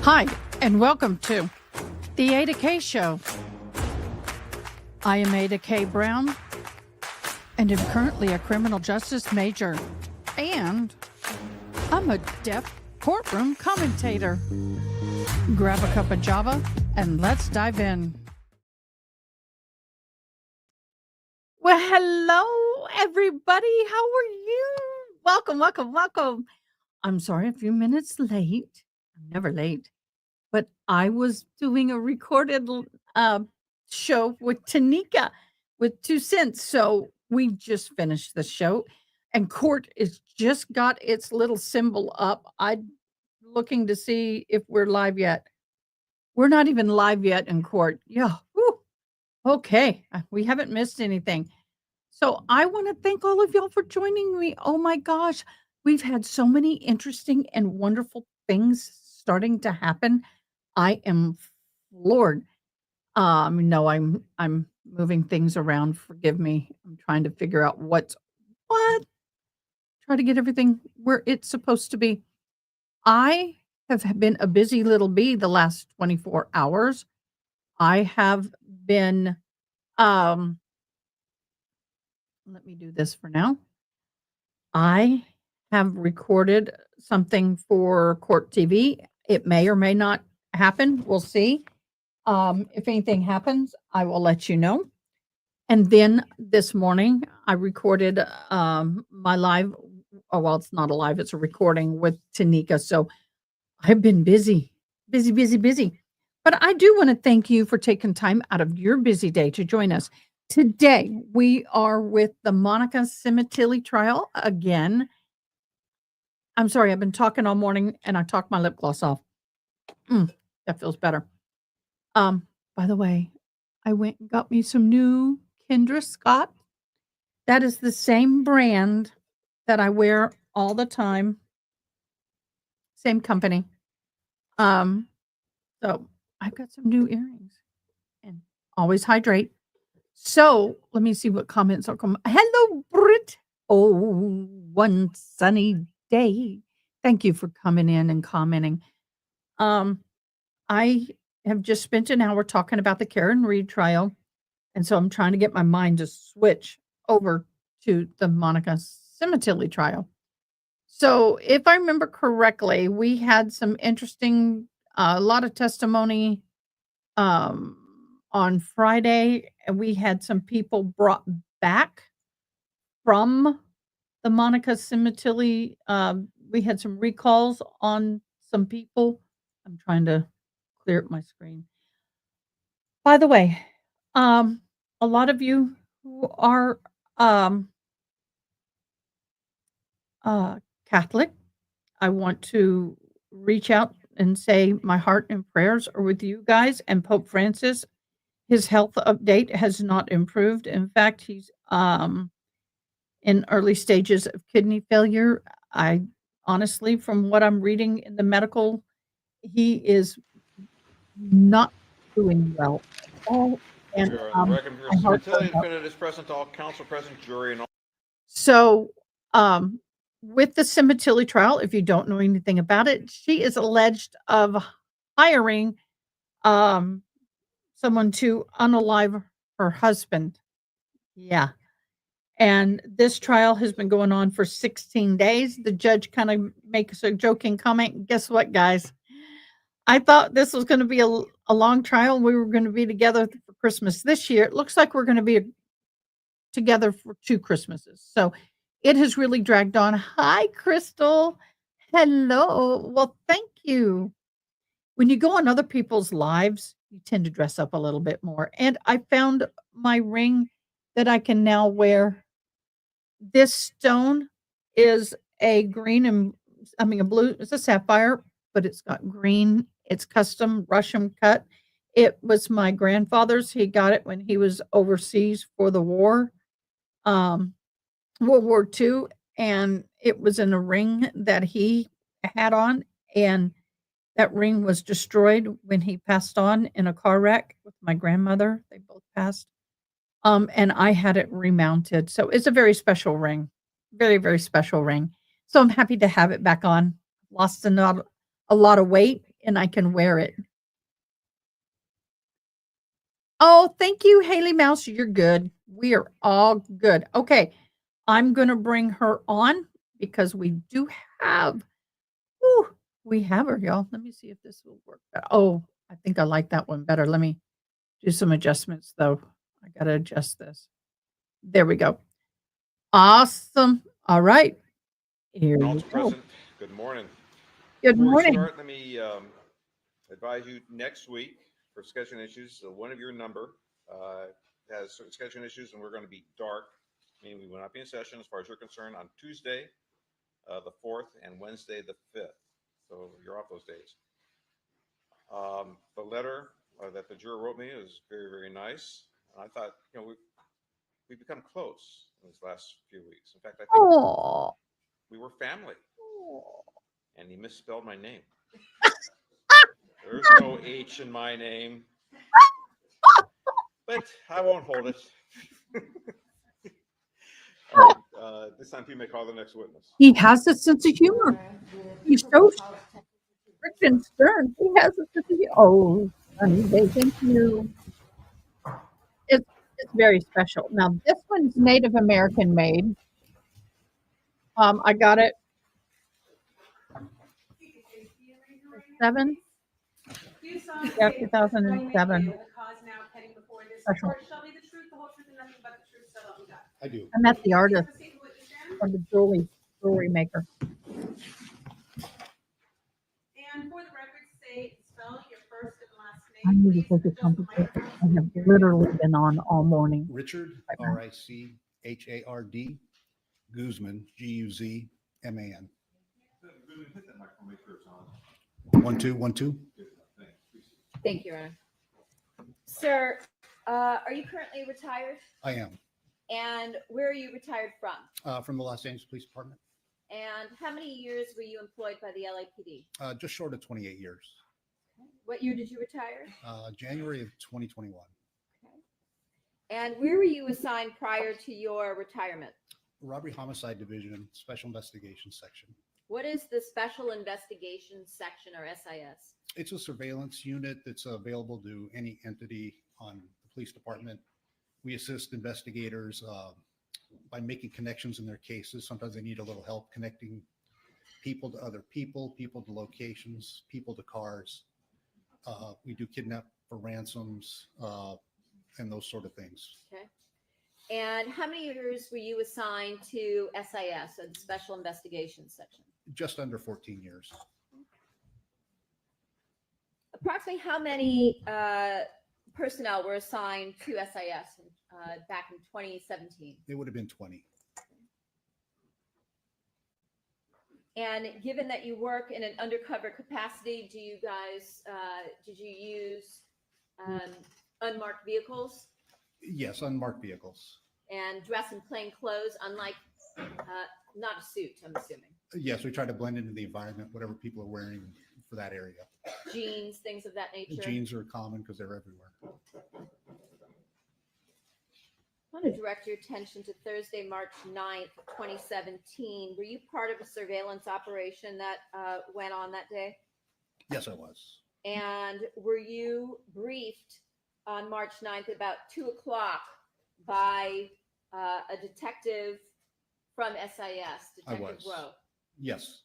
Hi, and welcome to the Ada K Show. I am Ada K. Brown, and am currently a criminal justice major, and I'm a deaf courtroom commentator. Grab a cup of Java, and let's dive in. Well, hello, everybody. How are you? Welcome. I'm sorry, a few minutes late. I'm never late. But I was doing a recorded show with Tanika with 2 cents. So we just finished the show, and court is just got its little symbol up. I'm looking to see if we're live yet. We're not even live yet in court. Yeah. Whew. Okay. We haven't missed anything. So I want to thank all of y'all for joining me. Oh my gosh. We've had so many interesting and wonderful things starting to happen. I am floored. No, I'm moving things around. Forgive me. I'm trying to figure out what's what. Try to get everything where it's supposed to be. I have been a busy little bee the last 24 hours. I have been let me do this for now. I have recorded something for Court TV. It may or may not happen. We'll see. If anything happens, I will let you know. And then this morning, I recorded my live. Oh, well, it's not a live, it's a recording with Tanika. So I've been busy. But I do want to thank you for taking time out of your busy day to join us. Today, we are with the Monica Sementilli trial again. I'm sorry, I've been talking all morning and I talked my lip gloss off. That feels better. By the way, I went and got me some new Kendra Scott. That is the same brand that I wear all the time. Same company. So I've got some new earrings and always hydrate. So let me see what comments are coming. Hello, Britt. Oh, one sunny day. Thank you for coming in and commenting. I have just spent an hour talking about the Karen Reed trial. And so I'm trying to get my mind to switch over to the Monica Sementilli trial. So if I remember correctly, we had some interesting, a lot of testimony on Friday, and we had some people brought back from the Monica Sementilli. We had some recalls on some people. I'm trying to clear up my screen. By the way, a lot of you who are Catholic, I want to reach out and say my heart and prayers are with you guys and Pope Francis. His health update has not improved. In fact, he's in early stages of kidney failure. I honestly, from what I'm reading in the medical, he is not doing well at all. And The record for Sementilli defendant is present, all counsel present, jury and all. So, with the Sementilli trial, if you don't know anything about it, she is alleged of hiring someone to unalive her husband. Yeah. And this trial has been going on for 16 days. The judge kind of makes a joking comment. Guess what, guys? I thought this was going to be a long trial. We were going to be together for Christmas this year. It looks like we're going to be together for 2 Christmases. So it has really dragged on. Hi, Crystal. Hello. Well, thank you. When you go on other people's lives, you tend to dress up a little bit more. And I found my ring that I can now wear. This stone is a green and a blue. It's a sapphire, but it's got green. It's custom Russian cut. It was my grandfather's. He got it when he was overseas for the war, World War II, and it was in a ring that he had on, and that ring was destroyed when he passed on in a car wreck with my grandmother. They both passed. And I had it remounted. So it's a very special ring. Very, very special ring. So I'm happy to have it back on. Lost a lot of weight and I can wear it. Oh, thank you, Haley Mouse. You're good. We are all good. Okay. I'm going to bring her on because we do have, whew, we have her, y'all. Let me see if this will work. Oh, I think I like that one better. Let me do some adjustments though. I got to adjust this. There we go. Awesome. All right. Here we Council go. President, good morning. Good Before we morning. start, let me advise you next week for scheduling issues, one of your number has certain scheduling issues, and we're going to be dark, meaning we will not be in session as far as you're concerned on Tuesday, the 4th, and Wednesday, the 5th. So you're off those days. The letter that the juror wrote me is very, very nice. And I thought, we've become close in these last few weeks. In fact, I think Oh. we were family. And he misspelled my name. There's no H in my name. But I won't hold it. All right, this time you may call the next witness. He has a sense of humor. He's so freaking stern. He has a sense of humor. Oh, honey, thank you. It's very special. Now this one's Native American made. I got it 7, yeah, 2007. Special. I do. I met the artist or the jewelry maker. And for the record, spell your first and last I name, need to please. take a complicated. I have literally been on all morning. Richard, R-I-C-H-A-R-D, Guzman, G-U-Z-M-A-N. 1 2 1 2. Thank you, Ron. Sir, are you currently retired? I am And where are you retired from? from the Los Angeles Police Department. And how many years were you employed by the LAPD? Just short of 28 years. What year did you retire? January of 2021. And where were you assigned prior to your retirement? Robbery Homicide Division, Special Investigation Section. What is the Special Investigations Section, or SIS? It's a surveillance unit that's available to any entity on the police department. We assist investigators by making connections in their cases. Sometimes they need a little help connecting people to other people, people to locations, people to cars. We do kidnap for ransoms and those sort of things. Okay. And how many years were you assigned to SIS, or the Special Investigations Section? Just under 14 years. Approximately how many personnel were assigned to SIS back in 2017? It would have been 20. And given that you work in an undercover capacity, do you guys, did you use unmarked vehicles Yes, unmarked vehicles. and dress in plain clothes, unlike, not a suit, I'm assuming? Yes, we try to blend into the environment, whatever people are wearing for that area. Jeans, things of that nature? Jeans are common because they're everywhere. I want to direct your attention to Thursday, March 9th, 2017. Were you part of a surveillance operation that went on that day? Yes, I was. And were you briefed on March 9th about 2 o'clock by a detective from SIS, I Detective was. Rowe? Yes.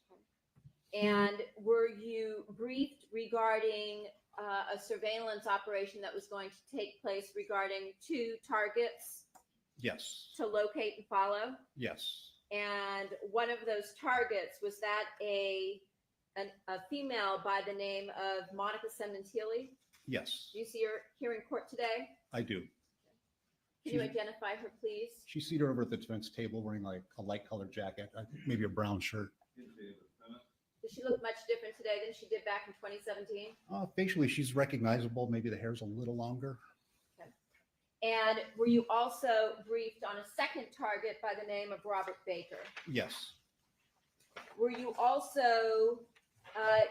And were you briefed regarding a surveillance operation that was going to take place regarding 2 targets Yes. to locate and follow? Yes. And one of those targets, was that a female by the name of Monica Sementilli? Yes, Do you see her here in court today? I do. Can you She's- identify her, please? She's seated over at the defense table wearing like a light colored jacket, maybe a brown shirt. Does she look much different today than she did back in 2017? Facially, she's recognizable. Maybe the hair's a little longer. And were you also briefed on a second target by the name of Robert Baker? Yes. Were you also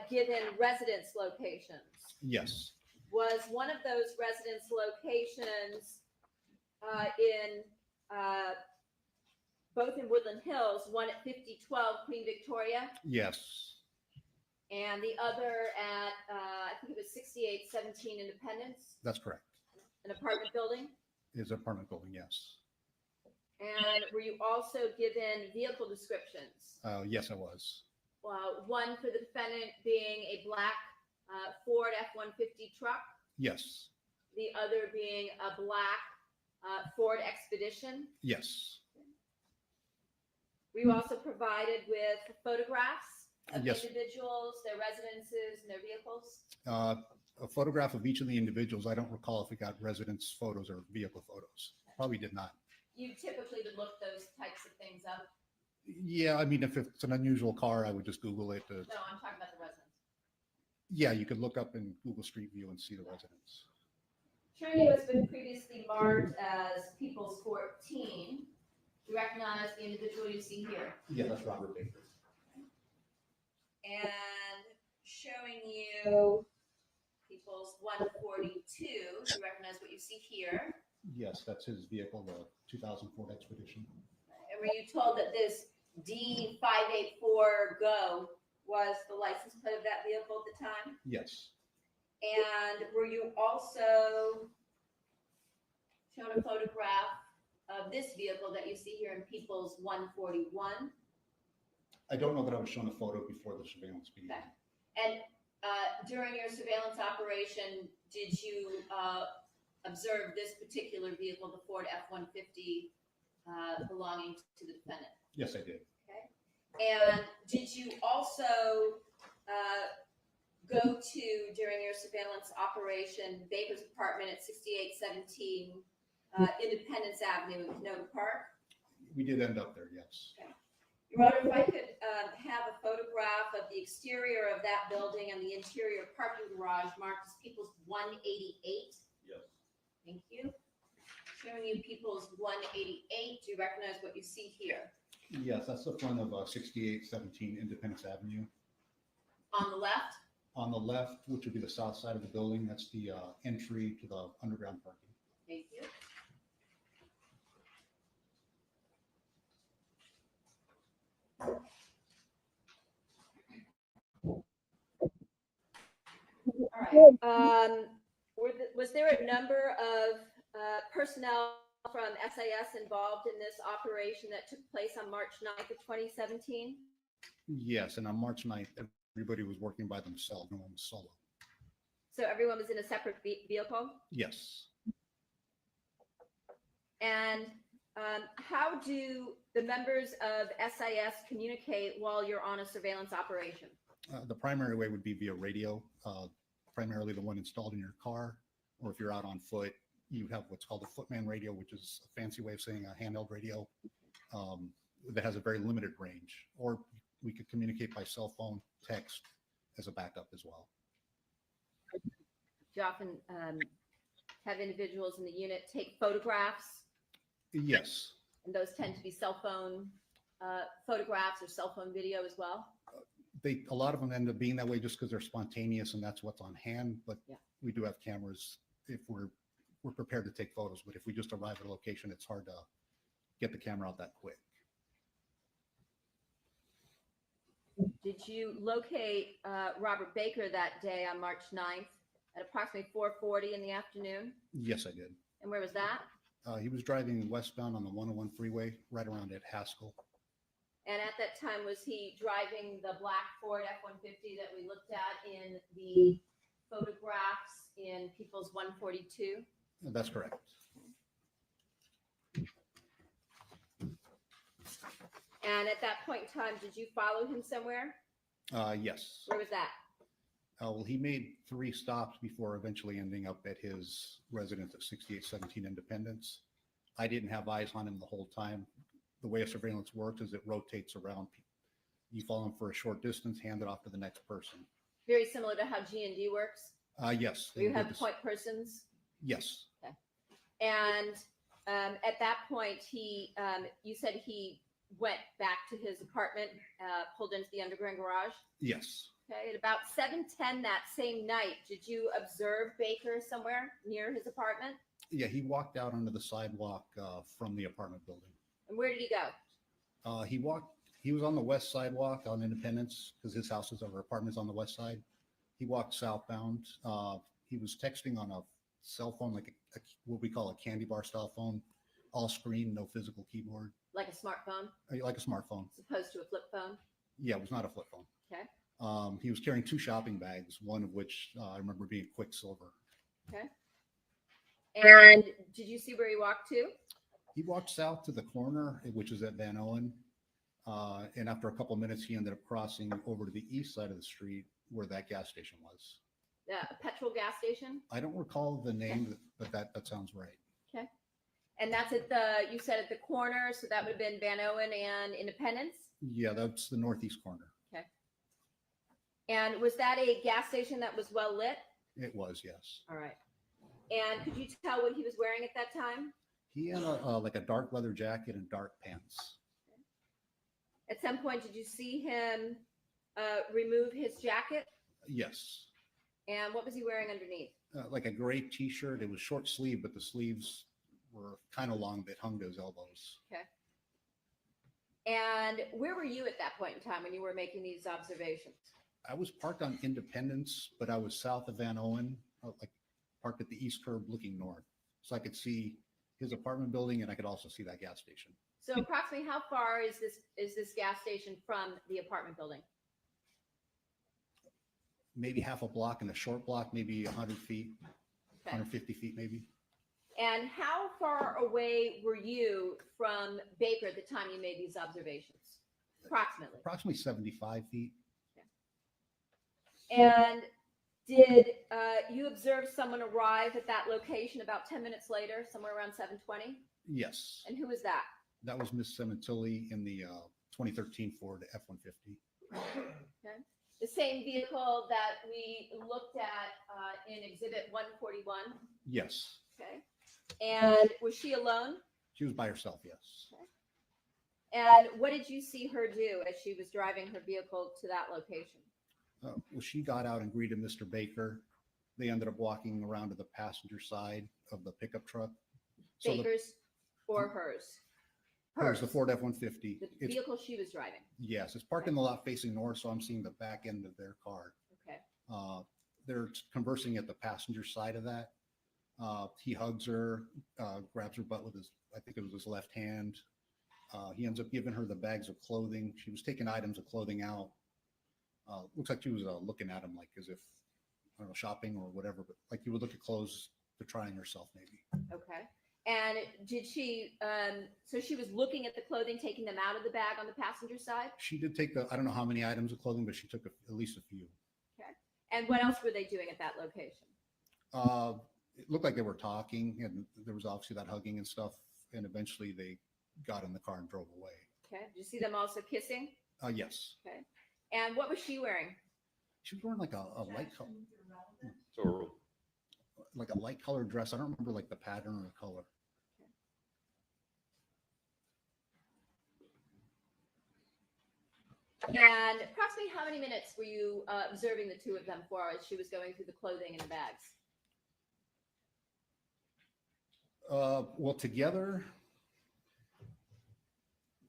given residence locations? Yes. Was one of those residence locations in both in Woodland Hills, one at 5012 Queen Victoria? Yes. and the other at, I think it was 6817 Independence, That's correct. an apartment building? Is an apartment building, yes. And were you also given vehicle descriptions? Yes, I was. One for the defendant being a black Ford F-150 truck, Yes, the other being a black Ford Expedition. yes, Were you also provided with photographs of Yes. individuals, their residences, and their vehicles? a photograph of each of the individuals. I don't recall if we got residence photos or vehicle photos. Probably did not. You typically would look those types of things up. Yeah, I mean, if it's an unusual car, I would just Google it. No, I'm talking about the residents. Yeah, you could look up in Google Street View and see the residents. Trinity has been previously marked as People's 14. You recognize the individual you see here. Yeah, that's Robert Baker. And showing you People's 142. You recognize what you see here. Yes, that's his vehicle, the 2000 Ford Expedition. And were you told that this D584 GO was the license plate of that vehicle at the time? Yes, And were you also shown a photograph of this vehicle that you see here in People's 141? I don't know that I was shown a photo before the surveillance began. Okay. And during your surveillance operation, did you observe this particular vehicle, the Ford F-150, belonging to the defendant? Yes, I did. And did you also go to, during your surveillance operation, Baker's apartment at 6817 Independence Avenue in Canova Park? We did end up there, yes. Your Honor, if I could have a photograph of the exterior of that building and the interior parking garage marked as People's 188. Yes. Thank you. Showing you People's 188. Do you recognize what you see here? Yes, that's the front of 6817 Independence Avenue. On the left? On the left, which would be the south side of the building, that's the entry to the underground parking. Thank you. All right. Was there a number of personnel from SAS involved in this operation that took place on March 9th of 2017? Yes, and on March 9th, everybody was working by themselves, no one was solo. So everyone was in a separate vehicle? Yes. And how do the members of SIS communicate while you're on a surveillance operation? The primary way would be via radio, primarily the one installed in your car, or if you're out on foot, you have what's called a footman radio, which is a fancy way of saying a handheld radio that has a very limited range. Or we could communicate by cell phone, text as a backup as well. Do you often have individuals in the unit take photographs? Yes. And those tend to be cell phone photographs or cell phone video as well? A lot of them end up being that way just because they're spontaneous and that's what's on hand. But Yeah. we do have cameras if we're prepared to take photos. But if we just arrive at a location, it's hard to get the camera out that quick. Did you locate Robert Baker that day on March 9th at approximately 4:40 in the afternoon? Yes, I did. And where was that? He was driving westbound on the 101 freeway right around at Haskell. And at that time, was he driving the black Ford F-150 that we looked at in the photographs in People's 142? That's correct. And at that point in time, did you follow him somewhere? Yes. Where was that? Well, he made 3 stops before eventually ending up at his residence at 6817 Independence. I didn't have eyes on him the whole time. The way a surveillance works is it rotates around. You follow him for a short distance, hand it off to the next person. Very similar to how G&D works? Yes. Where you have point persons? Yes. And at that point, you said he went back to his apartment, pulled into the underground garage? Yes. Okay, at about 7:10 that same night, did you observe Baker somewhere near his apartment? Yeah, he walked out onto the sidewalk from the apartment building. And where did he go? He walked He was on the west sidewalk on Independence because his house is our apartment's on the west side. He walked southbound. He was texting on a cell phone, like what we call a candy bar style phone, all screen, no physical keyboard, Like a smartphone, like a smartphone. as opposed to a flip phone? Yeah, it was not a flip phone. Okay. He was carrying 2 shopping bags, one of which I remember being Quicksilver. Okay. And did you see where he walked to? He walked south to the corner, which is at Van Owen. And after a couple of minutes, he ended up crossing over to the east side of the street where that gas station was. A petrol gas station? I don't recall the name, but that sounds right. Okay. And that's at the, you said at the corner, so that would have been Van Owen and Independence? Yeah, that's the northeast corner. Okay. And was that a gas station that was well lit? It was, yes. All right. And could you tell what he was wearing at that time? He had like a dark leather jacket and dark pants. At some point, did you see him remove his jacket? Yes. And what was he wearing underneath? Like a gray t-shirt. It was short sleeve, but the sleeves were kind of long that hung to his elbows. Okay. And where were you at that point in time when you were making these observations? I was parked on Independence, but I was south of Van Owen, like parked at the east curb looking north. So I could see his apartment building and I could also see that gas station. So approximately how far is this gas station from the apartment building? Maybe half a block, and a short block, maybe 100 feet, Okay. 150 feet maybe. And how far away were you from Baker at the time you made these observations? Approximately. Approximately 75 feet. And did you observe someone arrive at that location about 10 minutes later, somewhere around 7:20? Yes. And who was that? That was Miss Sementilli in the 2013 Ford F-150. Okay. The same vehicle that we looked at in Exhibit 141? Yes. Okay. And was she alone? She was by herself, yes. And what did you see her do as she was driving her vehicle to that location? Well, she got out and greeted Mr. Baker. They ended up walking around to the passenger side of the pickup truck. So Baker's or hers? hers, the Ford F-150. The It's, vehicle she was driving. yes, it's parked in the lot facing north, so I'm seeing the back end of their car. Okay. They're conversing at the passenger side of that. He hugs her, grabs her butt with his, I think it was his left hand. He ends up giving her the bags of clothing. She was taking items of clothing out. Looks like she was looking at him like as if, I don't know, shopping or whatever, but like you would look at clothes to trying herself maybe. Okay. And did she, so she was looking at the clothing, taking them out of the bag on the passenger side? She did take I don't know how many items of clothing, but she took at least a few. And what else were they doing at that location? It looked like they were talking and there was obviously that hugging and stuff. And eventually they got in the car and drove away. Okay. Did you see them also kissing? Yes. Okay. And what was she wearing? She was wearing like a light color, So like a light colored dress. I don't remember like the pattern or the color. And approximately how many minutes were you observing the two of them for as she was going through the clothing and the bags? Well, together,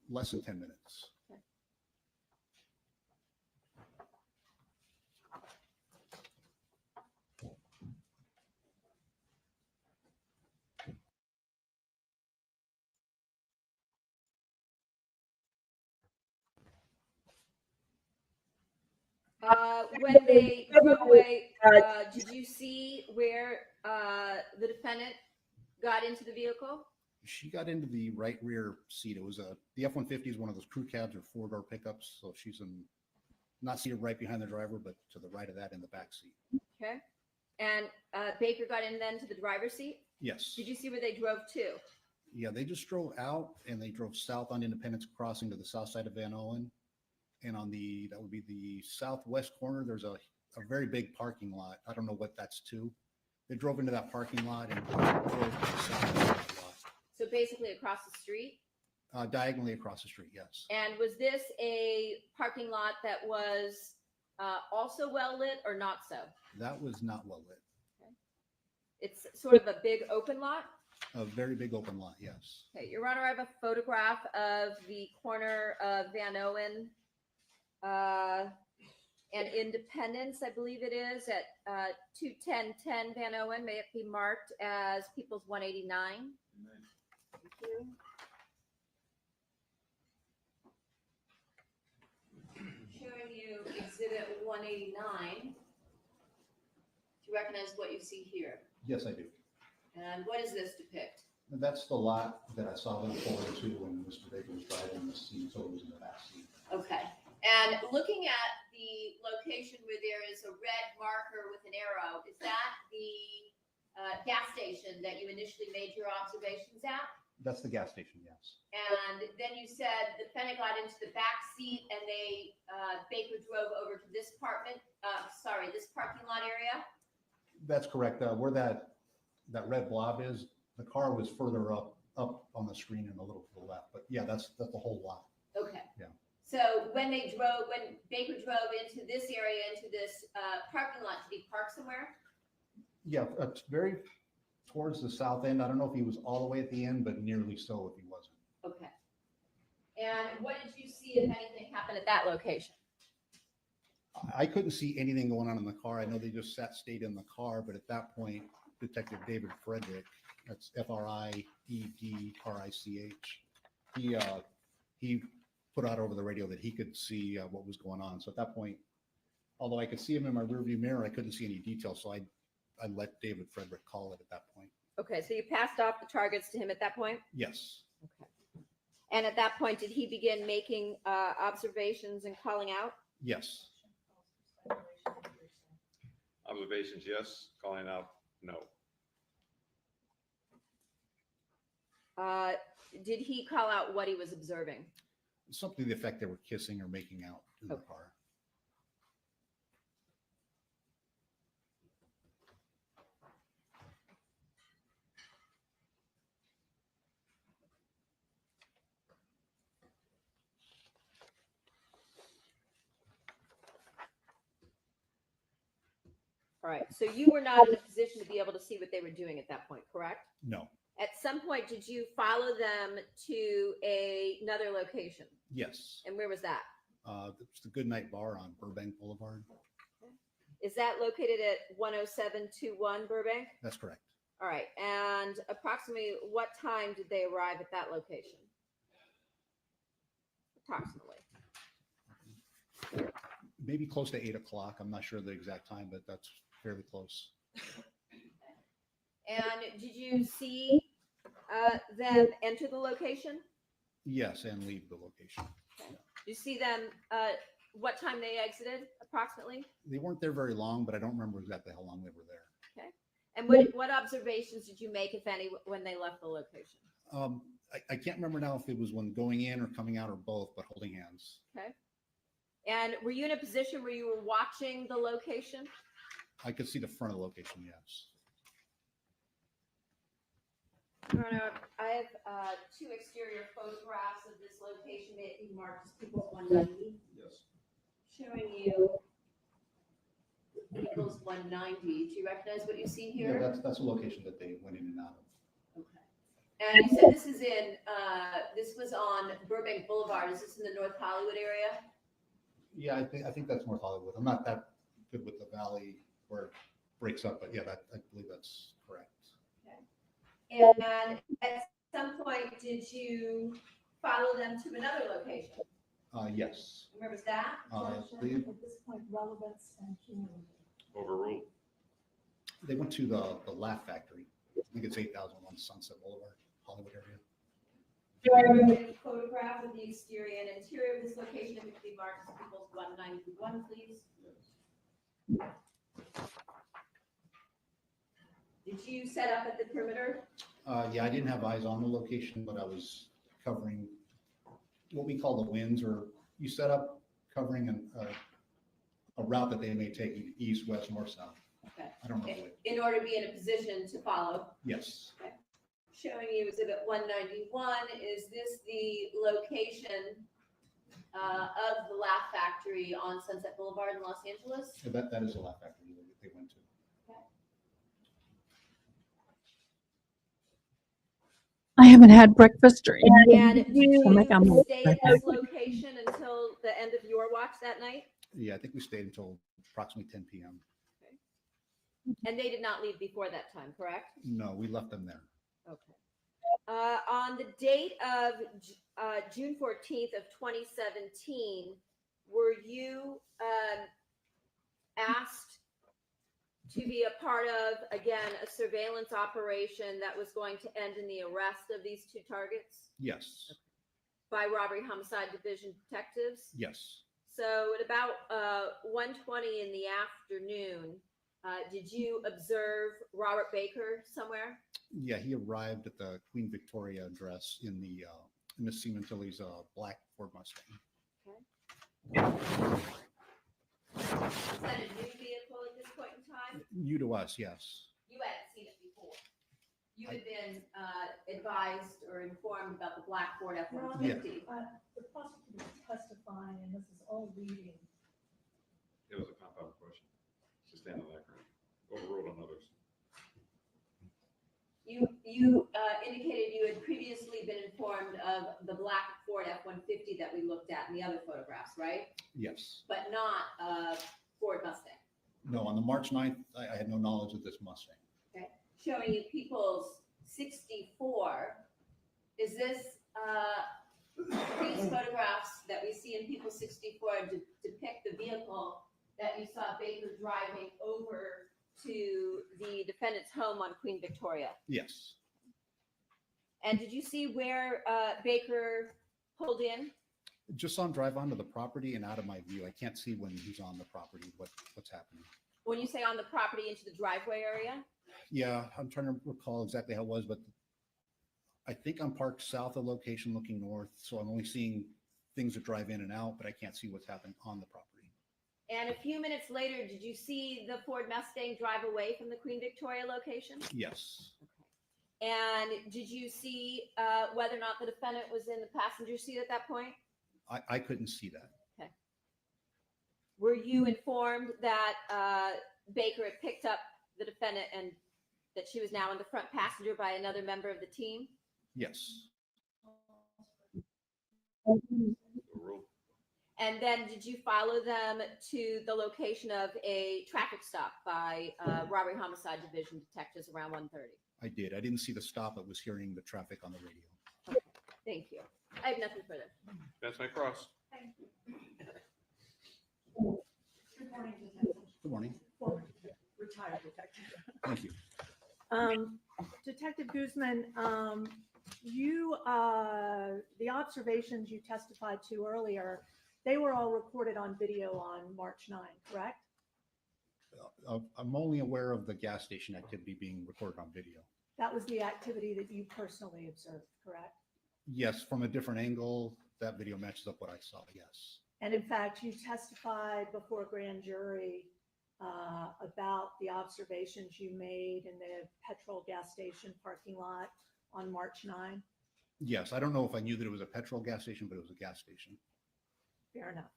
less than 10 minutes. When they drove away, did you see where the defendant got into the vehicle? She got into the right rear seat. It was the F-150 is one of those crew cabs or 4-door pickups. So she's not seated right behind the driver, but to the right of that in the back seat. Okay. And Baker got in then to the driver's seat? Yes. Did you see where they drove to? Yeah, they just drove out and they drove south on Independence Crossing to the south side of Van Owen. And on that would be the southwest corner, there's a very big parking lot. I don't know what that's to. They drove into that parking lot and drove to the south of that lot. So basically across the street? Diagonally across the street, yes. And was this a parking lot that was also well lit or not so? That was not well lit. It's sort of a big open lot? A very big open lot, yes. Okay, Your Honor, I have a photograph of the corner of Van Owen and Independence, I believe it is, at 21010 Van Owen. May it be marked as People's 189. Thank you. Showing you Exhibit 189. Do you recognize what you see here? Yes, I do. And what does this depict? And that's the lot that I saw them pull into when Mr. Baker was driving the seat, so it was in the back seat. Okay. And looking at the location where there is a red marker with an arrow, is that the gas station that you initially made your observations at? That's the gas station, yes. And then you said the defendant got into the back seat and Baker drove over to this this parking lot area? That's correct. Where that red blob is, the car was further up on the screen and a little to the left. But yeah, that's the whole lot. Okay. Yeah. So when Baker drove into this area, into this parking lot, did he park somewhere? Yeah, it's very towards the south end. I don't know if he was all the way at the end, but nearly so if he wasn't. Okay. And what did you see, if anything, happen at that location? I couldn't see anything going on in the car. I know they just stayed in the car, but at that point, Detective David Frederick, that's Fredrich, he put out over the radio that he could see what was going on. So at that point, although I could see him in my rearview mirror, I couldn't see any details. So I let David Frederick call it at that point. Okay, so you passed off the targets to him at that point? Yes. Okay. And at that point, did he begin making observations and calling out? Yes. Observations, yes. Calling out, no. Did he call out what he was observing? Something to the effect they were kissing or making out in the car. All right, so you were not in a position to be able to see what they were doing at that point, correct? No. At some point, did you follow them to another location? Yes. And where was that? It's the Goodnight Bar on Burbank Boulevard. Is that located at 10721 Burbank? That's correct. All right, and approximately what time did they arrive at that location? Approximately. Maybe close to 8 o'clock. I'm not sure the exact time, but that's fairly close. And did you see them enter the location? Yes, and leave the location. Okay. Did you see them, what time they exited approximately? They weren't there very long, but I don't remember exactly how long they were there. Okay. And what observations did you make, if any, when they left the location? I can't remember now if it was when going in or coming out or both, but holding hands. Okay. And were you in a position where you were watching the location? I could see the front of the location, yes. I have two exterior photographs of this location. May it be marked as People's 190. Yes. Showing you People's 190. Do you recognize what you see here? Yeah, that's a location that they went in and out of. Okay. And you said this is this was on Burbank Boulevard. Is this in the North Hollywood area? Yeah, I think that's North Hollywood. I'm not that good with the valley where it breaks up, but yeah, I believe that's correct. And at some point, did you follow them to another location? Yes. Where was that? I believe At this point, relevance and cumulative. Overruled. they went to the Laugh Factory. I think it's 8001 Sunset Boulevard, Hollywood area. A photograph of the exterior and interior of this location, which be marked as People's 191, please. Did you set up at the perimeter? Yeah, I didn't have eyes on the location, but I was covering what we call the winds, or you set up covering a route that they may take east, west, north, south. Okay. I don't know. Which. In order to be in a position to follow. Yes. Okay. Showing you Exhibit 191. Is this the location of the Laugh Factory on Sunset Boulevard in Los Angeles? So that is a Laugh Factory that they went to. I haven't had breakfast or anything. And did you I'll make omelet. stay at this location until the end of your watch that night? Yeah, I think we stayed until approximately 10 p.m. And they did not leave before that time, correct? No, we left them there. Okay. On the date of June 14th of 2017, were you asked to be a part of, again, a surveillance operation that was going to end in the arrest of these two targets Yes, by robbery homicide division detectives? yes, So at about 1:20 in the afternoon, did you observe Robert Baker somewhere? yeah. He arrived at the Queen Victoria address in the Miss Sementilli's black Ford Mustang. Is that a new vehicle at this point in time? New to us, yes. You hadn't seen it before. You had been advised or informed about the black Ford F-150. The prosecutor is testifying, and this is all reading. It was a compound question. To stand on that ground. Overruled on others. You indicated you had previously been informed of the black Ford F-150 that we looked at in the other photographs, right? Yes. But not Ford Mustang. No, on the March 9th, I had no knowledge of this Mustang. Okay. Showing you People's 64. Is this these photographs that we see in People's 64 depict the vehicle that you saw Baker driving over to the defendant's home on Queen Victoria? Yes. And did you see where Baker pulled in? Just on drive onto the property and out of my view. I can't see when he's on the property what's happening. When you say on the property into the driveway area? Yeah, I'm trying to recall exactly how it was, but I think I'm parked south of location looking north, so I'm only seeing things that drive in and out, but I can't see what's happening on the property. And a few minutes later, did you see the Ford Mustang drive away from the Queen Victoria location? Yes. And did you see whether or not the defendant was in the passenger seat at that point? I couldn't see that. Okay. Were you informed that Baker had picked up the defendant and that she was now in the front passenger by another member of the team? Yes. Overruled. And then did you follow them to the location of a traffic stop by robbery homicide division detectives around 1:30? I did. I didn't see the stop. I was hearing the traffic on the radio. Okay. Thank you. I have nothing further. That's my cross. Good morning, Detective. Good morning. Former retired detective. Thank you. Detective Guzman, the observations you testified to earlier, they were all recorded on video on March 9, correct? I'm only aware of the gas station activity being recorded on video. That was the activity that you personally observed, correct? Yes, from a different angle, that video matches up what I saw, yes. And in fact, you testified before a grand jury about the observations you made in the petrol gas station parking lot on March 9. Yes, I don't know if I knew that it was a petrol gas station, but it was a gas station. Fair enough.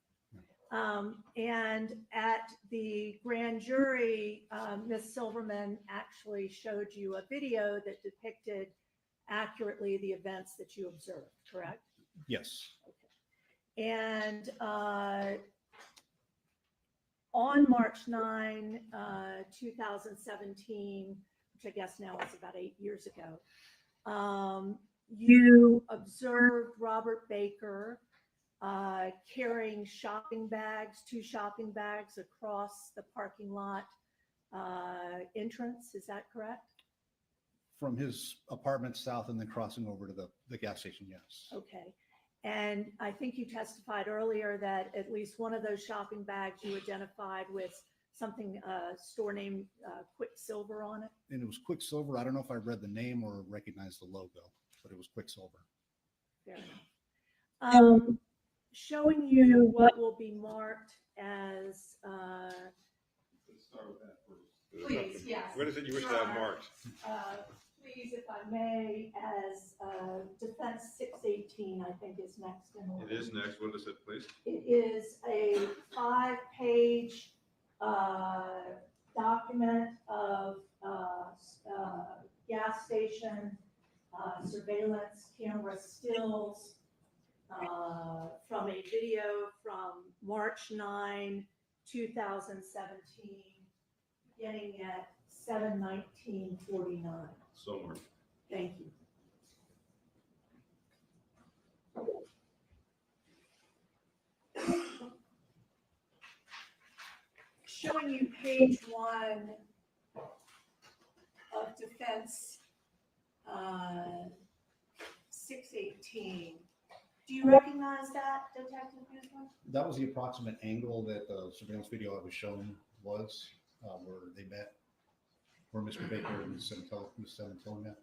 And at the grand jury, Ms. Silverman actually showed you a video that depicted accurately the events that you observed, correct? Yes. And on March 9, 2017, which I guess now is about 8 years ago, you observed Robert Baker carrying shopping bags, 2 shopping bags across the parking lot entrance. Is that correct? From his apartment south and then crossing over to the gas station, yes. Okay. And I think you testified earlier that at least one of those shopping bags you identified with something, store name Quicksilver on it. And it was Quicksilver. I don't know if I read the name or recognized the logo, but it was Quicksilver. Fair enough. Showing you what will be marked as, Let's start with that first. Please, yes. What is it you wish to have marked? please, if I may, as Defense 618, I think is next in order. It is next. What is it, please? It is a 5-page document of gas station surveillance camera stills from a video from March 9, 2017, beginning at 7:19:49. So moved. Thank you. Showing you page 1 of defense 618. Do you recognize that, Detective Guzman? That was the approximate angle that the surveillance video I was shown was, where they met, where Mr. Baker and Ms. Sementilli met.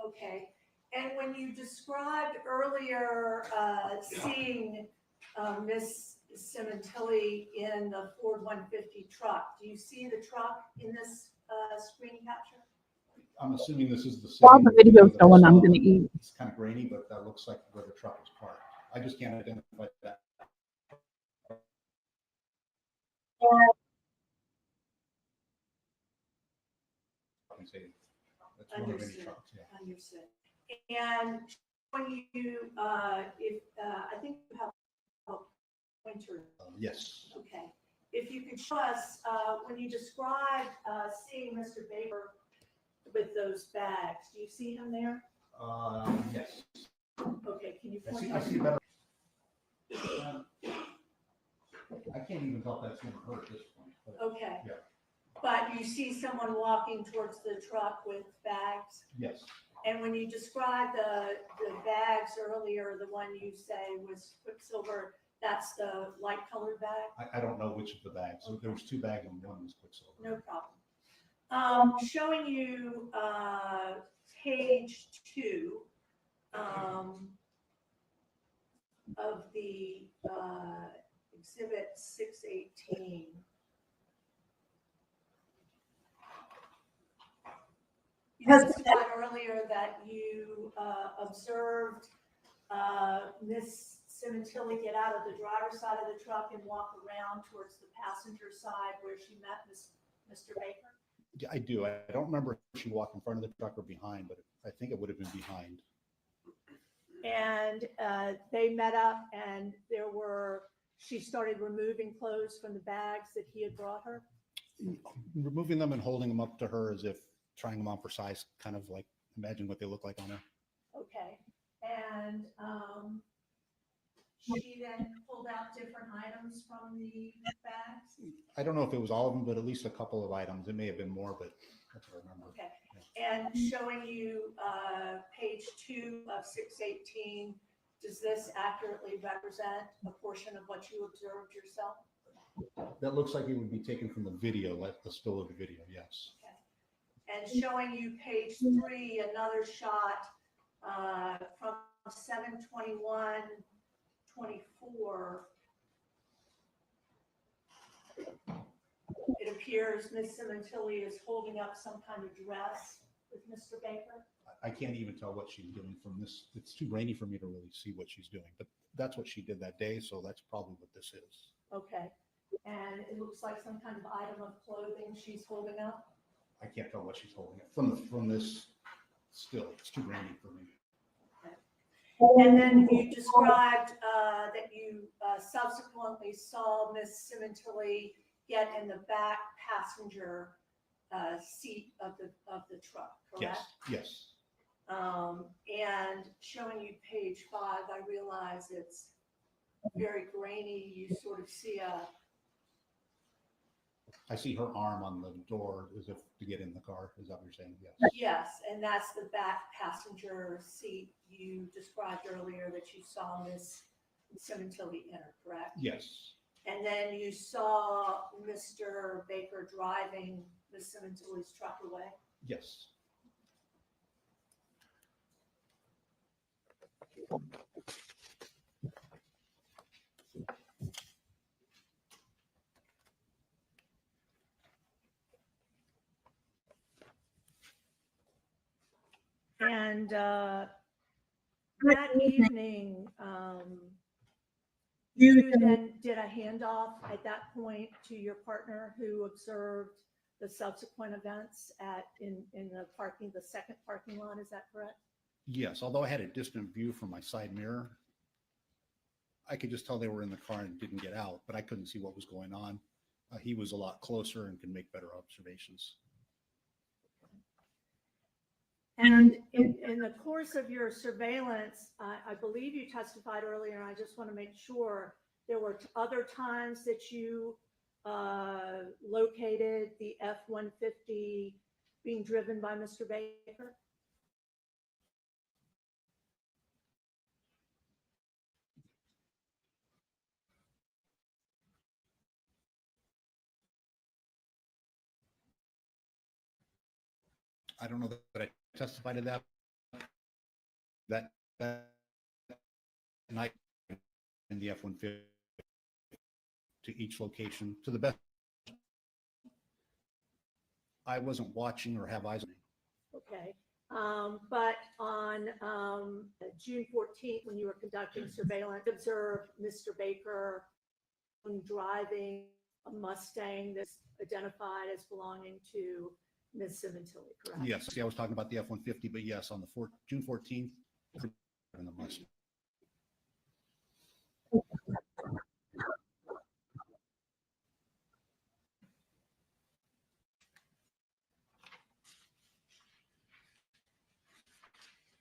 Okay. And when you described earlier seeing Ms. Sementilli in the Ford 150 truck, do you see the truck in this screen capture? I'm assuming this is the same. While the video's that I going, saw. I'm gonna eat. It's kind of grainy, but that looks like where the truck is parked. I just can't identify that. I can say that's one of many Understood. trucks, yeah. Understood. And when you, if, I think you have a pointer. Yes, Okay. If you could show us, when you described seeing Mr. Baker with those bags, do you see him there? yes. Okay, can you I point see, out? I see better. I can't even tell if that's gonna hurt at this point. But Okay. Yeah. But you see someone walking towards the truck with bags? yes, And when you described the bags earlier, the one you say was Quicksilver, that's the light colored bag? I don't know which of the bags. So there was two bags and one was Quicksilver. No problem. Showing you page 2 of the exhibit 618. You testified earlier that you observed Miss Sementilli get out of the driver's side of the truck and walk around towards the passenger side where she met Mr. Baker? Yeah, I do. I don't remember if she walked in front of the truck or behind, but I think it would have been behind. And they met up and she started removing clothes from the bags that he had brought her? Removing them and holding them up to her as if trying them on for size, kind of like imagine what they look like on her. Okay. And she then pulled out different items from the bags? I don't know if it was all of them, but at least a couple of items. It may have been more, but that's what I remember. Okay. And showing you page 2 of 618, does this accurately represent a portion of what you observed yourself? That looks like it would be taken from the video, like the still of the video, yes. And showing you page 3, another shot from 7/21/24. It appears Ms. Sementilli is holding up some kind of dress with Mr. Baker. I can't even tell what she's doing from this. It's too rainy for me to really see what she's doing, but that's what she did that day, so that's probably what this is. Okay. And it looks like some kind of item of clothing she's holding up. I can't tell what she's holding it from this still. It's too rainy for me. And then you described that you subsequently saw Ms. Sementilli get in the back passenger seat of the truck, correct? Yes. And showing you page 5, I realize it's very grainy. You sort of see I see her arm on the door as if to get in the car. Is that what you're saying? Yes. yes, and that's the back passenger seat you described earlier that you saw Ms. Sementilli enter, correct? Yes. And then you saw Mr. Baker driving Ms. Sementilli's truck away? Yes. And that evening, you then did a handoff at that point to your partner who observed the subsequent events in the second parking lot, is that correct? Yes, although I had a distant view from my side mirror, I could just tell they were in the car and didn't get out, but I couldn't see what was going on. He was a lot closer and could make better observations. And in the course of your surveillance, I believe you testified earlier, and I just want to make sure there were other times that you located the F-150 being driven by Mr. Baker? I don't know that I testified to that night in the F-150 to each location to the best. I wasn't watching or have eyes on me. Okay. But on June 14th, when you were conducting surveillance, observed Mr. Baker driving a Mustang that's identified as belonging to Ms. Sementilli, correct? Yes, see, I was talking about the F-150, but yes, on the June 14th, in the Mustang.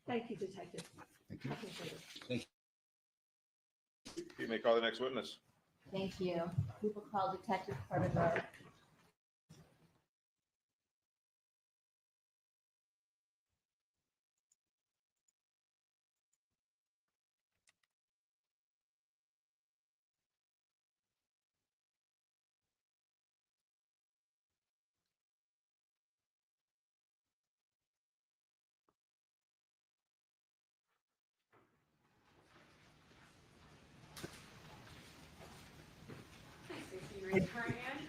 Thank you, Detective. Thank you. Nothing further. Thank You may call the next witness. Thank you. People call Detective Corbin Rowe. Please state your name, right hand.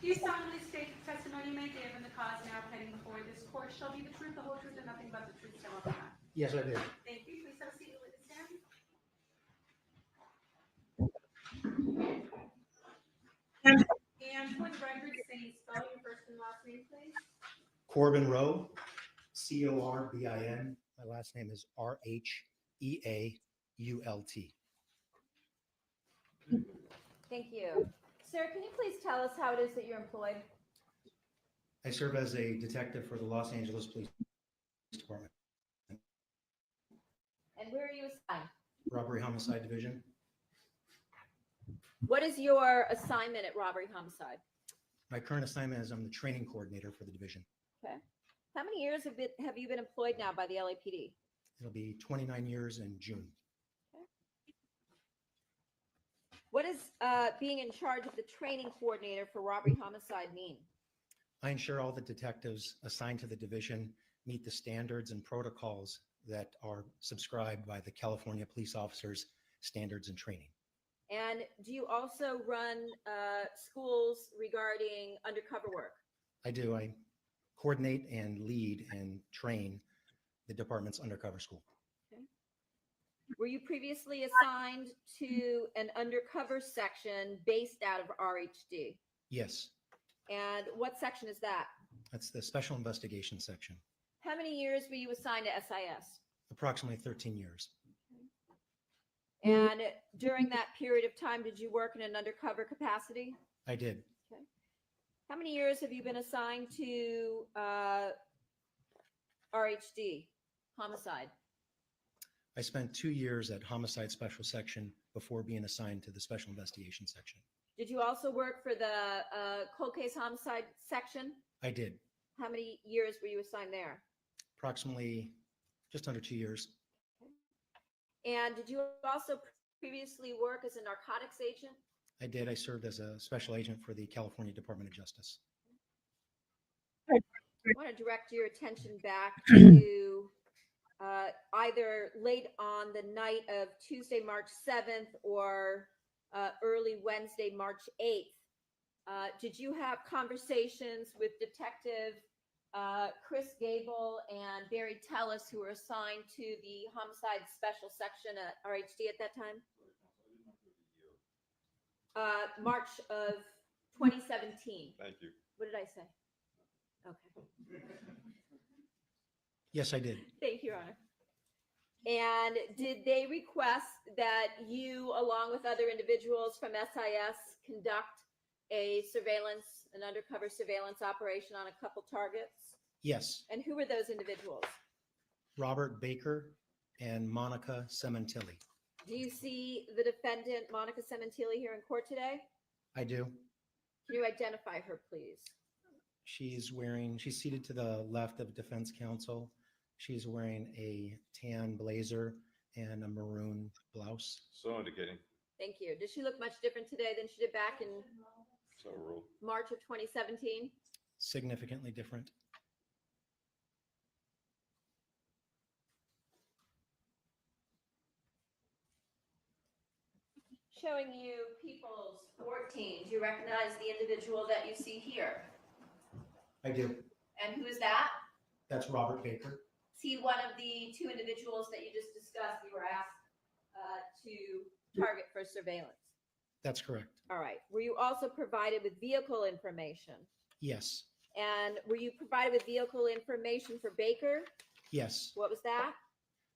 Do you solemnly state the testimony you may give in the cause now pending before this court shall be the truth, the whole truth, and nothing but the truth, so help you God? Yes, I do. Thank you. Please have a seat in the witness stand. And for the record, say spell your first and last name, please. Corbin Rowe, Corbin. My last name is Rheault. Thank you. Sir, can you please tell us how it is that you're employed? I serve as a detective for the Los Angeles Police Department, And where are you assigned? Robbery Homicide Division. What is your assignment at Robbery Homicide? My current assignment is I'm the training coordinator for the division. Okay. How many years have you been employed now by the LAPD? It'll be 29 years in June. What does being in charge of the training coordinator for robbery homicide mean? I ensure all the detectives assigned to the division meet the standards and protocols that are subscribed by the California Police Officers Standards and Training. And do you also run schools regarding undercover work? I do. I coordinate and lead and train the department's undercover school. Were you previously assigned to an undercover section based out of RHD? Yes, And what section is that? that's the Special Investigation Section. How many years were you assigned to SIS? Approximately 13 years. And during that period of time, did you work in an undercover capacity? I did. How many years have you been assigned to RHD, homicide? I spent 2 years at Homicide Special Section before being assigned to the Special Investigation Section. Did you also work for the cold case homicide section? I did. How many years were you assigned there? Approximately just under 2 years. And did you also previously work as a narcotics agent? I did. I served as a special agent for the California Department of Justice. I want to direct your attention back to either late on the night of Tuesday, March 7th or early Wednesday, March 8th. Did you have conversations with Detective Chris Gable and Barry Tellis, who were assigned to the Homicide Special Section at RHD at that time? March of 2017. Thank you. What did I say? Okay. Yes, I did. Thank you, Your Honor. And did they request that you, along with other individuals from SIS, conduct an undercover surveillance operation on a couple targets? Yes, And who were those individuals? Robert Baker and Monica Sementilli. Do you see the defendant, Monica Sementilli, here in court today? I do. Can you identify her, please? She's seated to the left of defense counsel. She's wearing a tan blazer and a maroon blouse. So indicating. Thank you. Does she look much different today than she did back in So rule. March of 2017? Significantly different. Showing you People's 14. Do you recognize the individual that you see here? I do. And who is that? That's Robert Baker. Is he one of the two individuals that you just discussed you were asked to target for surveillance? That's correct. All right. Were you also provided with vehicle information? Yes. And were you provided with vehicle information for Baker? Yes. What was that?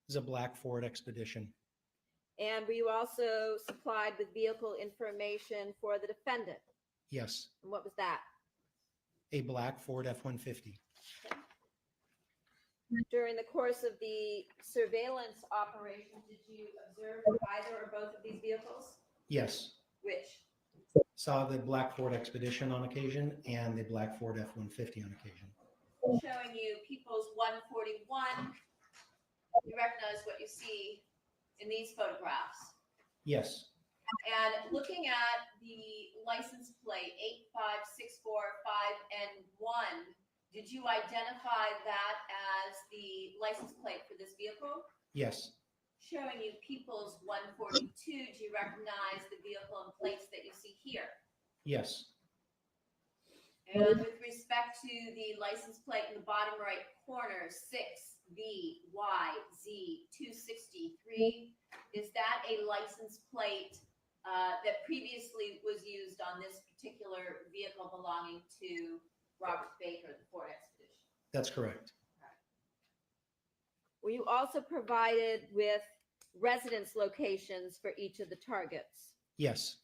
It's a black Ford Expedition. And were you also supplied with vehicle information for the defendant? Yes. And what was that? A black Ford F-150. During the course of the surveillance operation, did you observe either or both of these vehicles? Yes. Which? Saw the black Ford Expedition on occasion and the black Ford F-150 on occasion. Showing you People's 141. You recognize what you see in these photographs. Yes. And looking at the license plate 85645 and 1, did you identify that as the license plate for this vehicle? Yes. Showing you People's 142, do you recognize the vehicle and plates that you see here? Yes. And with respect to the license plate in the bottom right corner, 6VYZ263, is that a license plate that previously was used on this particular vehicle belonging to Robert Baker, the Ford Expedition? That's correct. Were you also provided with residence locations for each of the targets? Yes.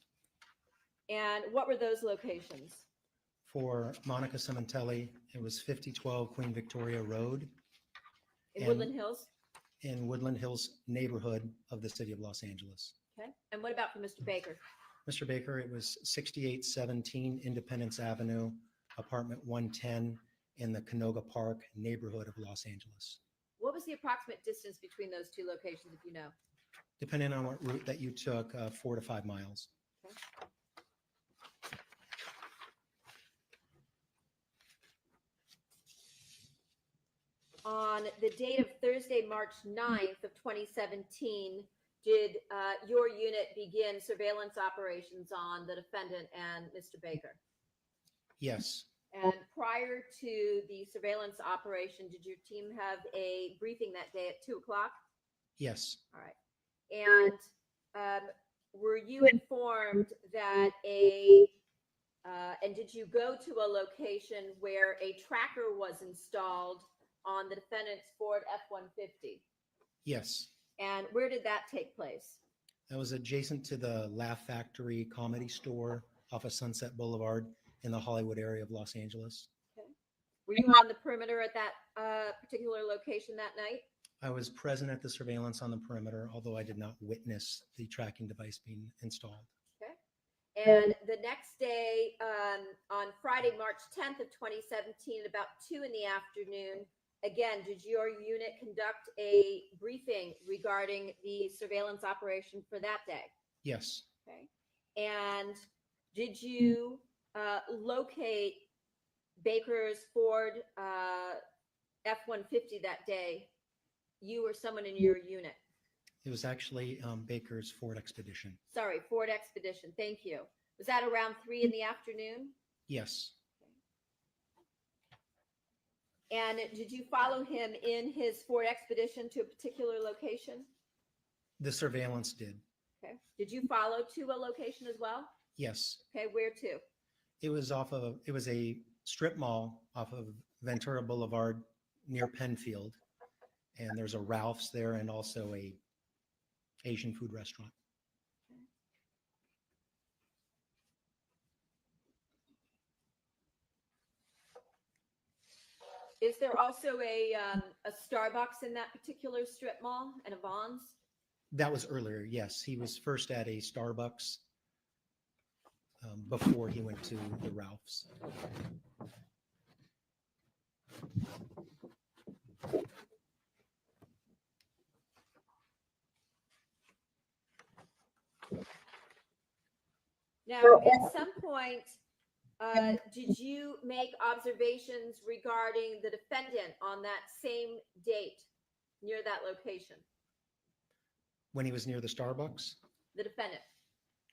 And what were those locations? For Monica Sementilli, it was 5012 Queen Victoria Road In And- Woodland Hills? in Woodland Hills neighborhood of the city of Los Angeles. Okay. And what about for Mr. Baker? Mr. Baker, it was 6817 Independence Avenue, apartment 110 in the Canoga Park neighborhood of Los Angeles. What was the approximate distance between those two locations, if you know? Depending on what route that you took, 4 to 5 miles. On the date of Thursday, March 9th of 2017, did your unit begin surveillance operations on the defendant and Mr. Baker? Yes. And prior to the surveillance operation, did your team have a briefing that day at 2 o'clock? Yes. All right. And were you informed that and did you go to a location where a tracker was installed on the defendant's Ford F-150? Yes. And where did that take place? That was adjacent to the Laugh Factory comedy store off of Sunset Boulevard in the Hollywood area of Los Angeles. Were you on the perimeter at that particular location that night? I was present at the surveillance on the perimeter, although I did not witness the tracking device being installed. And the next day, on Friday, March 10th of 2017, at about 2 in the afternoon, again, did your unit conduct a briefing regarding the surveillance operation for that day? Yes. Okay. And did you locate Baker's Ford F-150 that day, you or someone in your unit? It was actually Baker's Ford Expedition. Sorry, Ford Expedition. Thank you. Was that around 3 in the afternoon? Yes. And did you follow him in his Ford Expedition to a particular location? The surveillance did. Okay. Did you follow to a location as well? Yes. Okay, where to? It was a strip mall off of Ventura Boulevard near Penfield. And there's a Ralph's there and also a Asian food restaurant. Is there also a Starbucks in that particular strip mall and a Vons? That was earlier, yes. He was first at a Starbucks before he went to the Ralph's. Now, at some point, did you make observations regarding the defendant on that same date near that location? When he was near the Starbucks? The defendant.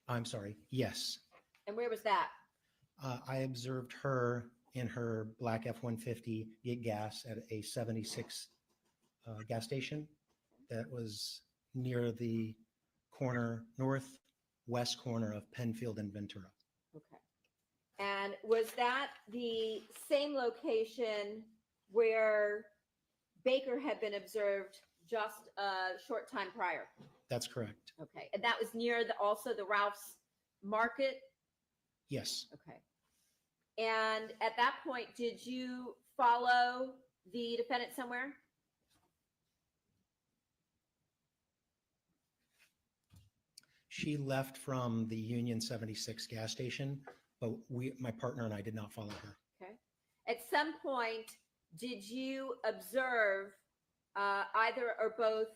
I'm sorry, yes. And where was that? I observed her in her black F-150 get gas at a 76 gas station that was near the northwest corner of Penfield and Ventura. Okay. And was that the same location where Baker had been observed just a short time prior? That's correct. Okay. And that was near also the Ralph's Market? Yes, Okay. And at that point, did you follow the defendant somewhere? she left from the Union 76 gas station, but my partner and I did not follow her. Okay. At some point, did you observe either or both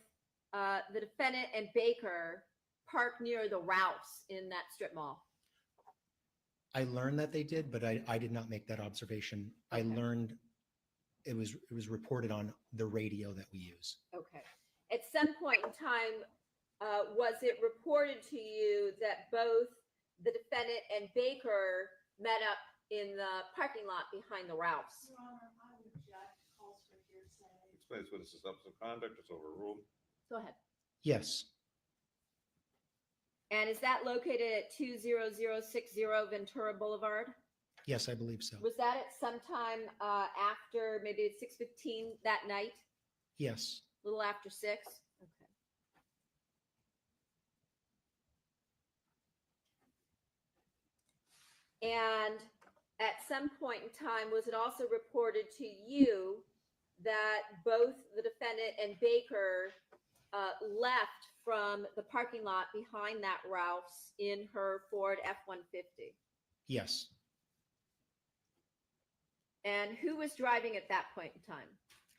the defendant and Baker park near the Ralph's in that strip mall? I learned that they did, but I did not make that observation. I Okay. learned it was reported on the radio that we use. Okay. At some point in time, was it reported to you that both the defendant and Baker met up in the parking lot behind the Ralph's? Your Honor, I would object, calls for hearsay. Explains what this is substantive conduct, it's overruled. Go ahead. Yes, And is that located at 20060 Ventura Boulevard? yes, I believe so. Was that at some time after maybe 6:15 that night? Yes, A little after 6? Okay. And at some point in time, was it also reported to you that both the defendant and Baker left from the parking lot behind that Ralph's in her Ford F-150? yes. And who was driving at that point in time?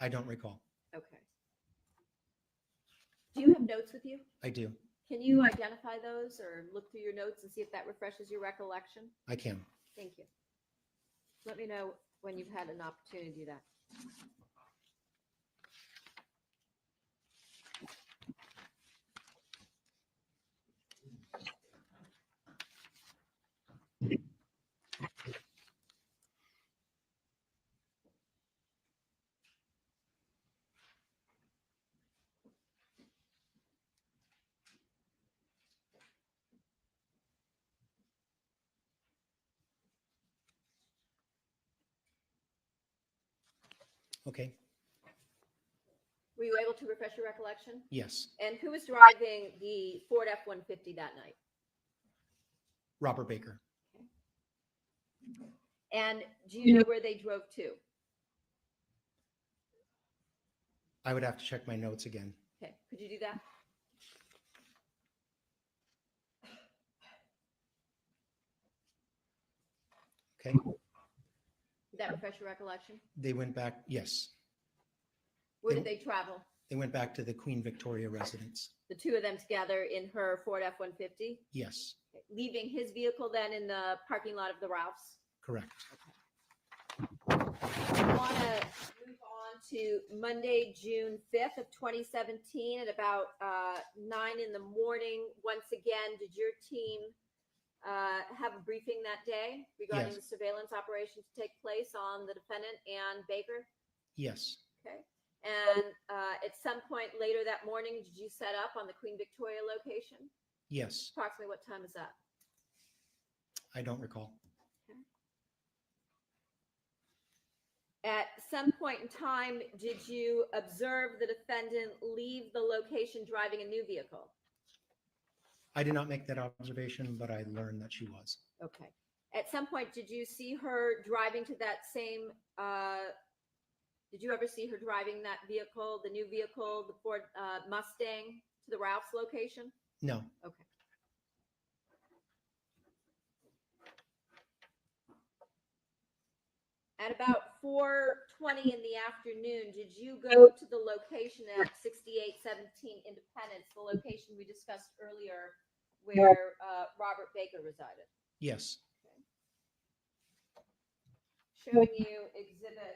I don't recall. Okay. Do you have notes with you? I do. Can you identify those or look through your notes and see if that refreshes your recollection? I can. Thank you. Let me know when you've had an opportunity to do that. Okay. Were you able to refresh your recollection? Yes. And who was driving the Ford F-150 that night? Robert Baker. And do you know where they drove to? I would have to check my notes again. Okay, could you do that? Okay. Did that refresh your recollection? They went back. Yes. Where did they travel? They went back to the Queen Victoria residence. The two of them together in her Ford F-150? Yes, Leaving his vehicle then in the parking lot of the Ralph's? correct. I want to move on to Monday, June 5th of 2017 at about 9 in the morning. Once again, did your team have a briefing that day regarding Yes. the surveillance operation to take place on the defendant and Baker? Yes, Okay. And at some point later that morning, did you set up on the Queen Victoria location? yes. Approximately what time is that? I don't recall. At some point in time, did you observe the defendant leave the location driving a new vehicle? I did not make that observation, but I learned that she was. Okay. At some point, did you see her driving to that same, did you ever see her driving that vehicle, the new vehicle, the Ford Mustang, to the Ralph's location? No, Okay. At about 4:20 in the afternoon, did you go to the location at 6817 Independence, the location we discussed earlier where Robert Baker resided? yes, Showing you exhibit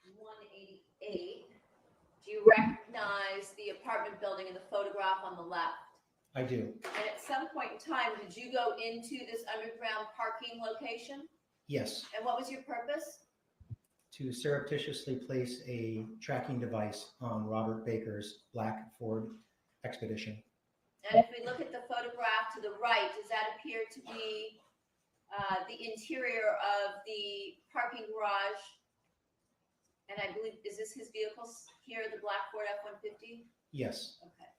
188. Do you recognize the apartment building in the photograph on the left? I do. And at some point in time, did you go into this underground parking location? Yes, And what was your purpose? to surreptitiously place a tracking device on Robert Baker's black Ford Expedition. And if we look at the photograph to the right, does that appear to be the interior of the parking garage? And I believe, is this his vehicle here, the black Ford F-150? Yes, Okay.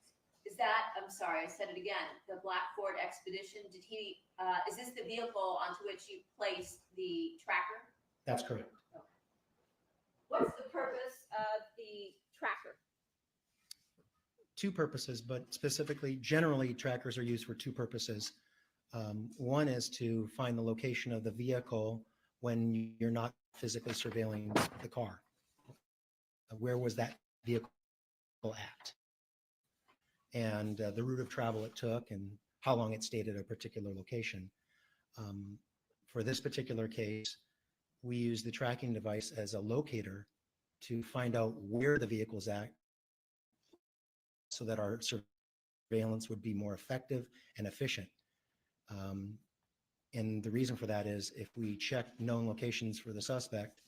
Is that, I'm sorry, I said it again, the black Ford Expedition, did he, is this the vehicle onto which you placed the tracker? that's correct. What's the purpose of the tracker? Two purposes, but specifically, generally, trackers are used for two purposes. One is to find the location of the vehicle when you're not physically surveilling the car. Where was that vehicle at? And the route of travel it took and how long it stayed at a particular location. For this particular case, we use the tracking device as a locator to find out where the vehicle's at so that our surveillance would be more effective and efficient. And the reason for that is if we check known locations for the suspect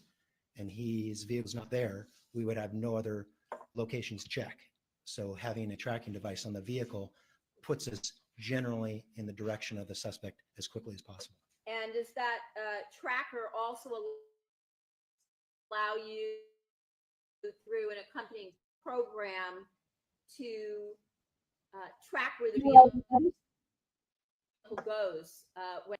and his vehicle's not there, we would have no other locations to check. So having a tracking device on the vehicle puts us generally in the direction of the suspect as quickly as possible. And does that tracker also allow you, through an accompanying program, to track where the vehicle goes when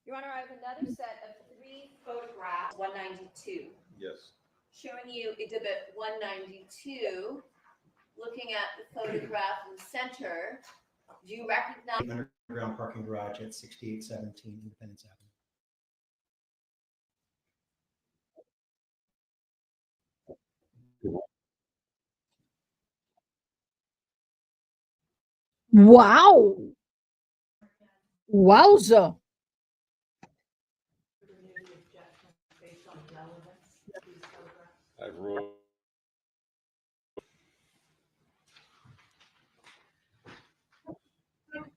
Your Honor, I have another set of 3 photographs, 192. Yes. Showing you exhibit 192, looking at the photograph in the center, do you recognize? Underground parking garage at 6817 Independence Avenue. Wow. Wowza. I've ruled.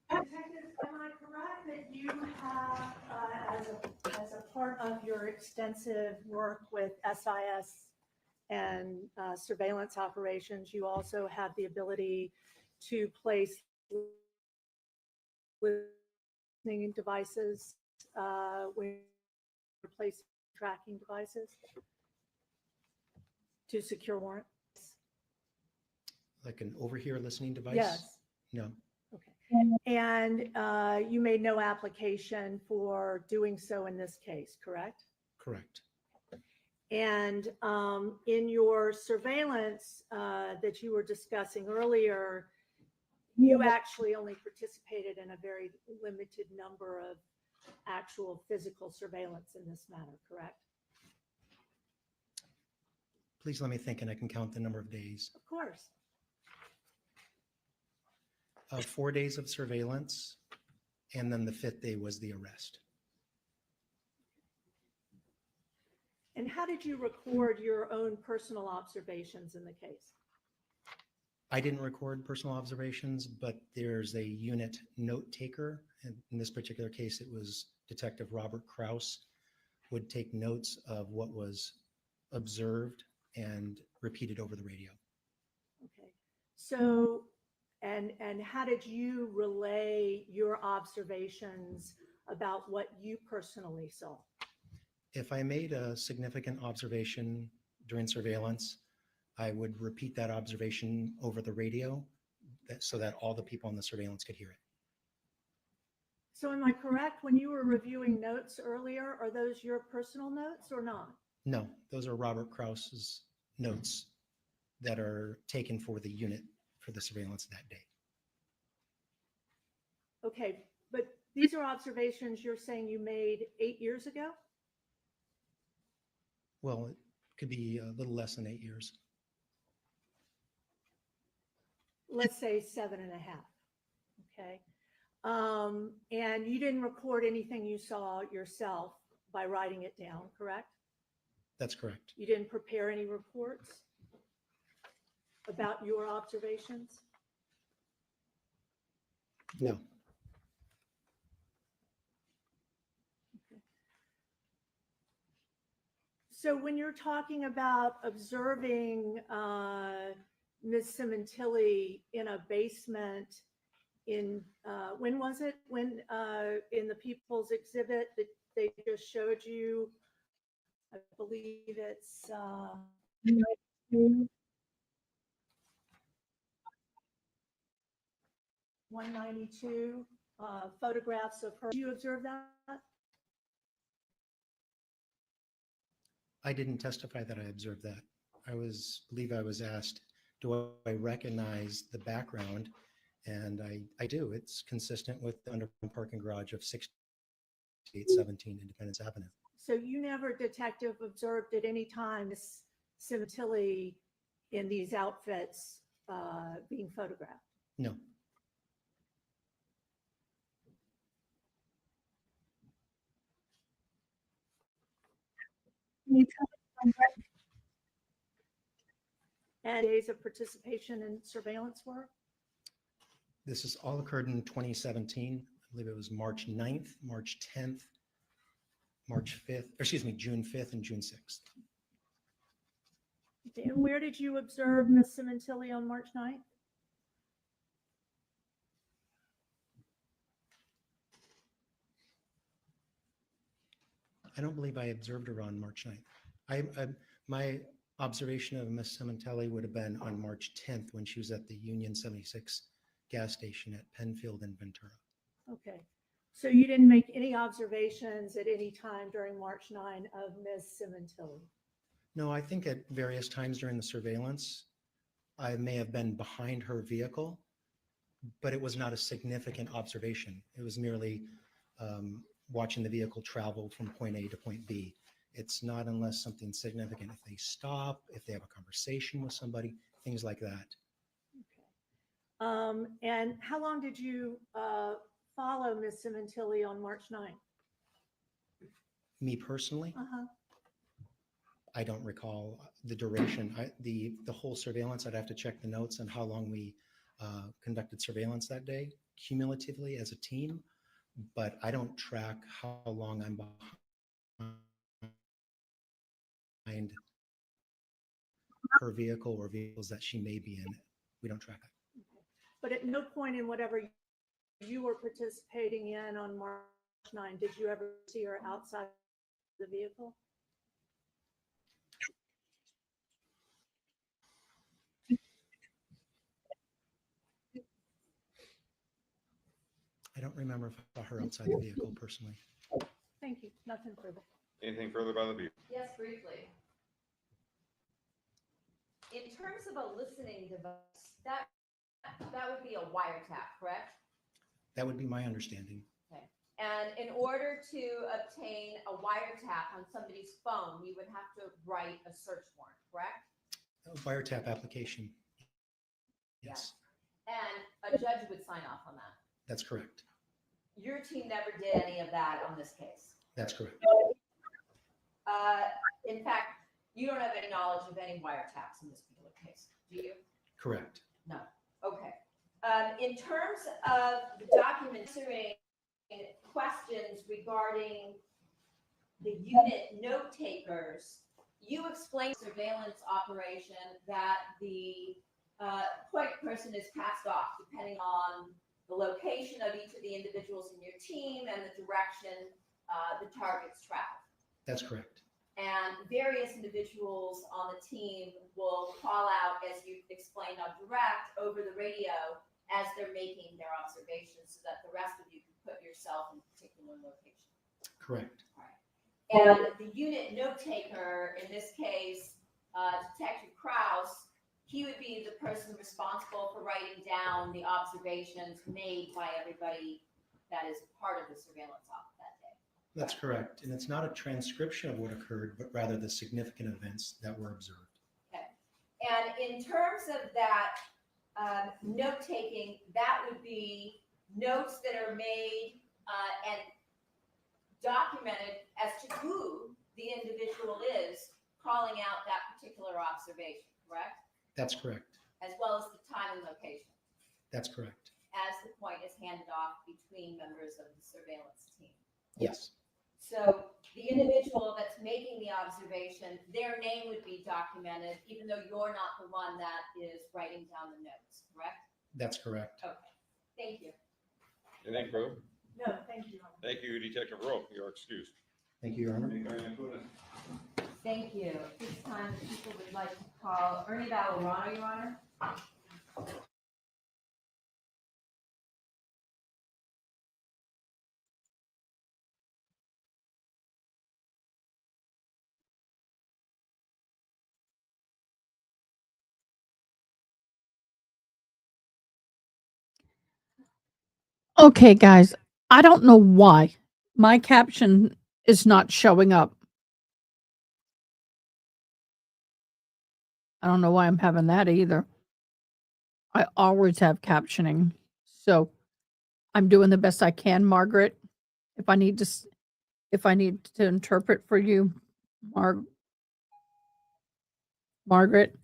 Detective, am I correct that you have, as a part of your extensive work with SIS and surveillance operations, you also have the ability to place listening devices when you're placing tracking devices to secure warrants? Like an overhear listening device? Yes. No, Okay. And you made no application for doing so in this case, correct? correct. And in your surveillance that you were discussing earlier, you actually only participated in a very limited number of actual physical surveillance in this matter, correct? Please let me think and I can count the number of days. Of course. 4 days of surveillance, and then the 5th day was the arrest. And how did you record your own personal observations in the case? I didn't record personal observations, but there's a unit note taker. And in this particular case, it was Detective Robert Kraus, would take notes of what was observed and repeated over the radio. Okay. So And how did you relay your observations about what you personally saw? If I made a significant observation during surveillance, I would repeat that observation over the radio so that all the people on the surveillance could hear it. So am I correct, when you were reviewing notes earlier, are those your personal notes or not? No, those are Robert Krause's notes that are taken for the unit for the surveillance that day. Okay, but these are observations you're saying you made 8 years ago? Well, it could be a little less than 8 years. Let's say 7.5. Okay. And you didn't record anything you saw yourself by writing it down, correct? That's correct. You didn't prepare any reports about your observations? No, So when you're talking about observing Ms. Sementilli in a basement in, when was it? When in the People's Exhibit that they just showed you? I believe it's 192 photographs of her. Did you observe that? I didn't testify that I observed that. Believe I was asked, do I recognize the background? And I do. It's consistent with the underground parking garage of 6817 Independence Avenue. So you never, detective, observed at any time Ms. Sementilli in these outfits being photographed? No, And days of participation in surveillance were? this has all occurred in 2017. I believe it was March 9th, March 10th, March 5th, or excuse me, June 5th and June 6th. Okay, and where did you observe Ms. Sementilli on March 9th? I don't believe I observed her on March 9th. My observation of Miss Sementilli would have been on March 10th when she was at the Union 76 gas station at Penfield and Ventura. Okay, so you didn't make any observations at any time during March 9 of Ms. Sementilli? No, I think at various times during the surveillance, I may have been behind her vehicle, but it was not a significant observation. It was merely watching the vehicle travel from point A to point B. It's not unless something significant, if they stop, if they have a conversation with somebody, things like that. Okay. And how long did you follow Ms. Sementilli on March 9th? Me personally, Uh-huh. I don't recall the duration. The whole surveillance, I'd have to check the notes on how long we conducted surveillance that day cumulatively as a team, but I don't track how long I'm behind her vehicle or vehicles that she may be in. We don't track that. But at no point in whatever you were participating in on March 9, did you ever see her outside the vehicle? I don't remember if I saw her outside the vehicle personally. Thank you. Nothing further. Anything further by the view? Yes, briefly. In terms of a listening device, that would be a wiretap, correct? That would be my understanding. Okay. And in order to obtain a wiretap on somebody's phone, you would have to write a search warrant, correct? A wiretap application. Yes, And a judge would sign off on that. that's correct. Your team never did any of that on this case. That's correct. In fact, you don't have any knowledge of any wiretaps in this particular case, do you? Correct. No. Okay. In terms of the documentary questions regarding the unit note takers, you explained surveillance operation that the point person is passed off depending on the location of each of the individuals in your team and the direction the targets travel. That's correct. And various individuals on the team will call out, as you explained on direct, over the radio as they're making their observations so that the rest of you can put yourself in a particular location. Correct. And the unit note taker, in this case, Detective Kraus, he would be the person responsible for writing down the observations made by everybody that is part of the surveillance op that day. That's correct. And it's not a transcription of what occurred, but rather the significant events that were observed. Okay. And in terms of that note taking, that would be notes that are made and documented as to who the individual is calling out that particular observation, correct? That's correct. As well as the time and location, That's correct. as the point is handed off between members of the surveillance team. Yes. So the individual that's making the observation, their name would be documented, even though you're not the one that is writing down the notes, correct? That's correct. Okay, thank you. Anything further? No, thank you. Thank you, Detective Rowe. You're excused. Thank you, Your Honor. Thank you. At this time, people would like to call Ernie Valorano, Your Honor. Okay, guys, I don't know why my caption is not showing up. I don't know why I'm having that either. I always have captioning. So I'm doing the best I can, Margaret. If I need to if I need to interpret for you, Margaret,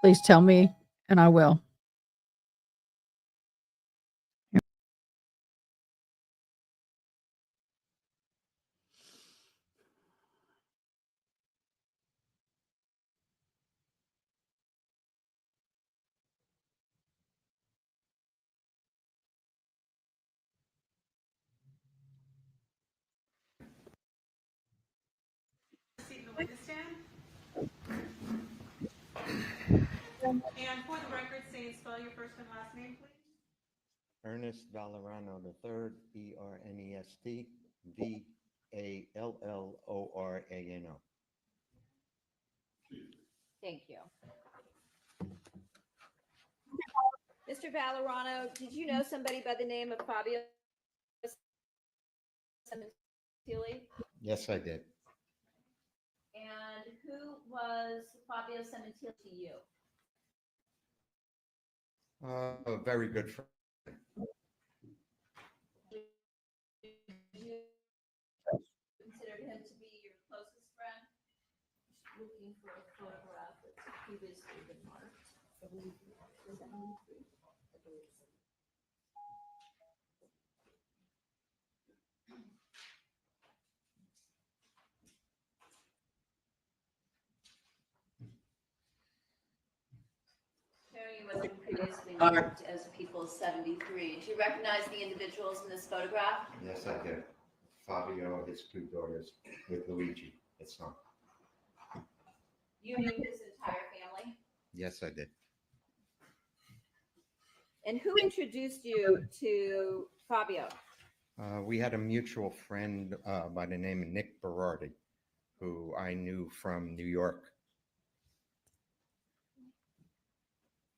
please tell me and I will. Proceed to the witness stand. And for the record, say and spell your first and last name, please. Ernest Valorano III, Ernest Vallorano. Thank you. Mr. Valorano, did you know somebody by the name of Fabio Sementilli? Yes, I did. And who was Fabio Sementilli to you? A very good friend. Would you consider him to be your closest friend? Just looking for a photograph that's previously been marked. I believe was that 93? I believe so. Terry wasn't previously marked as People's 73. Do you recognize the individuals in this photograph? Yes, I did. Fabio, his two daughters, with Luigi, his son. You knew his entire family? Yes, I did. And who introduced you to Fabio? We had a mutual friend by the name of Nick Berardi, who I knew from New York.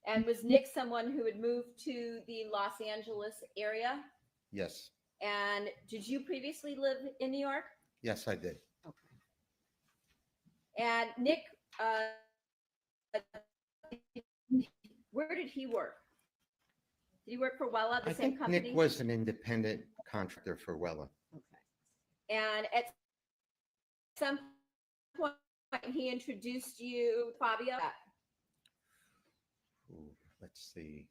And was Nick someone who had moved to the Los Angeles area? Yes. And did you previously live in New York? Yes, I did. And Nick, where did he work? Did he work for Wella, the I same think company? Nick was an independent contractor for Wella. Okay. And at some point, he introduced you, Fabio? Ooh, let's see.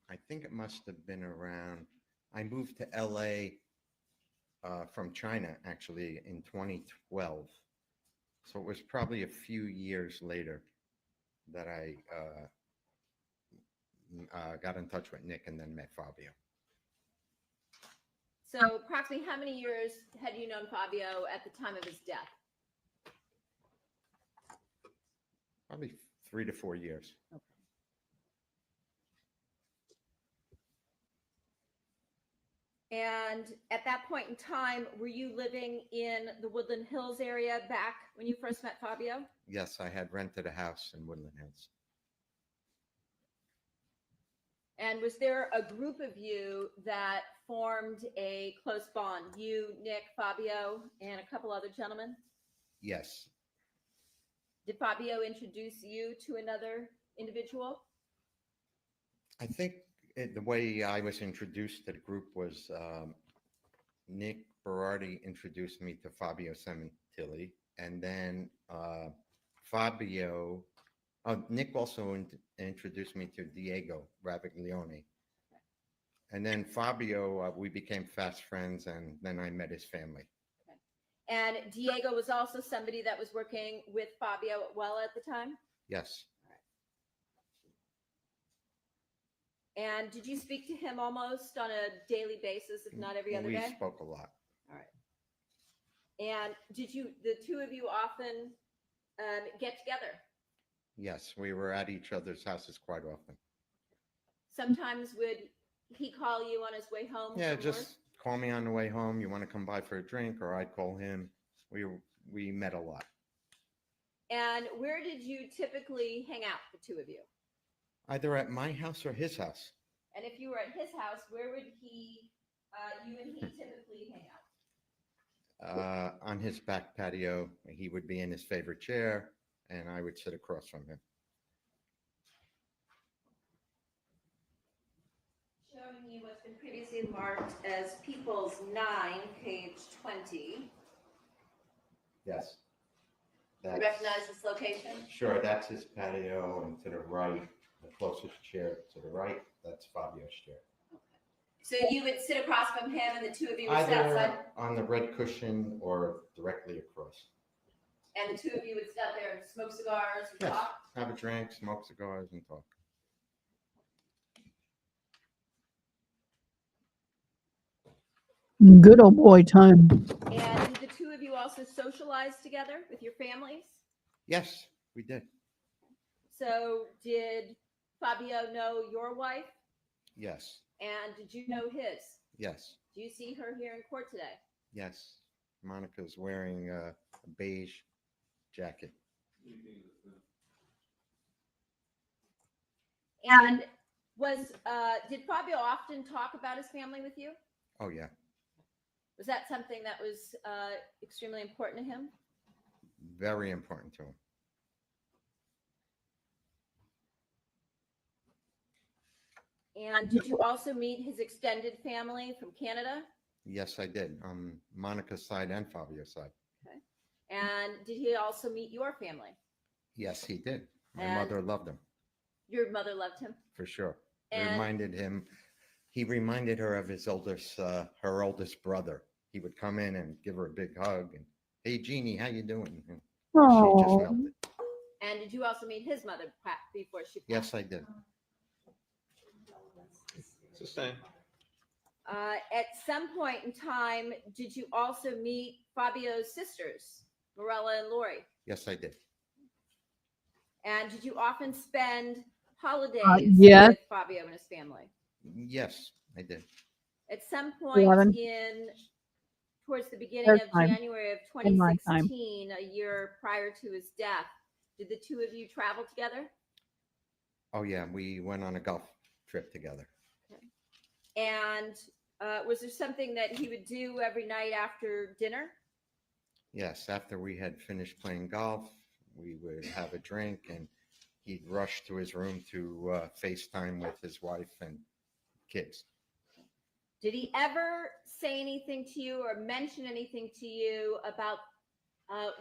I think it must have been around, I moved to LA from China actually in 2012. So it was probably a few years later that I got in touch with Nick and then met Fabio. So approximately how many years had you known Fabio at the time of his death? Probably 3 to 4 years. And at that point in time, were you living in the Woodland Hills area back when you first met Fabio? Yes, I had rented a house in Woodland Hills. And was there a group of you that formed a close bond? You, Nick, Fabio, and a couple other gentlemen? Yes, Did Fabio introduce you to another individual? I think the way I was introduced to the group was Nick Berardi introduced me to Fabio Sementilli, and then Nick also introduced me to Diego Raviglione. And then Fabio, we became fast friends, and then I met his family. And Diego was also somebody that was working with Fabio well at the time? Yes, And did you speak to him almost on a daily basis, if not every other we day? spoke a lot. All right. And did the two of you often get together? Yes, we were at each other's houses quite often. Sometimes would he call you on his way home? Yeah, from just work? call me on the way home. You want to come by for a drink, or I'd call him. We met a lot. And where did you typically hang out, the two of you? Either at my house or his house. And if you were at his house, where would you and he typically hang out? On his back patio, he would be in his favorite chair, and I would sit across from him. Showing you what's been previously marked as People's 9, page 20. Yes. You recognize this location? Sure, that's his patio, and to the right, the closest chair to the right, that's Fabio's chair. So you would sit across from him and the two of you would sit outside? Either on the red cushion or directly across. And the two of you would sit out there and smoke cigars and Yes. talk? Have a drink, smoke cigars, and talk. Good old boy time. And did the two of you also socialize together with your families? Yes, we did. So did Fabio know your wife? Yes, And did you know his? yes, Do you see her here in court today? yes. Monica's wearing a beige jacket. And did Fabio often talk about his family with you? Oh, yeah. Was that something that was extremely important to him? Very important to him. And did you also meet his extended family from Canada? Yes, I did. On Monica's side and Fabio's side. Okay. And did he also meet your family? Yes, he did. My And- mother loved him, Your mother loved him. for sure. He And reminded her of her oldest brother. He would come in and give her a big hug and, hey, Jeannie, how you doing? And she just melted. and did you also meet his mother before she passed? Yes, I did. Sustain. At some point in time, did you also meet Fabio's sisters, Morella and Lori? Yes, I did. And did you often spend holidays yes. with Fabio and his family? Yes, I did. At some point 11. towards the beginning Their of time. January of In my time. 2016, a year prior to his death, did the two of you travel together? Oh, yeah, we went on a golf trip together. And was there something that he would do every night after dinner? Yes, after we had finished playing golf, we would have a drink and he'd rush to his room to FaceTime with his wife and kids. Did he ever say anything to you or mention anything to you about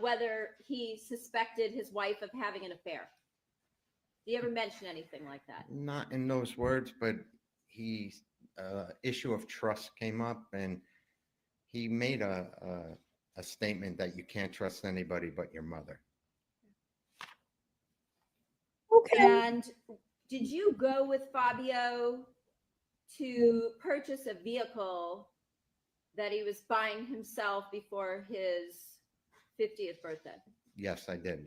whether he suspected his wife of having an affair? Did he ever mention anything like that? Not in those words, but issue of trust came up and he made a statement that you can't trust anybody but your mother. Okay. And did you go with Fabio to purchase a vehicle that he was buying himself before his 50th birthday? Yes, I did.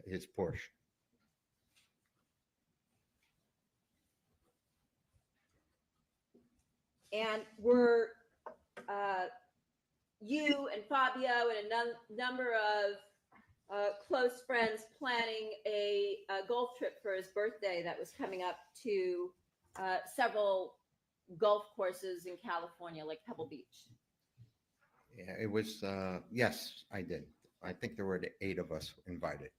His Porsche. And were you and Fabio and a number of close friends planning a golf trip for his birthday that was coming up to several golf courses in California, like Pebble Beach? Yeah, it was, yes, I did. I think there were the 8 of us invited.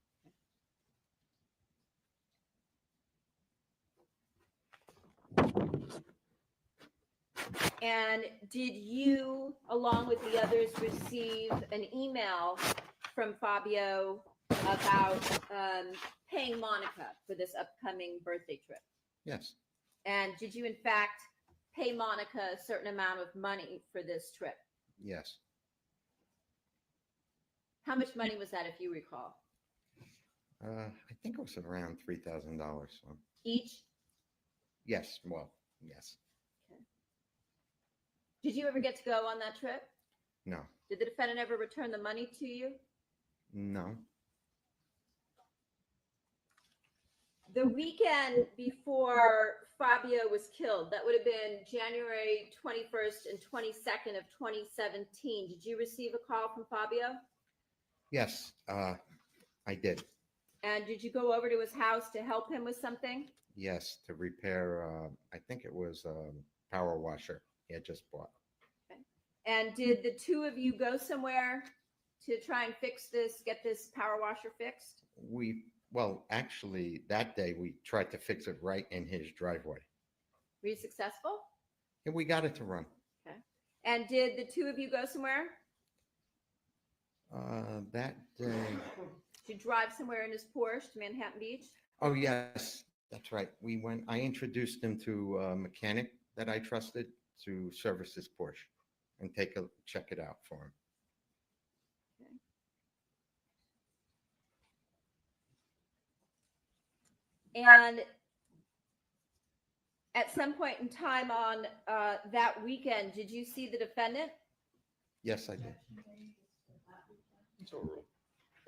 And did you, along with the others, receive an email from Fabio about paying Monica for this upcoming birthday trip? Yes, And did you, in fact, pay Monica a certain amount of money for this trip? yes. How much money was that, if you recall? I think it was around $3,000. So, Each? yes, well, yes. Did you ever get to go on that trip? No, Did the defendant ever return the money to you? no. The weekend before Fabio was killed, that would have been January 21st and 22nd of 2017. Did you receive a call from Fabio? Yes, I did. And did you go over to his house to help him with something? Yes, to repair, I think it was a power washer he had just bought. And did the two of you go somewhere to try and fix this, get this power washer fixed? Well, actually, that day we tried to fix it right in his driveway. Were you successful? And we got it to run. Okay. And did the two of you go somewhere? That day, Did you drive somewhere in his Porsche to Manhattan Beach? oh, yes, that's right. We went, I introduced him to a mechanic that I trusted to service his Porsche and check it out for him. And at some point in time on that weekend, did you see the defendant? Yes, I did. It's overruled.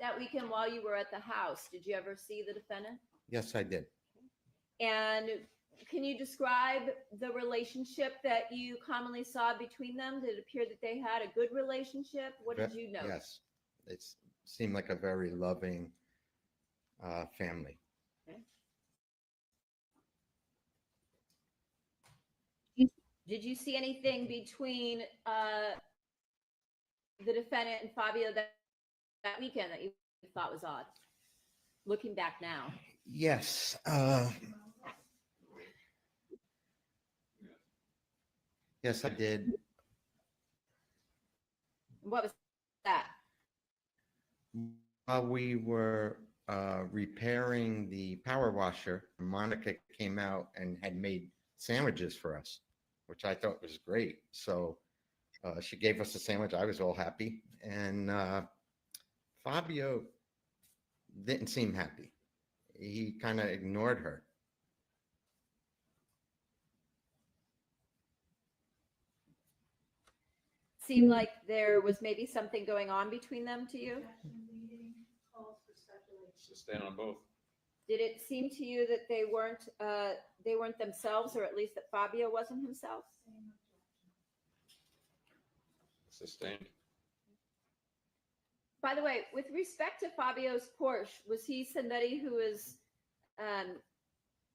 That weekend while you were at the house, did you ever see the defendant? Yes, I did. And can you describe the relationship that you commonly saw between them? Did it appear that they had a good relationship? What did you know? Yes, it seemed like a very loving family. Did you see anything between the defendant and Fabio that weekend that you thought was odd? Looking back now. Yes. Yes, I did. What was that? While we were repairing the power washer, Monica came out and had made sandwiches for us, which I thought was great. So she gave us a sandwich. I was all happy. And Fabio didn't seem happy. He kind of ignored her. Seemed like there was maybe something going on between them to you? Sustain on both. Did it seem to you that they weren't themselves, or at least that Fabio wasn't himself? Sustained. By the way, with respect to Fabio's Porsche, was he somebody who was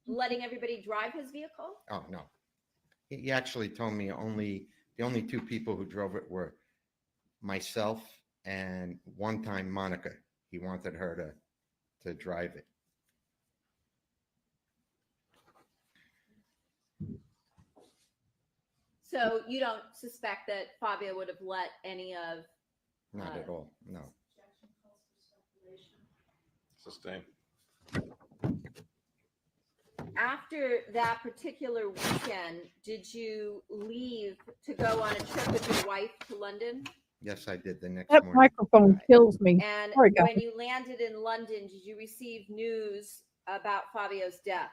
letting everybody drive his vehicle? Oh, no. He actually told me the only 2 people who drove it were myself and one time Monica. He wanted her to drive it. So you don't suspect that Fabio would have let any of... Not at all, no. Sustained. After that particular weekend, did you leave to go on a trip with your wife to London? Yes, I did the next That morning. microphone kills me. And Sorry, guys. when you landed in London, did you receive news about Fabio's death?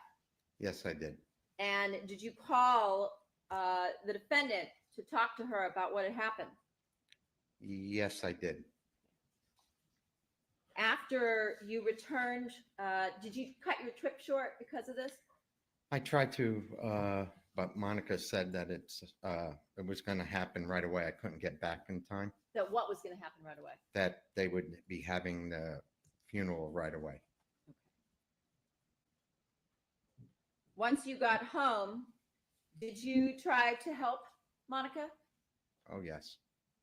Yes, I did. And did you call the defendant to talk to her about what had happened? Yes, I did. After you returned, did you cut your trip short because of this? I tried to, but Monica said that it was going to happen right away. I couldn't get back in time, That what was going to happen right away? that they would be having the funeral right away. Once you got home, did you try to help Monica? Oh, yes.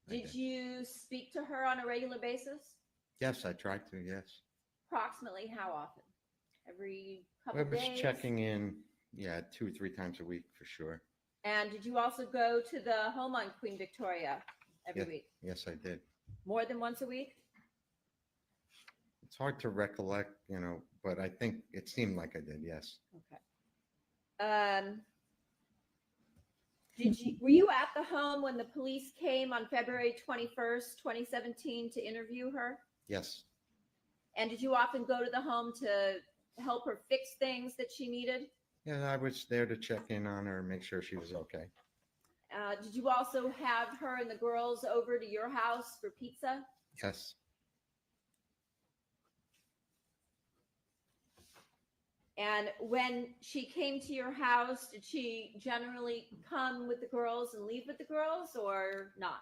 I Did you speak to her on a regular basis? Yes, I tried to, yes. Approximately how often? Every I couple was days? checking in, 2 or 3 times a week for sure. And did you also go to the home on Queen Victoria every week? Yes, I did. More than once a week? It's hard to recollect, but I think it seemed like I did, yes. Okay. Were you at the home when the police came on February 21st, 2017 to interview her? Yes, And did you often go to the home to help her fix things that she needed? yeah, I was there to check in on her, make sure she was okay. Did you also have her and the girls over to your house for pizza? Yes, And when she came to your house, did she generally come with the girls and leave with the girls or not?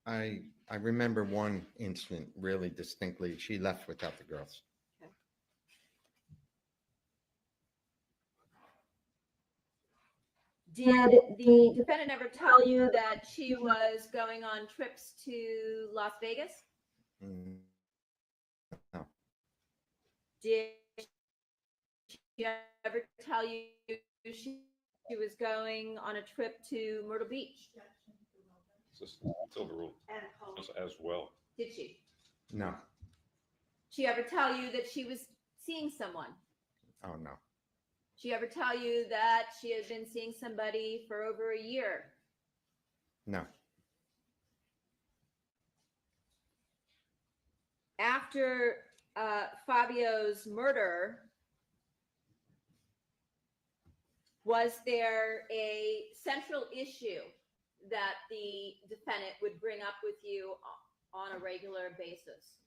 I remember one incident really distinctly. She left without the girls. Did the defendant ever tell you that she was going on trips to Las Vegas? Mm, No, Did she ever tell you she was going on a trip to Myrtle Beach? It's overruled as well. Did she? no, She ever tell you that she was seeing someone? oh, no, She ever tell you that she had been seeing somebody for over a year? no. After Fabio's murder, was there a central issue that the defendant would bring up with you on a regular basis?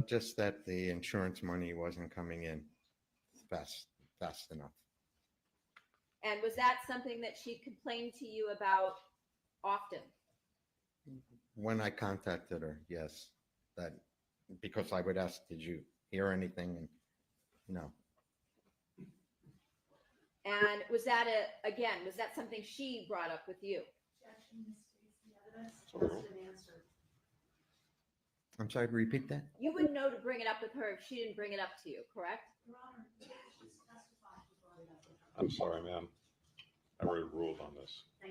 Just that the insurance money wasn't coming in fast enough. And was that something that she complained to you about often? When I contacted her, yes, that because I would ask, did you hear anything? And no, And was that was that something she brought up with you? It's overruled. I'm sorry, repeat that? You wouldn't know to bring it up with her if she didn't bring it up to you, correct? I'm sorry, ma'am. I already ruled on this. Go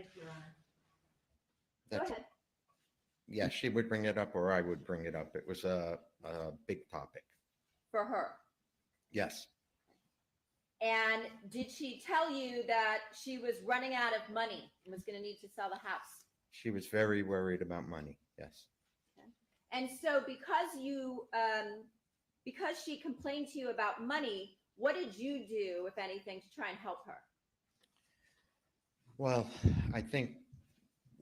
That's, ahead. yeah, she would bring it up or I would bring it up. It was a big topic. For her. Yes, And did she tell you that she was running out of money and was going to need to sell the house? she was very worried about money. Yes. And so because she complained to you about money, what did you do, if anything, to try and help her? Well, I think,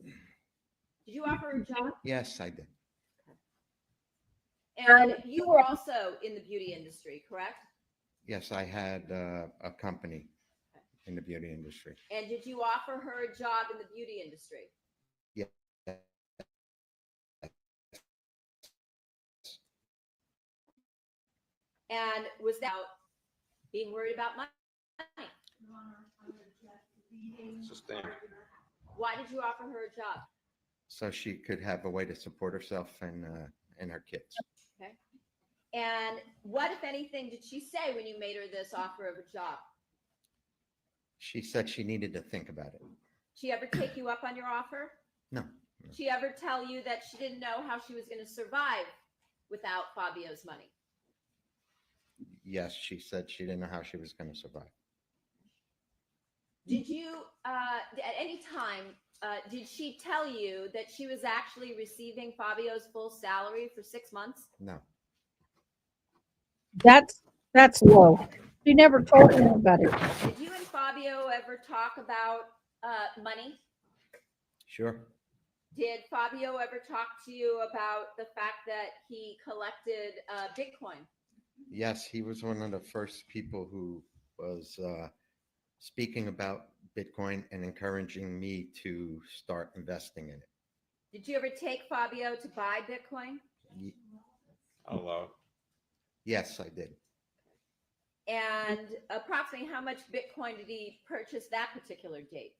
Did you offer her a job? yes, I did. And you were also in the beauty industry, correct? Yes, I had a company in the beauty industry. And did you offer her a job in the beauty industry? Yeah. And was that being worried about money? Sustained. Why did you offer her a job? So she could have a way to support herself and her kids. Okay. And what, if anything, did she say when you made her this offer of a job? She said she needed to think about it. She ever take you up on your offer? No, She ever tell you that she didn't know how she was going to survive without Fabio's money? yes, she said she didn't know how she was going to survive. Did you, at any time, did she tell you that she was actually receiving Fabio's full salary for 6 months? No, That's low. She never told anybody. Did you and Fabio ever talk about money? Sure. Did Fabio ever talk to you about the fact that he collected Bitcoin? Yes, he was one of the first people who was speaking about Bitcoin and encouraging me to start investing in it. Did you ever take Fabio to buy Bitcoin? Ye- Hello. Yes, I did. And approximately how much Bitcoin did he purchase that particular date?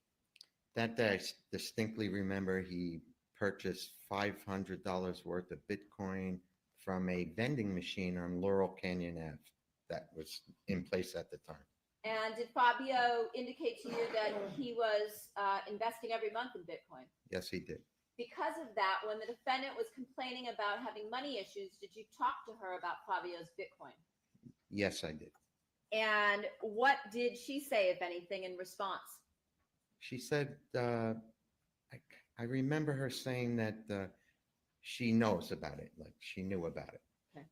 That day, I distinctly remember he purchased $500 worth of Bitcoin from a vending machine on Laurel Canyon Ave that was in place at the time. And did Fabio indicate to you that he was investing every month in Bitcoin? Yes, he did. Because of that, when the defendant was complaining about having money issues, did you talk to her about Fabio's Bitcoin? Yes, I did. And what did she say, if anything, in response? She said, I remember her saying that she knows about it, like she knew about it. Okay.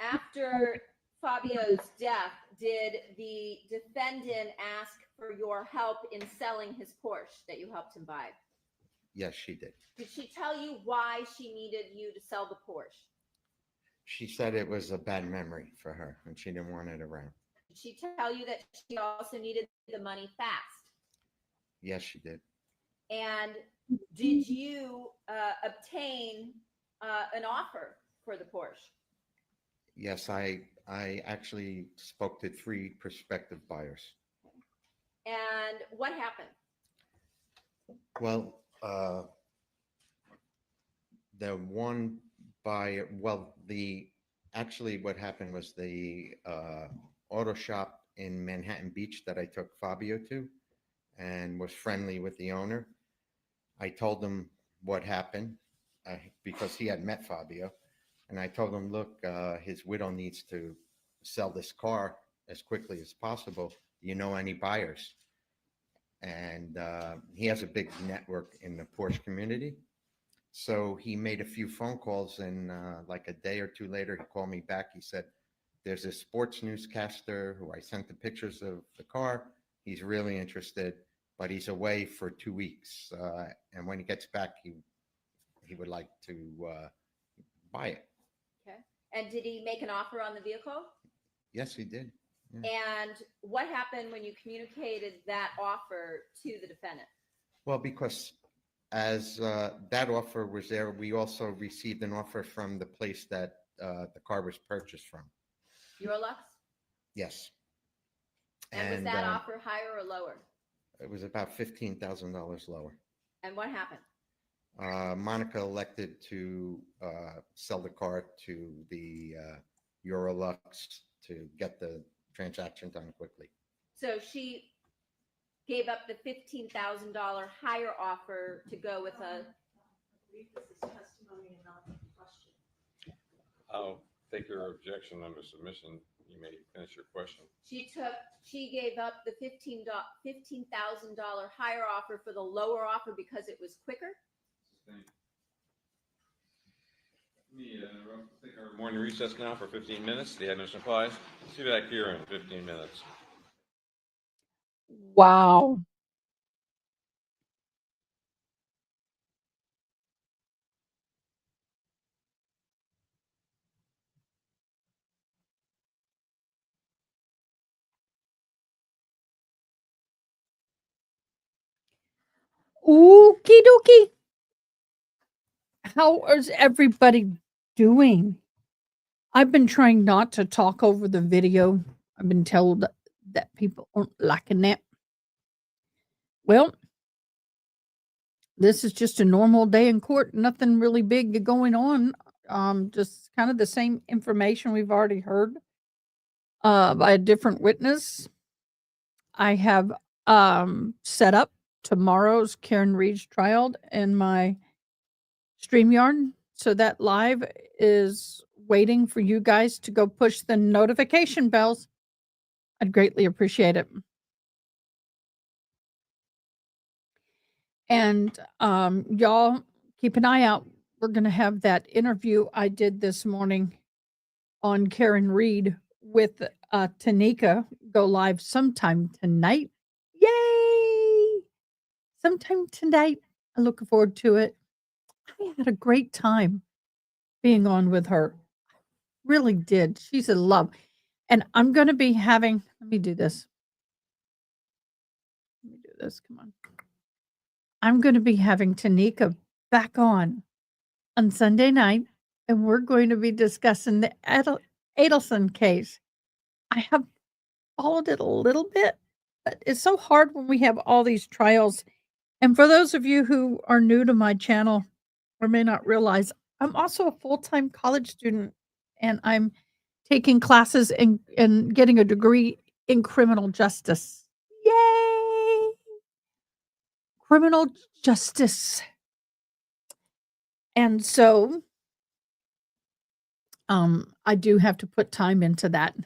After Fabio's death, did the defendant ask for your help in selling his Porsche that you helped him buy? Yes, she did. Did she tell you why she needed you to sell the Porsche? She said it was a bad memory for her and she didn't want it around. Did she tell you that she also needed the money fast? Yes, she did. And did you obtain an offer for the Porsche? Yes, I actually spoke to 3 prospective buyers. And what happened? Well, the one buyer, well, actually what happened was the auto shop in Manhattan Beach that I took Fabio to and was friendly with the owner. I told him what happened because he had met Fabio. And I told him, look, his widow needs to sell this car as quickly as possible. Do you know any buyers? And he has a big network in the Porsche community. So he made a few phone calls, and like a day or 2 later, he called me back. He said, there's a sports newscaster who I sent the pictures of the car. He's really interested, but he's away for 2 weeks. And when he gets back, he would like to buy it. Okay. And did he make an offer on the vehicle? Yes, he did. Yeah. And what happened when you communicated that offer to the defendant? Well, because as that offer was there, we also received an offer from the place that the car was purchased from. Eurolux? Yes. And was that offer higher or lower? It was about $15,000 lower. And what happened? Monica elected to sell the car to the Eurolux to get the transaction done quickly. So she gave up the $15,000 higher offer to go with a. I'll take your objection under submission. You may finish your question. She gave up the $15,000 higher offer for the lower offer because it was quicker. Take our morning recess now for 15 minutes. The admission applies. See you back here in 15 minutes. Wow. Okie dokie. How is everybody doing? I've been trying not to talk over the video. I've been told that people aren't liking it. Well, this is just a normal day in court. Nothing really big going on. Just kind of the same information we've already heard by a different witness. I have set up tomorrow's Karen Reed's trial in my StreamYard. So that live is waiting for you guys to go push the notification bells. I'd greatly appreciate it. And y'all keep an eye out. We're going to have that interview I did this morning on Karen Reed with Tanika go live sometime tonight. Yay! Sometime tonight. I'm looking forward to it. I had a great time being on with her. Really did. She's a love. And I'm going to be having, let me do this. Let me do this. Come on. I'm going to be having Tanika back on Sunday night, and we're going to be discussing the Adelson case. I have followed it a little bit, but it's so hard when we have all these trials. And for those of you who are new to my channel or may not realize, I'm also a full-time college student, and I'm taking classes and getting a degree in criminal justice. Yay! Criminal justice. And so I do have to put time into that.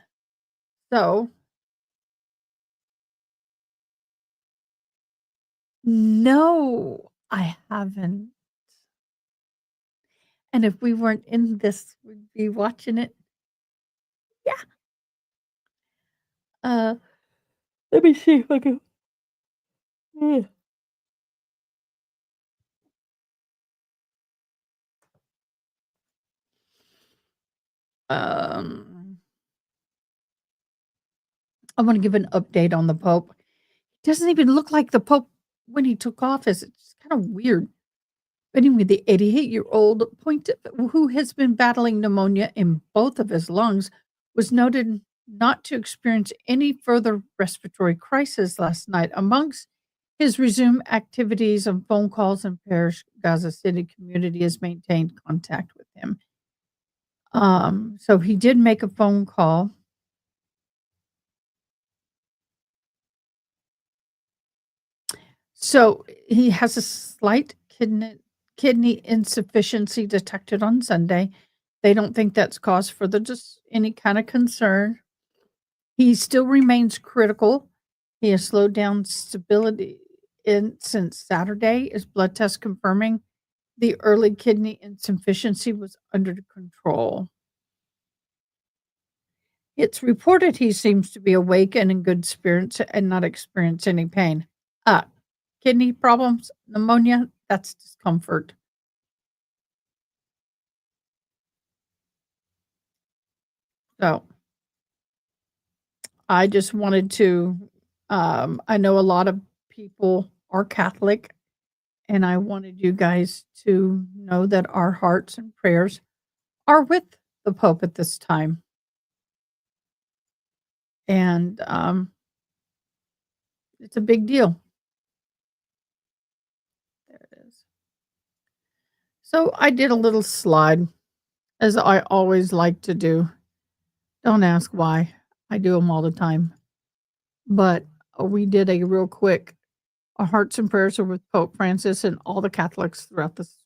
So no, I haven't. And if we weren't in this, we'd be watching it. Yeah. Let me see if I can. Yeah. I want to give an update on the Pope. Doesn't even look like the Pope when he took office. It's kind of weird. But anyway, the 88-year-old pontiff who has been battling pneumonia in both of his lungs was noted not to experience any further respiratory crisis last night. Amongst his resumed activities and phone calls and prayers, Gaza City community has maintained contact with him. So he did make a phone call. So he has a slight kidney insufficiency detected on Sunday. They don't think that's cause for just any kind of concern. He still remains critical. He has slowed down stability since Saturday. His blood test confirming the early kidney insufficiency was under control. It's reported he seems to be awake and in good spirits and not experience any pain. Kidney problems, pneumonia, that's discomfort. So I just wanted to, I know a lot of people are Catholic, and I wanted you guys to know that our hearts and prayers are with the Pope at this time. And it's a big deal. There it is. So I did a little slide, as I always like to do. Don't ask why. I do them all the time. But we did a real quick, our hearts and prayers are with Pope Francis and all the Catholics throughout this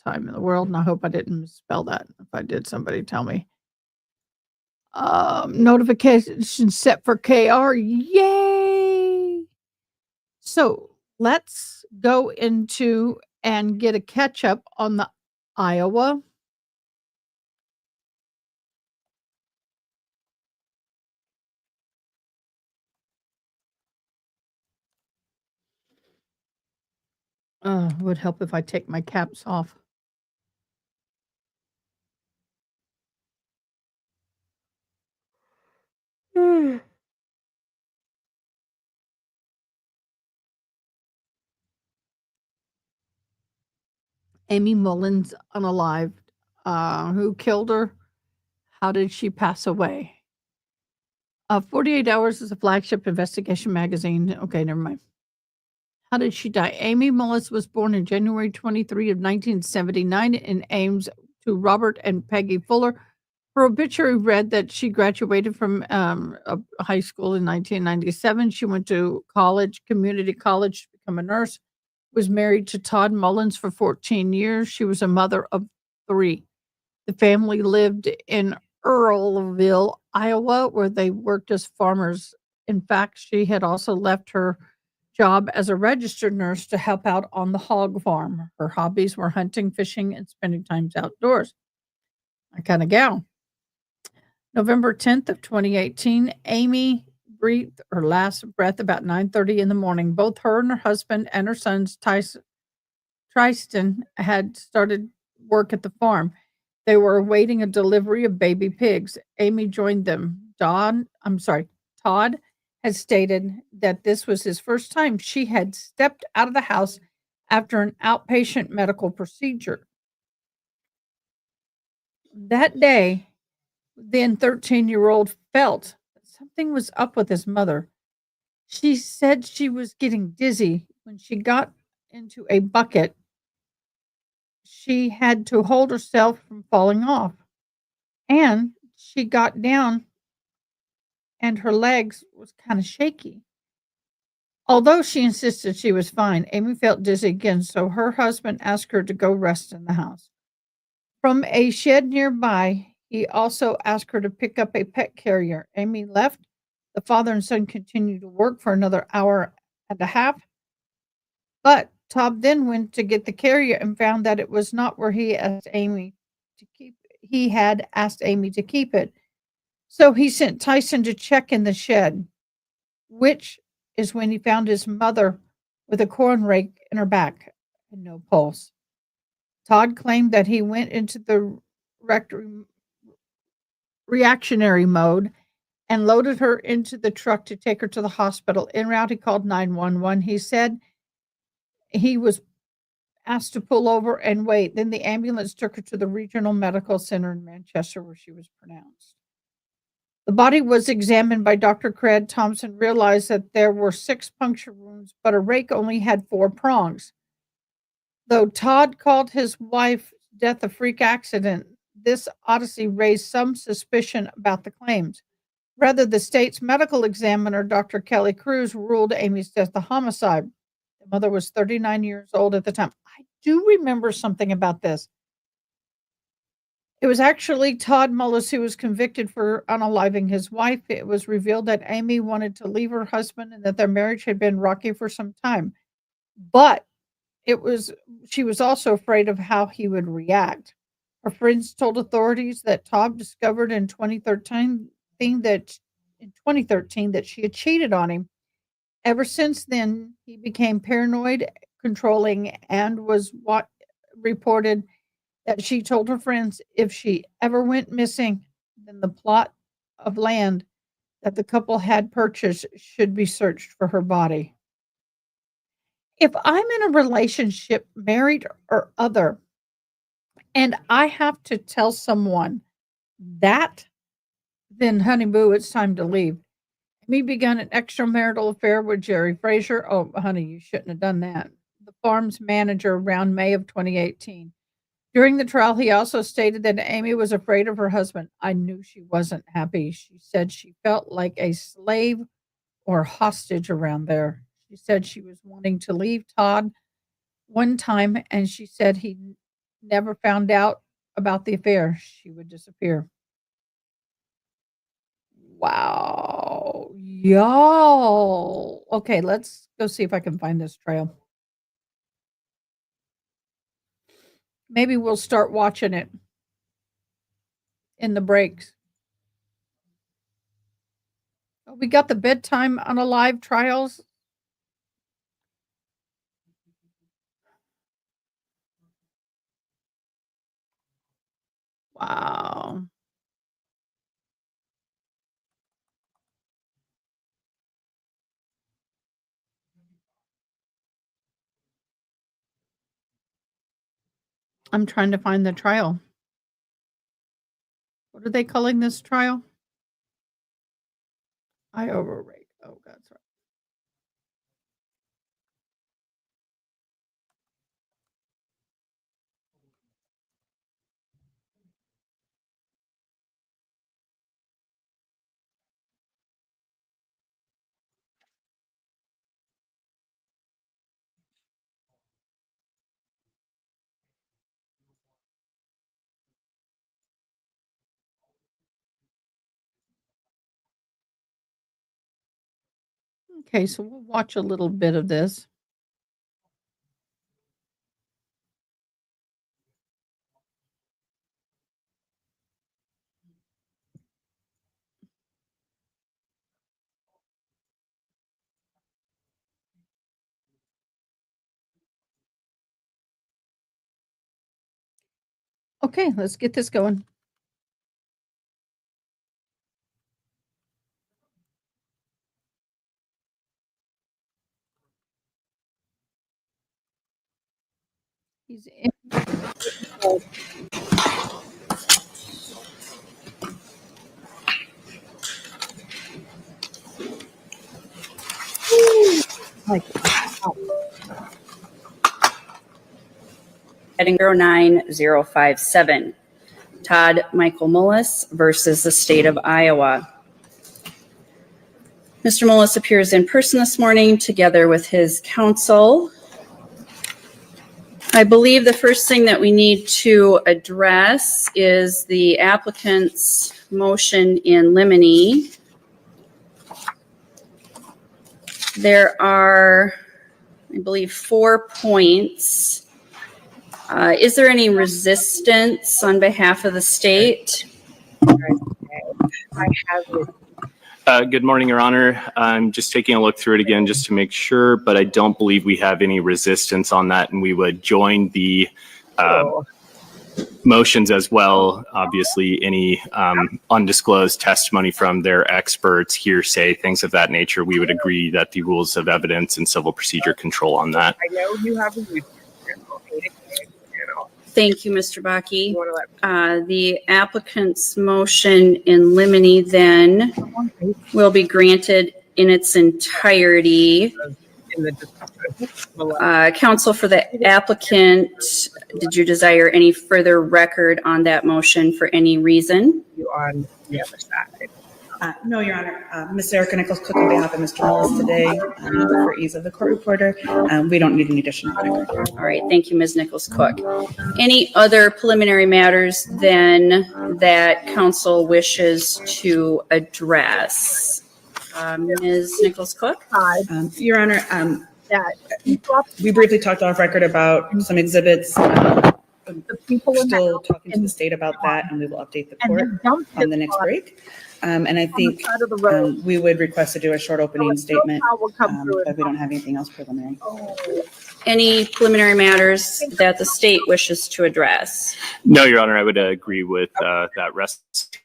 time in the world. And I hope I didn't misspell that. If I did, somebody tell me. Notification set for KR. Yay! So let's go into and get a catch up on the Iowa. It would help if I take my caps off. Amy Mullins unalived. Who killed her? How did she pass away? 48 Hours is a flagship investigation magazine. Okay, never mind. How did she die? Amy Mullins was born in January 23 of 1979 in Ames to Robert and Peggy Fuller. Her obituary read that she graduated from a high school in 1997. She went to college, community college, to become a nurse. Was married to Todd Mullins for 14 years. She was a mother of 3. The family lived in Earlville, Iowa, where they worked as farmers. In fact, she had also left her job as a registered nurse to help out on the hog farm. Her hobbies were hunting, fishing, and spending times outdoors. My kind of gal. November 10th of 2018, Amy breathed her last breath about 9:30 in the morning. Both her and her husband and her sons, Tristan, had started work at the farm. They were awaiting a delivery of baby pigs. Amy joined them. Todd had stated that this was his first time she had stepped out of the house after an outpatient medical procedure. That day, then 13-year-old felt that something was up with his mother. She said she was getting dizzy when she got into a bucket. She had to hold herself from falling off. And she got down and her legs was kind of shaky. Although she insisted she was fine, Amy felt dizzy again, so her husband asked her to go rest in the house. From a shed nearby, he also asked her to pick up a pet carrier. Amy left. The father and son continued to work for another hour and a half, but Todd then went to get the carrier and found that it was not where he had asked Amy to keep it. So he sent Tyson to check in the shed, which is when he found his mother with a corn rake in her back and no pulse. Todd claimed that he went into the reactionary mode and loaded her into the truck to take her to the hospital. En route, he called 911. He said he was asked to pull over and wait. Then the ambulance took her to the regional medical center in Manchester, where she was pronounced. The body was examined by Dr. Craig Thompson, realized that there were 6 puncture wounds, but a rake only had 4 prongs. Though Todd called his wife's death a freak accident, this odyssey raised some suspicion about the claims. Rather, the state's medical examiner, Dr. Kelly Cruz, ruled Amy's death a homicide. The mother was 39 years old at the time. I do remember something about this. It was actually Todd Mullis who was convicted for unaliving his wife. It was revealed that Amy wanted to leave her husband and that their marriage had been rocky for some time. But she was also afraid of how he would react. Her friends told authorities that Todd discovered in 2013 that she had cheated on him. Ever since then, he became paranoid, controlling, and was what reported that she told her friends if she ever went missing, then the plot of land that the couple had purchased should be searched for her body. If I'm in a relationship, married or other, and I have to tell someone that, then honey boo, it's time to leave. Me begun an extramarital affair with Jerry Frazier. Oh, honey, you shouldn't have done that. The farm's manager around May of 2018. During the trial, he also stated that Amy was afraid of her husband. I knew she wasn't happy. She said she felt like a slave or hostage around there. She said she was wanting to leave Todd one time, and she said he never found out about the affair. She would disappear. Wow. Y'all. Okay, let's go see if I can find this trail. Maybe we'll start watching it in the breaks. Oh, we got the bedtime unalive trials. Wow. I'm trying to find the trial. What are they calling this trial? I overrate. Oh, that's right. Okay, so we'll watch a little bit of this. Okay, let's get this going. He's in. Heading 09057, Todd Michael Mullis versus the state of Iowa. Mr. Mullis appears in person this morning together with his counsel. I believe the first thing that we need to address is the applicant's motion in limine. There are, I believe, 4 points. Is there any resistance on behalf of the state? I have good morning, Your Honor. I'm just taking a look through it again just to make sure, but I don't believe we have any resistance on that, and we would join the motions as well. Obviously, any undisclosed testimony from their experts, hearsay, things of that nature, we would agree that the rules of evidence and civil procedure control on that. I know you have a Thank you, Mr. Bakke. The applicant's motion in limine then will be granted in its entirety. Counsel for the applicant, did you desire any further record on that motion for any reason? You on the other side. No, Your Honor. Ms. Erica Nichols-Cook on behalf of Mr. Mullis today, for ease of the court reporter. We don't need an additional record. All right, thank you, Ms. Nichols-Cook. Any other preliminary matters then that counsel wishes to address? Ms. Nichols-Cook? Your Honor, we briefly talked off record about some exhibits. Still talking to the state about that, and we will update the court on the next break. And I think we would request to do a short opening statement, but we don't have anything else preliminary. Any preliminary matters that the state wishes to address? No, Your Honor, I would agree with that rest.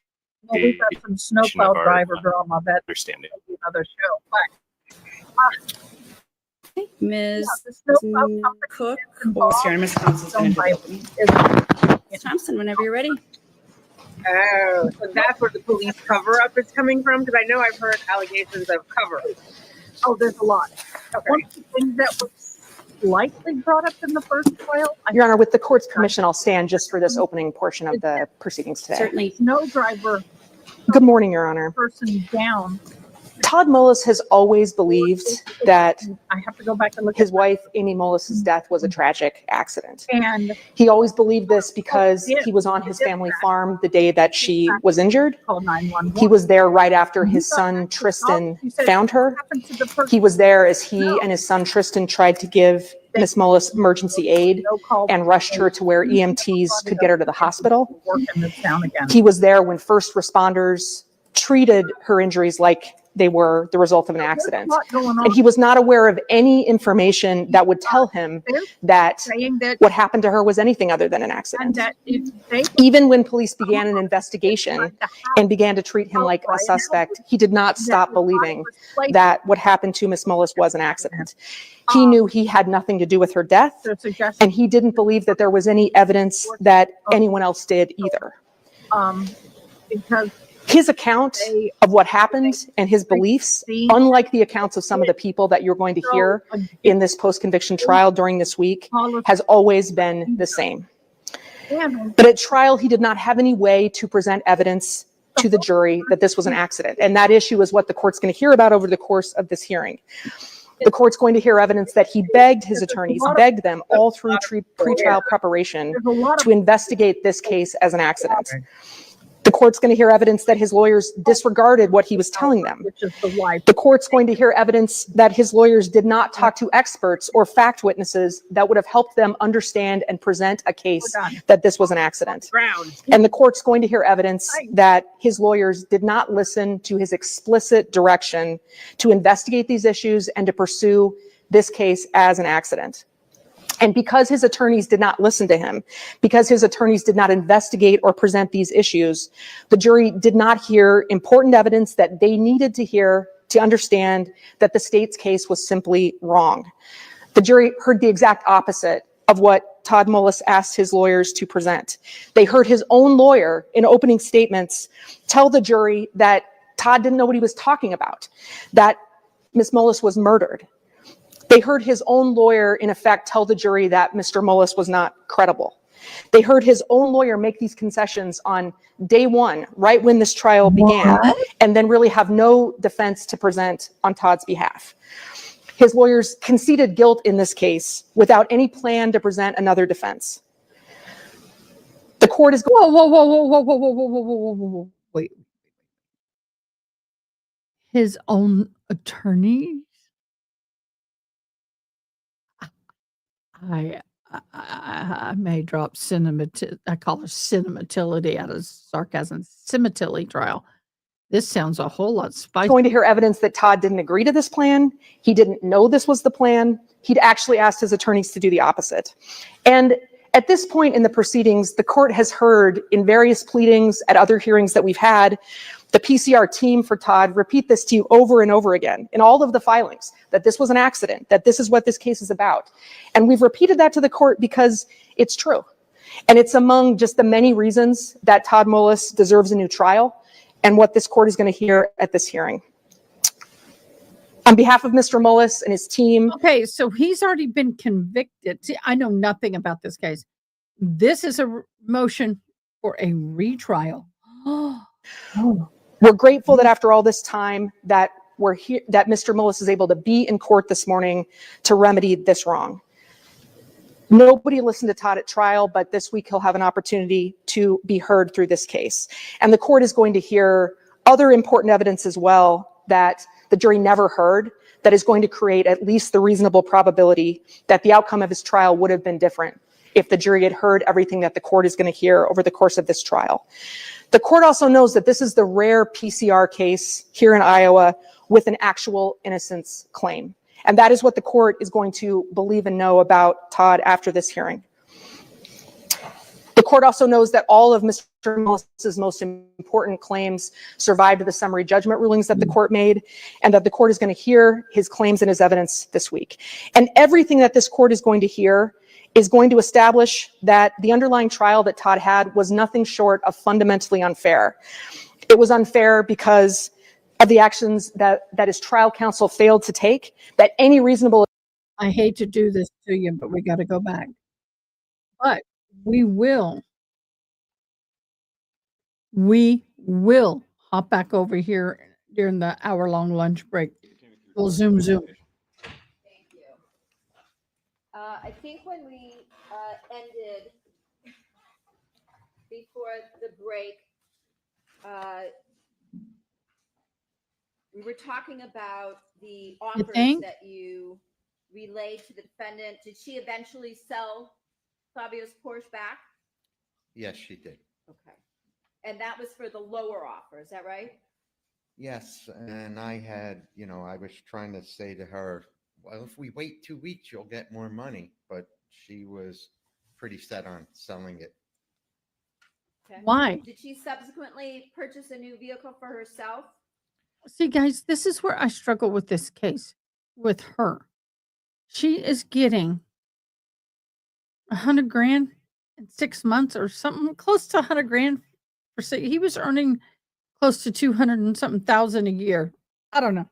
Well, we've got some snowplow driver drama that understanding. another show. But Ms. Cook Or Ms. Thompson's going to do the opening. Ms. Thompson, whenever you're ready. Oh, so that's where the police cover-up is coming from? Because I know I've heard allegations of cover-up. Oh, there's a lot. Okay. One of the things that was slightly brought up in the first trial. Your Honor, with the court's permission, I'll stand just for this opening portion of the proceedings today. Certainly. No driver. Good morning, Your Honor. Person down. Todd Mullis has always believed that I have to go back and look. his wife, Amy Mullis's death was a tragic accident. And He always believed this because he was on his family farm the day that she was injured. call 911. He was there right after his son Tristan found her. He was there as he and his son Tristan tried to give Miss Mullis emergency aid and rushed her to where EMTs could get her to the hospital. He was there when first responders treated her injuries like they were the result of an accident. And he was not aware of any information that would tell him that what happened to her was anything other than an accident. Even when police began an investigation and began to treat him like a suspect, he did not stop believing that what happened to Miss Mullis was an accident. He knew he had nothing to do with her death, and he didn't believe that there was any evidence that anyone else did either. Because his account of what happened and his beliefs, unlike the accounts of some of the people that you're going to hear in this post-conviction trial during this week, has always been the same. But at trial, he did not have any way to present evidence to the jury that this was an accident. And that issue is what the court's going to hear about over the course of this hearing. The court's going to hear evidence that he begged his attorneys, begged them all through pretrial preparation to investigate this case as an accident. The court's going to hear evidence that his lawyers disregarded what he was telling them. Which is the wife. The court's going to hear evidence that his lawyers did not talk to experts or fact witnesses that would have helped them understand and present a case that this was an accident. And the court's going to hear evidence that his lawyers did not listen to his explicit direction to investigate these issues and to pursue this case as an accident. And because his attorneys did not listen to him, because his attorneys did not investigate or present these issues, the jury did not hear important evidence that they needed to hear to understand that the state's case was simply wrong. The jury heard the exact opposite of what Todd Mullis asked his lawyers to present. They heard his own lawyer in opening statements tell the jury that Todd didn't know what he was talking about, that Ms. Mullis was murdered. They heard his own lawyer, in effect, tell the jury that Mr. Mullis was not credible. They heard his own lawyer make these concessions on day one, right when this trial began, and then really have no defense to present on Todd's behalf. His lawyers conceded guilt in this case without any plan to present another defense. The court is going. Whoa. Wait. His own attorney? I may drop I call her Sementilli out of sarcasm. Sementilli trial. This sounds a whole lot spicier. Going to hear evidence that Todd didn't agree to this plan. He didn't know this was the plan. He'd actually asked his attorneys to do the opposite. And at this point in the proceedings, the court has heard in various pleadings at other hearings that we've had, the PCR team for Todd repeat this to you over and over again in all of the filings, that this was an accident, that this is what this case is about. And we've repeated that to the court because it's true. And it's among just the many reasons that Todd Mullis deserves a new trial and what this court is going to hear at this hearing. On behalf of Mr. Mullis and his team. Okay, so he's already been convicted. See, I know nothing about this case. This is a motion for a retrial. We're grateful that after all this time that we're here, that Mr. Mullis is able to be in court this morning to remedy this wrong. Nobody listened to Todd at trial, but this week he'll have an opportunity to be heard through this case. And the court is going to hear other important evidence as well that the jury never heard, that is going to create at least the reasonable probability that the outcome of his trial would have been different if the jury had heard everything that the court is going to hear over the course of this trial. The court also knows that this is the rare PCR case here in Iowa with an actual innocence claim. And that is what the court is going to believe and know about Todd after this hearing. The court also knows that all of Mr. Mullis's most important claims survived the summary judgment rulings that the court made, and that the court is going to hear his claims and his evidence this week. And everything that this court is going to hear is going to establish that the underlying trial that Todd had was nothing short of fundamentally unfair. It was unfair because of the actions that his trial counsel failed to take, that any reasonable... I hate to do this to you, but we got to go back. But we will hop back over here during the hour-long lunch break. We'll zoom. Thank you. I think when we ended before the break, we were talking about the offers that you relayed to the defendant. Did she eventually sell Fabio's Porsche back? Yes, she did. Okay. And that was for the lower offer, is that right? Yes, and I had, I was trying to say to her, well, if we wait 2 weeks, you'll get more money. But she was pretty set on selling it. Okay. Why? Did she subsequently purchase a new vehicle for herself? See, guys, this is where I struggle with this case, with her. She is getting $100,000 in 6 months or something, close to $100,000 for say he was earning close to 200 and something thousand a year. I don't know,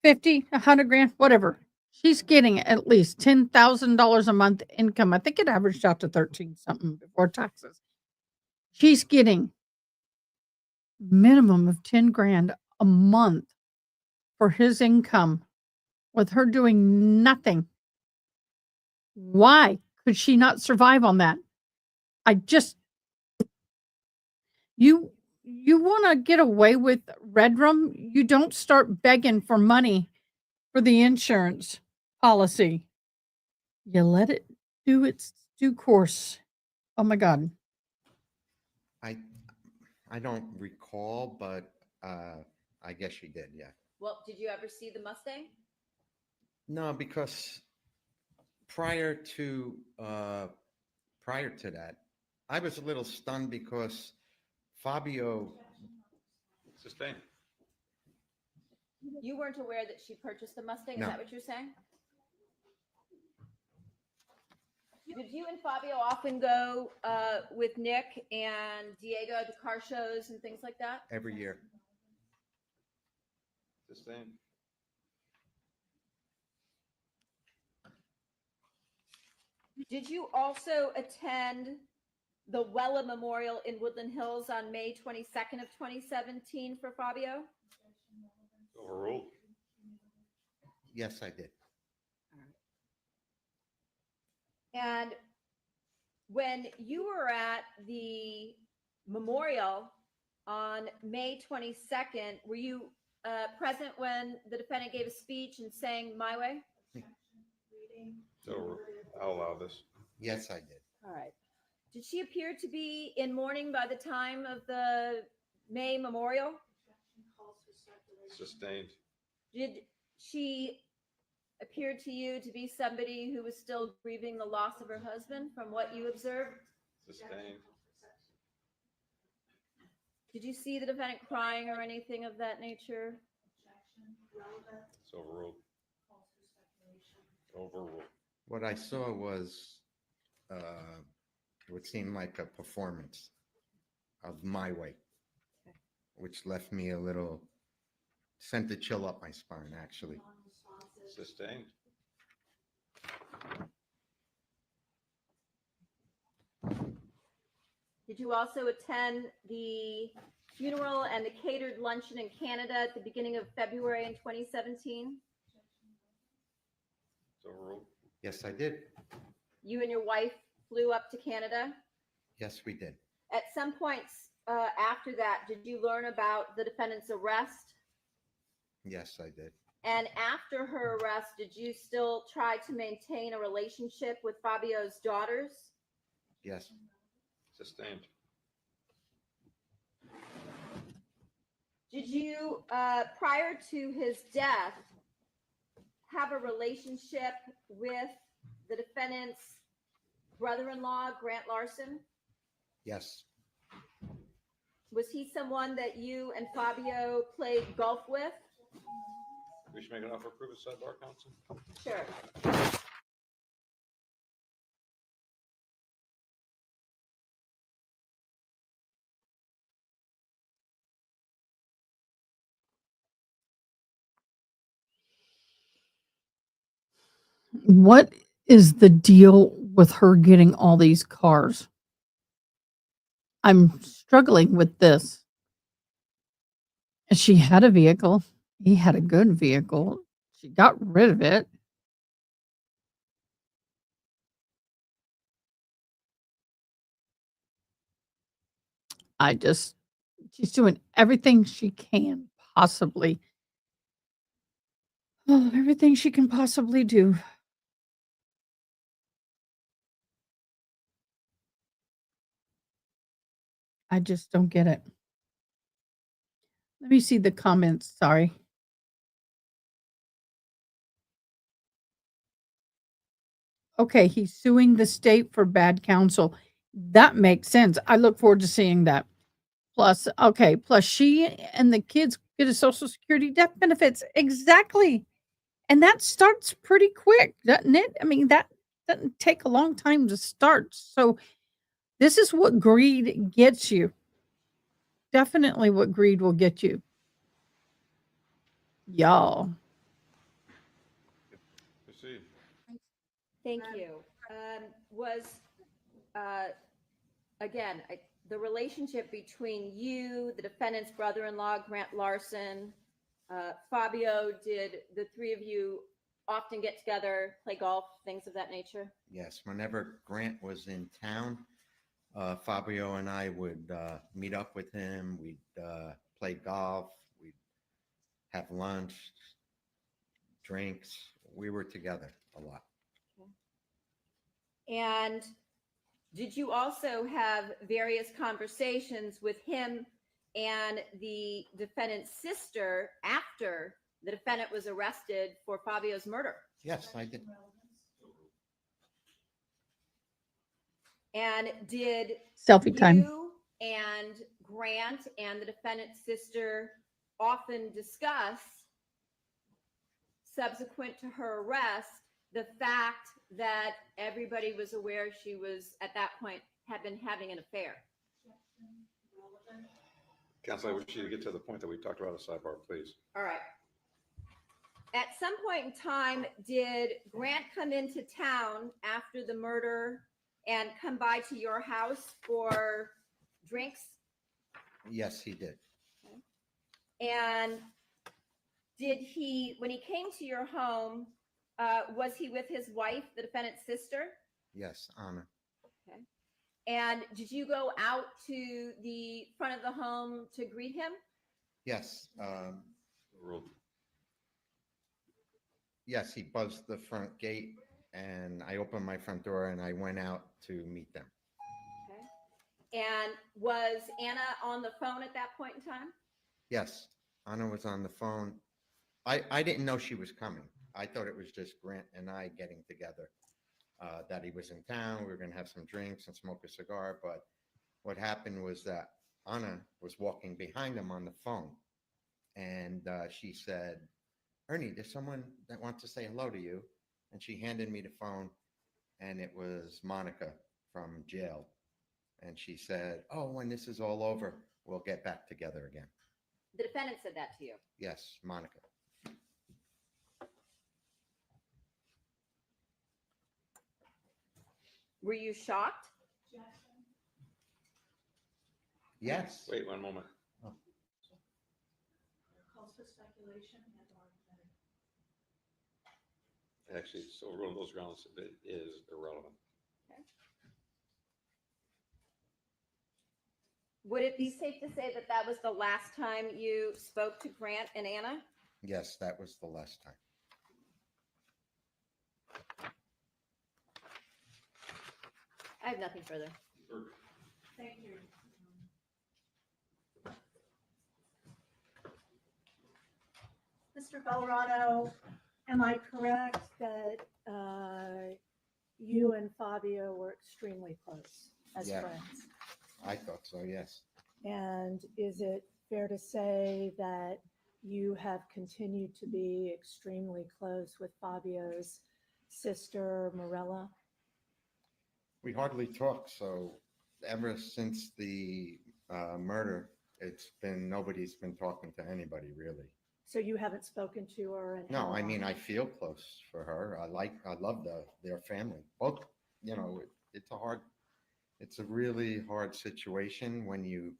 50, $100,000, whatever. She's getting at least $10,000 a month income. I think it averaged out to 13 something before taxes. She's getting minimum of 10 grand a month for his income with her doing nothing. Why could she not survive on that? You you want to get away with Redrum, you don't start begging for money for the insurance policy. You let it do its due course. Oh my God. I, I don't recall, but I guess she did, yeah. Well, did you ever see the Mustang? No, because prior to that, I was a little stunned because Fabio, Sustained. You weren't aware that she purchased the Mustang? Is No. that what you're saying? Did you and Fabio often go with Nick and Diego to car shows and things like that? every year, Sustained. Did you also attend the Wella Memorial in Woodland Hills on May 22nd of 2017 for Fabio? Overruled. yes, I did. And when you were at the memorial on May 22nd, were you present when the defendant gave a speech and sang My Way? So I'll allow this. Yes, I did. All right. Did she appear to be in mourning by the time of the May memorial? Sustained. Did she appear to you to be somebody who was still grieving the loss of her husband from what you observed? Sustained. Did you see the defendant crying or anything of that nature? It's overruled. Overruled. What I saw was what seemed like a performance of My Way, which left me a little, sent a chill up my spine, actually. Sustained. Did you also attend the funeral and the catered luncheon in Canada at the beginning of February in 2017? It's overruled. Yes, I did. You and your wife flew up to Canada. Yes, we did. At some points after that, did you learn about the defendant's arrest? Yes, I did. And after her arrest, did you still try to maintain a relationship with Fabio's daughters? Yes. Sustained. Did you, prior to his death, have a relationship with the defendant's brother-in-law, Grant Larson? Yes. Was he someone that you and Fabio played golf with? We should make an offer of proof of sidebar, counsel. Sure. What is the deal with her getting all these cars? I'm struggling with this. She had a vehicle. He had a good vehicle. She got rid of it. She's doing everything she can possibly. Oh, everything she can possibly do. I just don't get it. Let me see the comments. Sorry. Okay, he's suing the state for bad counsel. That makes sense. I look forward to seeing that. Plus she and the kids get a Social Security death benefits. Exactly. And that starts pretty quick, doesn't it? I mean, that doesn't take a long time to start. So this is what greed gets you. Definitely what greed will get you. Y'all. Proceed. Thank you. Again, the relationship between you, the defendant's brother-in-law, Grant Larson, Fabio, did the three of you often get together, play golf, things of that nature? Yes. Whenever Grant was in town, Fabio and I would meet up with him. We'd play golf. We'd have lunch, drinks. We were together a lot. And did you also have various conversations with him and the defendant's sister after the defendant was arrested for Fabio's murder? Yes, I did. And did Selfie time. you and Grant and the defendant's sister often discuss, subsequent to her arrest, the fact that everybody was aware she was, at that point, had been having an affair? Counsel, I wish you to get to the point that we talked about a sidebar, please. All right. At some point in time, did Grant come into town after the murder and come by to your house for drinks? Yes, he did. And did he, when he came to your home, was he with his wife, the defendant's sister? Yes, Anna. Okay. And did you go out to the front of the home to greet him? Yes. Yes, he buzzed the front gate and I opened my front door and I went out to meet them. Okay. And was Anna on the phone at that point in time? Yes, Anna was on the phone. I didn't know she was coming. I thought it was just Grant and I getting together, that he was in town. We were going to have some drinks and smoke a cigar. But what happened was that Anna was walking behind him on the phone. And she said, Ernie, there's someone that wants to say hello to you. And she handed me the phone and it was Monica from jail. And she said, oh, when this is all over, we'll get back together again. The defendant said that to you? Yes, Monica. Were you shocked? Yes. Wait 1 moment. Calls for speculation and argument. Actually, so on those grounds, it is irrelevant. Would it be safe to say that that was the last time you spoke to Grant and Anna? Yes, that was the last time. I have nothing further. Thank you. Mr. Valorano, am I correct that you and Fabio were extremely close as Yeah. friends? I thought so, yes. And is it fair to say that you have continued to be extremely close with Fabio's sister, Morella? We hardly talk, so ever since the murder, nobody's been talking to anybody really. So you haven't spoken to her? And No, I mean, I feel close for her. I love their family. Both, it's a really hard situation when you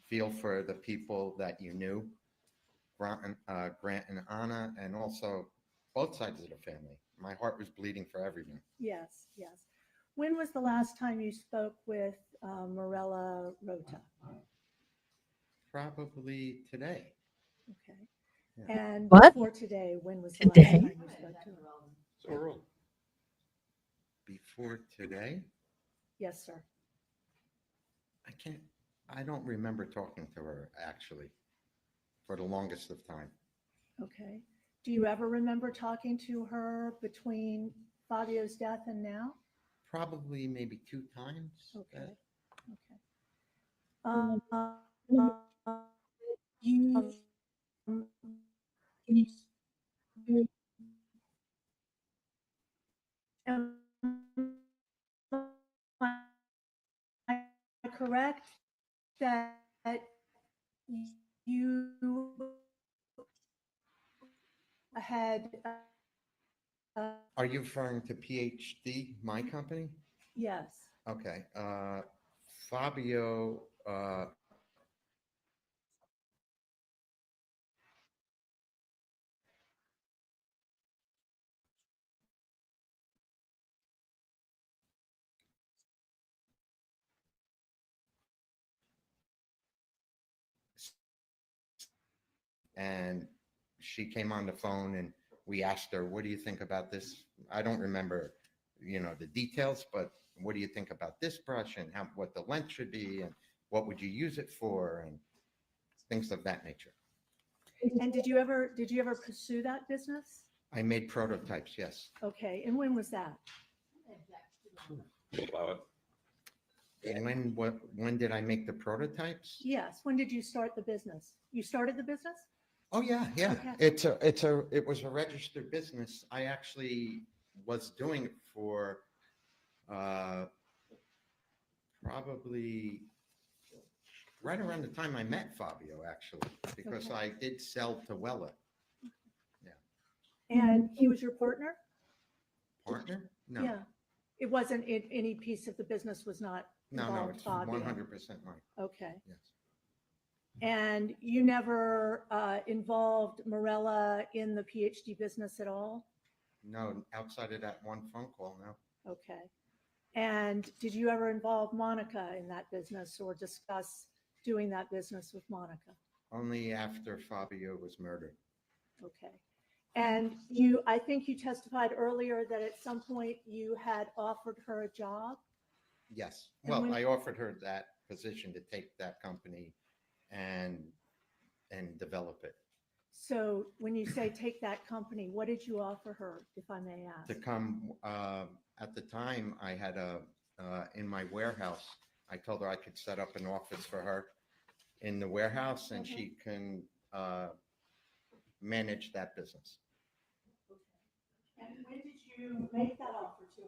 feel for the people that you knew, Grant and Anna, and also both sides of the family. My heart was bleeding for everyone. Yes, yes. When was the last time you spoke with Morella Rota? Probably today. Okay. Yeah. And What? before today, when was the Today? last time you spoke to her? So rule. Before today, Yes, sir. I don't remember talking to her actually for the longest of time. Okay. Do you ever remember talking to her between Fabio's death and now? Probably maybe 2 times. Okay. Okay. You am I correct that you had Are you referring to PhD, my company? yes. Okay. Fabio, And she came on the phone and we asked her, what do you think about this? I don't remember, the details, but what do you think about this brush and what the length should be and what would you use it for and things of that nature. And did you ever pursue that business? I made prototypes, yes. Okay, and when was that? Allow it. And when did I make the prototypes? Yes, when did you start the business? You started the business? Oh, yeah. Okay. It was a registered business. I actually was doing it for probably right around the time I met Fabio, actually, because Okay. I did sell to Wella. And he was your partner? Partner? No, Yeah. It wasn't, any piece of the business was not no, involved it's Fabio? 100% mine. Okay. Yes. And you never involved Morella in the PhD business at all? No, outside of that one phone call, no. Okay. And did you ever involve Monica in that business or discuss doing that business with Monica? Only after Fabio was murdered. Okay. And I think you testified earlier that at some point you had offered her a job? Yes. And Well, when- I offered her that position to take that company and develop it. So when you say take that company, what did you offer her, if I may ask? To come, at the time, I had in my warehouse, I told her I could set up an office for her in the warehouse and she can manage that business. And when did you make that offer to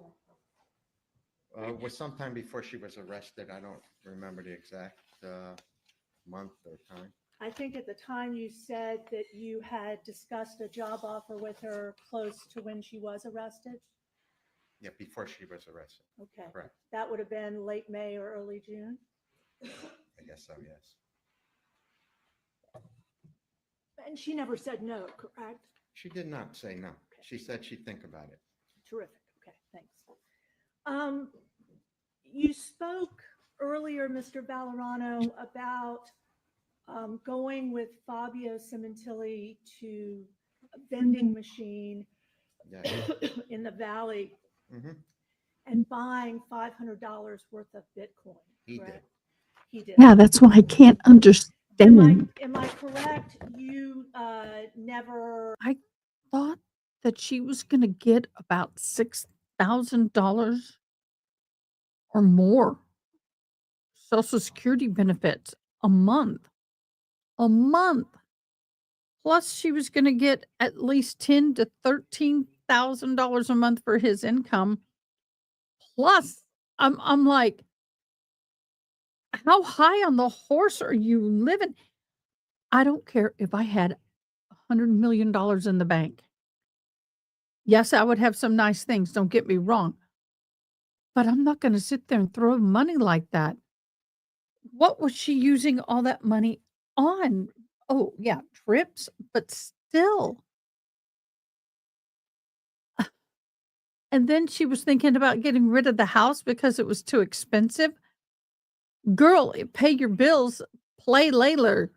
her? It was sometime before she was arrested. I don't remember the exact month or time. I think at the time you said that you had discussed a job offer with her close to when she was arrested? Yeah, before she was arrested. Okay. Correct. That would have been late May or early June? I guess so, yes. And she never said no, correct? She did not say no. She said she'd think about it. Terrific. Okay, thanks. You spoke earlier, Mr. Valorano, about going with Fabio Sementilli to a vending machine Yeah. in the valley Mhm. and buying $500 worth of Bitcoin. He correct? did. He did. Yeah, that's what I can't understand. Am I correct? You never. I thought that she was going to get about $6,000 or more Social Security benefits a month. A month. Plus, she was going to get at least $10,000 to $13,000 a month for his income. Plus, I'm like, how high on the horse are you living? I don't care if I had $100 million in the bank. Yes, I would have some nice things, don't get me wrong. But I'm not going to sit there and throw money like that. What was she using all that money on? Oh, yeah, trips, but still. And then she was thinking about getting rid of the house because it was too expensive. Girl, pay your bills, play later.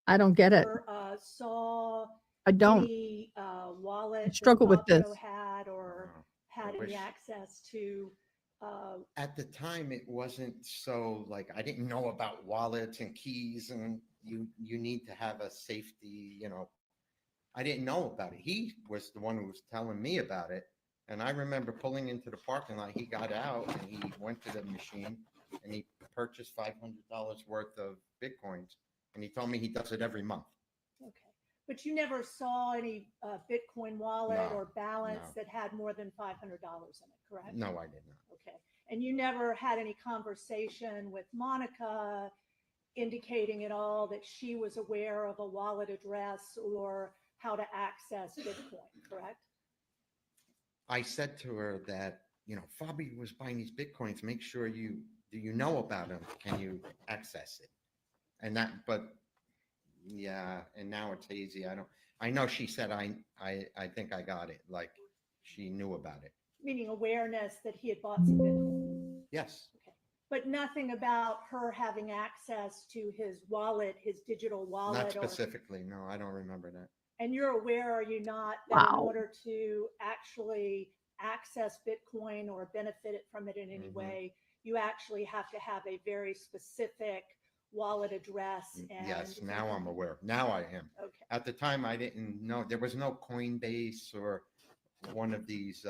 I don't get it. Saw I don't. any wallet struggle with Fabio this. had or had I any wish- access to. At the time, it wasn't so like I didn't know about wallets and keys, and you need to have a safety. I didn't know about it. He was the one who was telling me about it, and I remember pulling into the parking lot. He got out and he went to the machine and he purchased $500 worth of Bitcoins, and he told me he does it every month. Okay. But you never saw any Bitcoin wallet No, or balance no. that had more than $500 in it, correct? No, I did not. Okay. And you never had any conversation with Monica indicating at all that she was aware of a wallet address or how to access Bitcoin, correct? I said to her that, Fabi was buying these Bitcoins. Make sure do you know about them? Can you access it? And yeah, and now it's easy. I know she said, I think I got it. Like she knew about it. Meaning awareness that he had bought some Bitcoin. Yes. Okay. But nothing about her having access to his wallet, his digital wallet? Not or- specifically, no, I don't remember that. And you're aware, are you not, that in Wow. order to actually access Bitcoin or benefit from it in any Mhm. way, you actually have to have a very specific wallet address and. Yes, now I'm aware. Now I am. Okay. At the time, I didn't know, there was no Coinbase or one of these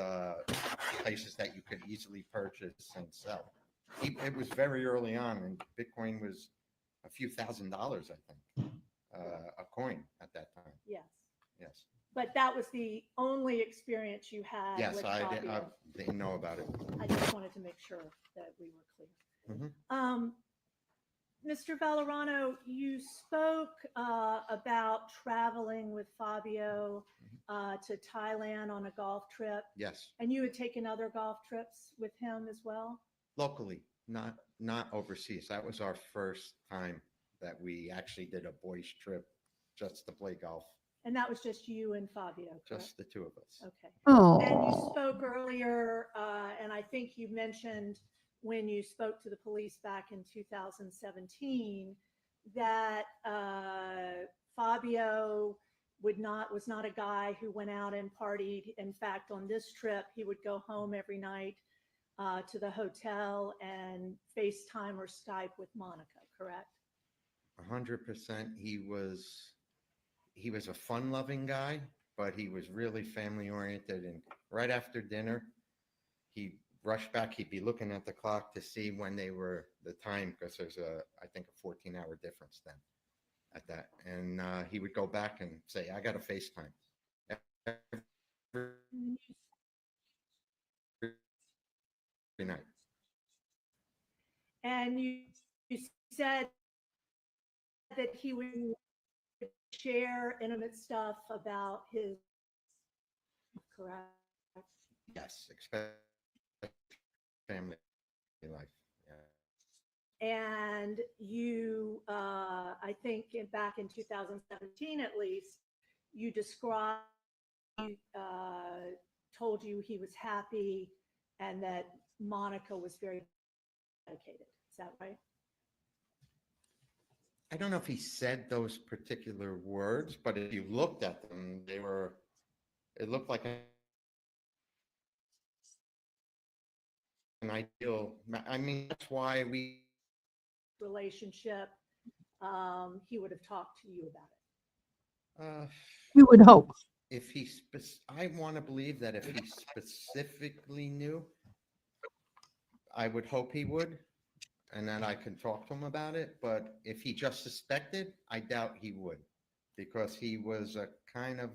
places that you could easily purchase and sell. It was very early on, and Bitcoin was a few $1,000s, I think, a coin at that time. Yes. Yes. But that was the only experience you had Yes, with I Fabio. didn't know about it. I just wanted to make sure that we were clear. Mhm. Mr. Valorano, you spoke about traveling with Fabio to Thailand on a golf trip, Yes, and you had taken other golf trips with him as well? locally, not overseas. That was our first time that we actually did a boys trip just to play golf. And that was just you and Fabio, correct? Just the two of us. Okay. Oh. And you spoke earlier, and I think you mentioned when you spoke to the police back in 2017 that Fabio was not a guy who went out and partied. In fact, on this trip, he would go home every night to the hotel and FaceTime or Skype with Monica, correct? 100%. He was a fun-loving guy, but he was really family-oriented. And right after dinner, he'd rush back. He'd be looking at the clock to see when the time, because there's I think a 14-hour difference then at that. And he would go back and say, I got a FaceTime. Every night. And you said that he would share intimate stuff about his, correct? Yes, expect family life. Yeah. And you, I think back in 2017 at least, you described, told you he was happy and that Monica was very dedicated. Is that right? I don't know if he said those particular words, but if you looked at them, it looked like an ideal, I mean, that's why we. Relationship, he would have talked to you about it. You would hope. If I want to believe that if he specifically knew, I would hope he would, and then I can talk to him about it. But if he just suspected, I doubt he would, because he was a kind of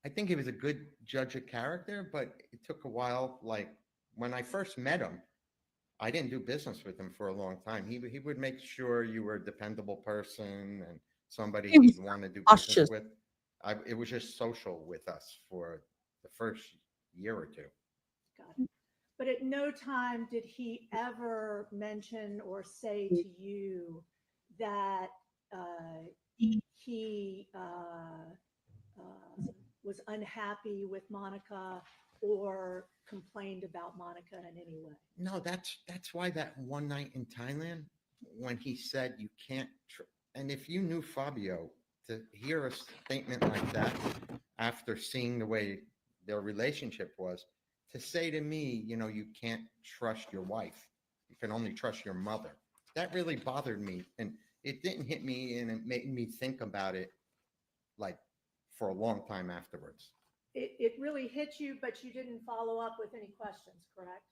I think he was a good judge of character, but it took a while. Like when I first met him, I didn't do business with him for a long time. He would make sure you were a dependable person and somebody He was he'd want to do cautious. business with. It was just social with us for the first year or two. Got it. But at no time did he ever mention or say to you that he was unhappy with Monica or complained about Monica in any way? No, that's why that one night in Thailand, when he said you can't, and if you knew Fabio, to hear a statement like that after seeing the way their relationship was, to say to me, you can't trust your wife, you can only trust your mother. That really bothered me, and it didn't hit me, and it made me think about it like for a long time afterwards. It really hit you, but you didn't follow up with any questions, correct?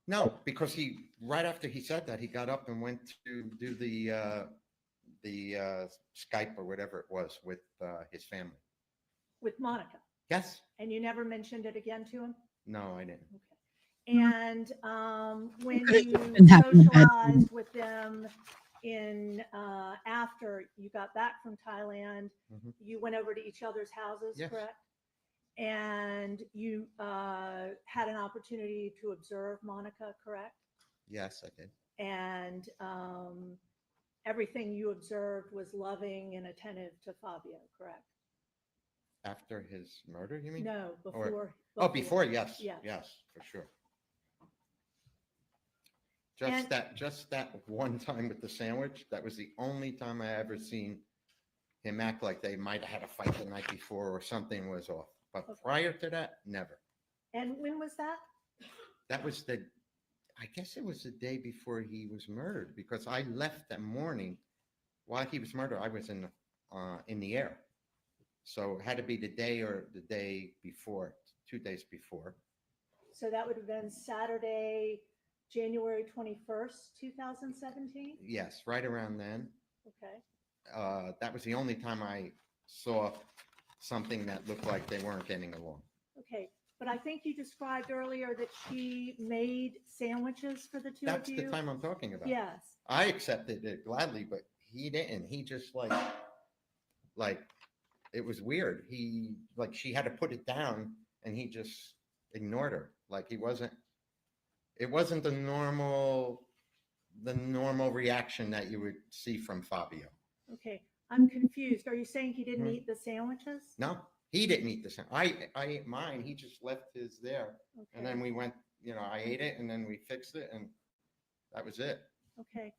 No, because right after he said that, he got up and went to do the Skype or whatever it was with his family. With Monica? Yes. And you never mentioned it again to him? No, I didn't. Okay. And when Could've you been having a bad socialized with them after you got back from Thailand, Mhm. you went over to each other's houses, Yes. correct? And you had an opportunity to observe Monica, correct? Yes, I did. And everything you observed was loving and attentive to Fabio, correct? After his murder, you mean? No, Or- before. Oh, before, yes. Yes. Yes, for sure. Just that one time with the sandwich, that was the only time I ever seen him act like they might have had a fight the night before or something was off. But prior to that, never. And when was that? That was I guess it was the day before he was murdered, because I left that morning while he was murdered. I was in the air. So it had to be the day or the day before, 2 days before. So that would have been Saturday, January 21st, 2017? Yes, right around then. Okay. That was the only time I saw something that looked like they weren't getting along. Okay. But I think you described earlier that she made sandwiches for the two That's of you. the time I'm talking about. Yes. I accepted it gladly, but he didn't. He just like it was weird. She had to put it down and he just ignored her. Like it wasn't the normal reaction that you would see from Fabio. Okay. I'm confused. Are you saying he didn't eat the sandwiches? No, he didn't eat the sandwich. I ate mine. He just left his there. Okay. And then we went, I ate it and then we fixed it and that was it. Okay.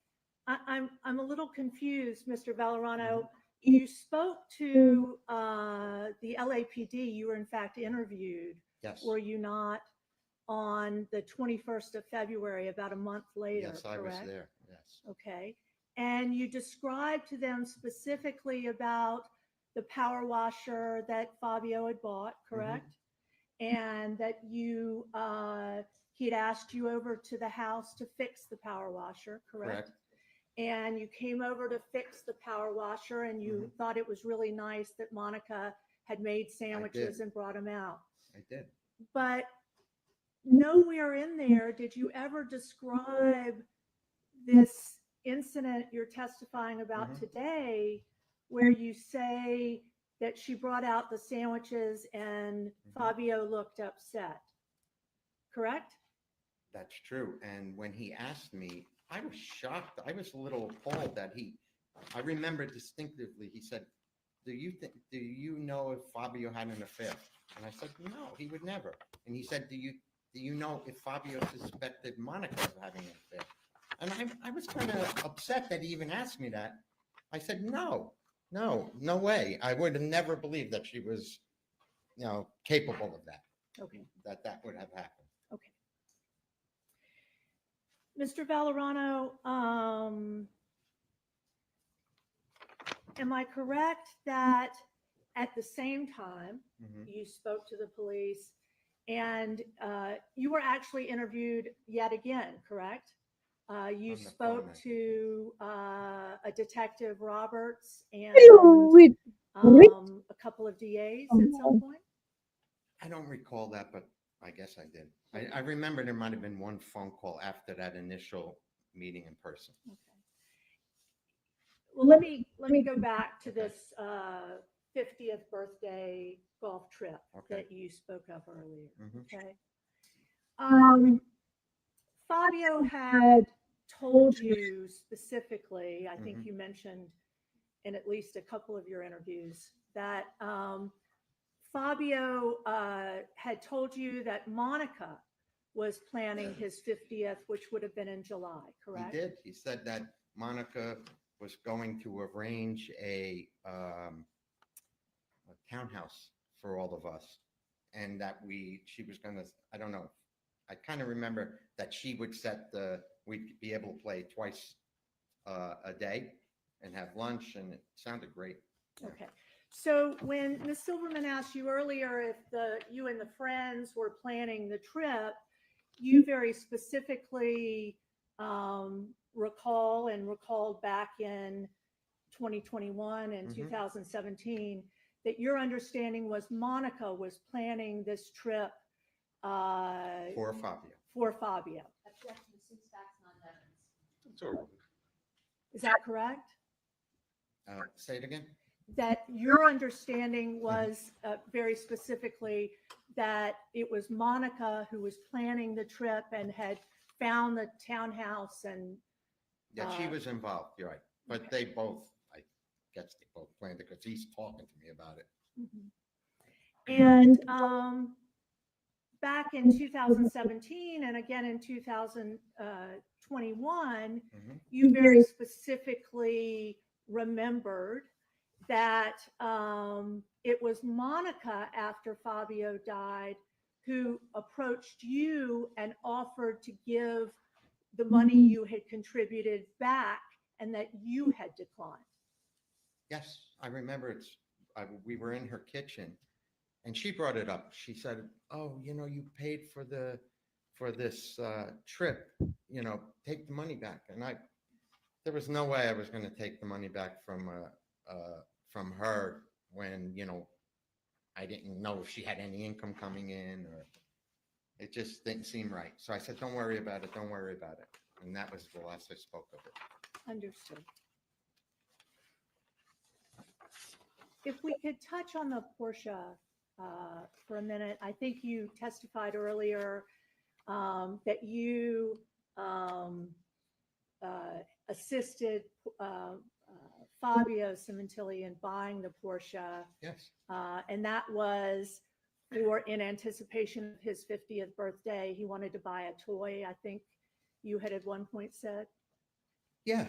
I'm a little confused, Mr. Valorano. You spoke to the LAPD. You were in fact interviewed. Yes. Were you not, on the 21st of February, about a month later? Yes, I was correct? there. Yes. Okay. And you described to them specifically about the power washer that Fabio had bought, correct? And that he'd asked you over to the house to fix the power washer, correct? Correct. And you came over to fix the power washer and you thought it was really nice that Monica had made sandwiches and brought them out. I did. But nowhere in there did you ever describe this incident you're testifying about today, where you say that she brought out the sandwiches and Fabio looked upset. Correct? That's true. And when he asked me, I was shocked. I was a little appalled that I remember distinctively, he said, do you know if Fabio had an affair? And I said, no, he would never. And he said, do you know if Fabio suspected Monica of having an affair? And I was kind of upset that he even asked me that. I said, no way. I would have never believed that she was, capable of that. Okay. That would have happened. Okay. Mr. Valorano, am I correct that at the same time you spoke to the police and you were actually interviewed yet again, correct? You spoke to a detective Roberts and a couple of DAs at some point? I don't recall that, but I guess I did. I remember there might have been one phone call after that initial meeting in person. Okay. Well, let me go back to this 50th birthday golf trip that you spoke of earlier. Okay. Fabio had told you specifically, I think you mentioned in at least a couple of your interviews, that Fabio had told you that Monica was planning his 50th, which would have been in July, correct? He did. He said that Monica was going to arrange a townhouse for all of us, and that she was going to, I don't know, I kind of remember that she would we'd be able to play twice a day and have lunch, and it sounded great. Okay. So when Ms. Silverman asked you earlier if you and the friends were planning the trip, you very specifically recalled back in 2021 and 2017 that your understanding was Monica was planning this trip For Fabio. Objection, since facts, not evidence. Is that correct? Say it again. That your understanding was very specifically that it was Monica who was planning the trip and had found the townhouse and. Yeah, she was involved. You're right. But they both, I guess they both planned it because he's talking to me about it. And back in 2017 and again in 21, Mhm. you very specifically remembered that it was Monica, after Fabio died, who approached you and offered to give the money you had contributed back, and that you had declined. Yes, I remember we were in her kitchen and she brought it up. She said, "Oh, you paid for this trip, take the money back." And there was no way I was going to take the money back from her when, I didn't know if she had any income coming in, or it just didn't seem right. So I said, "Don't worry about it. Don't worry about it." And that was the last I spoke of it. Understood. If we could touch on the Porsche for a minute. I think you testified earlier that you assisted Fabio Sementilli in buying the Porsche. Yes. And that was in anticipation of his 50th birthday. He wanted to buy a toy, I think you had at one point said. Yeah,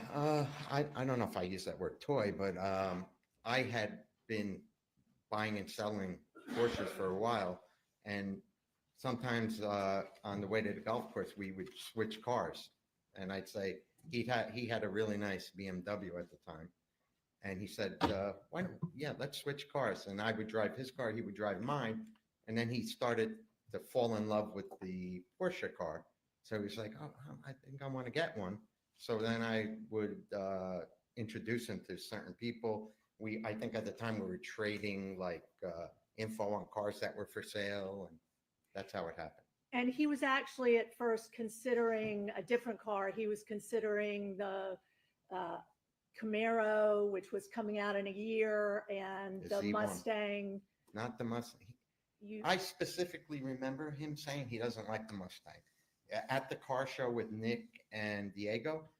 I don't know if I use that word toy, but I had been buying and selling Porsches for a while, and sometimes on the way to the golf course we would switch cars, and I'd say he had a really nice BMW at the time, and he said, "Why don't let's switch cars," and I would drive his car, he would drive mine, and then he started to fall in love with the Porsche car, so he was like, "Oh, I think I want to get one." So then I would introduce him to certain people. I think at the time we were trading like info on cars that were for sale, and that's how it happened. And he was actually at first considering a different car. He was considering the Camaro, which was coming out in a year, and the Z1. Mustang. Not the Mustang. I specifically remember him saying he doesn't like the Mustang. At the car show with Nick and Diego,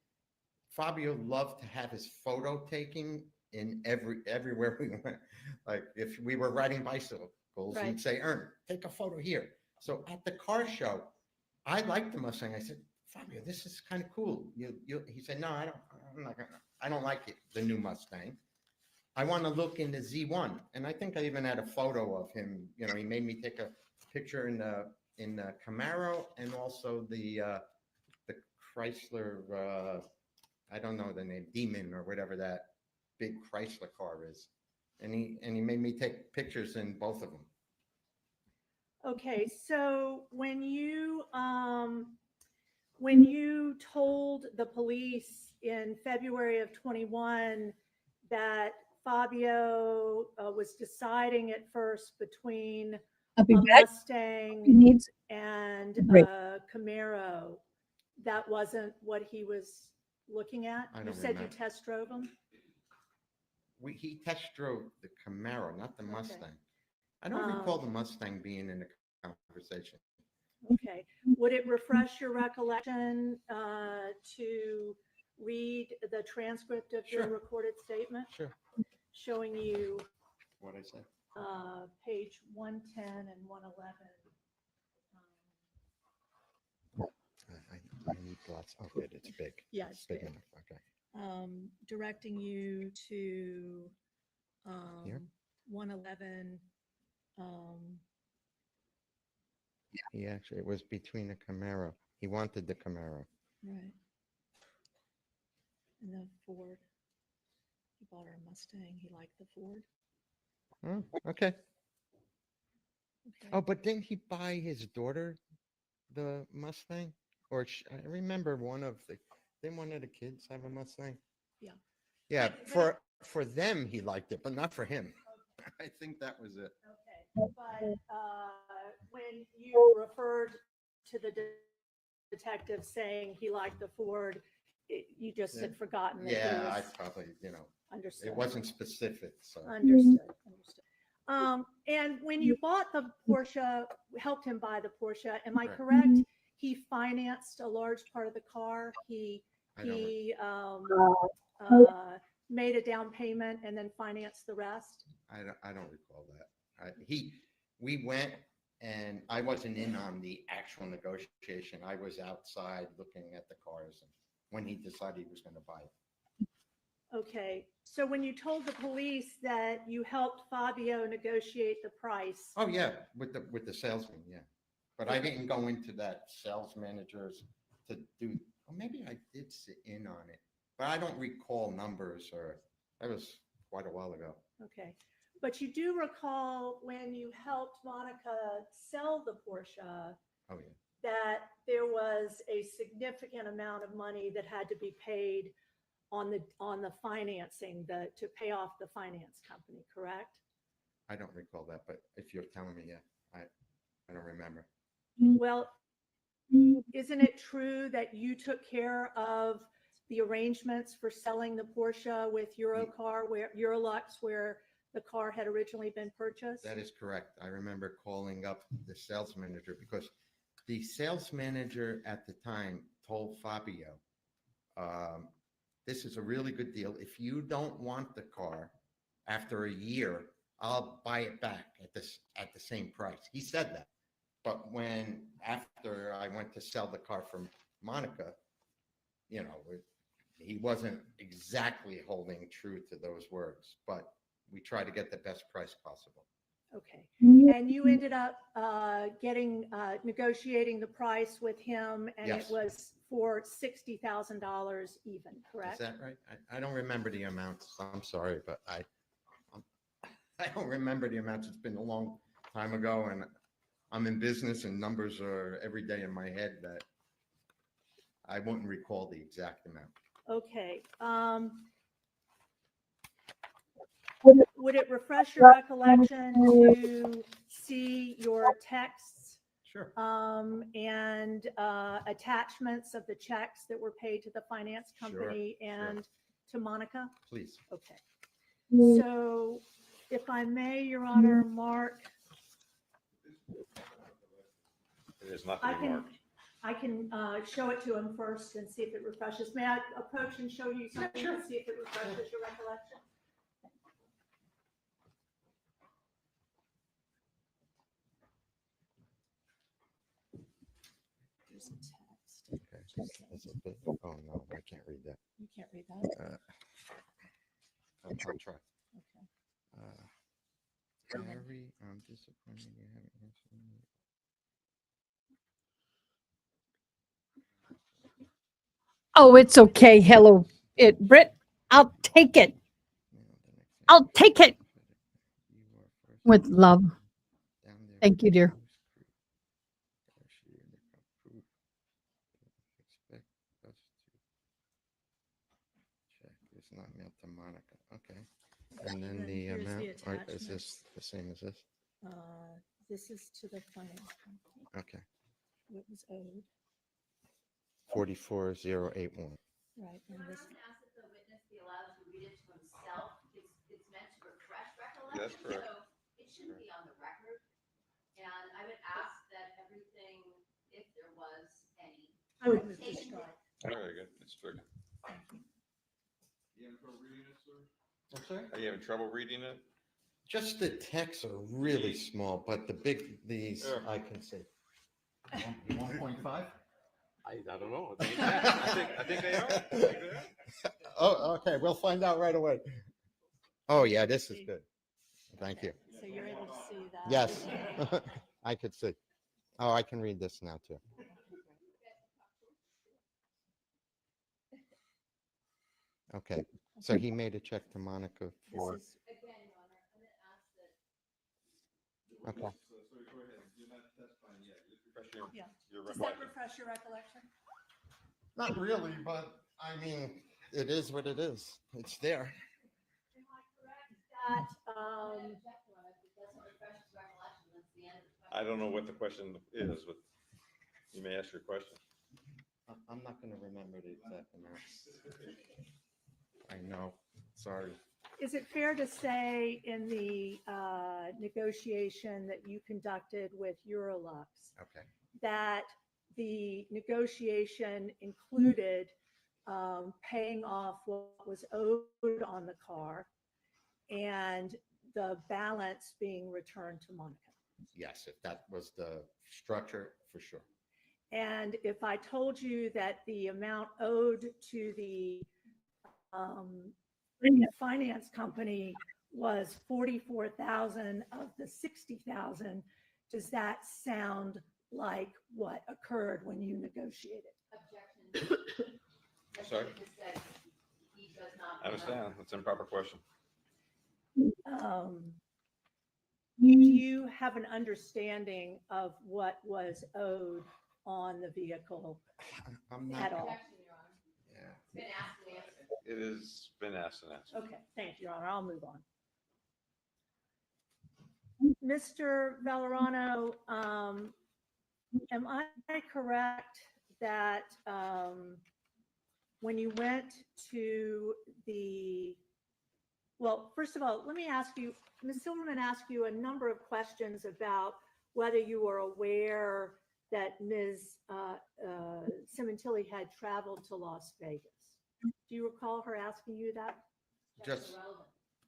Fabio loved to have his photo taking in everywhere we went. Like if we were riding bicycles, Right. he'd say, "Ern, take a photo here." So at the car show, I liked the Mustang. I said, "Fabio, this is kind of cool." He said, "No, I don't like it, the new Mustang. I want to look in the Z1." And I think I even had a photo of him. He made me take a picture in the Camaro, and also the Chrysler, I don't know the name, Demon or whatever that big Chrysler car is. And he made me take pictures in both of them. Okay, so when you told the police in February of 21 that Fabio was deciding at first between a Mustang and a Camaro, that wasn't what he was looking at? I You don't said you remember. test drove him? He test drove the Camaro, not the Okay. Mustang. I don't recall the Mustang being in the conversation. Okay. Would it refresh your recollection to read the transcript of your Sure. recorded statement? Sure. Showing you What I said. page 110 and 111. I need lots. Oh, good. It's big. Yeah, It's it's big big. enough. Okay. Directing you to Here? 111. It was between a Camaro. He wanted the Camaro. Right. And the Ford. He bought her a Mustang. He liked the Ford. Oh, okay. Okay. Oh, but didn't he buy his daughter the Mustang? Or I remember didn't one of the kids have a Mustang? Yeah. Yeah, for them he liked it, but not for him. I think that was it. Okay. But when you referred to the detective saying he liked the Ford, you just had forgotten that he Yeah, I was probably, understood. it wasn't specific, so. Understood. And when you bought the Porsche, helped him buy the Porsche, am I correct? He financed a large part of the car. He made a down payment and then financed the rest. I don't recall that. We went And I wasn't in on the actual negotiation. I was outside looking at the cars and when he decided he was going to buy it. Okay, so when you told the police that you helped Fabio negotiate the price, Oh, yeah, with the salesman, yeah. But I didn't go into that sales managers to do, or maybe I did sit in on it, but I don't recall numbers or, that was quite a while ago. okay. But you do recall when you helped Monica sell the Porsche, Oh, yeah. that there was a significant amount of money that had to be paid on the financing, to pay off the finance company, correct? I don't recall that, but if you're telling me, yeah, I don't remember. Well, isn't it true that you took care of the arrangements for selling the Porsche with Eurolux, where the car had originally been purchased? That is correct. I remember calling up the sales manager because the sales manager at the time told Fabio, this is a really good deal. If you don't want the car after a year, I'll buy it back at the same price. He said that. But after I went to sell the car from Monica, he wasn't exactly holding true to those words, but we try to get the best price possible. Okay. And you ended up negotiating the price with him, and Yes. it was for $60,000 even, correct? Is that right? I don't remember the amounts. I'm sorry, but I don't remember the amounts. It's been a long time ago, and I'm in business, and numbers are every day in my head that I wouldn't recall the exact amount. Okay. Would it refresh your recollection to see your texts? Sure. And attachments of the checks that were paid to the finance company and to Monica? Please. Okay. So if I may, Your Honor, Mark. It is not to be marked. I can show it to him first and see if it refreshes. May I approach and show you something to see if it refreshes your recollection? There's a text. Okay. Is it big? Oh, no, I can't read that. You can't read that? I'll try. Okay. Harry, I'm disappointed you haven't answered me. Oh, it's okay. Hello, Britt. I'll take it. I'll take it with love. Thank you, dear. Expect us to check. It's not mailed to Monica. Okay. And then the here's the amount, is attachments. this the same as this? This is to the finance company. Okay. What was owed? 44081. Right. And this, Ask that the witness be allowed to read it to himself. It's meant to refresh recollection. That's correct. So it shouldn't be on the record. And I would ask that everything, if there was any, I would move to taken strike. Very good. It's true. You having trouble reading it, sir? I'm sorry? Are you having trouble reading it? Just the texts are really small, but these I can see. 1.5? I don't know. I think they are. Oh, okay. We'll find out right away. Oh, yeah, this is good. Thank you. So you're able to see that? Yes, I could see. Oh, I can read this now too. Okay, so he made a check to Monica for. This is, again, Your Honor, I'm going to ask that. Okay. So go ahead. You're not testifying yet. Just refresh yeah. your Does that recollection. refresh your recollection? Not really, but I mean, it is what it is. It's there. Am I correct that, I don't know what the question is, but you may ask your question. I'm not going to remember the exact amount. I know. Sorry. is it fair to say in the negotiation that you conducted with Eurolux Okay. that the negotiation included paying off what was owed on the car and the balance being returned to Monica? Yes, if that was the structure, for sure. And if I told you that the amount owed to the um, finance company was 44,000 of the 60,000, does that sound like what occurred when you negotiated? Objection. Sorry? Just said he does not. I understand. It's an improper question. Do you have an understanding of what was owed on the vehicle I'm at not, all? Objection, Your Honor. yeah. It's been asked and answered. It has been asked and answered. Okay, thank you, Your Honor. I'll move on. Mr. Valerano, am I correct that when you went to the, well, first of all, let me ask you, Ms. Silverman asked you a number of questions about whether you were aware that Ms. Sementilli had traveled to Las Vegas. Do you recall her asking you that? That's Just, irrelevant.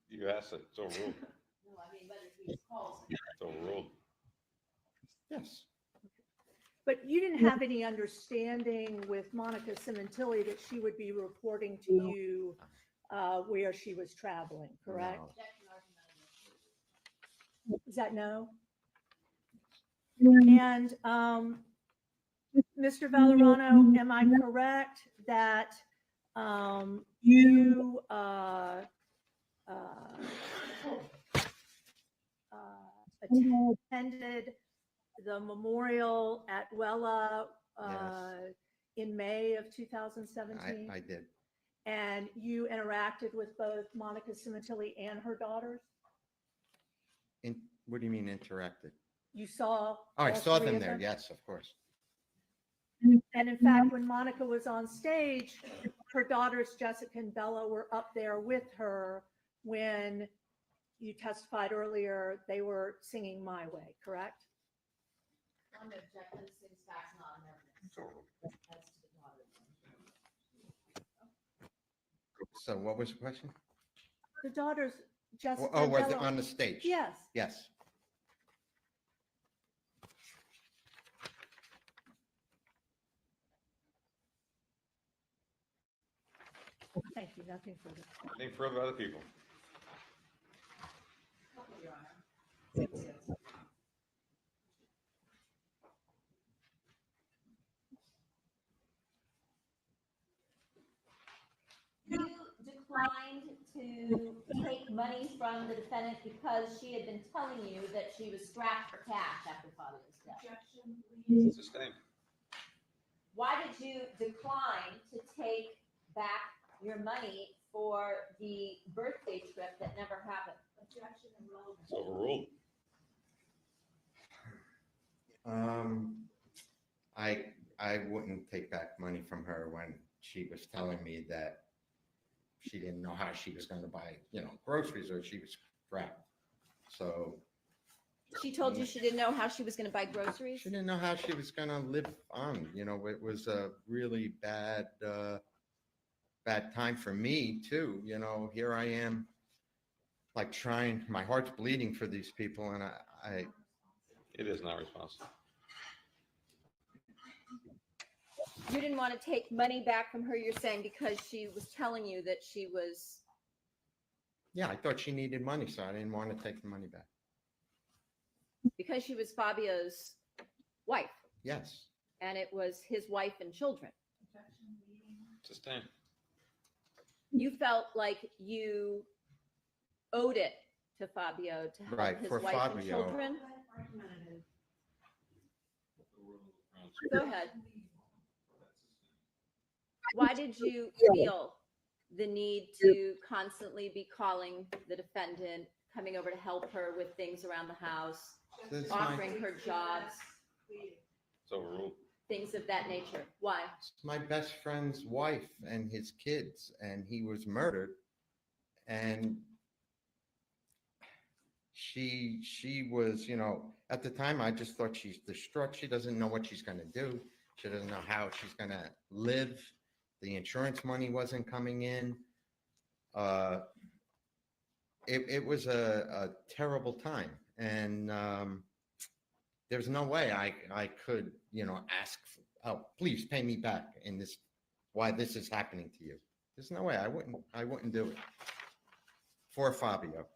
You asked it. It's overruled. No, I mean, whether he calls. It's overruled. yes. But you didn't have any understanding with Monica Sementilli that she would be reporting to you where she was traveling, correct? No. Objection, argument. Is that no? And Mr. Valerano, am I correct that you attended the memorial at Wella Yes. in May of 2017? I did. And you interacted with both Monica Sementilli and her daughters? What do you mean interacted? You saw? Oh, I all saw three them of there. Yes, of course. And in fact, when Monica was on stage, her daughters, Jessica and Bella, were up there with her when you testified earlier, they were singing My Way, correct? On the objection, six facts not in evidence. It's overruled. As to the daughters. So what was the question? The daughters, Jessica Oh, and was it Bella. on the stage? Yes. Yes. Thank you, nothing further. Anything further by other people? Your Honor. You declined to take money from the defendant because she had been telling you that she was strapped for cash after Fabio's death. Sustained. Why did you decline to take back your money for the birthday trip that never happened? Objection and relevance. It's overruled. I wouldn't take back money from her when she was telling me that she didn't know how she was going to buy, groceries, or she was strapped. So She told you she didn't know how she was going to buy groceries? she didn't know how she was going to live on. It was a really bad time for me too. Here I am, like trying, my heart's bleeding for these people, and I It is not responsible. You didn't want to take money back from her, you're saying, because she was telling you that she was, yeah, I thought she needed money, so I didn't want to take the money back. because she was Fabio's wife, Yes. and it was his wife and children. Sustained. You felt like you owed it to Fabio to help Right, his for wife and Fabio. children? Go ahead. Why did you feel the need to constantly be calling the defendant, coming over to help her with things around the house, This is offering her jobs, It's overruled. things of that nature? Why? my best friend's wife and his kids, and he was murdered. And she was, at the time, I just thought she's distraught. She doesn't know what she's going to do. She doesn't know how she's going to live. The insurance money wasn't coming in. It was a terrible time. And there's no way I could, ask, oh, please pay me back in this, why this is happening to you. There's no way I wouldn't do it for Fabio,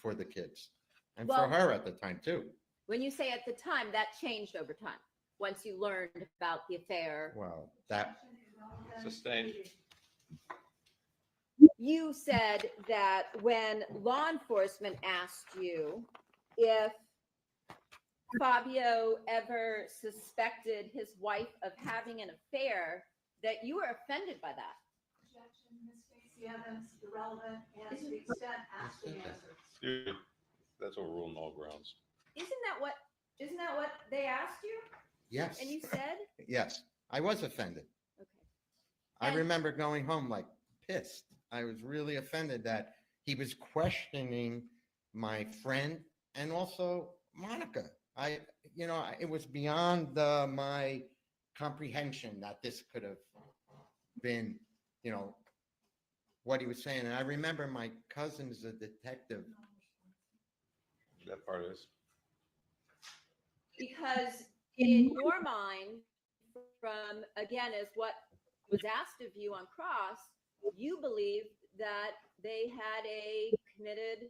for the kids, and for Well- her at the time too. When you say at the time, that changed over time, once you learned about the affair. Well, that, Sustained. You said that when law enforcement asked you if Fabio ever suspected his wife of having an affair, that you were offended by that. Objection, Ms. Gates, the evidence is irrelevant and to the extent asked and answered. That's overruled on all grounds. Isn't that what they asked you? yes, And you said? yes, I was offended. Okay. I And- remember going home like pissed. I was really offended that he was questioning my friend and also Monica. It was beyond my comprehension that this could have been, what he was saying. And I remember my cousin is a detective. That part is. Because in your mind, from, again, as what was asked of you on cross, you believe that they had a committed,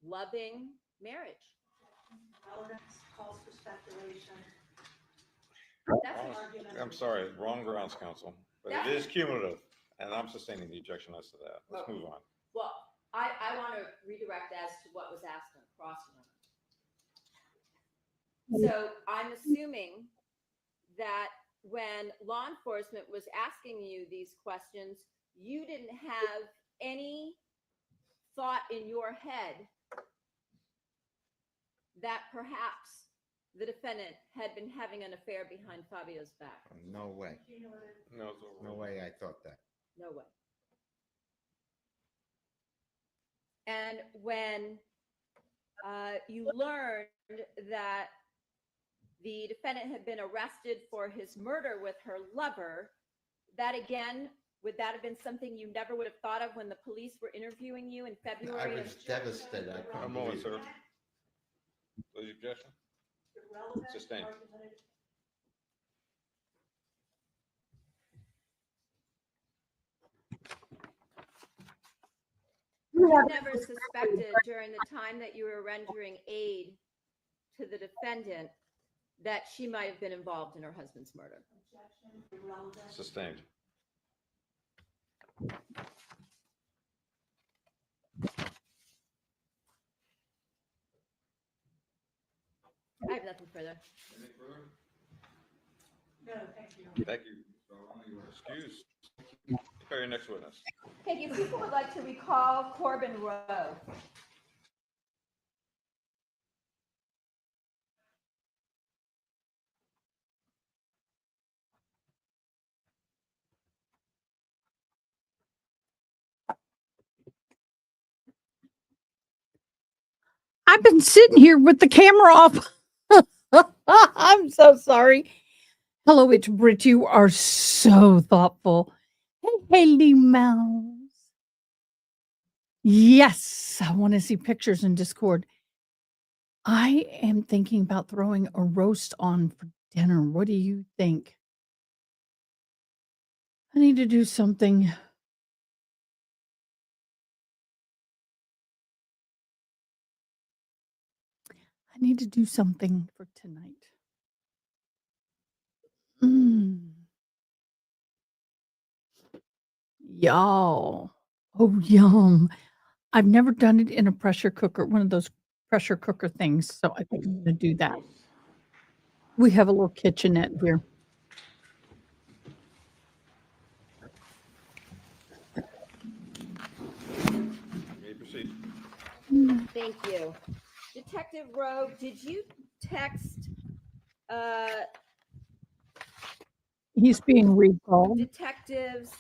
loving marriage. Relevance calls for speculation. That's an argument. I'm sorry, wrong grounds, counsel, but it is cumulative, and I'm sustaining the objection as to that. Let's move on. Well, I want to redirect as to what was asked on cross. So I'm assuming that when law enforcement was asking you these questions, you didn't have any thought in your head that perhaps the defendant had been having an affair behind Fabio's back. No way. No, it's overruled. No way I thought that. No way. And when you learned that the defendant had been arrested for his murder with her lover, that again, would that have been something you never would have thought of when the police were interviewing you in I February? was devastated. I A couldn't moment, believe it. sir. Close the objection. Irrelevant, Sustained. argumentative. You never suspected during the time that you were rendering aid to the defendant that she might have been involved in her husband's murder. Objection, irrelevant. Sustained. I have nothing further. Anything further? No, thank you. Thank you. You are excused. Prepare your next witness. Thank you. People would like to recall Corbin Rowe. I've been sitting here with the camera off. I'm so sorry. Hello, it's Britt. You are so thoughtful. Hey, Haley Mouse. Yes, I want to see pictures in Discord. I am thinking about throwing a roast on for dinner. What do you think? I need to do something. I need to do something for tonight. Y'all. Oh, yum. I've never done it in a pressure cooker, one of those pressure cooker things. So I think I'm going to do that. We have a little kitchenette here. You may proceed. Thank you. Detective Rowe, did you text He's being recalled. detectives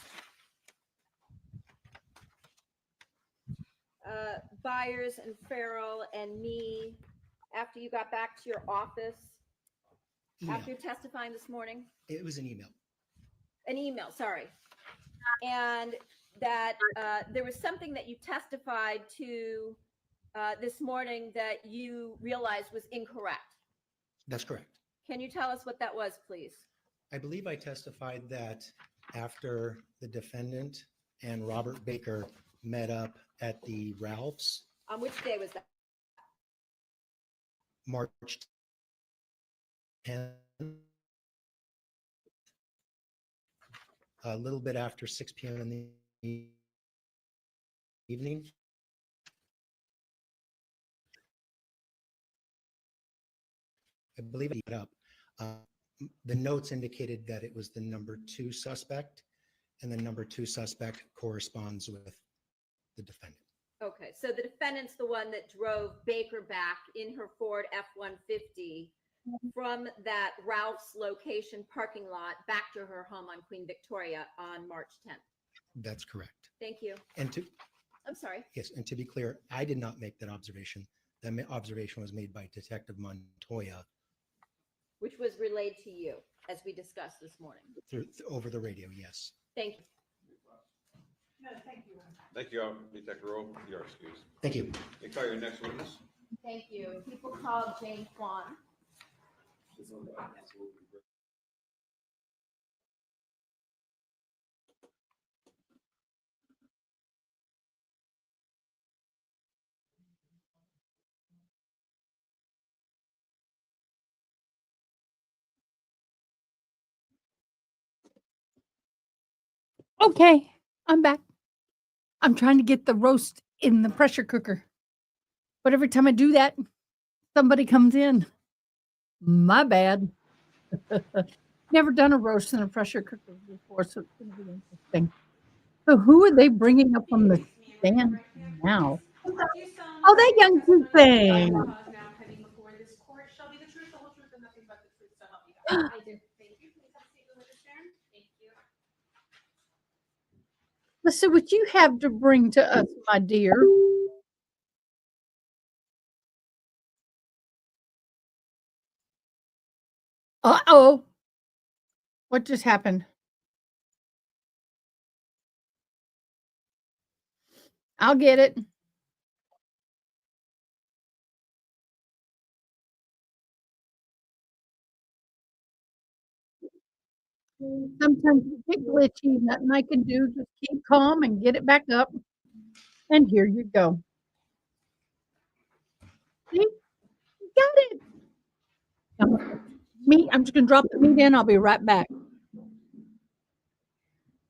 Byers and Farrell and me after you got back to your office? Email. After testifying this morning? It was an email. An email, sorry. And that there was something that you testified to this morning that you realized was incorrect. That's correct. Can you tell us what that was, please? I believe I testified that after the defendant and Robert Baker met up at the Ralph's, On which day was that? March 10th, a little bit after 6 p.m. in the evening. I believe it up. The notes indicated that it was the number 2 suspect, and the number 2 suspect corresponds with the defendant. Okay, so the defendant's the one that drove Baker back in her Ford F-150 from that Ralph's location parking lot back to her home on Queen Victoria on March 10th. That's correct. Thank you. And I'm sorry. yes, and to be clear, I did not make that observation. That observation was made by Detective Montoya Which was relayed to you, as we discussed this morning. over the radio. Yes. Thank you. No, thank you. Thank you, Detective Rowe. You are excused. Thank you. You call your next witness. Thank you. People called Jane Kwan. Okay, I'm back. I'm trying to get the roast in the pressure cooker. But every time I do that, somebody comes in. My bad. Never done a roast in a pressure cooker before, so it's going to be interesting. So who are they bringing up on the stand now? Oh, that young thing. Cause now pending before this court shall be the truth, the whole truth, and nothing but the truth, so help you God. I do. Thank you. Please have a seat, Religious Sharon. Thank you. Let's see what you have to bring to us, my dear. Uh-oh. What just happened? I'll get it. Sometimes you get glitchy, nothing I can do, just keep calm and get it back up. And here you go. See? You got it. Meat, I'm just gonna drop the meat in, I'll be right back.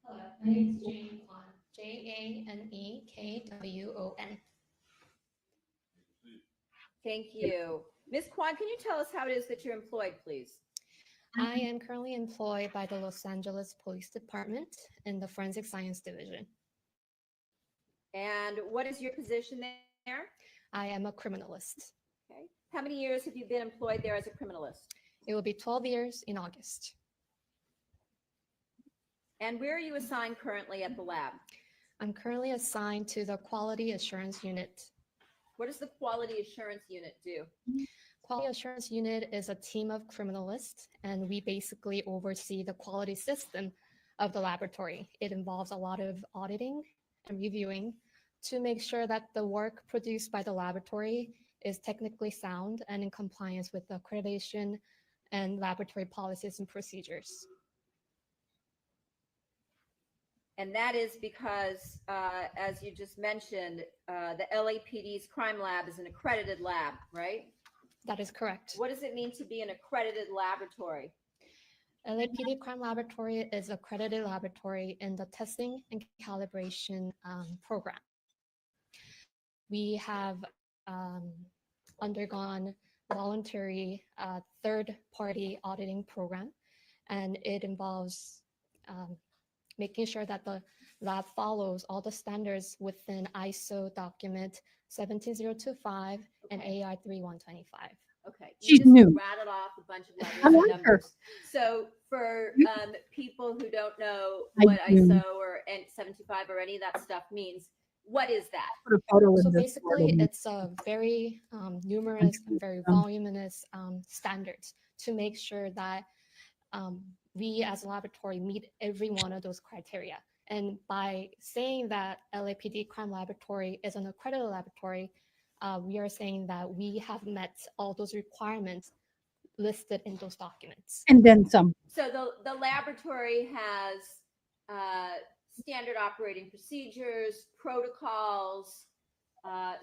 Hello, my name is Jane Kwan, Janekwon. Thank you. Ms. Kwan, can you tell us how it is that you're employed, please? I am currently employed by the Los Angeles Police Department in the Forensic Science Division. And what is your position there? I am a criminalist. Okay. How many years have you been employed there as a criminalist? It will be 12 years in August. And where are you assigned currently at the lab? I'm currently assigned to the Quality Assurance Unit. What does the Quality Assurance Unit do? Quality Assurance Unit is a team of criminalists, and we basically oversee the quality system of the laboratory. It involves a lot of auditing and reviewing to make sure that the work produced by the laboratory is technically sound and in compliance with the accreditation and laboratory policies and procedures. And that is because, as you just mentioned, the LAPD's crime lab is an accredited lab, right? That is correct. What does it mean to be an accredited laboratory? LAPD Crime Laboratory is an accredited laboratory in the testing and calibration program. We have undergone voluntary third-party auditing program, and it involves making sure that the lab follows all the standards within ISO document 17025 and AI 3125. Okay, She's you just new. rattled off a bunch of letters I and like her. numbers. So for people who don't know I what do. ISO or 75 or any of that stuff means, what is that? Put a photo So in this basically, photo. it's a very numerous and very voluminous standards to make sure that we as a laboratory meet every one of those criteria. And by saying that LAPD Crime Laboratory is an accredited laboratory, we are saying that we have met all those requirements listed in those documents. And then some. So the laboratory has standard operating procedures, protocols,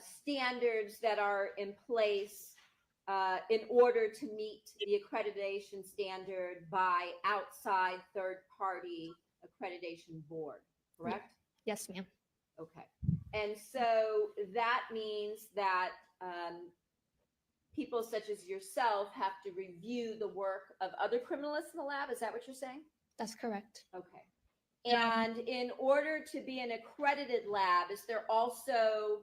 standards that are in place in order to meet the accreditation standard by outside third-party accreditation board, correct? Yes, ma'am. Okay. And so that means that people such as yourself have to review the work of other criminalists in the lab. Is that what you're saying? That's correct. Okay. And in order to be an accredited lab, is there also,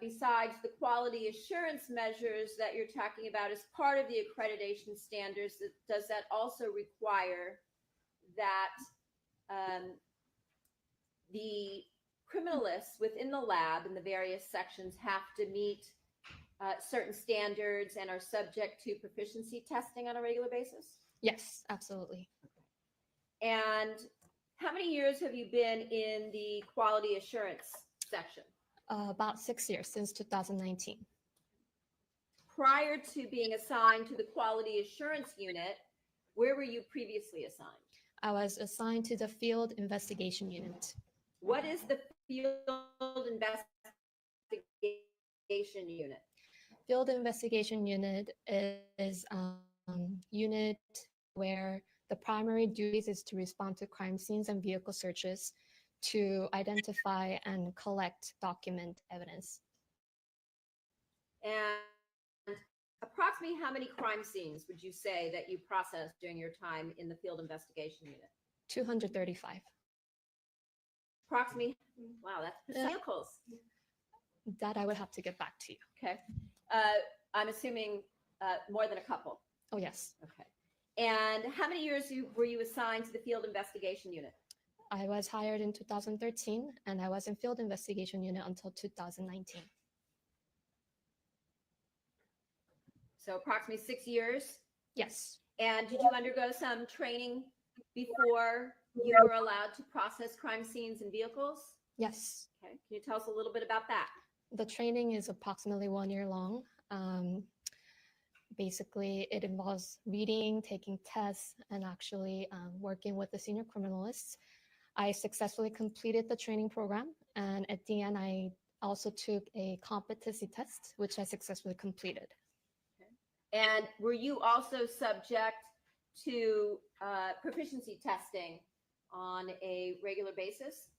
besides the quality assurance measures that you're talking about as part of the accreditation standards, does that also require that the criminalists within the lab in the various sections have to meet certain standards and are subject to proficiency testing on a regular basis? Yes, absolutely. And how many years have you been in the quality assurance section? About 6 years, since 2019. Prior to being assigned to the quality assurance unit, where were you previously assigned? I was assigned to the field investigation unit. What is the field investigation unit? Field investigation unit is unit where the primary duties is to respond to crime scenes and vehicle searches to identify and collect document evidence. And approximately how many crime scenes would you say that you processed during your time in the field investigation unit? 235. Approximately, wow, that's vehicles. That I would have to get back to you. Okay. I'm assuming more than a couple. Oh, yes. Okay. And how many years were you assigned to the field investigation unit? I was hired in 2013 and I was in field investigation unit until 2019. So approximately 6 years? Yes. And did you undergo some training before you were allowed to process crime scenes and vehicles? Yes. Okay. Can you tell us a little bit about that? The training is approximately 1 year long. Basically, it involves reading, taking tests, and actually working with the senior criminalists. I successfully completed the training program, and at the end, I also took a competency test, which I successfully completed. Okay. And were you also subject to proficiency testing on a regular basis?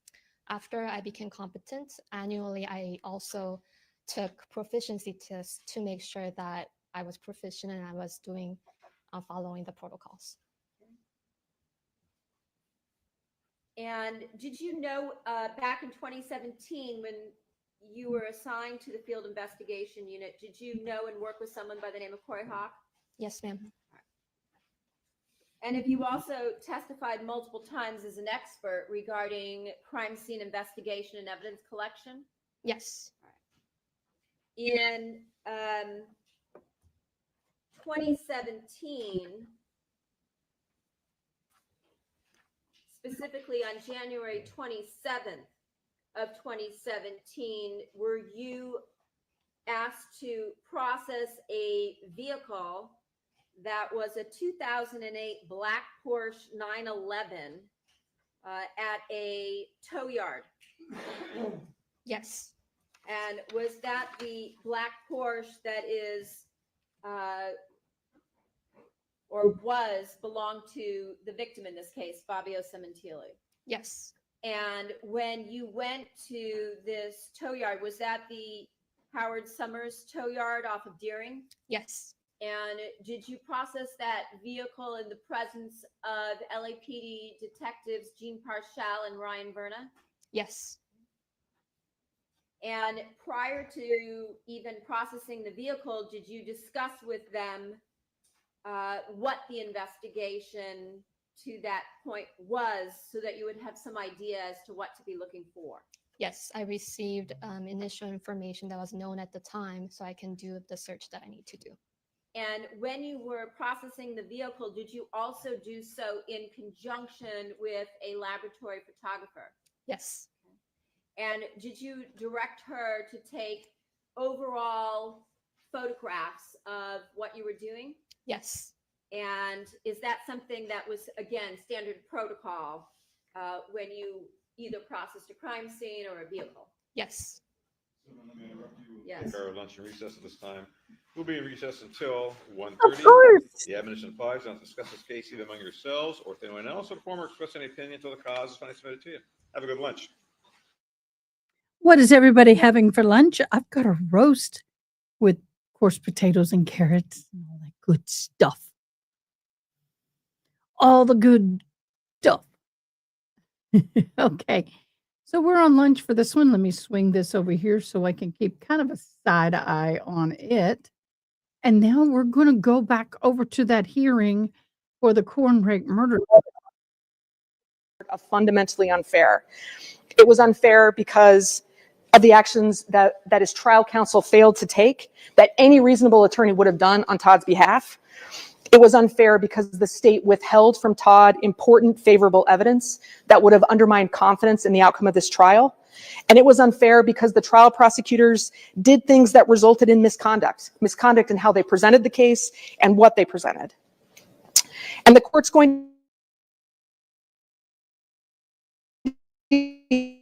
After I became competent, annually, I also took proficiency tests to make sure that I was proficient and I was doing, following the protocols. And did you know back in 2017 when you were assigned to the field investigation unit, did you know and work with someone by the name of Corey Hawk? Yes, ma'am. And if you also testified multiple times as an expert regarding crime scene investigation and evidence collection? Yes. In 2017, specifically on January 27th of 2017, were you asked to process a vehicle that was a 2008 black Porsche 911 at a tow yard? Yes. And was that the black Porsche that is or belonged to the victim in this case, Fabio Sementilli? Yes. And when you went to this tow yard, was that the Howard Summers tow yard off of Deering? Yes. And did you process that vehicle in the presence of LAPD detectives Gene Parshall and Ryan Verna? Yes. And prior to even processing the vehicle, did you discuss with them what the investigation to that point was so that you would have some idea as to what to be looking for? Yes, I received initial information that was known at the time so I can do the search that I need to do. And when you were processing the vehicle, did you also do so in conjunction with a laboratory photographer? Yes. And did you direct her to take overall photographs of what you were doing? Yes. And is that something that was, again, standard protocol when you either processed a crime scene or a vehicle? Yes. Let me interrupt you. Yes. Take our lunch and recess at this time. We'll be in recess until 1:30. Of course. The admonition applies. Don't discuss this case either among yourselves or with anyone else, or perform or express any opinion until the cause is finally submitted to you. Have a good lunch. What is everybody having for lunch? I've got a roast with, of course, potatoes and carrots and all that good stuff. All the good stuff. Okay. So we're on lunch for this one. Let me swing this over here so I can keep kind of a side eye on it. And now we're going to go back over to that hearing for the Cornrake murder. Fundamentally unfair. It was unfair because of the actions that his trial counsel failed to take, that any reasonable attorney would have done on Todd's behalf. It was unfair because the state withheld from Todd important favorable evidence that would have undermined confidence in the outcome of this trial. And it was unfair because the trial prosecutors did things that resulted in misconduct in how they presented the case and what they presented. And the court's going to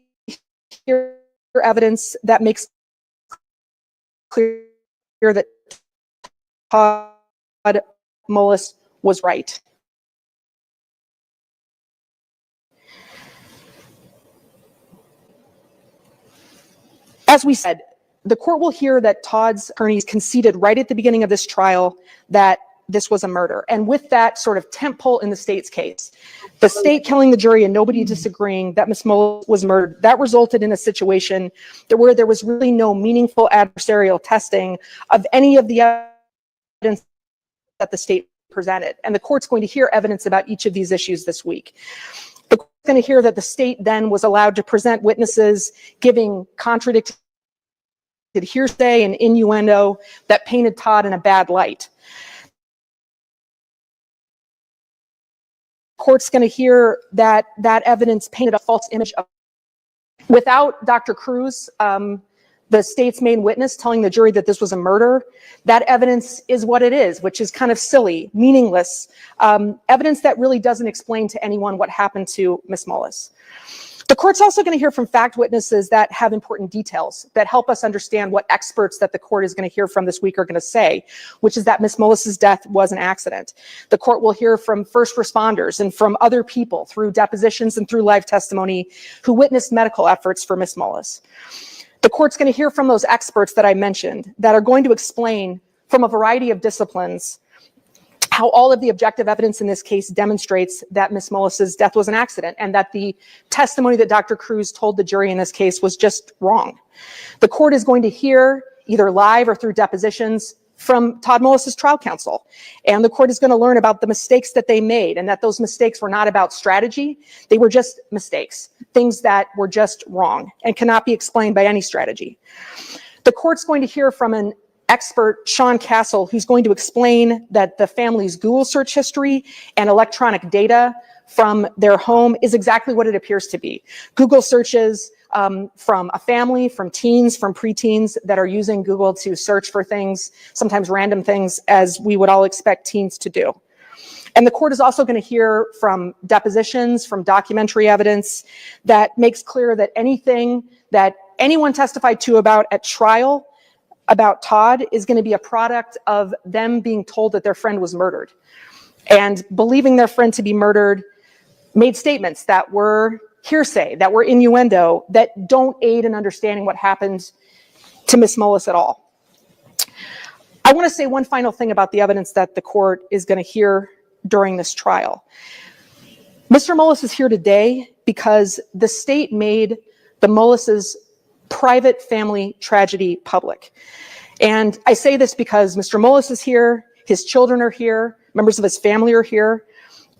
hear evidence that makes clear that Todd Mullis was right. As we said, the court will hear that Todd's attorneys conceded right at the beginning of this trial that this was a murder. And with that sort of tentpole in the state's case, the state killing the jury and nobody disagreeing that Ms. Mullis was murdered, that resulted in a situation where there was really no meaningful adversarial testing of any of the evidence that the state presented. And the court's going to hear evidence about each of these issues this week. The court's going to hear that the state then was allowed to present witnesses giving contradictory hearsay and innuendo that painted Todd in a bad light. Court's going to hear that evidence painted a false image of. Without Dr. Cruz, the state's main witness, telling the jury that this was a murder, that evidence is what it is, which is kind of silly, meaningless, evidence that really doesn't explain to anyone what happened to Ms. Mullis. The court's also going to hear from fact witnesses that have important details that help us understand what experts that the court is going to hear from this week are going to say, which is that Ms. Mullis's death was an accident. The court will hear from first responders and from other people through depositions and through live testimony who witnessed medical efforts for Ms. Mullis. The court's going to hear from those experts that I mentioned that are going to explain from a variety of disciplines how all of the objective evidence in this case demonstrates that Ms. Mullis's death was an accident and that the testimony that Dr. Cruz told the jury in this case was just wrong. The court is going to hear either live or through depositions from Todd Mullis's trial counsel. And the court is going to learn about the mistakes that they made and that those mistakes were not about strategy. They were just mistakes, things that were just wrong and cannot be explained by any strategy. The court's going to hear from an expert, Sean Castle, who's going to explain that the family's Google search history and electronic data from their home is exactly what it appears to be. Google searches from a family, from teens, from preteens that are using Google to search for things, sometimes random things, as we would all expect teens to do. And the court is also going to hear from depositions, from documentary evidence that makes clear that anything that anyone testified to about at trial about Todd is going to be a product of them being told that their friend was murdered. And believing their friend to be murdered made statements that were hearsay, that were innuendo, that don't aid in understanding what happened to Ms. Mullis at all. I want to say one final thing about the evidence that the court is going to hear during this trial. Mr. Mullis is here today because the state made the Mullis's private family tragedy public. And I say this because Mr. Mullis is here, his children are here, members of his family are here,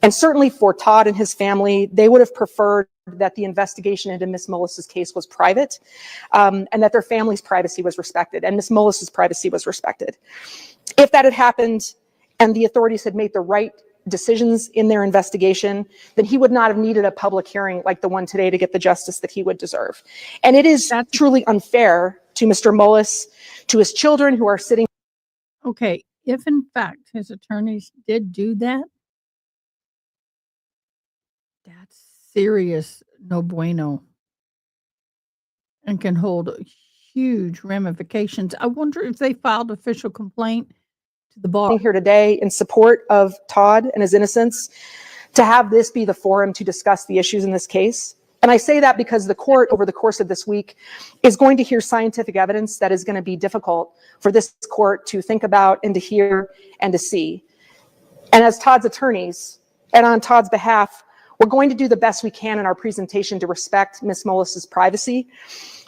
and certainly for Todd and his family, they would have preferred that the investigation into Ms. Mullis's case was private, and that their family's privacy was respected, and Ms. Mullis's privacy was respected. If that had happened and the authorities had made the right decisions in their investigation, then he would not have needed a public hearing like the one today to get the justice that he would deserve. And it is truly unfair to Mr. Mullis, to his children who are sitting. Okay, if in fact his attorneys did do that, that's serious no bueno and can hold huge ramifications. I wonder if they filed official complaint to the bar. Here today in support of Todd and his innocence, to have this be the forum to discuss the issues in this case. And I say that because the court, over the course of this week, is going to hear scientific evidence that is going to be difficult for this court to think about and to hear and to see. And as Todd's attorneys, and on Todd's behalf, we're going to do the best we can in our presentation to respect Ms. Mullis's privacy,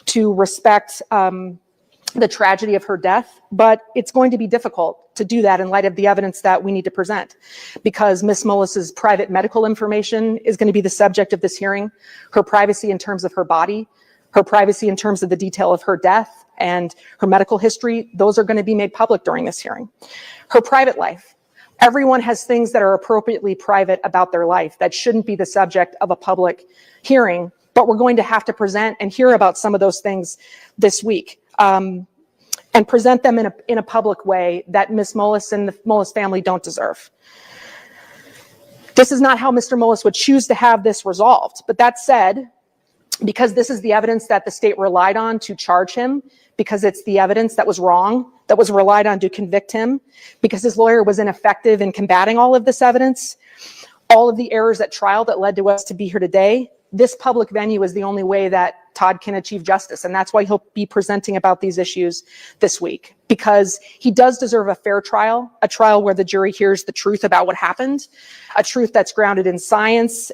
to respect the tragedy of her death, but it's going to be difficult to do that in light of the evidence that we need to present, because Ms. Mullis's private medical information is going to be the subject of this hearing, her privacy in terms of her body, her privacy in terms of the detail of her death and her medical history. Those are going to be made public during this hearing. Her private life. Everyone has things that are appropriately private about their life that shouldn't be the subject of a public hearing, but we're going to have to present and hear about some of those things this week. And present them in a public way that Ms. Mullis and the Mullis family don't deserve. This is not how Mr. Mullis would choose to have this resolved. But that said, because this is the evidence that the state relied on to charge him, because it's the evidence that was wrong, that was relied on to convict him, because his lawyer was ineffective in combating all of this evidence, all of the errors at trial that led to us to be here today, this public venue is the only way that Todd can achieve justice. And that's why he'll be presenting about these issues this week, because he does deserve a fair trial, a trial where the jury hears the truth about what happened, a truth that's grounded in science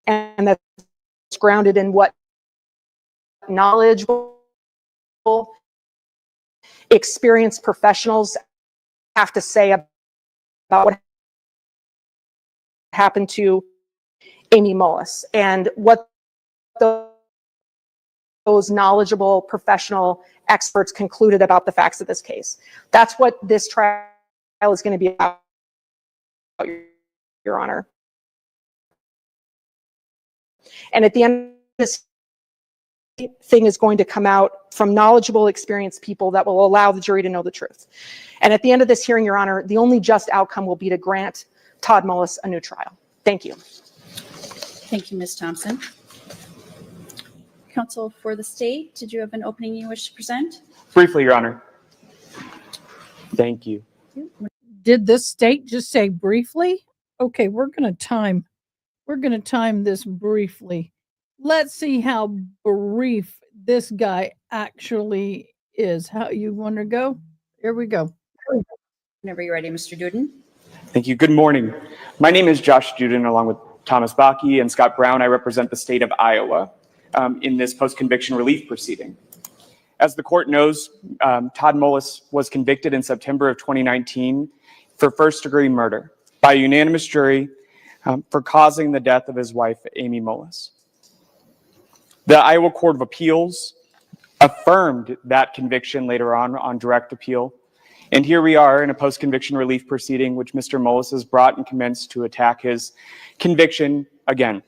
and that's grounded in what knowledge, experienced professionals have to say about what happened to Amy Mullis and what those knowledgeable professional experts concluded about the facts of this case. That's what this trial is going to be about, Your Honor. And at the end, this thing is going to come out from knowledgeable, experienced people that will allow the jury to know the truth. And at the end of this hearing, Your Honor, the only just outcome will be to grant Todd Mullis a new trial. Thank you. Thank you, Ms. Thompson. Counsel for the state, did you have an opening you wish to present? Briefly, Your Honor. Thank you. Did the state just say briefly? Okay, we're going to time this briefly. Let's see how brief this guy actually is. How you want to go? Here we go. Whenever you're ready, Mr. Duden. Thank you. Good morning. My name is Josh Duden, along with Thomas Bakke and Scott Brown. I represent the state of Iowa in this post-conviction relief proceeding. As the court knows, Todd Mullis was convicted in September of 2019 for first-degree murder by a unanimous jury for causing the death of his wife, Amy Mullis. The Iowa Court of Appeals affirmed that conviction later on direct appeal. And here we are in a post-conviction relief proceeding, which Mr. Mullis has brought and commenced to attack his conviction again.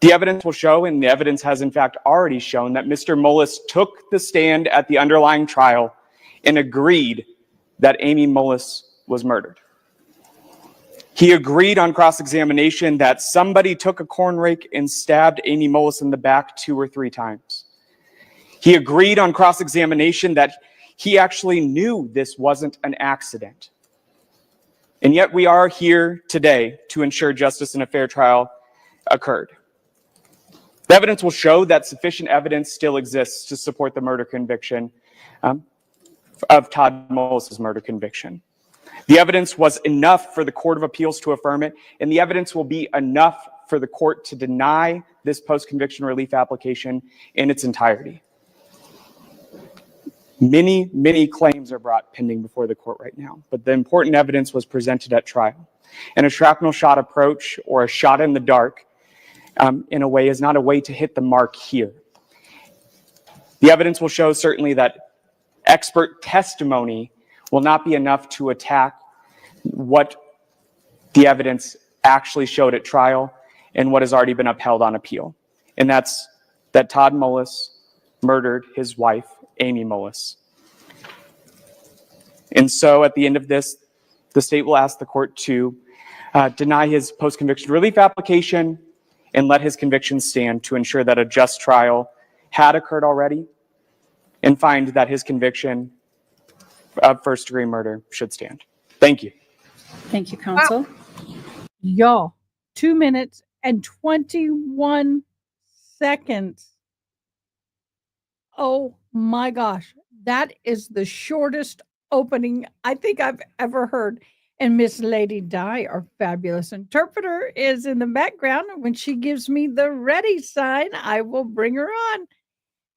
The evidence will show, and the evidence has in fact already shown, that Mr. Mullis took the stand at the underlying trial and agreed that Amy Mullis was murdered. He agreed on cross-examination that somebody took a corn rake and stabbed Amy Mullis in the back 2 or 3 times. He agreed on cross-examination that he actually knew this wasn't an accident. And yet we are here today to ensure justice and a fair trial occurred. The evidence will show that sufficient evidence still exists to support the murder conviction of Todd Mullis' murder conviction. The evidence was enough for the Court of Appeals to affirm it, and the evidence will be enough for the court to deny this post-conviction relief application in its entirety. Many, many claims are brought pending before the court right now, but the important evidence was presented at trial. And a shrapnel shot approach, or a shot in the dark, in a way, is not a way to hit the mark here. The evidence will show certainly that expert testimony will not be enough to attack what the evidence actually showed at trial and what has already been upheld on appeal. And that's that Todd Mullis murdered his wife, Amy Mullis. And so at the end of this, the state will ask the court to deny his post-conviction relief application and let his conviction stand to ensure that a just trial had occurred already, and find that his conviction of first-degree murder should stand. Thank you. Thank you, counsel. Y'all, 2 minutes and 21 seconds. Oh my gosh. That is the shortest opening I think I've ever heard. And Miss Lady Di, our fabulous interpreter, is in the background. When she gives me the ready sign, I will bring her on.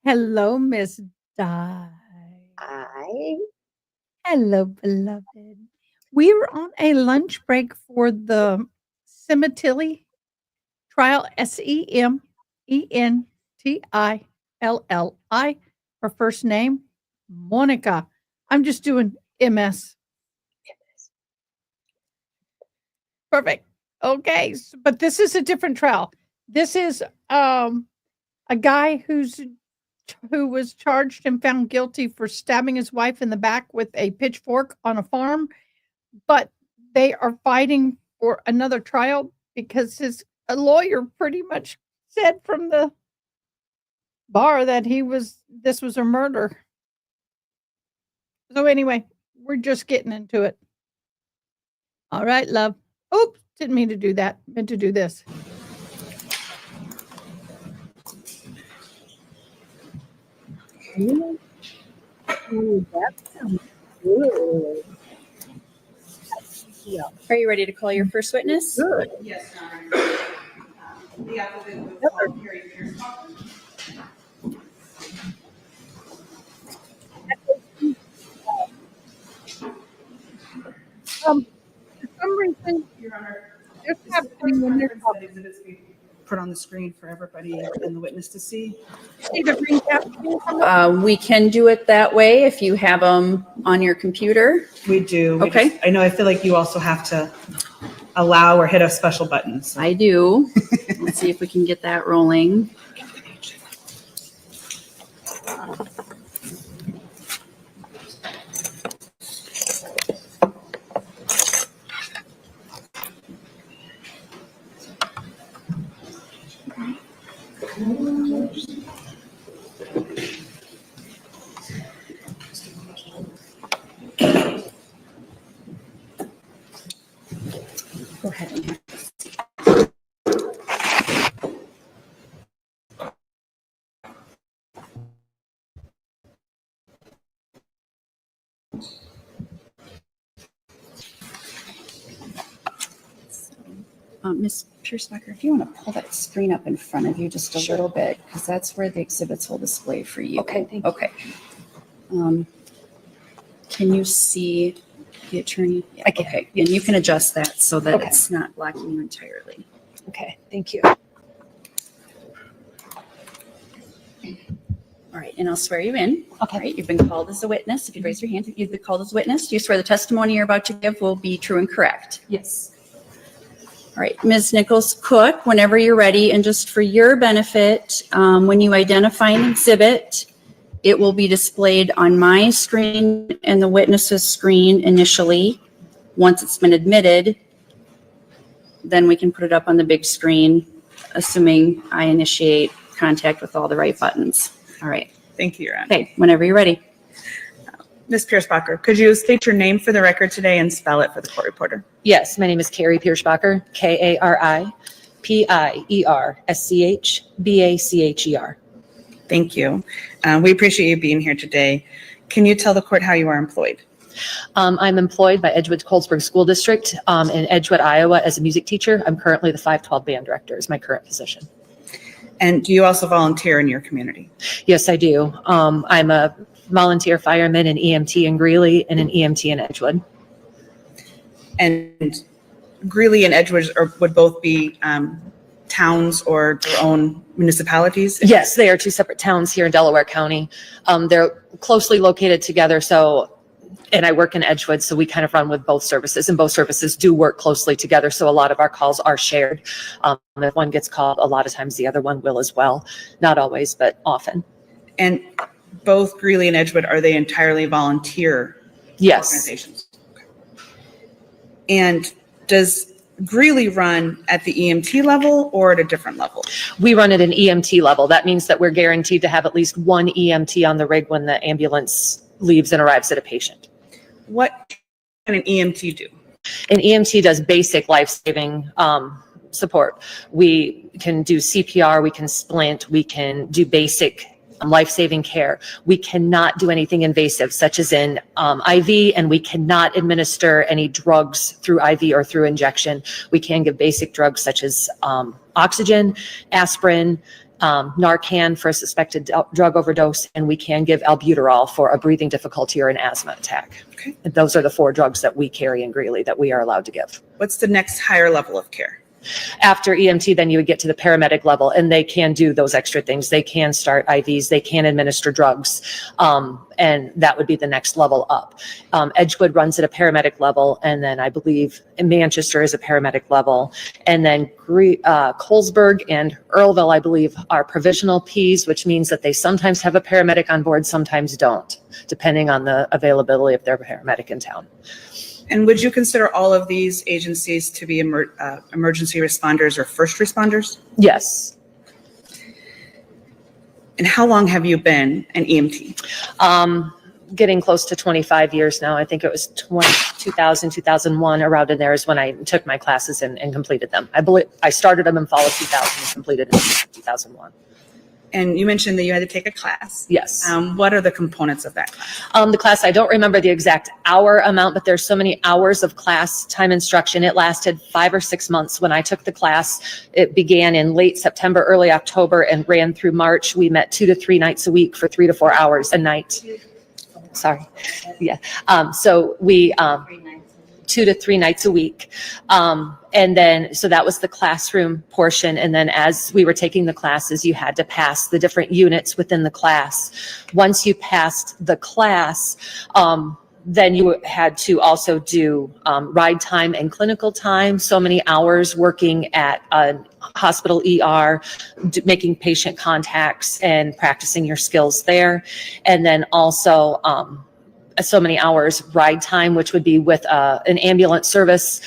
Hello, Miss Di. Hi. Hello, beloved. We were on a lunch break for the Sementilli trial, Sementilli. Her first name, Monica. I'm just doing MS. Perfect. Okay, but this is a different trial. This is a guy who was charged and found guilty for stabbing his wife in the back with a pitchfork on a farm, but they are fighting for another trial because his lawyer pretty much said from the bar that this was a murder. So anyway, we're just getting into it. All right, love. Oops, didn't mean to do that. Meant to do this. Ooh, that sounds good. Yeah. Are you ready to call your first witness? Good. Yes, Your Honor. The applicant was called Carrie Pierce-Cochran. For some reason, Your Honor, there's this is happening the when they're first reference that exhibits be put on the screen for everybody and the witness to see. see the green cap. We can do it that way if you have them on your computer. We do. We Okay. just- I feel like you also have to allow or hit a special button. So. I do. Let's see if we can get that rolling. Go ahead. Ms. Piercebacher, if you want to pull that screen up in front of you just a little bit, because that's where the exhibits will display for you. Okay, thank you. Okay. Can you see the attorney? Yeah, I can. Okay, and you can adjust that so that Okay. it's not blocking you entirely. Okay, thank you. All right, and I'll swear you in. Okay. All right, you've been called as a witness. If you'd raise your hand, you've been called as a witness. Do you swear the testimony you're about to give will be true and correct? Yes. All right, Ms. Nichols Cook, whenever you're ready, and just for your benefit, when you identify an exhibit, it will be displayed on my screen and the witness's screen initially. Once it's been admitted, then we can put it up on the big screen, assuming I initiate contact with all the right buttons. All right. Thank you, Your Honor. Okay, whenever you're ready. Ms. Piercebacher, could you state your name for the record today and spell it for the court reporter? Yes, my name is Carrie Piercebacher, K-A-R-I-P-I-E-R-S-C-H-B-A-C-H-E-R. Thank you. We appreciate you being here today. Can you tell the court how you are employed? I'm employed by Edgewood Colesburg School District in Edgewood, Iowa as a music teacher. I'm currently the 512 band director is my current position. And do you also volunteer in your community? Yes, I do. I'm a volunteer fireman and EMT in Greeley and an EMT in Edgewood. And Greeley and Edgewood would both be towns or their own municipalities? Yes, they are two separate towns here in Delaware County. They're closely located together. And I work in Edgewood, so we kind of run with both services, and both services do work closely together. So a lot of our calls are shared. If one gets called, a lot of times the other one will as well. Not always, but often. And both Greeley and Edgewood, are they entirely volunteer Yes. organizations. Okay. And does Greeley run at the EMT level or at a different level? We run at an EMT level. That means that we're guaranteed to have at least one EMT on the rig when the ambulance leaves and arrives at a patient. What can an EMT do? An EMT does basic life-saving support. We can do CPR, we can splint, we can do basic life-saving care. We cannot do anything invasive, such as in IV, and we cannot administer any drugs through IV or through injection. We can give basic drugs such as oxygen, aspirin, Narcan for a suspected drug overdose, and we can give albuterol for a breathing difficulty or an asthma attack. Okay. And those are the 4 drugs that we carry in Greeley that we are allowed to give. What's the next higher level of care? After EMT, then you would get to the paramedic level, and they can do those extra things. They can start IVs, they can administer drugs, and that would be the next level up. Edgewood runs at a paramedic level, and then I believe Manchester is a paramedic level, and then Colesburg and Earlville, I believe, are provisional Ps, which means that they sometimes have a paramedic on board, sometimes don't, depending on the availability of their paramedic in town. And would you consider all of these agencies to be emergency responders or first responders? Yes. And how long have you been an EMT? Getting close to 25 years now. I think it was 2000, 2001, around in there is when I took my classes and completed them. I believe I started them in fall of 2000 and completed them in 2001. And you mentioned that you had to take a class. Yes. What are the components of that class? The class, I don't remember the exact hour amount, but there's so many hours of class time instruction. It lasted 5 or 6 months when I took the class. It began in late September, early October, and ran through March. We met 2 to 3 nights a week for 3 to 4 hours a night. Sorry. Yeah. So we, 2 to 3 nights a week. And then, so that was the classroom portion. And then as we were taking the classes, you had to pass the different units within the class. Once you passed the class, then you had to also do ride time and clinical time, so many hours working at a hospital ER, making patient contacts and practicing your skills there. And then also so many hours ride time, which would be with an ambulance service.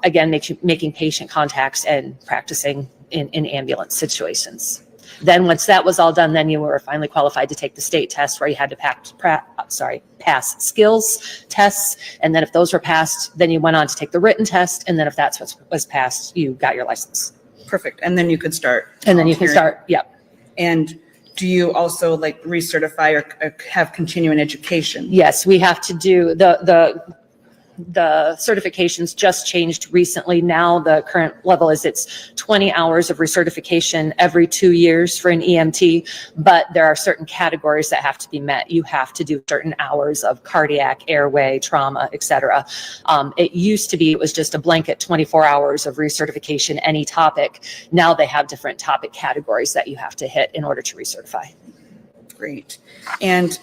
Again, making patient contacts and practicing in ambulance situations. Then once that was all done, then you were finally qualified to take the state test where you had to pass skills tests. And then if those were passed, then you went on to take the written test. And then if that's what was passed, you got your license. Perfect. And then you could start. And then you can start, yep. And do you also like recertify or have continuing education? Yes, we have to do the certifications just changed recently. Now the current level is it's 20 hours of recertification every 2 years for an EMT, but there are certain categories that have to be met. You have to do certain hours of cardiac, airway, trauma, etc. It used to be, it was just a blanket 24 hours of recertification, any topic. Now they have different topic categories that you have to hit in order to recertify. Great. And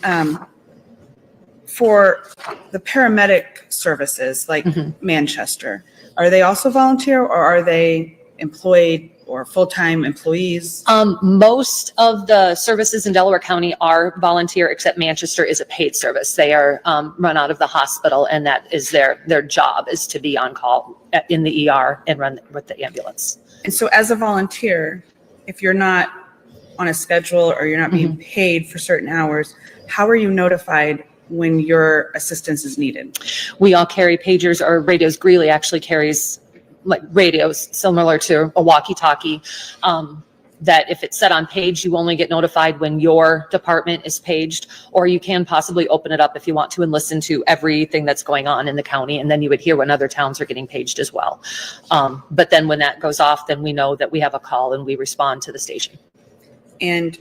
for the paramedic services like Manchester, are they also volunteer or are they employed or full-time employees? Most of the services in Delaware County are volunteer, except Manchester is a paid service. They are run out of the hospital, and that is their job is to be on call in the ER and run with the ambulance. And so as a volunteer, if you're not on a schedule or you're not being paid for certain hours, how are you notified when your assistance is needed? We all carry pagers or radios. Greeley actually carries like radios similar to a walkie-talkie, that if it's set on page, you only get notified when your department is paged, or you can possibly open it up if you want to and listen to everything that's going on in the county. And then you would hear when other towns are getting paged as well. But then when that goes off, then we know that we have a call and we respond to the station. And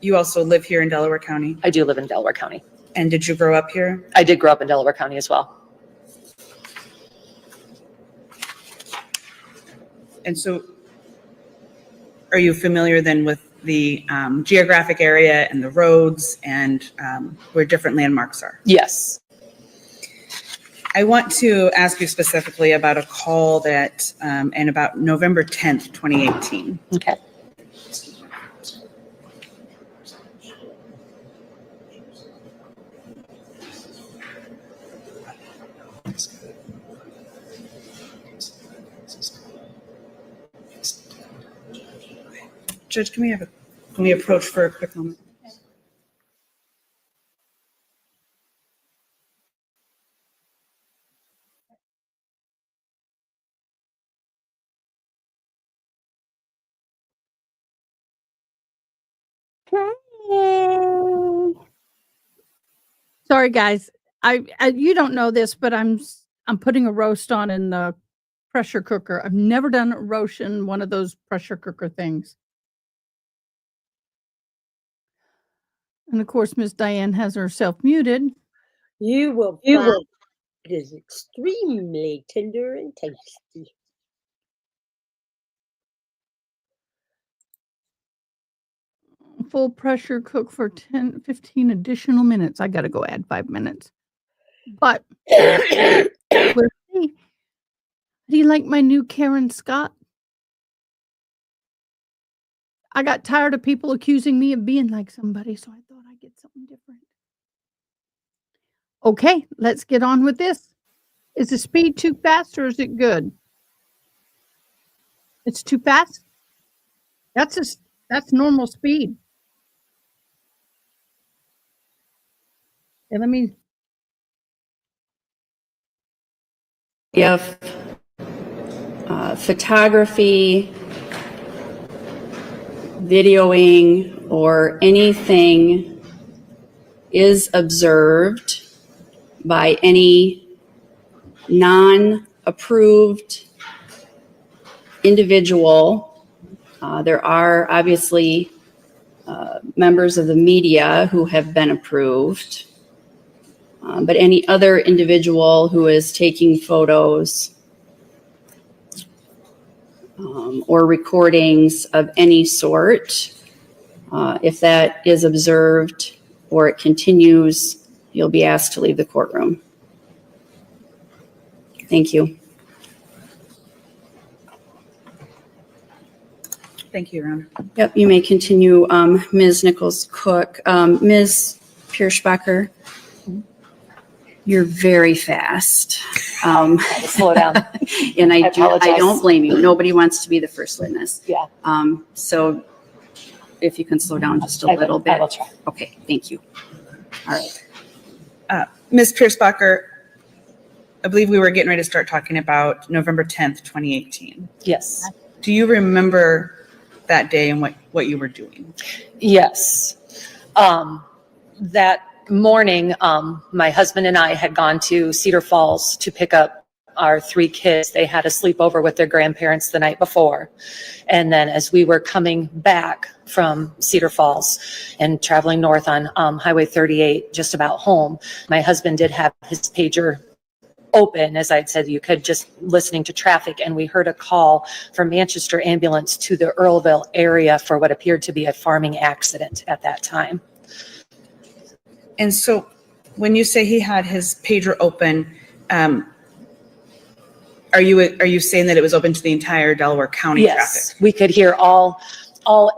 you also live here in Delaware County? I do live in Delaware County. And did you grow up here? I did grow up in Delaware County as well. And so are you familiar then with the geographic area and the roads and where different landmarks are? Yes. I want to ask you specifically about a call that, and about November 10th, 2018. Okay. Judge, can we approach for a quick moment? Sorry, guys. I you don't know this, but I'm putting a roast on in the pressure cooker. I've never done a roast in one of those pressure cooker things. And of course, Miss Diane has herself muted. You will find it is extremely tender and tasty. Full pressure cook for 10-15 additional minutes. I got to go add 5 minutes. But we'll see. Do you like my new Karen Scott? I got tired of people accusing me of being like somebody, so I thought I'd get something different. Okay, let's get on with this. Is the speed too fast or is it good? It's too fast? That's normal speed. And let me. If photography, videoing, or anything is observed by any non-approved individual, there are obviously members of the media who have been approved, but any other individual who is taking photos or recordings of any sort, if that is observed or it continues, you'll be asked to leave the courtroom. Thank you. Thank you, Your Honor. Yep, you may continue, Ms. Nichols-Cook. Ms. Pierschbacher, you're very fast. Slow down. And I apologize. don't blame you. Nobody wants to be the first witness. Yeah. So if you can slow down just a little bit. I will try. Okay, thank you. All right. Ms. Pierschbacher, I believe we were getting ready to start talking about November 10th, 2018. Yes. Do you remember that day and what you were doing? Yes. That morning, my husband and I had gone to Cedar Falls to pick up our 3 kids. They had a sleepover with their grandparents the night before. And then as we were coming back from Cedar Falls and traveling north on Highway 38, just about home, my husband did have his pager open, as I'd said, you could, just listening to traffic, and we heard a call from Manchester Ambulance to the Earlville area for what appeared to be a farming accident at that time. And so when you say he had his pager open, are you saying that it was open to the entire Delaware County Yes, traffic? we could hear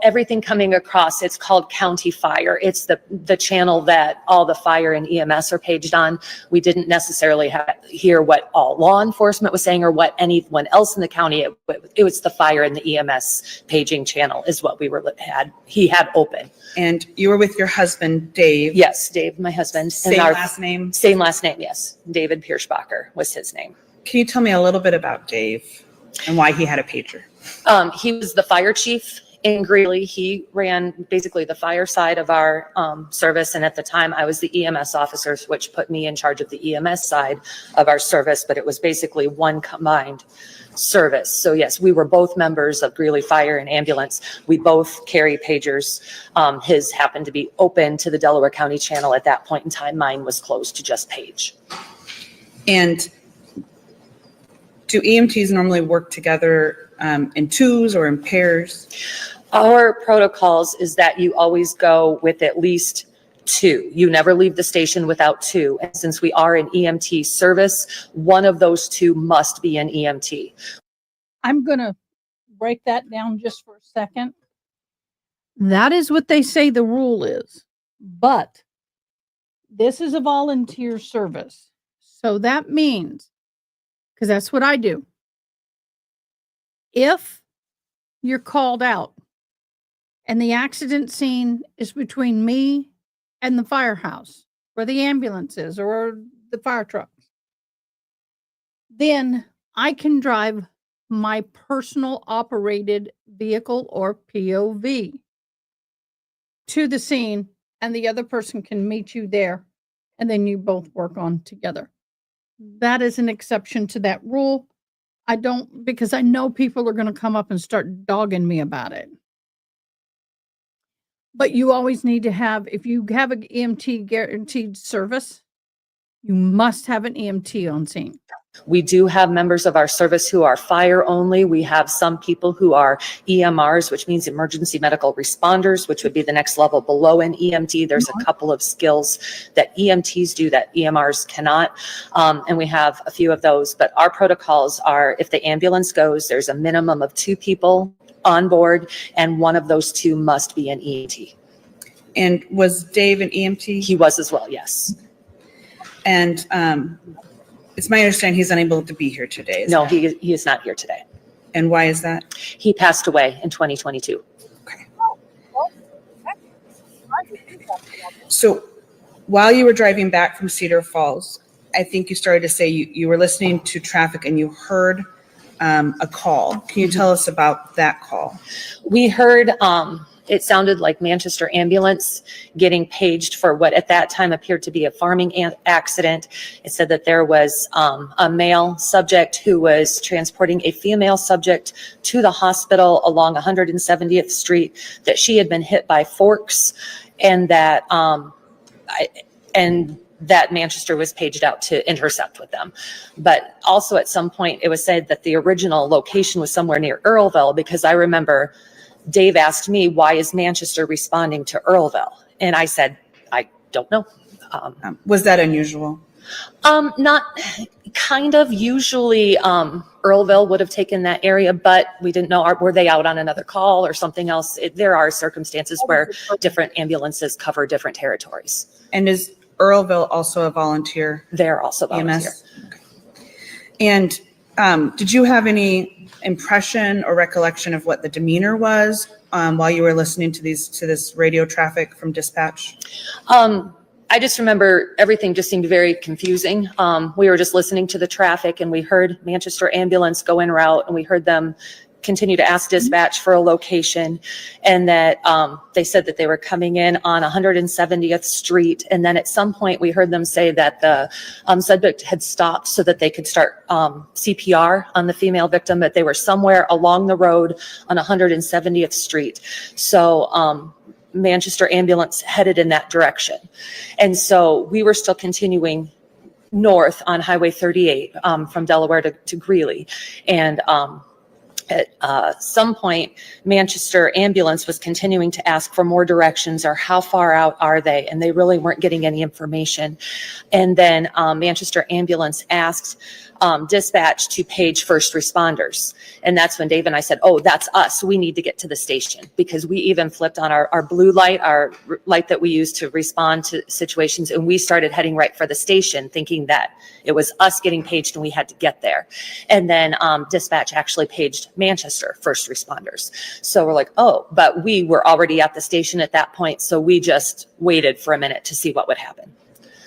everything coming across. It's called County Fire. It's the channel that all the fire and EMS are paged on. We didn't necessarily hear what all law enforcement was saying or what anyone else in the county. It was the fire and the EMS paging channel is what he had open. And you were with your husband, Dave? Yes, Dave, my husband. Same last name? Same last name, yes. David Pierschbacher was his name. Can you tell me a little bit about Dave and why he had a pager? He was the fire chief in Greeley. He ran basically the fire side of our service. And at the time I was the EMS officer, which put me in charge of the EMS side of our service, but it was basically one combined service. So yes, we were both members of Greeley Fire and Ambulance. We both carry pagers. His happened to be open to the Delaware County channel at that point in time. Mine was closed to just page. And do EMTs normally work together in twos or in pairs? Our protocols is that you always go with at least 2. You never leave the station without 2. And since we are an EMT service, one of those 2 must be an EMT. I'm going to break that down just for a second. That is what they say the rule is. But this is a volunteer service. So that means, because that's what I do, if you're called out And the accident scene is between me and the firehouse where the ambulance is or the fire truck. Then I can drive my personal operated vehicle or POV to the scene, and the other person can meet you there, and then you both work on together. That is an exception to that rule. I don't, because I know people are going to come up and start dogging me about it. But you always need to have, if you have an EMT guaranteed service, you must have an EMT on scene. We do have members of our service who are fire only. We have some people who are EMRs, which means emergency medical responders, which would be the next level below an EMT. There's a couple of skills that EMTs do that EMRs cannot. And we have a few of those, but our protocols are if the ambulance goes, there's a minimum of 2 people on board, and one of those 2 must be an EMT. And was Dave an EMT? He was as well, yes. And it's my understanding he's unable to be here today. No, he is not here today. And why is that? He passed away in 2022. So while you were driving back from Cedar Falls, I think you started to say you were listening to traffic and you heard a call. Can you tell us about that call? We heard, it sounded like Manchester ambulance getting paged for what at that time appeared to be a farming accident. It said that there was a male subject who was transporting a female subject to the hospital along 170th Street, that she had been hit by forks, and that that Manchester was paged out to intercept with them. But also at some point it was said that the original location was somewhere near Earlville, because I remember Dave asked me, why is Manchester responding to Earlville? And I said, I don't know. Was that unusual? Not kind of. Usually Earlville would have taken that area, but we didn't know, were they out on another call or something else? There are circumstances where different ambulances cover different territories. And is Earlville also a volunteer? They're also volunteer. EMS? Okay. And did you have any impression or recollection of what the demeanor was while you were listening to this radio traffic from dispatch? I just remember everything just seemed very confusing. We were just listening to the traffic, and we heard Manchester ambulance go en route, and we heard them continue to ask dispatch for a location, and that they said that they were coming in on 170th Street. And then at some point we heard them say that the subject had stopped so that they could start CPR on the female victim, that they were somewhere along the road on 170th Street. So Manchester ambulance headed in that direction. And so we were still continuing north on Highway 38 from Delaware to Greeley. And at some point, Manchester ambulance was continuing to ask for more directions, or how far out are they? And they really weren't getting any information. And then Manchester ambulance asked dispatch to page first responders. And that's when Dave and I said, oh, that's us. We need to get to the station, because we even flipped on our blue light, our light that we use to respond to situations. And we started heading right for the station, thinking that it was us getting paged and we had to get there. And then dispatch actually paged Manchester first responders. So we're like, oh, but we were already at the station at that point. So we just waited for a minute to see what would happen.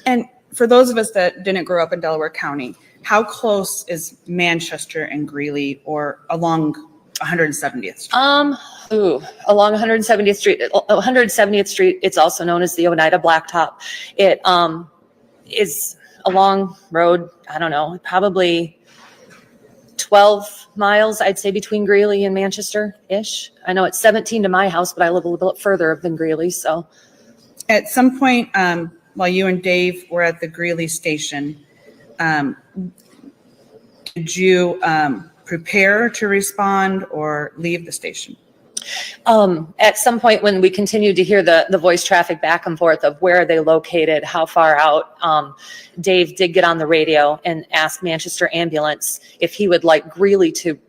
And for those of us that didn't grow up in Delaware County, how close is Manchester and Greeley, or along 170th Street? Along 170th Street. 170th Street, it's also known as the Oneida Blacktop. It is a long road. I don't know, probably 12 miles, I'd say, between Greeley and Manchester-ish. I know it's 17 to my house, but I live a little bit further than Greeley, so. At some point, while you and Dave were at the Greeley station, did you prepare to respond or leave the station? At some point when we continued to hear the voice traffic back and forth of where are they located, how far out, Dave did get on the radio and ask Manchester ambulance if he would like Greeley to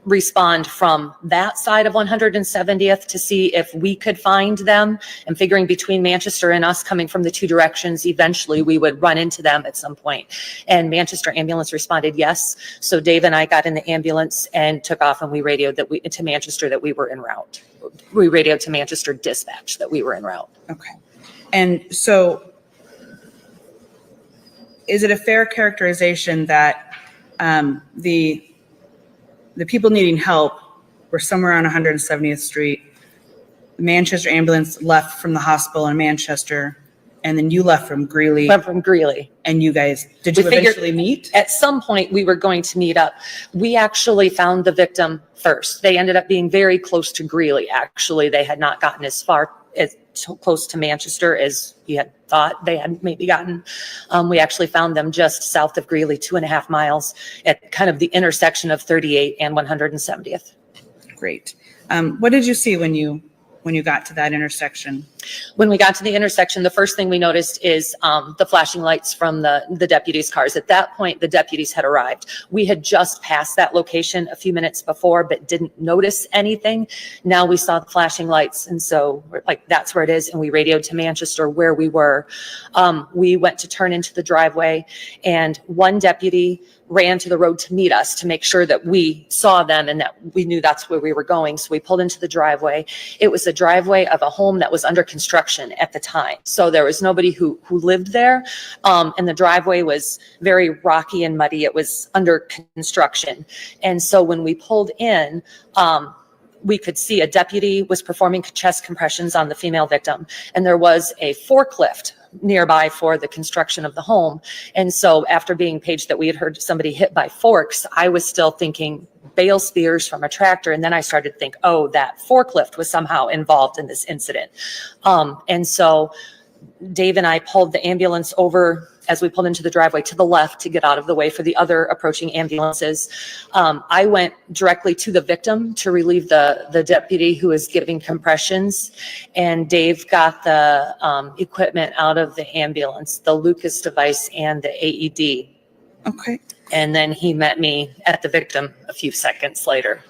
respond from that side of 170th to see if we could find them. And figuring between Manchester and us coming from the two directions, eventually we would run into them at some point. And Manchester ambulance responded yes. So Dave and I got in the ambulance and took off, and we radioed to Manchester that we were en route. We radioed to Manchester dispatch that we were en route. Okay. And so is it a fair characterization that the people needing help were somewhere on 170th Street? The Manchester ambulance left from the hospital in Manchester, and then you left from Greeley. Went from Greeley. And you guys, did you eventually meet? At some point, we were going to meet up. We actually found the victim first. They ended up being very close to Greeley, actually. They had not gotten as close to Manchester as you had thought they had maybe gotten. We actually found them just south of Greeley, 2.5 miles, at kind of the intersection of 38 and 170th. Great. What did you see when you got to that intersection? When we got to the intersection, the first thing we noticed is the flashing lights from the deputies' cars. At that point, the deputies had arrived. We had just passed that location a few minutes before, but didn't notice anything. Now we saw the flashing lights, and so we're like, that's where it is. And we radioed to Manchester where we were. We went to turn into the driveway, and one deputy ran to the road to meet us to make sure that we saw them and that we knew that's where we were going. So we pulled into the driveway. It was a driveway of a home that was under construction at the time. So there was nobody who lived there. And the driveway was very rocky and muddy. It was under construction. And so when we pulled in, we could see a deputy was performing chest compressions on the female victim. And there was a forklift nearby for the construction of the home. And so after being paged that we had heard somebody hit by forks, I was still thinking bale spears from a tractor. And then I started to think, oh, that forklift was somehow involved in this incident. And so Dave and I pulled the ambulance over as we pulled into the driveway to the left to get out of the way for the other approaching ambulances. I went directly to the victim to relieve the deputy who was giving compressions. And Dave got the equipment out of the ambulance, the Lucas device and the AED. Okay. And then he met me at the victim a few seconds later.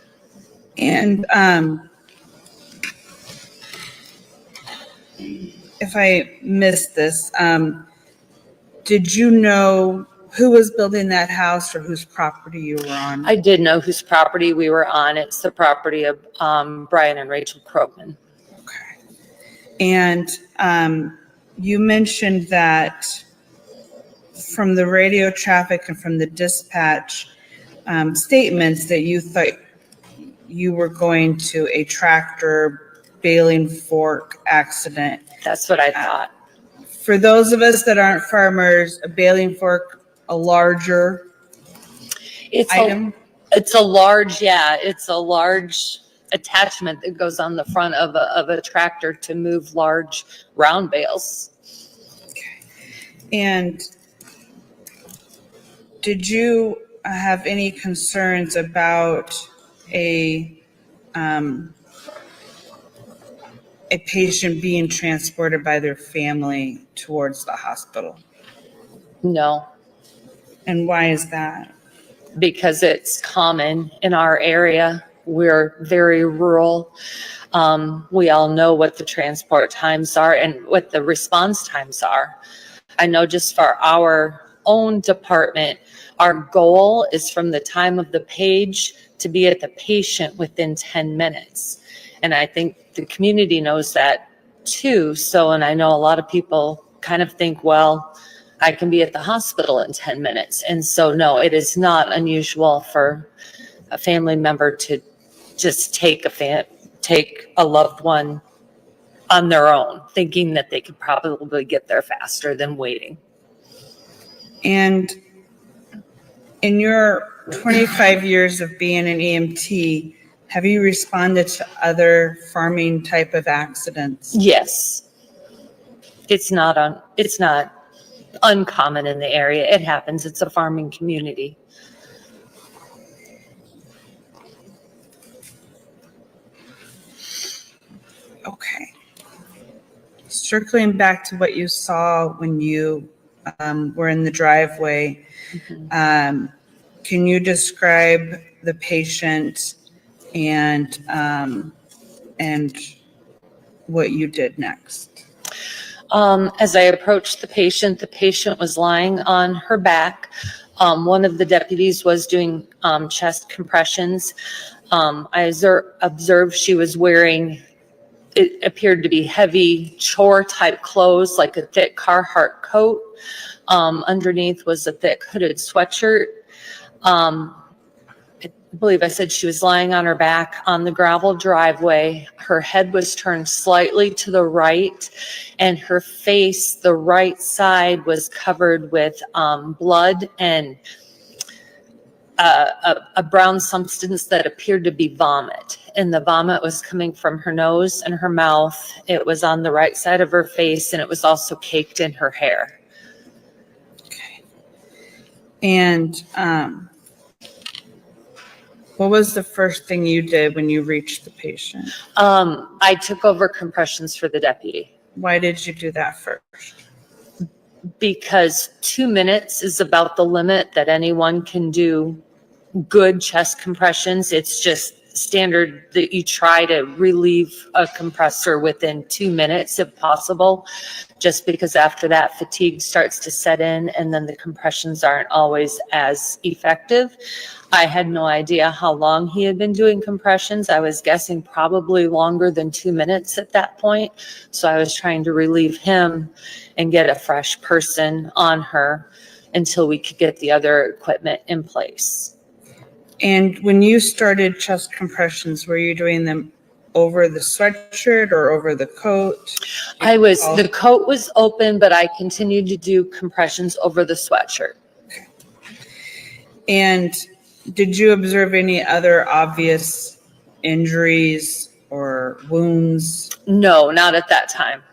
And if I missed this, did you know who was building that house or whose property you were on? I did know whose property we were on. It's the property of Brian and Rachel Krogman. And you mentioned that from the radio traffic and from the dispatch statements that you thought you were going to a tractor baling fork accident. That's what I thought. For those of us that aren't farmers, a baling fork, a larger item? It's a large attachment that goes on the front of a tractor to move large round bales. And did you have any concerns about a patient being transported by their family towards the hospital? No. And why is that? Because it's common in our area. We're very rural. We all know what the transport times are and what the response times are. I know just for our own department, our goal is from the time of the page to be at the patient within 10 minutes. And I think the community knows that too. So, and I know a lot of people kind of think, well, I can be at the hospital in 10 minutes. And so, no, it is not unusual for a family member to just take a loved one on their own, thinking that they could probably get there faster than waiting. And in your 25 years of being an EMT, have you responded to other farming type of accidents? Yes. It's not uncommon in the area. It happens. It's a farming community. Okay. Circling back to what you saw when you were in the driveway, can you describe the patient and what you did next. As I approached the patient was lying on her back. One of the deputies was doing chest compressions. I observed she was wearing, it appeared to be heavy chore type clothes, like a thick Carhartt coat. Underneath was a thick hooded sweatshirt. I believe I said she was lying on her back on the gravel driveway. Her head was turned slightly to the right, and her face, the right side, was covered with blood and a brown substance that appeared to be vomit. And the vomit was coming from her nose and her mouth. It was on the right side of her face, and it was also caked in her hair. And what was the first thing you did when you reached the patient? I took over compressions for the deputy. Why did you do that first? Because 2 minutes is about the limit that anyone can do good chest compressions. It's just standard that you try to relieve a compressor within 2 minutes if possible, just because after that fatigue starts to set in and then the compressions aren't always as effective. I had no idea how long he had been doing compressions. I was guessing probably longer than 2 minutes at that point. So I was trying to relieve him and get a fresh person on her until we could get the other equipment in place. And when you started chest compressions, were you doing them over the sweatshirt or over the coat? The coat was open, but I continued to do compressions over the sweatshirt. And did you observe any other obvious injuries or wounds? No, not at that time.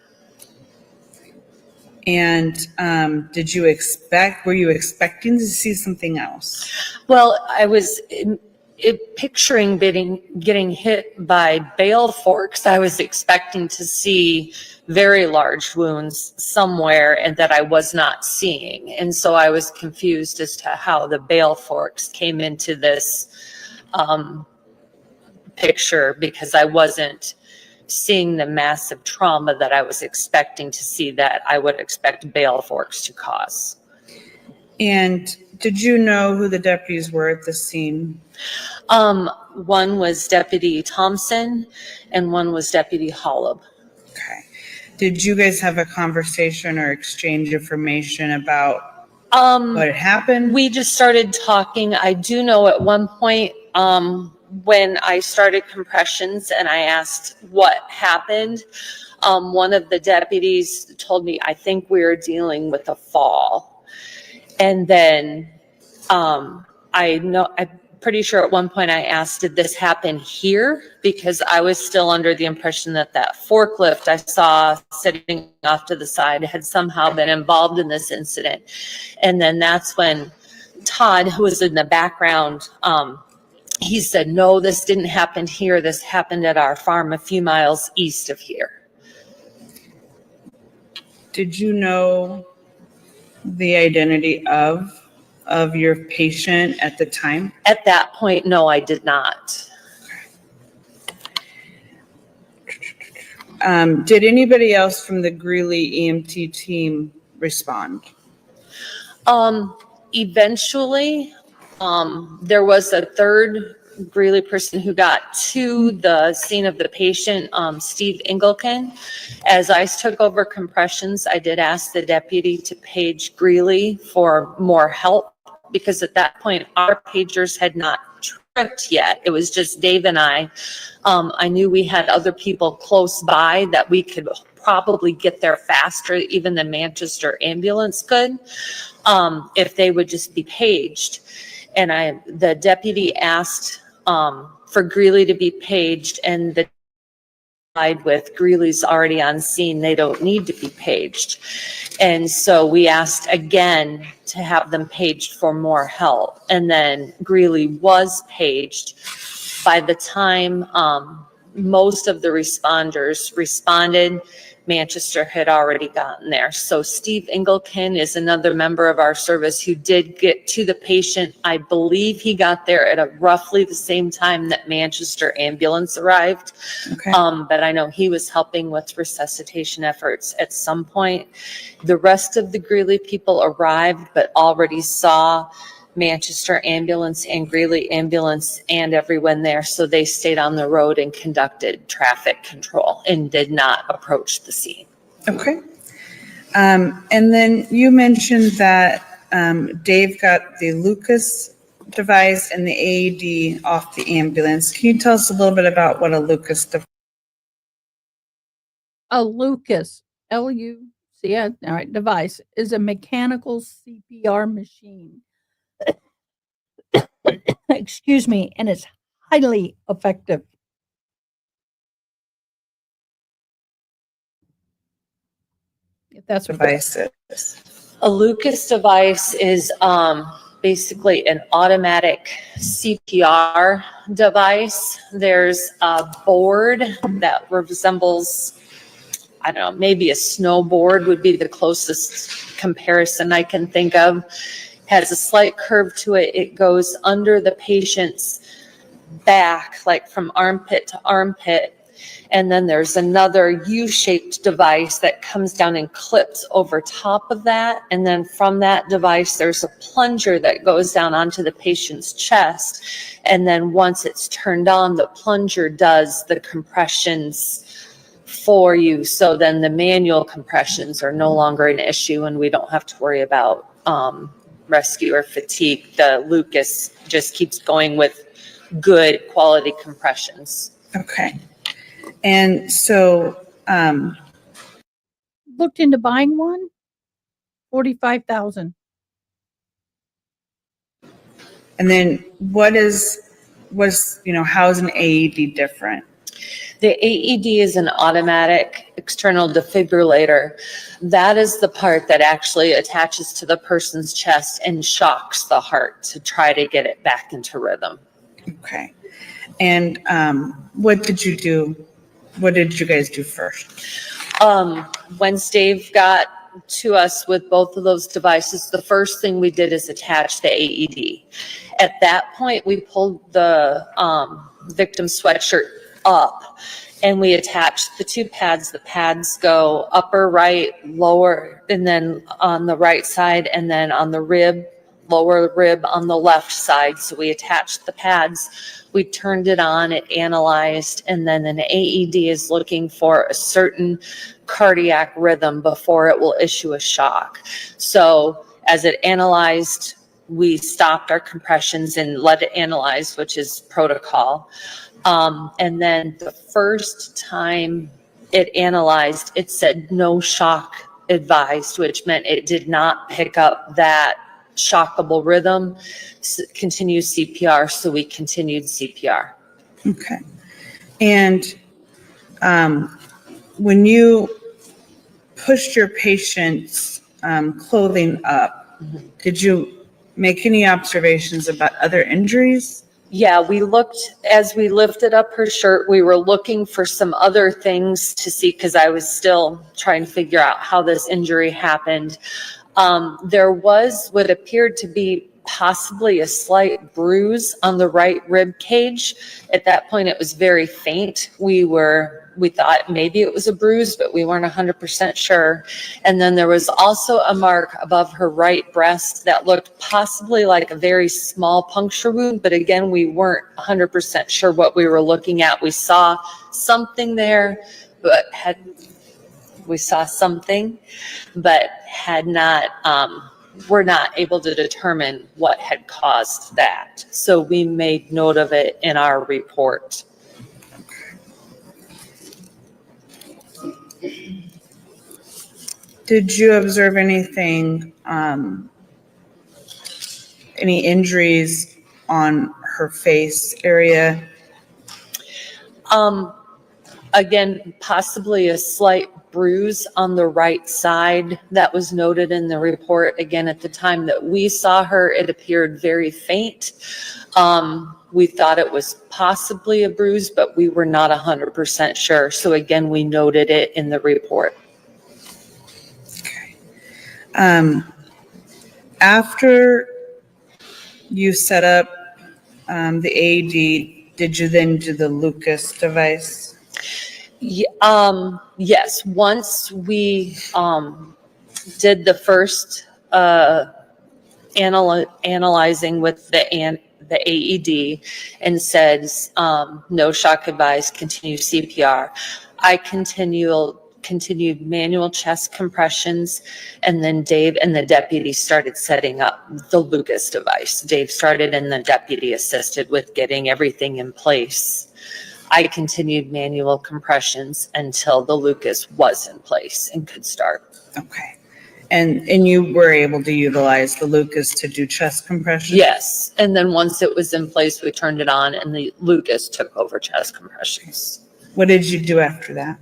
And were you expecting to see something else? Well, I was picturing getting hit by bale forks. I was expecting to see very large wounds somewhere and that I was not seeing. And so I was confused as to how the bale forks came into this picture, because I wasn't seeing the massive trauma that I was expecting to see, that I would expect bale forks to cause. And did you know who the deputies were at the scene? One was Deputy Thompson and one was Deputy Holub. Okay. Did you guys have a conversation or exchange information about what had happened? We just started talking. I do know at one point, when I started compressions and I asked what happened, one of the deputies told me, I think we were dealing with a fall. And then I'm pretty sure at one point I asked, did this happen here? Because I was still under the impression that that forklift I saw sitting off to the side had somehow been involved in this incident. And then that's when Todd, who was in the background, he said, no, this didn't happen here. This happened at our farm a few miles east of here. Did you know the identity of your patient at the time? At that point, no, I did not. Did anybody else from the Greeley EMT team respond? Eventually, there was a third Greeley person who got to the scene of the patient, Steve Engelken. As I took over compressions, I did ask the deputy to page Greeley for more help, because at that point, our pagers had not tripped yet. It was just Dave and I. I knew we had other people close by that we could probably get there faster, even the Manchester ambulance could, if they would just be paged. And the deputy asked for Greeley to be paged, and the with Greeley's already on scene, they don't need to be paged. And so we asked again to have them paged for more help. And then Greeley was paged. By the time most of the responders responded, Manchester had already gotten there. So Steve Engelken is another member of our service who did get to the patient. I believe he got there at roughly the same time that Manchester ambulance arrived. Okay. But I know he was helping with resuscitation efforts at some point. The rest of the Greeley people arrived, but already saw Manchester ambulance and Greeley ambulance and everyone there. So they stayed on the road and conducted traffic control and did not approach the scene. Okay. And then you mentioned that Dave got the Lucas device and the AED off the ambulance. Can you tell us a little bit about what a Lucas device? A Lucas, L-U-C-S, all right, device is a mechanical CPR machine. Excuse me, and it's highly effective. If that's what Device is. A Lucas device is basically an automatic CPR device. There's a board that resembles, I don't know, maybe a snowboard would be the closest comparison I can think of. Has a slight curve to it. It goes under the patient's back, like from armpit to armpit. And then there's another U-shaped device that comes down and clips over top of that. And then from that device, there's a plunger that goes down onto the patient's chest. And then once it's turned on, the plunger does the compressions for you. So then the manual compressions are no longer an issue and we don't have to worry about rescue or fatigue. The Lucas just keeps going with good quality compressions. Okay. And so, looked into buying one, 45,000. and then how is an AED different? The AED is an automatic external defibrillator. That is the part that actually attaches to the person's chest and shocks the heart to try to get it back into rhythm. Okay. And what did you do? What did you guys do first? When Dave got to us with both of those devices, the first thing we did is attach the AED. At that point, we pulled the victim's sweatshirt up and we attached the two pads. The pads go upper right, lower, and then on the right side, and then on the rib, lower rib on the left side. So we attached the pads, we turned it on, it analyzed, and then an AED is looking for a certain cardiac rhythm before it will issue a shock. So as it analyzed, we stopped our compressions and let it analyze, which is protocol. And then the first time it analyzed, it said no shock advised, which meant it did not pick up that shockable rhythm, continue CPR. So we continued CPR. Okay. And when you pushed your patient's clothing up, did you make any observations about other injuries? Yeah, we looked, as we lifted up her shirt, we were looking for some other things to see because I was still trying to figure out how this injury happened. There was what appeared to be possibly a slight bruise on the right rib cage. At that point, it was very faint. We thought maybe it was a bruise, but we weren't 100% sure. And then there was also a mark above her right breast that looked possibly like a very small puncture wound. But again, we weren't 100% sure what we were looking at. We saw something there, but had not, were not able to determine what had caused that. So we made note of it in our report. Did you observe anything, any injuries on her face area? Again, possibly a slight bruise on the right side that was noted in the report. Again, at the time that we saw her, it appeared very faint. We thought it was possibly a bruise, but we were not 100% sure. So again, we noted it in the report. After you set up the AED, did you then do the Lucas device? Yes, once we did the first analyzing with the AED and said no shock advised, continue CPR. I continued manual chest compressions, and then Dave and the deputy started setting up the Lucas device. Dave started and the deputy assisted with getting everything in place. I continued manual compressions until the Lucas was in place and could start. Okay. And you were able to utilize the Lucas to do chest compression? Yes. And then once it was in place, we turned it on and the Lucas took over chest compressions. What did you do after that?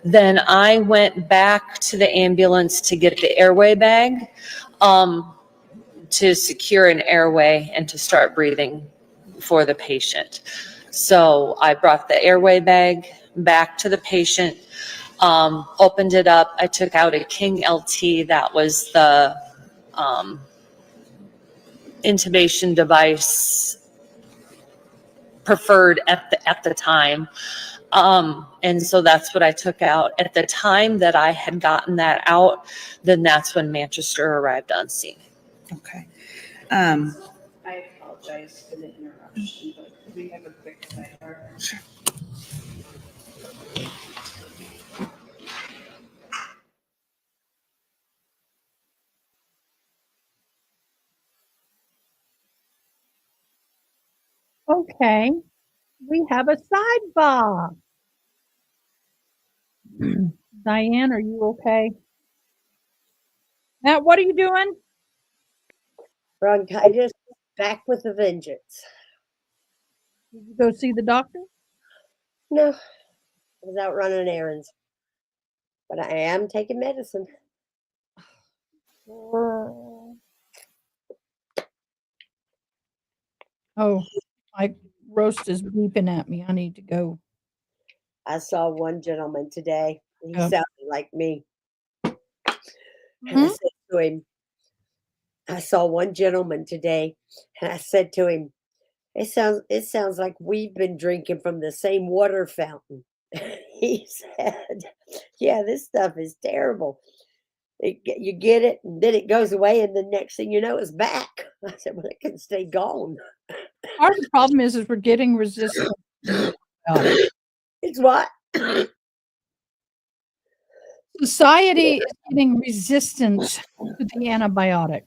Then I went back to the ambulance to get the airway bag to secure an airway and to start breathing for the patient. So I brought the airway bag back to the patient, opened it up. I took out a King LT. That was the intubation device preferred at the time. And so that's what I took out. At the time that I had gotten that out, then that's when Manchester arrived on scene. Okay. I apologize for the interruption, but could we have a quick sidebar? Sure. Okay, we have a sidebar. Diane, are you okay? Matt, what are you doing? Bronchitis back with a vengeance. Did you go see the doctor? No, I was out running errands. But I am taking medicine. Oh, my roast is beeping at me. I need to go. I saw one gentleman today. He Oh. sounded like me. And I said to him, I saw one gentleman today, and I said to him, it sounds like we've been drinking from the same water fountain. He said, yeah, this stuff is terrible. You get it, and then it goes away, and the next thing you know, it's back. I said, well, it can stay gone. Part of the problem is we're getting resistant. It's what? Society is getting resistant to the antibiotic.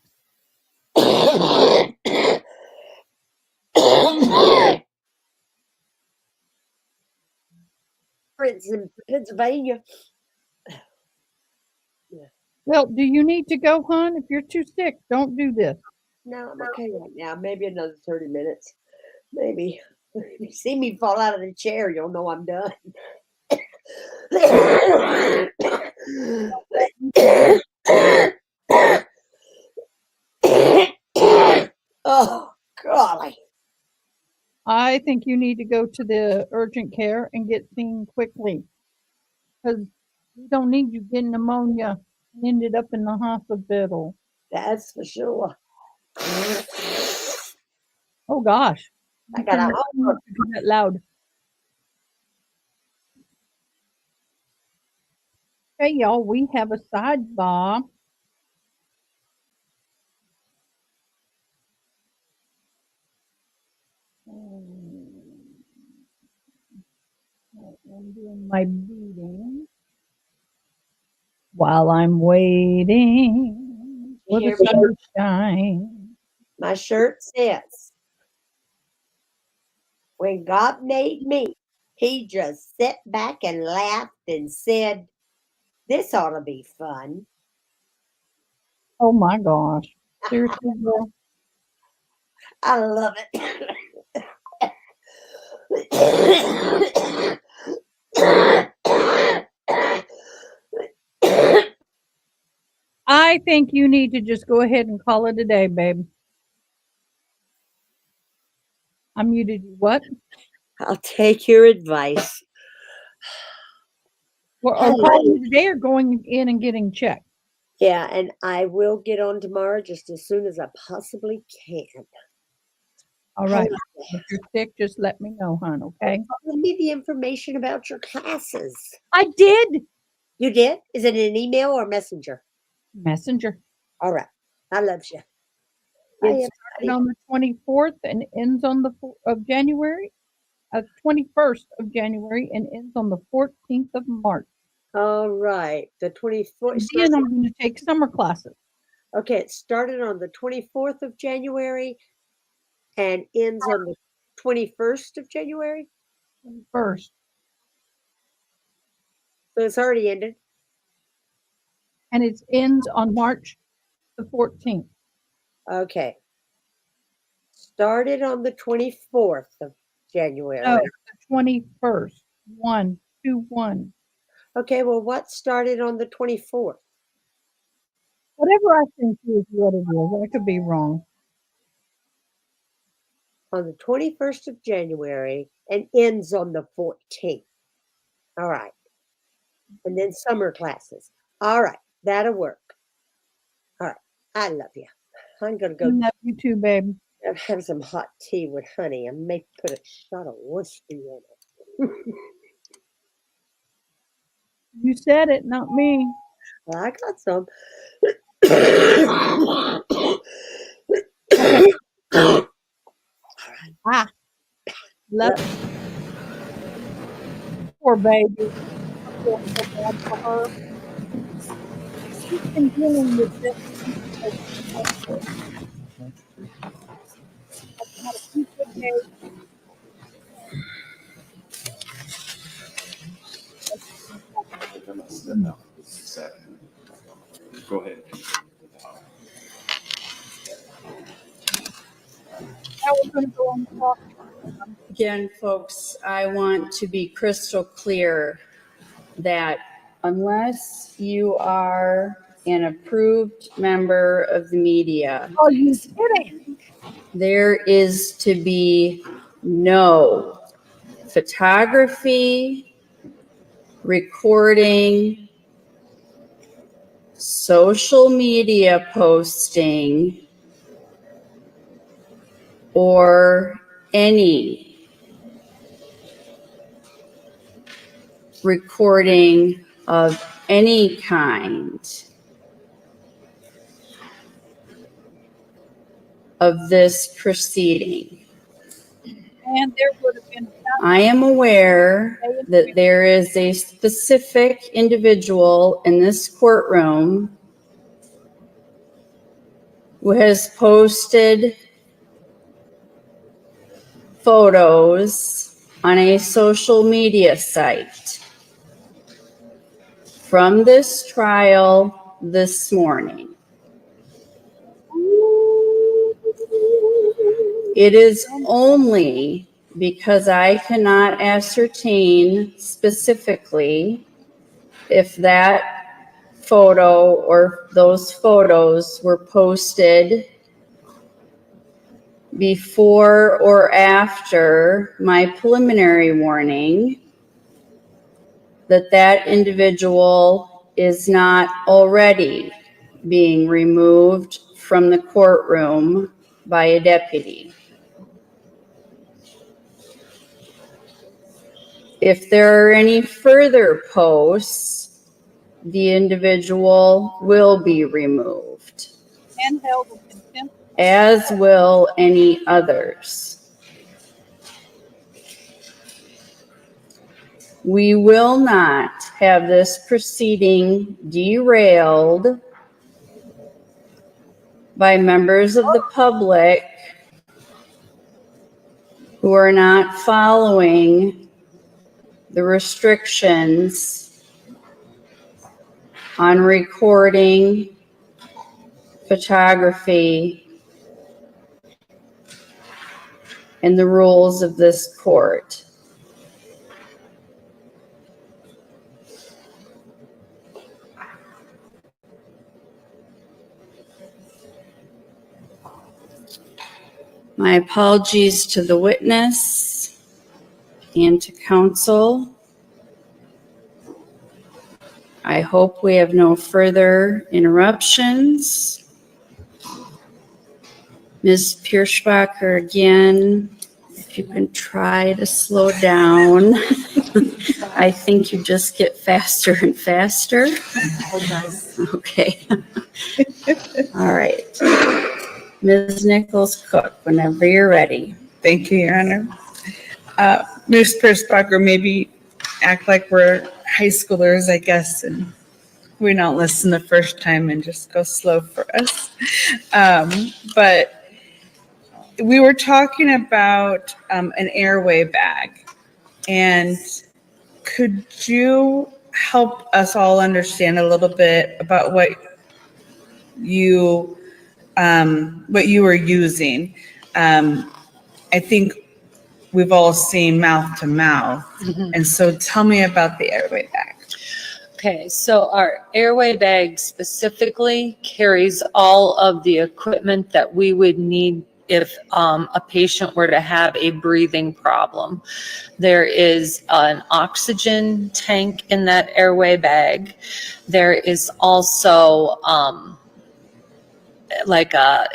Prince in Pennsylvania. Well, do you need to go, hon? If you're too sick, don't do this. No, I'm okay right now. Maybe another 30 minutes. Maybe. If you see me fall out of the chair, you'll know I'm done. Oh, golly. I think you need to go to the urgent care and get seen quickly. Because we don't need you getting pneumonia and ended up in the hospital. That's for sure. Oh, gosh. I got a Not that loud. Okay, y'all, we have a sidebar. I'm doing my beading while I'm waiting for the Hear me? sunshine. My shirt says, when God made me, he just sat back and laughed and said, this ought to be fun. Oh my gosh. Seriously, girl? I love it. I think you need to just go ahead and call it a day, babe. I muted you. What? I'll take your advice. Or Hello. calling it a day or going in and getting checked? Yeah, and I will get on tomorrow just as soon as I possibly can. All right. If you're sick, just let me know, hon, okay? Send me the information about your classes. I did. You did? Is it an email or messenger? Messenger. All right. I love you. It started on the 24th and ends on the of January, 21st of January, and ends on the 14th of March. All right. The 24th. And then I'm going to take summer classes. Okay, it started on the 24th of January and ends on the 21st of January. 21st. So it's already ended. And it ends on March the 14th. Okay. Started on the 24th of January. No, the 21st. 1-2-1. Okay, well, what started on the 24th? Whatever I think is what it is. I could be wrong. On the 21st of January and ends on the 14th. All right. And then summer classes. All right. That'll work. All right. I love you. I'm going to go. Love you too, babe. Have some hot tea with honey. I may put a shot of whiskey in it. You said it, not me. Well, I got some. Ah, love. Poor baby. I feel so bad for her. She's been dealing with this. I've had a few good days. Go ahead. Now we're going to go on the clock. Again, folks, I want to be crystal clear that unless you are an approved member of the media, Oh, you kidding? there is to be no photography, recording, social media posting, or any recording of any kind of this proceeding. And there would have been. I am aware that there is a specific individual in this courtroom who has posted photos on a social media site from this trial this morning. It is only because I cannot ascertain specifically if that photo or those photos were posted before or after my preliminary warning that that individual is not already being removed from the courtroom by a deputy. If there are any further posts, the individual will be removed, And held in contempt. as will any others. We will not have this proceeding derailed by members of the public who are not following the restrictions on recording, photography, and the rules of this court. My apologies to the witness and to counsel. I hope we have no further interruptions. Ms. Pierschbacher, again, if you can try to slow down. I think you just get faster and faster. Okay. All right. Ms. Nichols-Cook, whenever you're ready. Thank you, Your Honor. Ms. Pierschbacher, maybe act like we're high schoolers, I guess, and we don't listen the first time and just go slow for us. But we were talking about an airway bag, and could you help us all understand a little bit about what you were using? I think we've all seen mouth to mouth, and so tell me about the airway bag. Okay, so our airway bag specifically carries all of the equipment that we would need if a patient were to have a breathing problem. There is an oxygen tank in that airway bag. There is also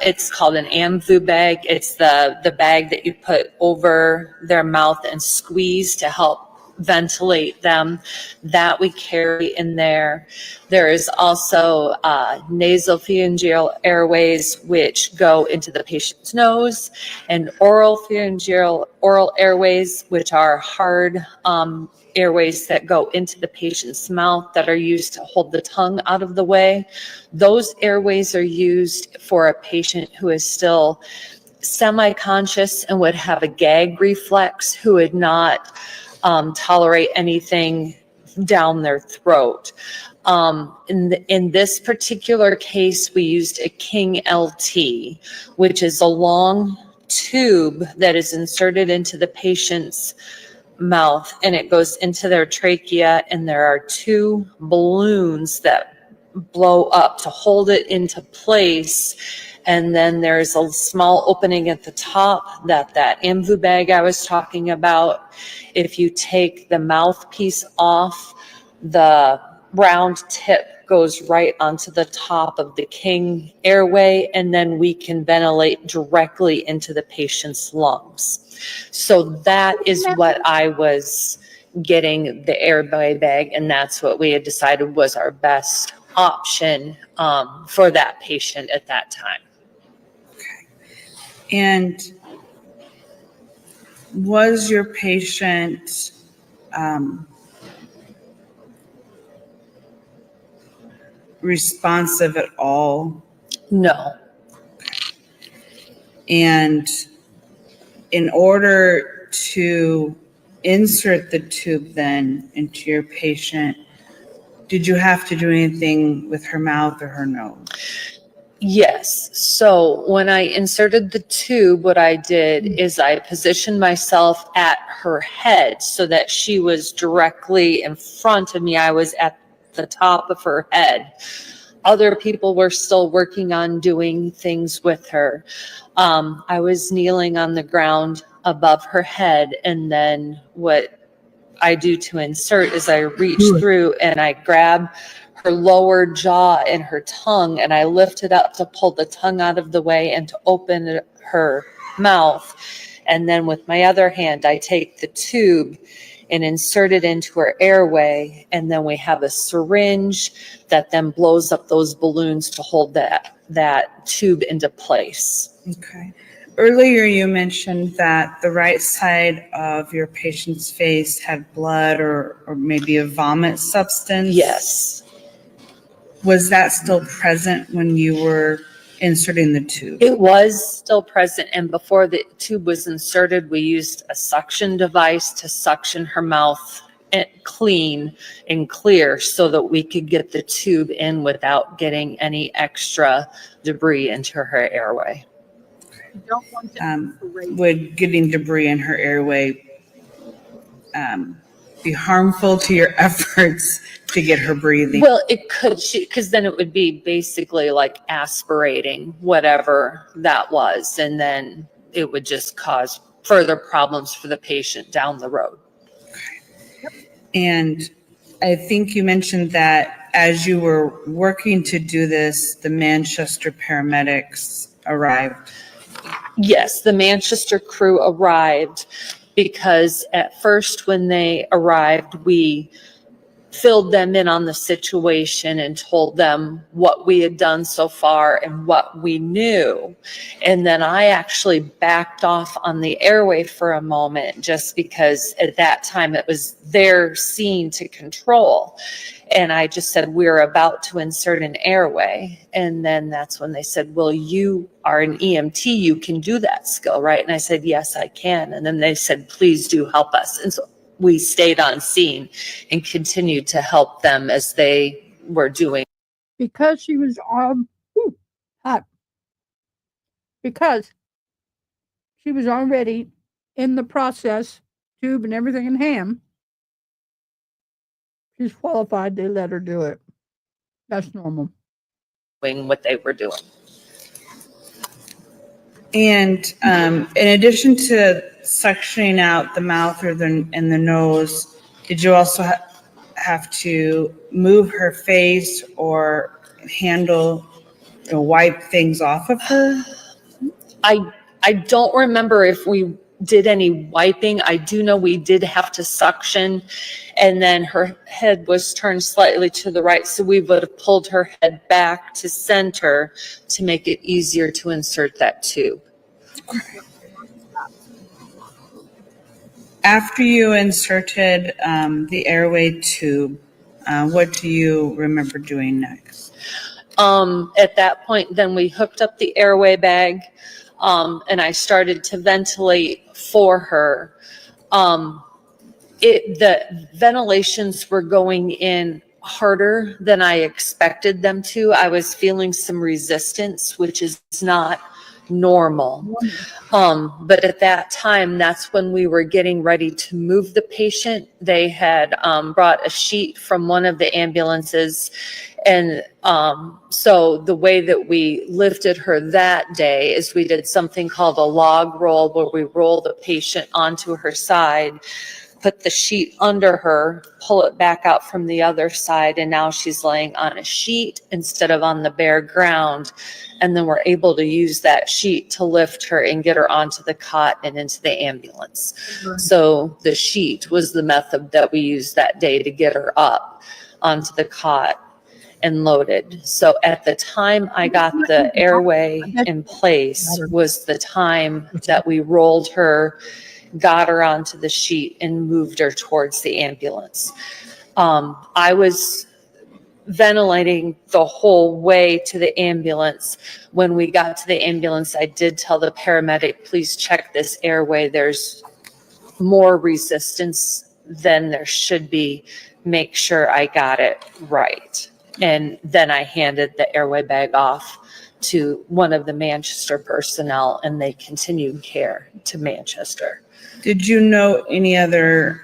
it's called an AMVU bag. It's the bag that you put over their mouth and squeeze to help ventilate them, that we carry in there. There is also nasopharyngeal airways, which go into the patient's nose, and oral airways, which are hard airways that go into the patient's mouth that are used to hold the tongue out of the way. Those airways are used for a patient who is still semi-conscious and would have a gag reflex, who would not tolerate anything down their throat. In this particular case, we used a King LT, which is a long tube that is inserted into the patient's mouth, and it goes into their trachea, and there are two balloons that blow up to hold it into place. And then there's a small opening at the top that AMVU bag I was talking about. If you take the mouthpiece off, the round tip goes right onto the top of the King airway, and then we can ventilate directly into the patient's lungs. So that is what I was getting, the airway bag, and that's what we had decided was our best option for that patient at that time. And was your patient responsive at all? No. And in order to insert the tube then into your patient, did you have to do anything with her mouth or her nose? Yes. So when I inserted the tube, what I did is I positioned myself at her head so that she was directly in front of me. I was at the top of her head. Other people were still working on doing things with her. I was kneeling on the ground above her head, and then what I do to insert is I reach through and I grab her lower jaw and her tongue, and I lift it up to pull the tongue out of the way and to open her mouth. And then with my other hand, I take the tube and insert it into her airway. And then we have a syringe that then blows up those balloons to hold that tube into place. Okay. Earlier, you mentioned that the right side of your patient's face had blood or maybe a vomit substance. Yes. Was that still present when you were inserting the tube? It was still present, and before the tube was inserted, we used a suction device to suction her mouth clean and clear so that we could get the tube in without getting any extra debris into her airway. Would getting debris in her airway be harmful to your efforts to get her breathing? Well, it could, because then it would be basically like aspirating whatever that was, and then it would just cause further problems for the patient down the road. And I think you mentioned that as you were working to do this, the Manchester paramedics arrived. Yes, the Manchester crew arrived because at first when they arrived, we filled them in on the situation and told them what we had done so far and what we knew. And then I actually backed off on the airway for a moment just because at that time it was their scene to control. And I just said, we're about to insert an airway. And then that's when they said, well, you are an EMT, you can do that skill, right? And I said, yes, I can. And then they said, please do help us. And so we stayed on scene and continued to help them as they were doing. Because she was hot. Because she was already in the process, tube and everything in hand. She's qualified. They let her do it. That's normal. What they were doing. And in addition to suctioning out the mouth or and the nose, did you also have to move her face or handle or wipe things off of her? I don't remember if we did any wiping. I do know we did have to suction, and then her head was turned slightly to the right, so we would have pulled her head back to center to make it easier to insert that tube. After you inserted the airway tube, what do you remember doing next? At that point, then we hooked up the airway bag, and I started to ventilate for her. The ventilations were going in harder than I expected them to. I was feeling some resistance, which is not normal. But at that time, that's when we were getting ready to move the patient. They had brought a sheet from one of the ambulances. And so the way that we lifted her that day is we did something called a log roll, where we roll the patient onto her side, put the sheet under her, pull it back out from the other side, and now she's laying on a sheet instead of on the bare ground. And then we're able to use that sheet to lift her and get her onto the cot and into the ambulance. So the sheet was the method that we used that day to get her up onto the cot and loaded. So at the time I got the airway in place was the time that we rolled her, got her onto the sheet, and moved her towards the ambulance. I was ventilating the whole way to the ambulance. When we got to the ambulance, I did tell the paramedic, please check this airway. There's more resistance than there should be. Make sure I got it right. And then I handed the airway bag off to one of the Manchester personnel, and they continued care to Manchester. Did you know any other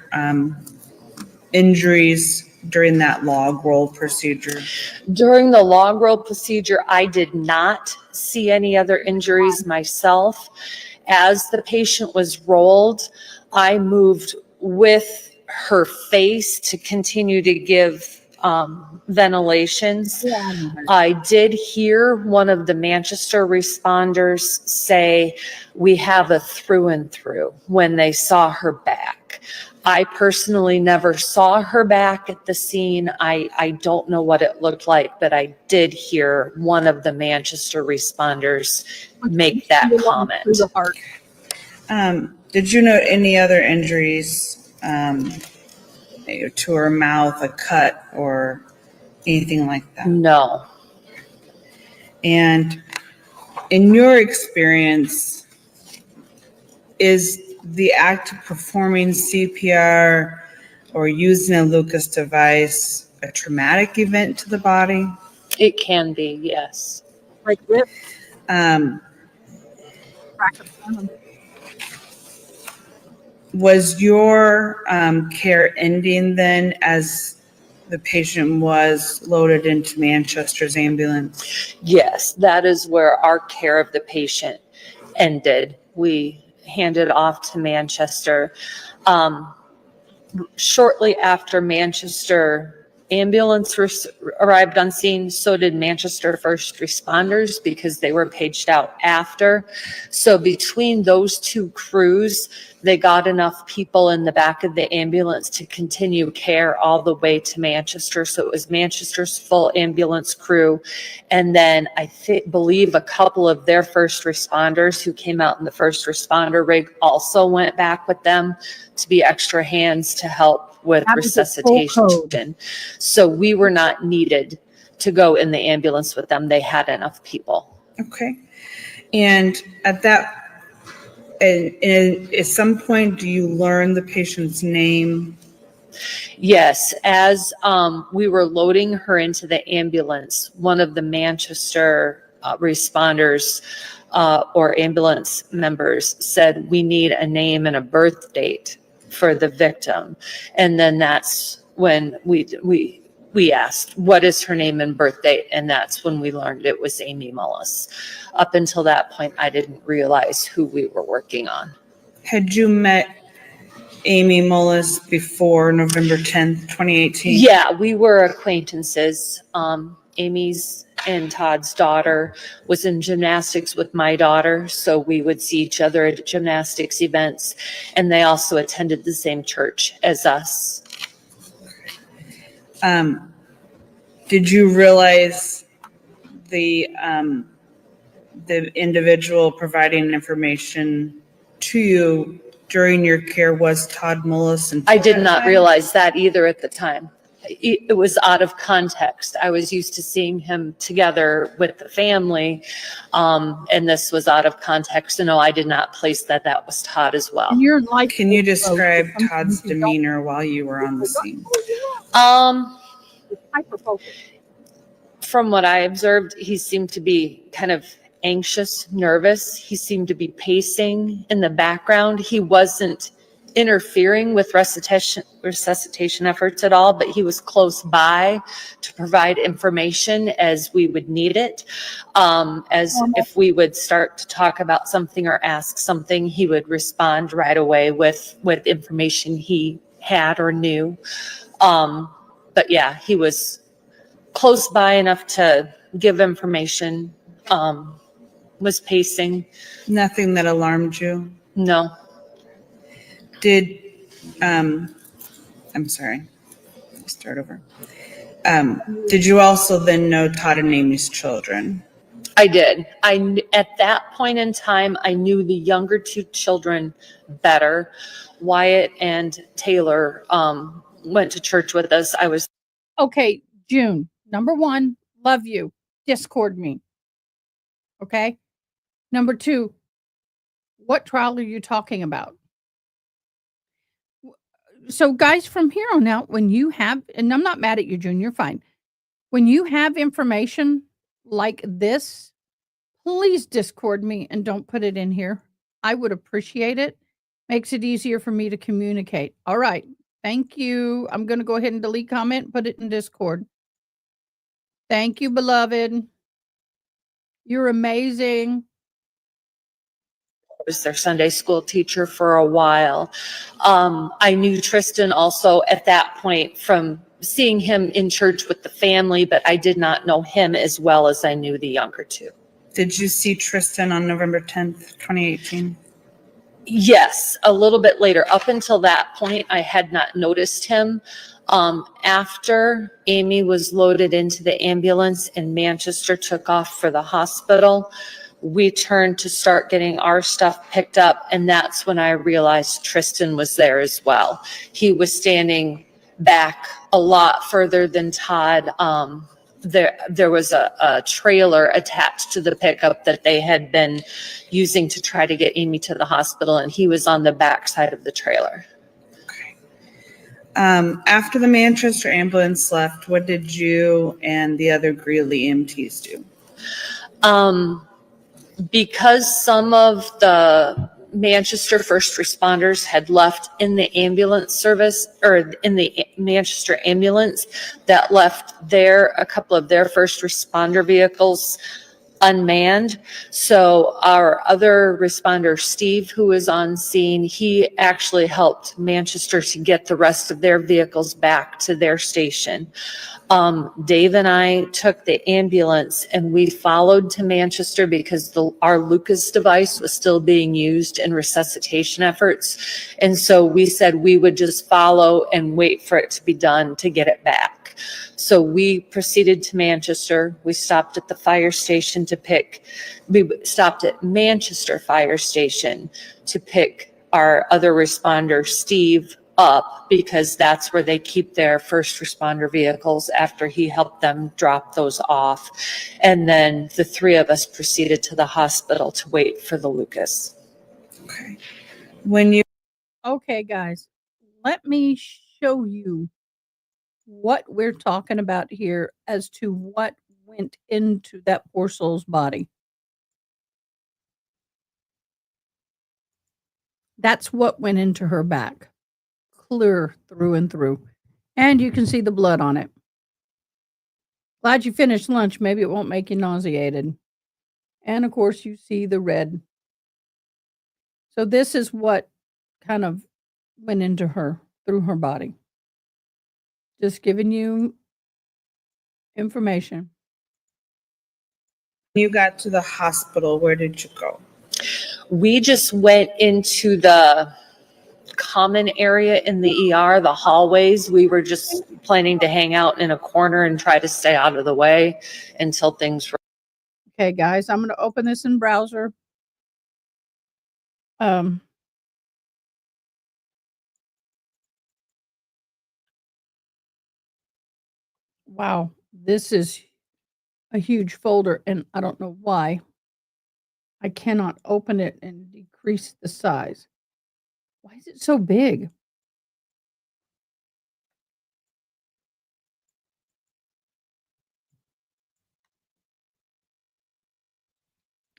injuries during that log roll procedure? During the log roll procedure, I did not see any other injuries myself. As the patient was rolled, I moved with her face to continue to give ventilations. I did hear one of the Manchester responders say, we have a through and through, when they saw her back. I personally never saw her back at the scene. I don't know what it looked like, but I did hear one of the Manchester responders make that comment. Did you note any other injuries to her mouth, a cut or anything like that? No. And in your experience, is the act of performing CPR or using a Lucas device a traumatic event to the body? It can be, yes. Like this? Was your care ending then as the patient was loaded into Manchester's ambulance? Yes, that is where our care of the patient ended. We handed off to Manchester. Shortly after Manchester ambulance arrived on scene, so did Manchester first responders because they were paged out after. So between those two crews, they got enough people in the back of the ambulance to continue care all the way to Manchester. So it was Manchester's full ambulance crew. And then I believe a couple of their first responders who came out in the first responder rig also went back with them to be extra hands to help with resuscitation. So we were not needed to go in the ambulance with them. They had enough people. Okay. And at some point, do you learn the patient's name? Yes, as we were loading her into the ambulance, one of the Manchester responders or ambulance members said, "We need a name and a birth date for the victim." And then that's when we asked, "What is her name and birth date?" And that's when we learned it was Amy Mullis. Up until that point, I didn't realize who we were working on. Had you met Amy Mullis before November 10th, 2018? Yeah, we were acquaintances. Amy's and Todd's daughter was in gymnastics with my daughter, so we would see each other at gymnastics events, and they also attended the same church as us. Did you realize the individual providing information to you during your care was Todd Mullis? And I did not realize that either at the time. It was out of context. I was used to seeing him together with the family, and this was out of context. And no, I did not place that was Todd as well. Can you describe Todd's demeanor while you were on the scene? From what I observed, he seemed to be kind of anxious, nervous. He seemed to be pacing in the background. He wasn't interfering with resuscitation efforts at all, but he was close by to provide information as we would need it. If we would start to talk about something or ask something, he would respond right away with information he had or knew. But yeah, he was close by enough to give information, was pacing. Nothing that alarmed you? No. I'm sorry, I'll start over. Did you also then know Todd and Amy's children? I did. At that point in time, I knew the younger two children better. Wyatt and Taylor went to church with us. Okay, June, number one, love you. Discord me. Okay. Number two, what trial are you talking about? So guys, from here on out, when you have, and I'm not mad at you, June, you're fine. When you have information like this, please Discord me and don't put it in here. I would appreciate it. Makes it easier for me to communicate. All right. Thank you. I'm going to go ahead and delete comment, put it in Discord. Thank you, beloved. You're amazing. Was their Sunday school teacher for a while. I knew Tristan also at that point from seeing him in church with the family, but I did not know him as well as I knew the younger two. Did you see Tristan on November 10th, 2018? Yes, a little bit later. Up until that point, I had not noticed him. After Amy was loaded into the ambulance and Manchester took off for the hospital, we turned to start getting our stuff picked up, and that's when I realized Tristan was there as well. He was standing back a lot further than Todd. There was a trailer attached to the pickup that they had been using to try to get Amy to the hospital, and he was on the back side of the trailer. After the Manchester ambulance left, what did you and the other Greeley EMTs do? Because some of the Manchester first responders had left in the ambulance service or in the Manchester ambulance that left a couple of their first responder vehicles unmanned. So our other responder, Steve, who was on scene, he actually helped Manchester to get the rest of their vehicles back to their station. Dave and I took the ambulance and we followed to Manchester because our Lucas device was still being used in resuscitation efforts. And so we said we would just follow and wait for it to be done to get it back. So we proceeded to Manchester. We stopped at the fire station we stopped at Manchester Fire Station to pick our other responder, Steve, up because that's where they keep their first responder vehicles after he helped them drop those off. And then the three of us proceeded to the hospital to wait for the Lucas. Okay. When you Okay, guys, let me show you what we're talking about here as to what went into that poor soul's body. That's what went into her back, clear through and through. And you can see the blood on it. Glad you finished lunch. Maybe it won't make you nauseated. And of course, you see the red. So this is what kind of went into her, through her body. Just giving you information. you got to the hospital, where did you go? We just went into the common area in the ER, the hallways. We were just planning to hang out in a corner and try to stay out of the way until things were. Okay, guys, I'm going to open this in browser. Wow, this is a huge folder, and I don't know why I cannot open it and decrease the size. Why is it so big?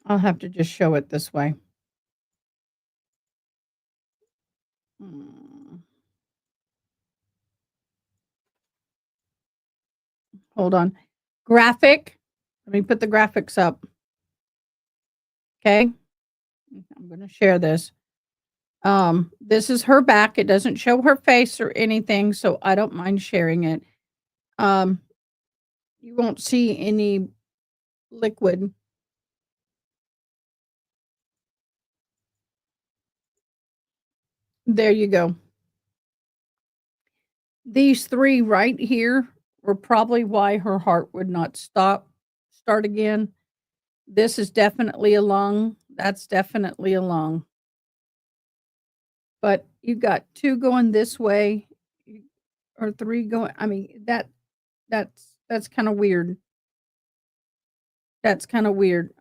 I'll have to just show it this way. Hold on. Graphic. Let me put the graphics up. Okay. I'm going to share this. This is her back. It doesn't show her face or anything, so I don't mind sharing it. You won't see any liquid. There you go. These three right here were probably why her heart would not start again. This is definitely a lung. That's definitely a lung. But you got two going this way or three going. I mean, that's kind of weird. That's kind of weird.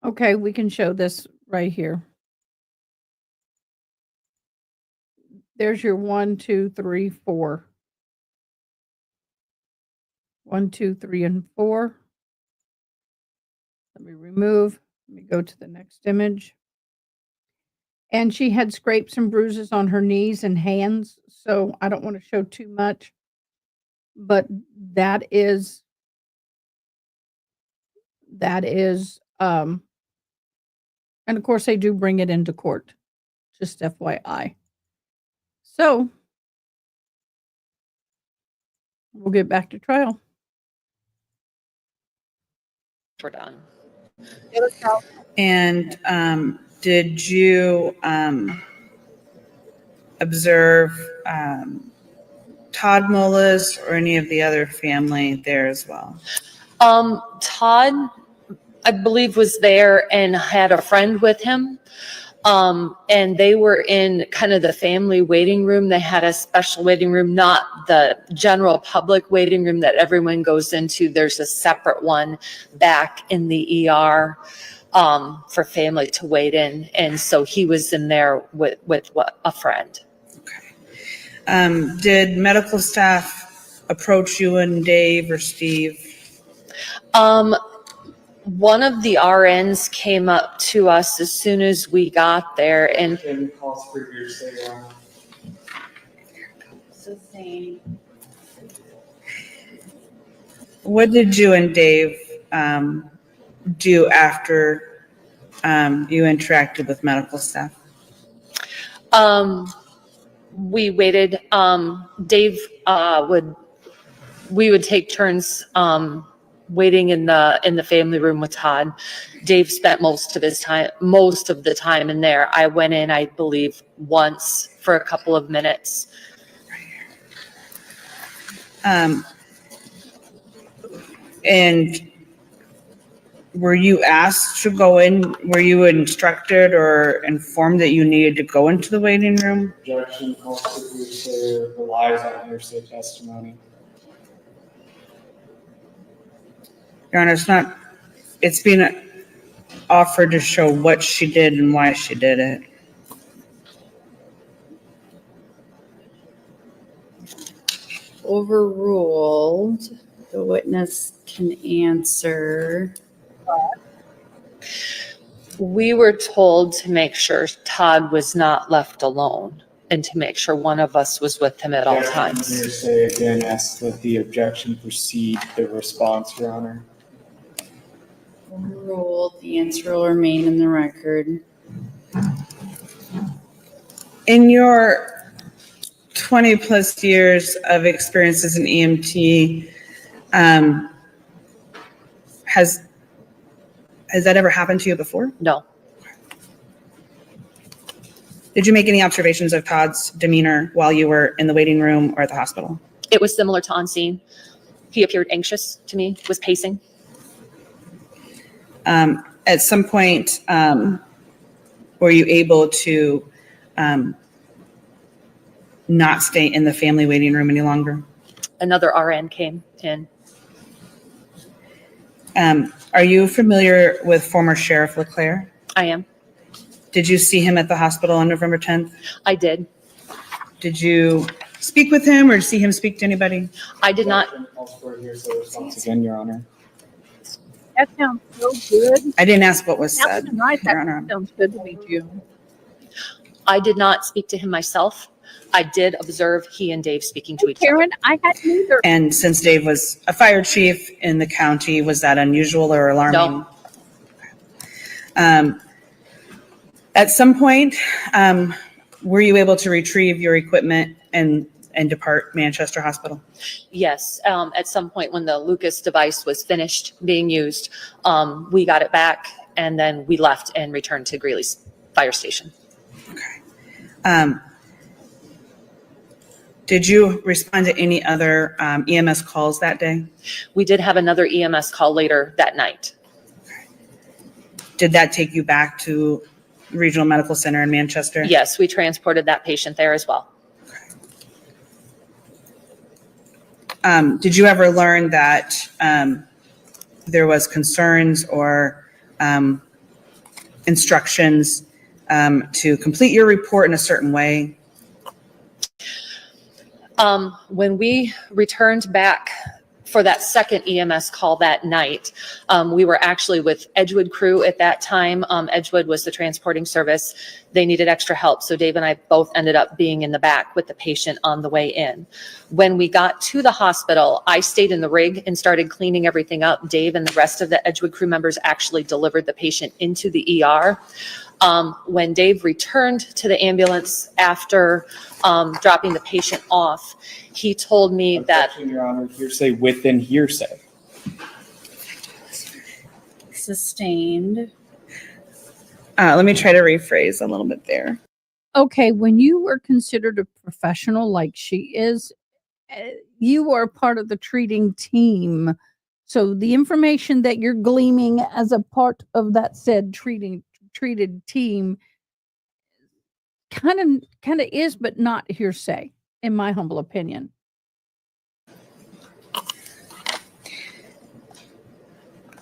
Okay, we can show this right here. There's your 1, 2, 3, 4. 1, 2, 3, and 4. Let me remove. Let me go to the next image. And she had scrapes and bruises on her knees and hands, so I don't want to show too much. But that is and of course they do bring it into court. Just FYI. So we'll get back to trial. We're done. And did you observe Todd Mullis or any of the other family there as well? Todd, I believe, was there and had a friend with him. And they were in kind of the family waiting room. They had a special waiting room, not the general public waiting room that everyone goes into. There's a separate one back in the ER for family to wait in. And so he was in there with a friend. Okay. Did medical staff approach you and Dave or Steve? One of the RNs came up to us as soon as we got there and calls for your stay on. So same. What did you and Dave do after you interacted with medical staff? We waited. Dave we would take turns waiting in the family room with Todd. Dave spent most of the time in there. I went in, I believe, once for a couple of minutes. And were you asked to go in? Were you instructed or informed that you needed to go into the waiting room? Objection, Council Sementilli relies on hearsay testimony. Your Honor, it's been offered to show what she did and why she did it. Overruled. The witness can answer. We were told to make sure Todd was not left alone and to make sure one of us was with him at all times. Hearsay again, ask that the objection precede the response, Your Honor. Overruled. The answer will remain in the record. In your 20 plus years of experience as an EMT, has that ever happened to you before? No. Did you make any observations of Todd's demeanor while you were in the waiting room or at the hospital? It was similar to on scene. He appeared anxious to me, was pacing. At some point, were you able to not stay in the family waiting room any longer? Another RN came in. Are you familiar with former Sheriff LeClaire? I am. Did you see him at the hospital on November 10th? I did. Did you speak with him or see him speak to anybody? I did not. Hearsay response again, Your Honor. That sounds so good. I didn't ask what was said. That's right. That Your Honor. sounds good to me too. I did not speak to him myself. I did observe he and Dave speaking to each other. Karen, I had neither. And since Dave was a fire chief in the county, was that unusual or alarming? No. At some point, were you able to retrieve your equipment and depart Manchester Hospital? Yes. At some point when the Lucas device was finished being used, we got it back and then we left and returned to Greeley's fire station. Did you respond to any other EMS calls that day? We did have another EMS call later that night. Did that take you back to Regional Medical Center in Manchester? Yes, we transported that patient there as well. Did you ever learn that there was concerns or instructions to complete your report in a certain way? When we returned back for that second EMS call that night, we were actually with Edgewood crew at that time. Edgewood was the transporting service. They needed extra help. So Dave and I both ended up being in the back with the patient on the way in. When we got to the hospital, I stayed in the rig and started cleaning everything up. Dave and the rest of the Edgewood crew members actually delivered the patient into the ER. When Dave returned to the ambulance after dropping the patient off, he told me that— Objection, Your Honor, hearsay within hearsay. Sustained. Let me try to rephrase a little bit there. Okay, when you were considered a professional like she is, you are part of the treating team. So the information that you're gleaming as a part of that said treated team kind of is, but not hearsay, in my humble opinion.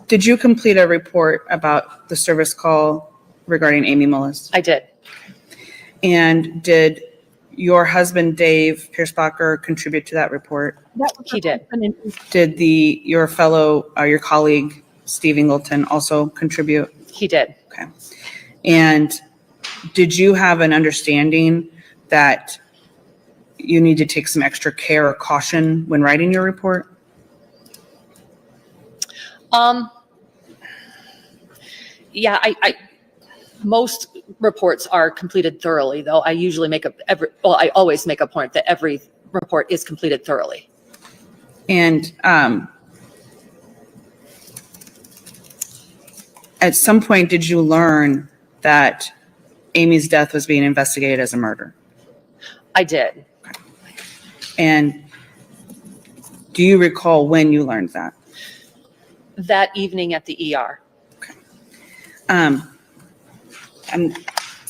Did you complete a report about the service call regarding Amy Mullis? I did. And did your husband, Dave Piercebacher, contribute to that report? He did. Did your colleague, Steve Ingleton, also contribute? He did. Okay. And did you have an understanding that you need to take some extra care or caution when writing your report? Yeah, most reports are completed thoroughly, though. I usually I always make a point that every report is completed thoroughly. And at some point, did you learn that Amy's death was being investigated as a murder? I did. And do you recall when you learned that? That evening at the ER. I'm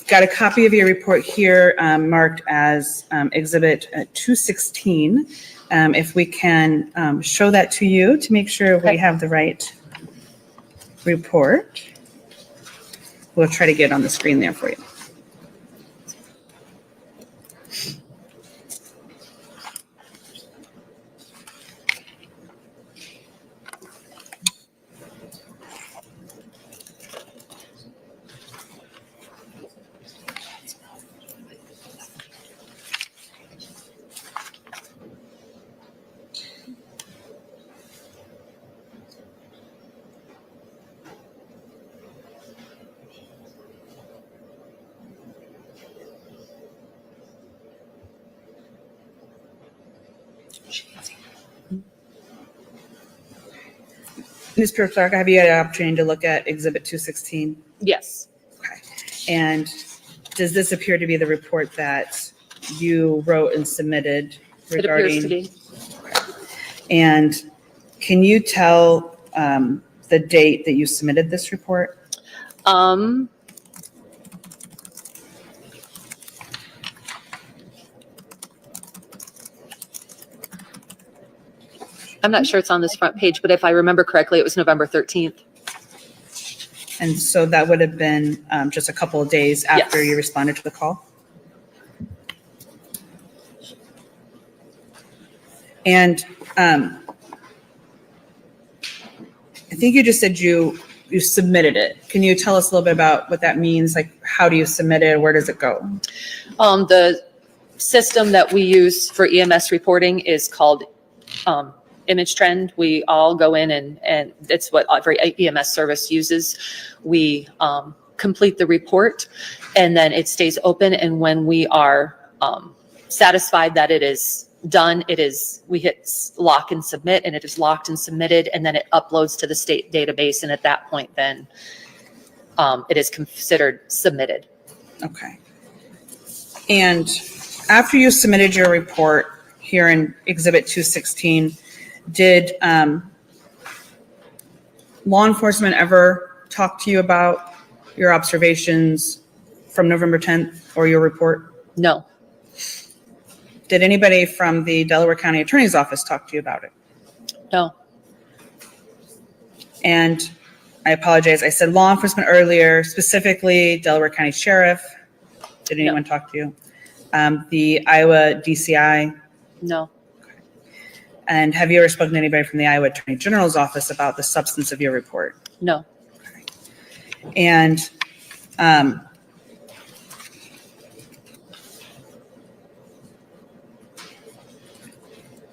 got a copy of your report here marked as Exhibit 216. If we can show that to you to make sure we have the right report. We'll try to get it on the screen there for you. Mr. Clark, have you had an opportunity to look at Exhibit 216? Yes. Okay. And does this appear to be the report that you wrote and submitted regarding? It appears to be. And can you tell the date that you submitted this report? I'm not sure it's on this front page, but if I remember correctly, it was November 13th. And so that would have been just a couple of days after Yes. you responded to the call? And I think you just said you submitted it. Can you tell us a little bit about what that means? Like, how do you submit it? Where does it go? The system that we use for EMS reporting is called Image Trend. We all go in and it's what every EMS service uses. We complete the report and then it stays open. And when we are satisfied that it is done, we hit lock and submit, and it is locked and submitted, and then it uploads to the state database. And at that point, then it is considered submitted. Okay. And after you submitted your report here in Exhibit 216, did law enforcement ever talk to you about your observations from November 10th or your report? No. Did anybody from the Delaware County Attorney's Office talk to you about it? No. And I apologize, I said law enforcement earlier, specifically Delaware County Sheriff. Did anyone talk to you? The Iowa DCI? No. And have you ever spoken to anybody from the Iowa Attorney General's office about the substance of your report? No. And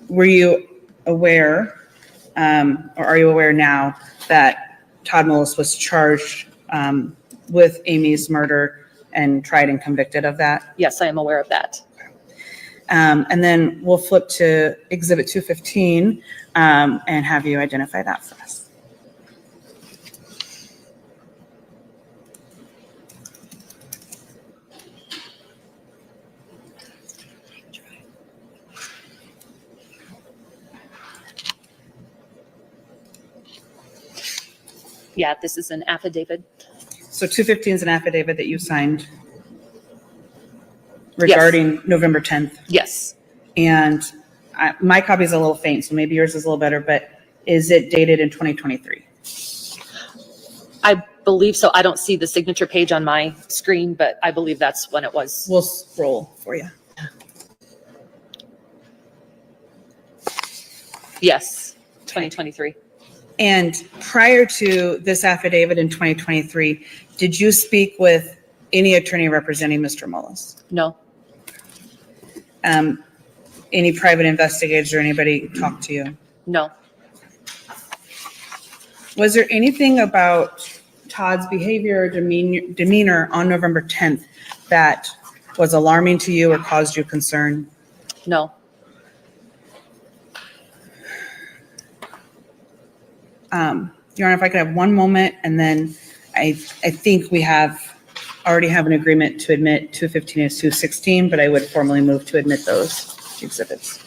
were you aware, or are you aware now that Todd Mullis was charged with Amy's murder and tried and convicted of that? Yes, I am aware of that. And then we'll flip to Exhibit 215 and have you identify that for us. Yeah, this is an affidavit. So 215 is an affidavit that you signed regarding November 10th. Yes. And my copy is a little faint, so maybe yours is a little better, but is it dated in 2023? I believe so. I don't see the signature page on my screen, but I believe that's when it was. We'll scroll for you. Yes, 2023. And prior to this affidavit in 2023, did you speak with any attorney representing Mr. Mullis? No. Any private investigators or anybody talk to you? No. Was there anything about Todd's behavior or demeanor on November 10th that was alarming to you or caused you concern? No. Your Honor, if I could have one moment, and then I think we already have an agreement to admit 215 and 216, but I would formally move to admit those exhibits.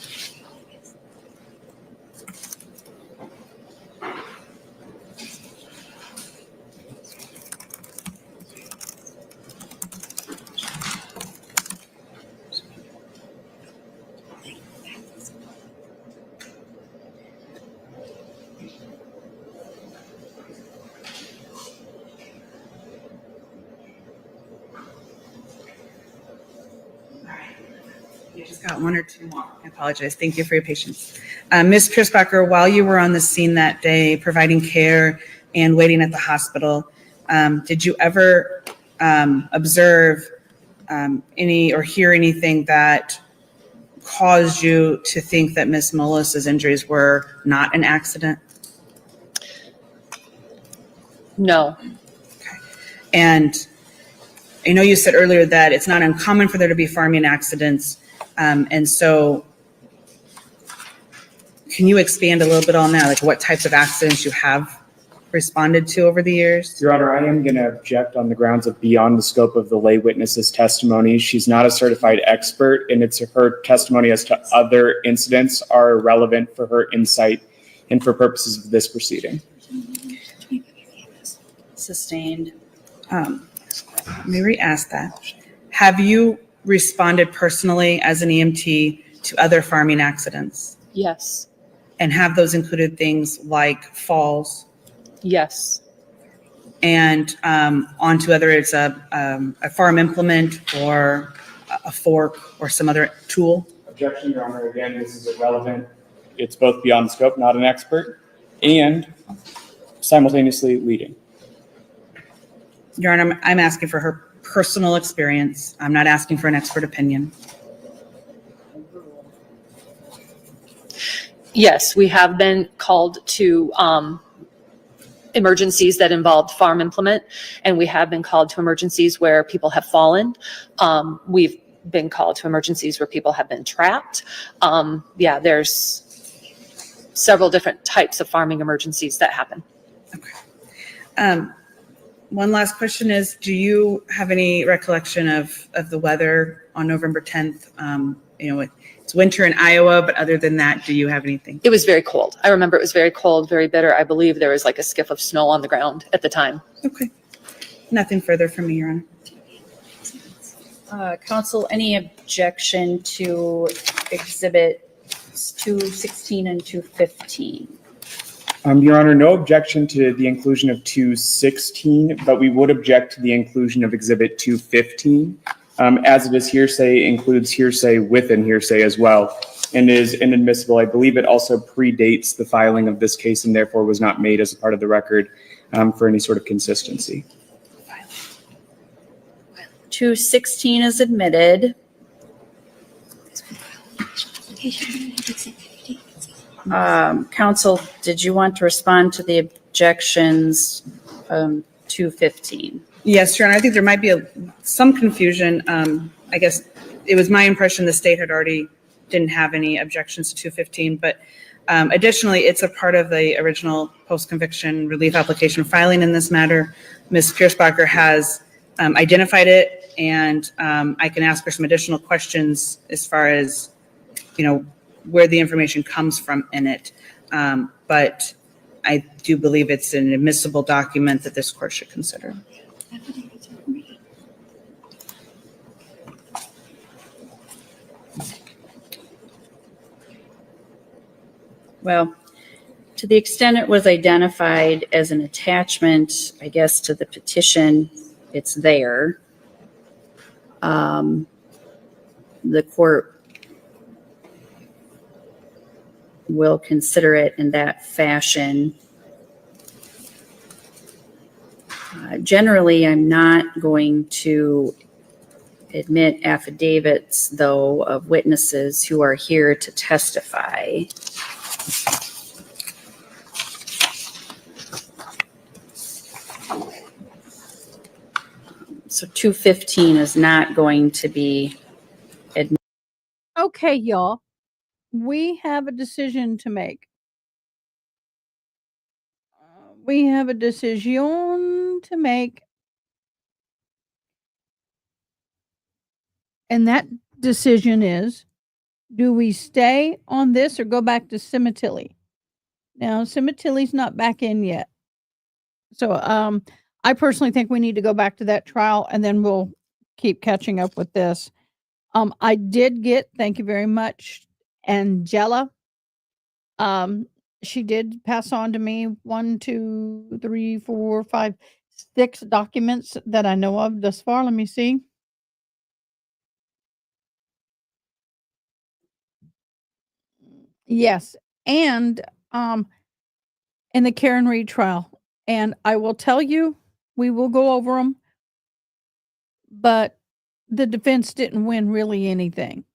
You just got one or two more. I apologize. Thank you for your patience. Ms. Piersbacher, while you were on the scene that day providing care and waiting at the hospital, did you ever observe any or hear anything that caused you to think that Ms. Mullis's injuries were not an accident? No. And I know you said earlier that it's not uncommon for there to be farming accidents. And so can you expand a little bit on that? Like what types of accidents you have responded to over the years? Your Honor, I am going to object on the grounds of beyond the scope of the lay witness's testimony. She's not a certified expert, and it's her testimony as to other incidents are relevant for her insight and for purposes of this proceeding. Sustained. Let me re-ask that. Have you responded personally as an EMT to other farming accidents? Yes. And have those included things like falls? Yes. And onto whether it's a farm implement or a fork or some other tool? Objection, Your Honor. Again, this is irrelevant. It's both beyond the scope, not an expert, and simultaneously leading. Your Honor, I'm asking for her personal experience. I'm not asking for an expert opinion. Yes, we have been called to emergencies that involved farm implement, and we have been called to emergencies where people have fallen. We've been called to emergencies where people have been trapped. Yeah, there's several different types of farming emergencies that happen. One last question is, do you have any recollection of the weather on November 10th? It's winter in Iowa, but other than that, do you have anything? It was very cold. I remember it was very cold, very bitter. I believe there was like a skiff of snow on the ground at the time. Okay. Nothing further from me, Your Honor. Counsel, any objection to exhibits 216 and 215? Your Honor, no objection to the inclusion of 216, but we would object to the inclusion of Exhibit 215. As it is hearsay, includes hearsay within hearsay as well, and is inadmissible. I believe it also predates the filing of this case and therefore was not made as a part of the record for any sort of consistency. 216 is admitted. Counsel, did you want to respond to the objections 215? Yes, Your Honor. I think there might be some confusion. I guess it was my impression the state had already didn't have any objections to 215, but additionally, it's a part of the original post-conviction relief application filing in this matter. Ms. Piersbacher has identified it, and I can ask her some additional questions as far as, where the information comes from in it. But I do believe it's an admissible document that this court should consider. Well, to the extent it was identified as an attachment, I guess, to the petition, it's there. The court will consider it in that fashion. Generally, I'm not going to admit affidavits, though, of witnesses who are here to testify. So 215 is not going to be admitted. Okay, y'all. We have a decision to make. We have a decision to make. And that decision is, do we stay on this or go back to Sementilli? Now, Sementilli's not back in yet. So, I personally think we need to go back to that trial and then we'll keep catching up with this. I did get, thank you very much, Angela. She did pass on to me 1, 2, 3, 4, 5, 6 documents that I know of thus far. Let me see. Yes, and in the Karen Reed trial, and I will tell you, we will go over them, but the defense didn't win really anything.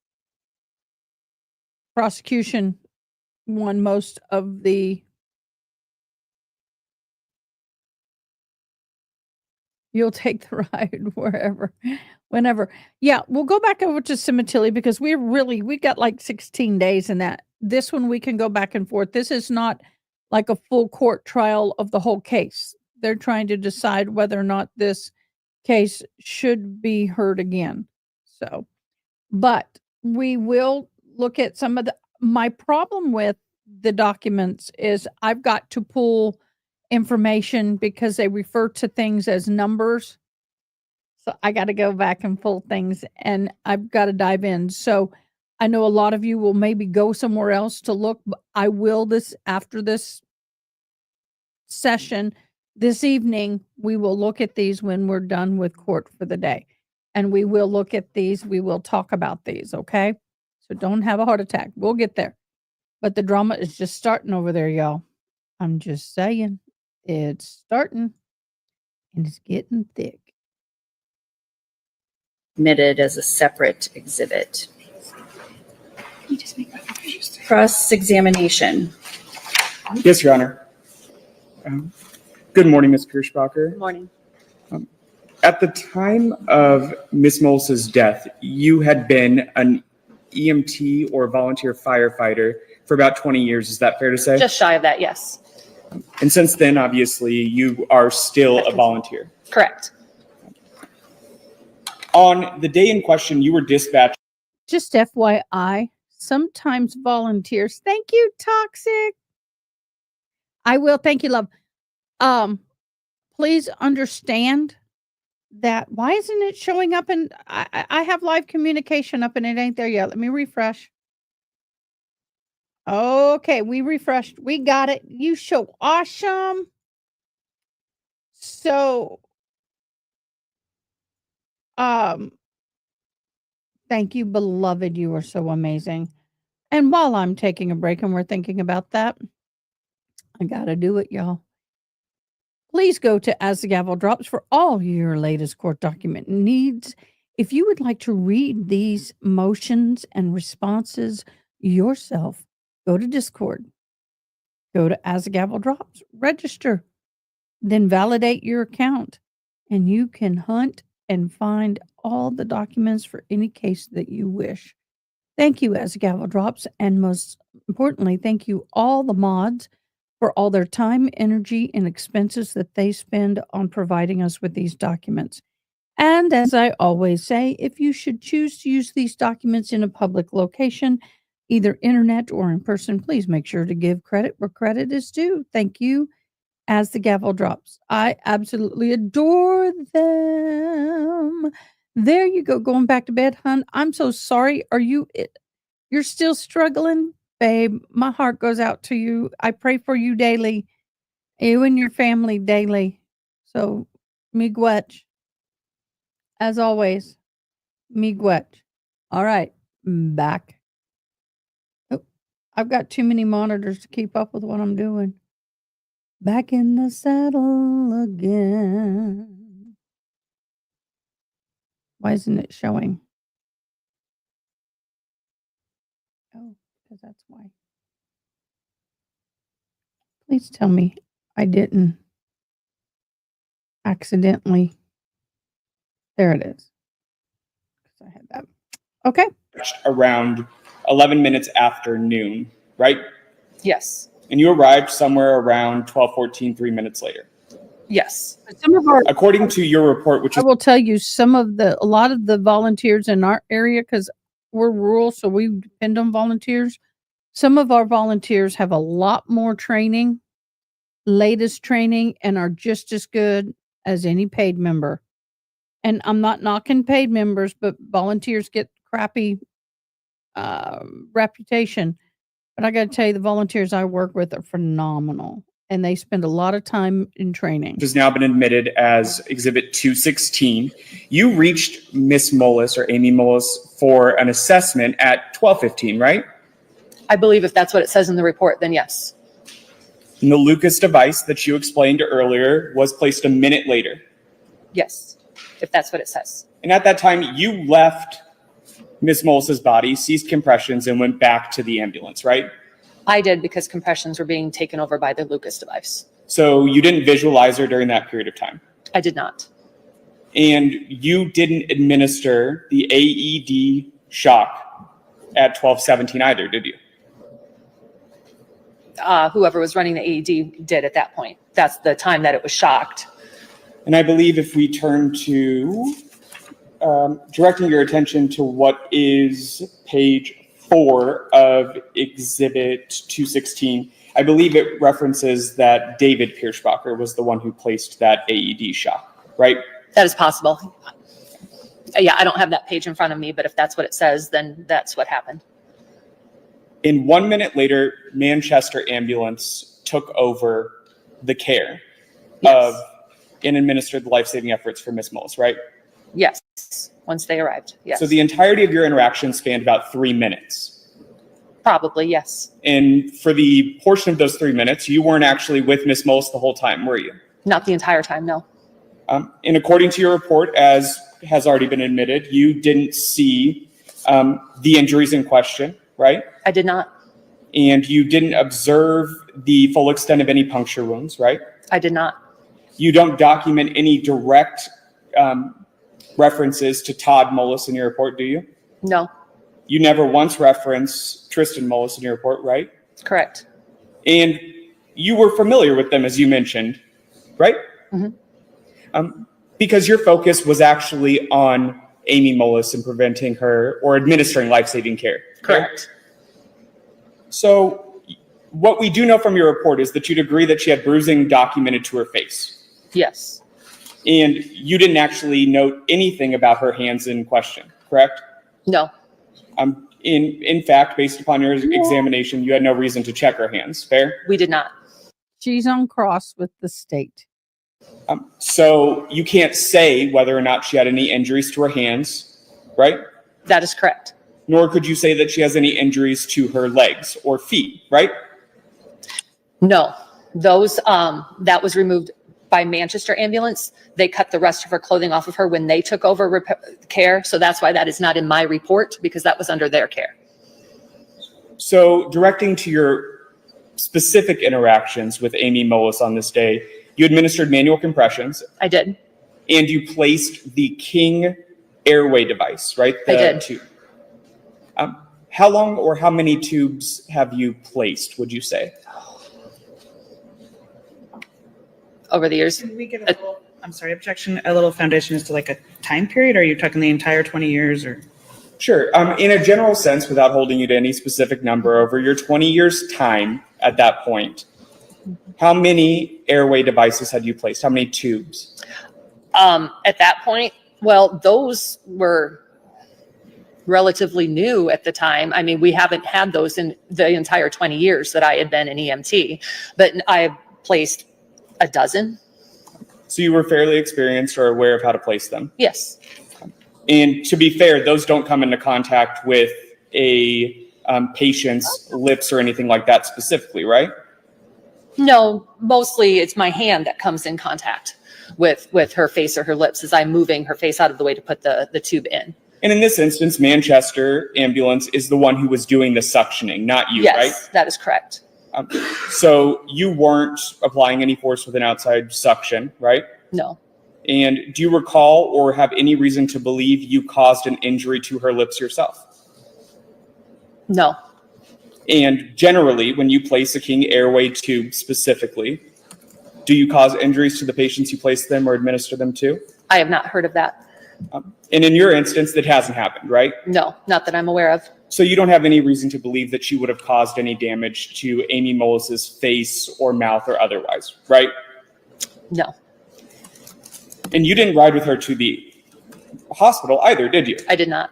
Prosecution won most of the. You'll take the ride wherever, whenever. Yeah, we'll go back over to Sementilli because we got like 16 days in that. This one we can go back and forth. This is not like a full court trial of the whole case. They're trying to decide whether or not this case should be heard again. So, but we will look at some of my problem with the documents is I've got to pull information because they refer to things as numbers. So I got to go back and pull things and I've got to dive in. So I know a lot of you will maybe go somewhere else to look. But I will after this session this evening, we will look at these when we're done with court for the day. And we will look at these. We will talk about these. Okay. So don't have a heart attack. We'll get there. But the drama is just starting over there, y'all. I'm just saying. It's starting and it's getting thick. Admitted as a separate exhibit. Cross-examination. Yes, Your Honor. Good morning, Ms. Kirschbacher. Good morning. At the time of Ms. Mols's death, you had been an EMT or volunteer firefighter for about 20 years. Is that fair to say? Just shy of that, yes. And since then, obviously, you are still a volunteer. Correct. On the day in question, you were dispatched. Just FYI, sometimes volunteers. Thank you, Toxic. I will. Thank you, love. Please understand that. Why isn't it showing up? And I have live communication up and it ain't there yet. Let me refresh. Okay, we refreshed. We got it. You show awesome. So, thank you, beloved. You are so amazing. And while I'm taking a break and we're thinking about that, I gotta do it, y'all. Please go to As the Gavel Drops for all your latest court document needs. If you would like to read these motions and responses yourself, go to Discord. Go to As the Gavel Drops, register, then validate your account, and you can hunt and find all the documents for any case that you wish. Thank you, As the Gavel Drops, and most importantly, thank you all the mods for all their time, energy, and expenses that they spend on providing us with these documents. And as I always say, if you should choose to use these documents in a public location, either internet or in person, please make sure to give credit where credit is due. Thank you, As the Gavel Drops. I absolutely adore them. There you go, going back to bed, hun. I'm so sorry. You're still struggling? Babe, my heart goes out to you. I pray for you daily, you and your family daily. So, miigwech. As always, miigwech. All right, back. Oh, I've got too many monitors to keep up with what I'm doing. Back in the saddle again. Why isn't it showing? Oh, because that's why. Please tell me I didn't accidentally. There it is. I had that. Okay. Around 11 minutes after noon, right? Yes. And you arrived somewhere around 12:14, 3 minutes later. Yes. Some of our, According to your report, which I is will tell you, a lot of the volunteers in our area, because we're rural, so we depend on volunteers. Some of our volunteers have a lot more training, latest training, and are just as good as any paid member. And I'm not knocking paid members, but volunteers get crappy reputation. But I got to tell you, the volunteers I work with are phenomenal, and they spend a lot of time in training. has now been admitted as Exhibit 216. You reached Miss Mullis or Amy Mullis for an assessment at 12:15, right? I believe if that's what it says in the report, then yes. And the Lucas device that you explained earlier was placed a minute later. Yes, if that's what it says. And at that time, you left Miss Mullis's body, ceased compressions, and went back to the ambulance, right? I did because compressions were being taken over by the Lucas device. So you didn't visualize her during that period of time. I did not. And you didn't administer the AED shock at 12:17 either, did you? Whoever was running the AED did at that point. That's the time that it was shocked. And I believe if we turn to directing your attention to what is page 4 of Exhibit 216, I believe it references that David Kirschbacher was the one who placed that AED shock, right? That is possible. Yeah, I don't have that page in front of me, but if that's what it says, then that's what happened. And 1 minute later, Manchester Ambulance took over the care of and administered the life-saving efforts for Miss Mullis, right? Yes, once they arrived, yes. So the entirety of your interaction spanned about 3 minutes. Probably, yes. And for the portion of those 3 minutes, you weren't actually with Miss Mullis the whole time, were you? Not the entire time, no. And according to your report, as has already been admitted, you didn't see the injuries in question, right? I did not. And you didn't observe the full extent of any puncture wounds, right? I did not. You don't document any direct references to Todd Mullis in your report, do you? No. You never once reference Tristan Mullis in your report, right? Correct. And you were familiar with them, as you mentioned, right? Mm-hmm. Because your focus was actually on Amy Mullis and preventing her or administering life-saving care. Correct. So what we do know from your report is that you'd agree that she had bruising documented to her face. Yes. And you didn't actually note anything about her hands in question, correct? No. In fact, based upon your examination, you had no reason to check her hands, fair? We did not. She's on cross with the state. So you can't say whether or not she had any injuries to her hands, right? That is correct. Nor could you say that she has any injuries to her legs or feet, right? No. Those, that was removed by Manchester Ambulance. They cut the rest of her clothing off of her when they took over care. So that's why that is not in my report, because that was under their care. So directing to your specific interactions with Amy Mullis on this day, you administered manual compressions. I did. And you placed the King airway device, right? I did. Tube. How long or how many tubes have you placed, would you say? Over the years. Can we get a little, I'm sorry, objection, a little foundation as to like a time period? Are you talking the entire 20 years or? Sure. In a general sense, without holding you to any specific number, over your 20 years' time at that point, how many airway devices had you placed? How many tubes? At that point, well, those were relatively new at the time. I mean, we haven't had those in the entire 20 years that I had been an EMT, but I placed a dozen. So you were fairly experienced or aware of how to place them? Yes. And to be fair, those don't come into contact with a patient's lips or anything like that specifically, right? No, mostly it's my hand that comes in contact with her face or her lips as I'm moving her face out of the way to put the tube in. And in this instance, Manchester Ambulance is the one who was doing the suctioning, not you, right? Yes, that is correct. So you weren't applying any force with an outside suction, right? No. And do you recall or have any reason to believe you caused an injury to her lips yourself? No, And generally, when you place a King Airway tube specifically, do you cause injuries to the patients you place them or administer them to? I have not heard of that. And in your instance, that hasn't happened, right? No, not that I'm aware of. So you don't have any reason to believe that she would have caused any damage to Amy Mullis's face or mouth or otherwise, right? No, And you didn't ride with her to the hospital either, did you? I did not.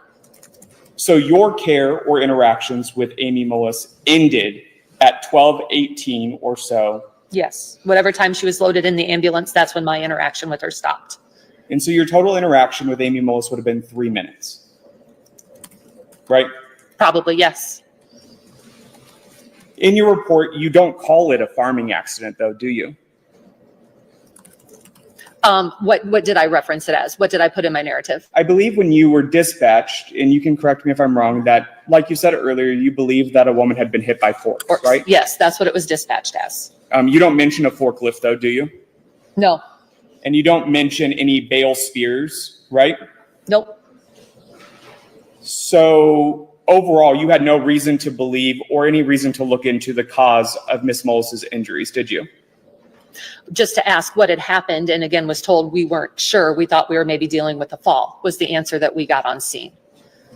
So your care or interactions with Amy Mullis ended at 12:18 or so. Yes, whatever time she was loaded in the ambulance, that's when my interaction with her stopped. And so your total interaction with Amy Mullis would have been 3 minutes, right? Probably, yes. In your report, you don't call it a farming accident though, do you? What did I reference it as? What did I put in my narrative? I believe when you were dispatched, and you can correct me if I'm wrong, that, like you said earlier, you believe that a woman had been hit by forks, right? Yes, that's what it was dispatched as. You don't mention a forklift though, do you? No, And you don't mention any bale spears, right? nope, So overall, you had no reason to believe or any reason to look into the cause of Miss Mullis's injuries, did you? just to ask what had happened, and again was told we weren't sure. We thought we were maybe dealing with a fall, was the answer that we got on scene.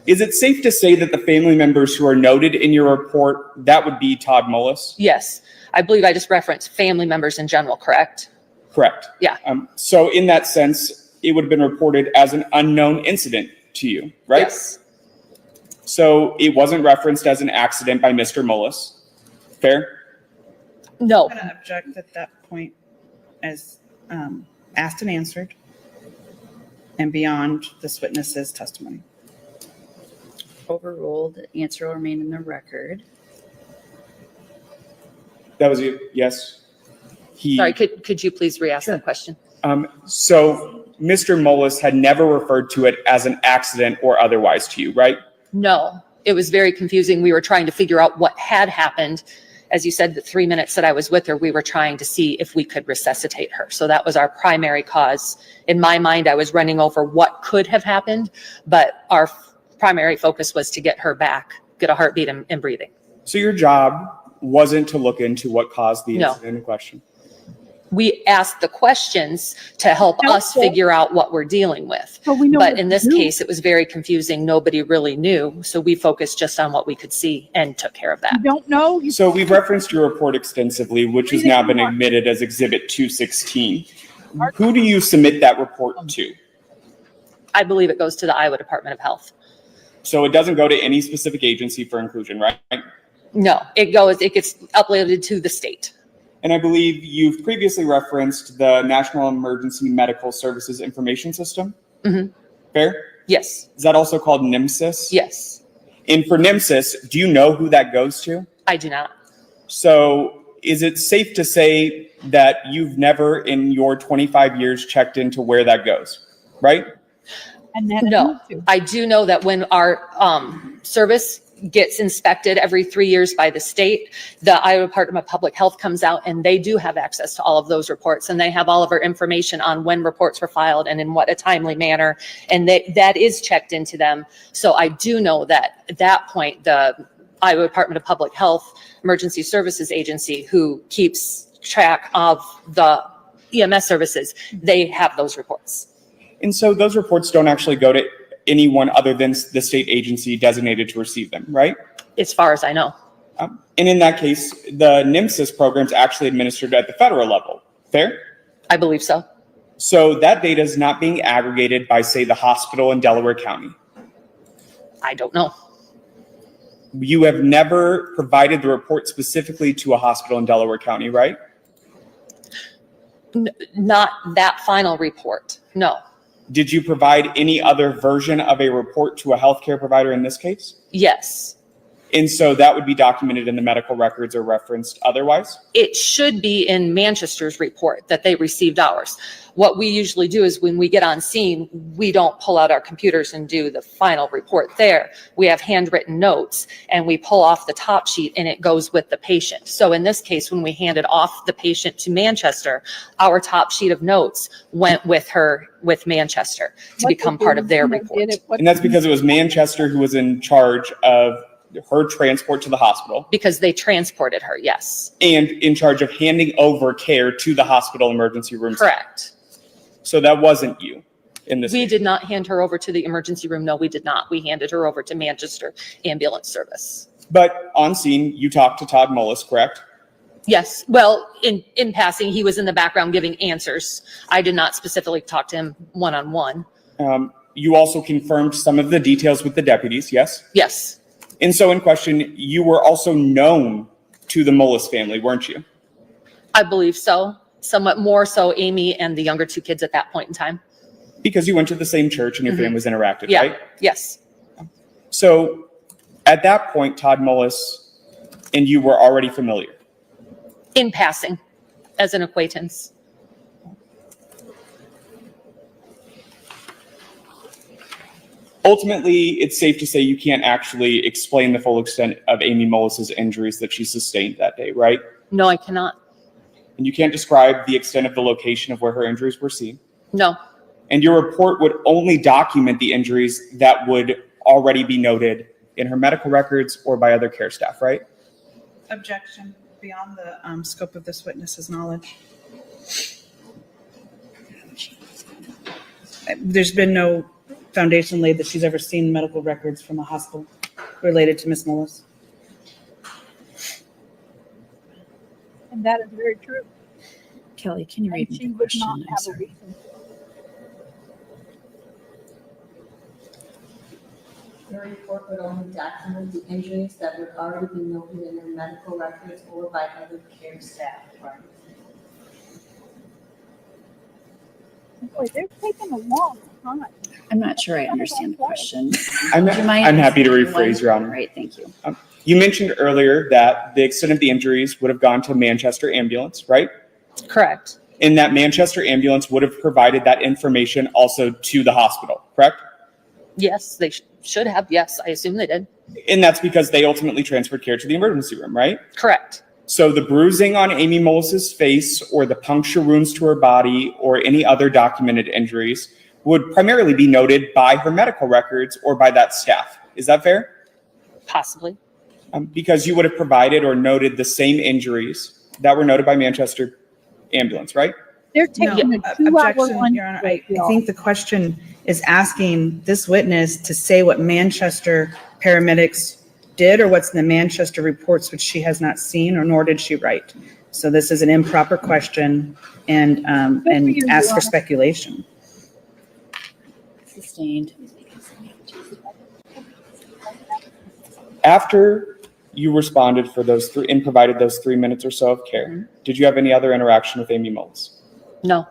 Is it safe to say that the family members who are noted in your report, that would be Todd Mullis? Yes, I believe I just referenced family members in general, correct? Correct. Yeah. So in that sense, it would have been reported as an unknown incident to you, right? Yes. So it wasn't referenced as an accident by Mr. Mullis. Fair? No. I'm going to object at that point as asked and answered and beyond this witness's testimony. Overruled. The answer will remain in the record. That was you, yes? Sorry, could you please re-ask the question? So Mr. Mullis had never referred to it as an accident or otherwise to you, right? No, it was very confusing. We were trying to figure out what had happened. As you said, the 3 minutes that I was with her, we were trying to see if we could resuscitate her. So that was our primary cause. In my mind, I was running over what could have happened, but our primary focus was to get her back, get a heartbeat and breathing. So your job wasn't to look into what caused the No. incident in question? We asked the questions to help us figure out what we're dealing with. But in this case, it was very confusing. Nobody really knew. So we focused just on what we could see and took care of that. Don't know. So we've referenced your report extensively, which has now been admitted as Exhibit 216. Who do you submit that report to? I believe it goes to the Iowa Department of Health. So it doesn't go to any specific agency for inclusion, right? No, it gets uploaded to the state. And I believe you've previously referenced the National Emergency Medical Services Information System. Mhm. Fair? Yes. Is that also called NIMSIS? Yes. And for NIMSIS, do you know who that goes to? I do not. So is it safe to say that you've never in your 25 years checked into where that goes, right? No, I do know that when our service gets inspected every 3 years by the state, the Iowa Department of Public Health comes out and they do have access to all of those reports, and they have all of our information on when reports were filed and in what a timely manner, and that is checked into them. So I do know that at that point, the Iowa Department of Public Health Emergency Services Agency, who keeps track of the EMS services, they have those reports. And so those reports don't actually go to anyone other than the state agency designated to receive them, right? As far as I know. And in that case, the NIMSIS program is actually administered at the federal level. Fair? I believe so. So that data is not being aggregated by, say, the hospital in Delaware County. I don't know. You have never provided the report specifically to a hospital in Delaware County, right? Not that final report, no. Did you provide any other version of a report to a healthcare provider in this case? Yes. And so that would be documented in the medical records or referenced otherwise? It should be in Manchester's report that they received ours. What we usually do is when we get on scene, we don't pull out our computers and do the final report there. We have handwritten notes and we pull off the top sheet and it goes with the patient. So in this case, when we handed off the patient to Manchester, our top sheet of notes went with her, with Manchester, to become part of their report. And that's because it was Manchester who was in charge of her transport to the hospital. Because they transported her, yes. And in charge of handing over care to the hospital emergency room. Correct. So that wasn't you in this We case. did not hand her over to the emergency room. No, we did not. We handed her over to Manchester Ambulance Service. But on scene, you talked to Todd Mullis, correct? Yes. Well, in passing, he was in the background giving answers. I did not specifically talk to him one-on-one. You also confirmed some of the details with the deputies, yes? Yes. And so in question, you were also known to the Mullis family, weren't you? I believe so. Somewhat more so Amy and the younger two kids at that point in time. Because you went to the same church and your families interacted, Yeah. right? Yes. So at that point, Todd Mullis and you were already familiar. In passing, as an acquaintance. Ultimately, it's safe to say you can't actually explain the full extent of Amy Mullis's injuries that she sustained that day, right? No, I cannot. And you can't describe the extent of the location of where her injuries were seen. No. And your report would only document the injuries that would already be noted in her medical records or by other care staff, right? Objection beyond the scope of this witness's knowledge. There's been no foundation laid that she's ever seen medical records from a hospital related to Miss Mullis. And that is very true. Kelly, can you read me She the would question? not I'm have a sorry. reason. Your report would only document the injuries that would already be noted in their medical records or by other care staff. Boy, they're taking a long time. I'm not sure I understand the question. I'm Would you mind happy to repeating rephrase, one? Your Honor. Right, thank you. You mentioned earlier that the extent of the injuries would have gone to Manchester Ambulance, right? Correct. And that Manchester Ambulance would have provided that information also to the hospital, correct? Yes, they should have. Yes, I assume they did. And that's because they ultimately transferred care to the emergency room, right? Correct. So the bruising on Amy Mullis's face or the puncture wounds to her body or any other documented injuries would primarily be noted by her medical records or by that staff. Is that fair? Possibly. Because you would have provided or noted the same injuries that were noted by Manchester Ambulance, right? They're taking a 2-hour Objection, lunch Your Honor. break, I y'all. think the question is asking this witness to say what Manchester paramedics did or what's in the Manchester reports, which she has not seen or nor did she write. So this is an improper question and ask for speculation. Sustained. After you responded for those three and provided those 3 minutes or so of care, did you have any other interaction with Amy Mullis? No.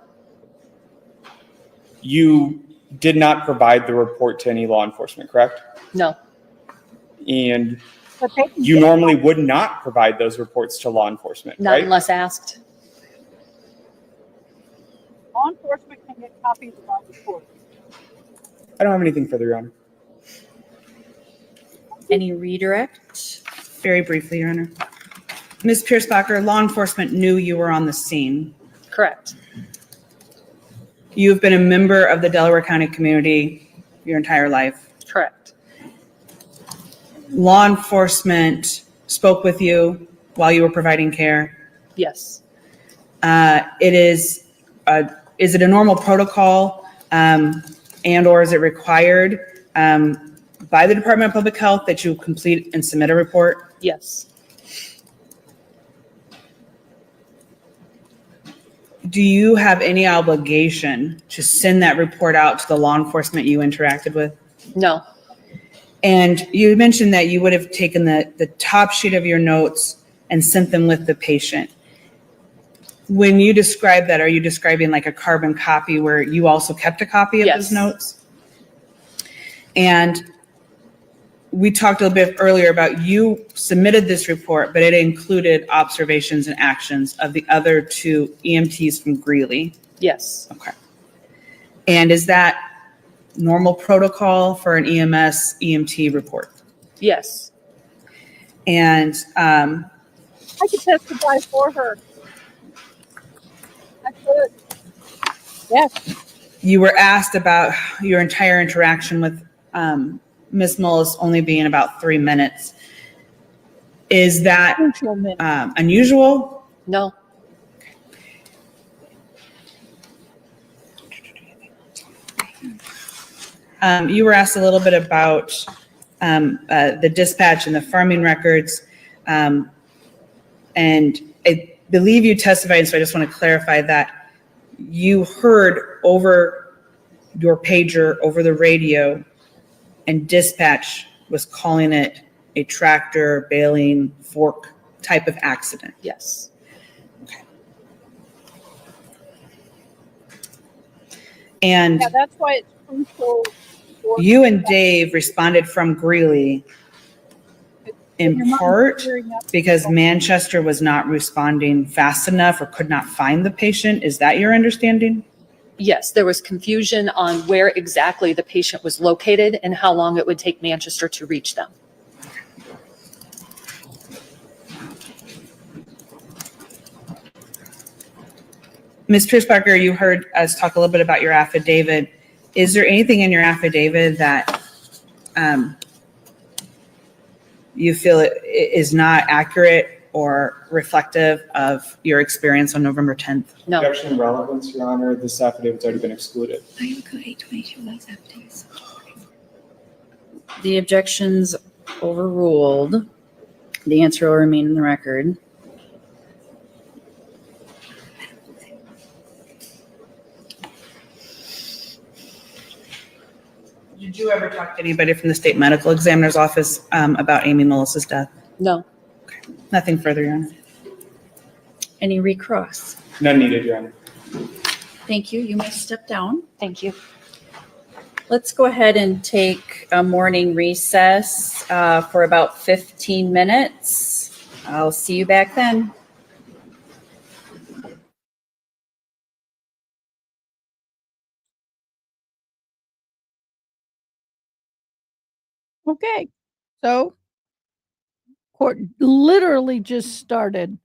You did not provide the report to any law enforcement, correct? No. And you normally would not provide those reports to law enforcement, Not right? unless asked. Law enforcement can get copies of our report. I don't have anything further, Your Honor. Any redirect? Very briefly, Your Honor. Ms. Piercebacher, law enforcement knew you were on the scene. Correct. You've been a member of the Delaware County community your entire life. Correct. Law enforcement spoke with you while you were providing care. Yes. Is it a normal protocol and or is it required by the Department of Public Health that you complete and submit a report? Yes. Do you have any obligation to send that report out to the law enforcement you interacted with? No. And you mentioned that you would have taken the top sheet of your notes and sent them with the patient. When you describe that, are you describing like a carbon copy where you also kept a copy of Yes. those notes? And we talked a little bit earlier about you submitted this report, but it included observations and actions of the other two EMTs from Greeley. Yes. Okay. And is that normal protocol for an EMS EMT report? Yes. And I could testify for her. I could. Yes. you were asked about your entire interaction with Ms. Mullis only being about 3 minutes. Is that unusual? No. You were asked a little bit about the dispatch and the farming records. And I believe you testified, so I just want to clarify that you heard over your pager, over the radio, and dispatch was calling it a tractor, baling, fork type of accident. Yes. And Yeah, that's why it's crucial. you and Dave responded from Greeley in part because Manchester was not responding fast enough or could not find the patient. Is that your understanding? Yes, there was confusion on where exactly the patient was located and how long it would take Manchester to reach them. Ms. Pierce-Parker, you heard us talk a little bit about your affidavit. Is there anything in your affidavit that you feel it is not accurate or reflective of your experience on November 10th? No. Objection and relevance, Your Honor. This affidavit's already been excluded. The objection's overruled. The answer will remain in the record. Did you ever talk to anybody from the state medical examiner's office about Amy Mullis's death? No. Okay. Nothing further, Your Honor. Any recross? None needed, Your Honor. Thank you. You may step down. Thank you. Let's go ahead and take a morning recess for about 15 minutes. I'll see you back then. Okay, so court literally just started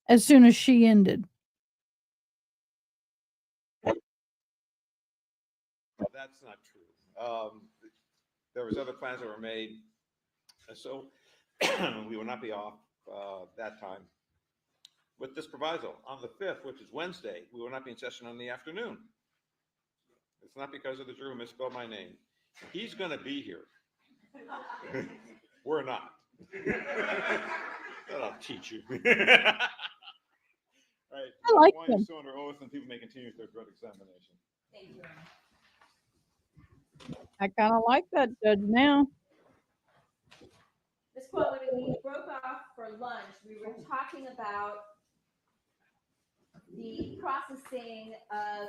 as soon as she ended. Well, that's not true. There was other plans that were made, and so we will not be off that time. With this proviso, on the 5th, which is Wednesday, we will not be in session in the afternoon. It's not because of the juror who misspelled my name. He's going to be here. We're not. That'll teach you. All right. I like One them. is still under oath, and people may continue their drug examination. Thank you. I kind of like that judge now. Ms. Quote, when we broke off for lunch, we were talking about the processing of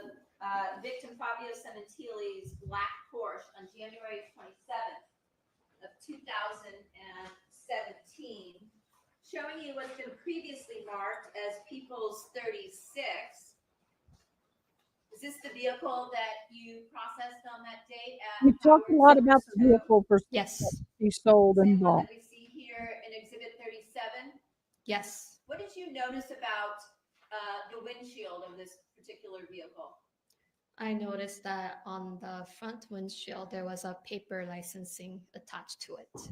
victim Fabio Sementilli's black Porsche on January 27th of 2017, showing you what's been previously marked as People's 36. Is this the vehicle that you processed on that date at We talked a lot Howard about the Silver's vehicle for Yes. she sold and Same one bought. that we see here in Exhibit 37? Yes. What did you notice about the windshield of this particular vehicle? I noticed that on the front windshield, there was a paper licensing attached to it. So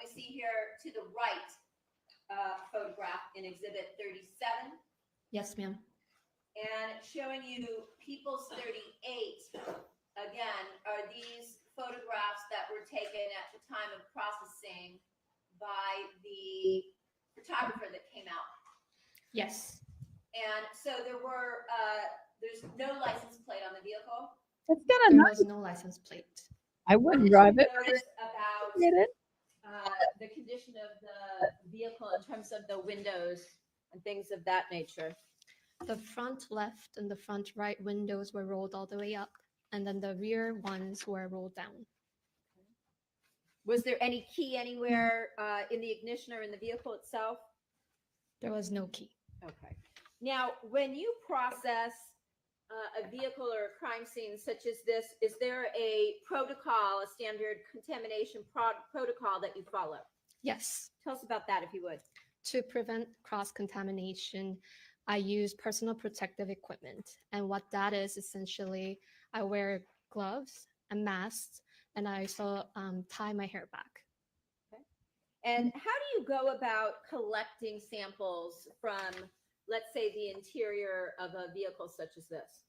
we see here to the right photograph in Exhibit 37, Yes, ma'am. and showing you People's 38. Again, are these photographs that were taken at the time of processing by the photographer that came out? Yes. And so there's no license plate on the vehicle. It's got a There nice. was no license plate. I wouldn't drive it. Notice about Get it? the condition of the vehicle in terms of the windows and things of that nature. The front left and the front right windows were rolled all the way up, and then the rear ones were rolled down. Was there any key anywhere in the ignition or in the vehicle itself? There was no key. Okay. Now, when you process a vehicle or a crime scene such as this, is there a protocol, a standard contamination protocol that you follow? Yes. Tell us about that, if you would. To prevent cross-contamination, I use personal protective equipment. And what that is essentially, I wear gloves and masks, and I also tie my hair back. And how do you go about collecting samples from, let's say, the interior of a vehicle such as this?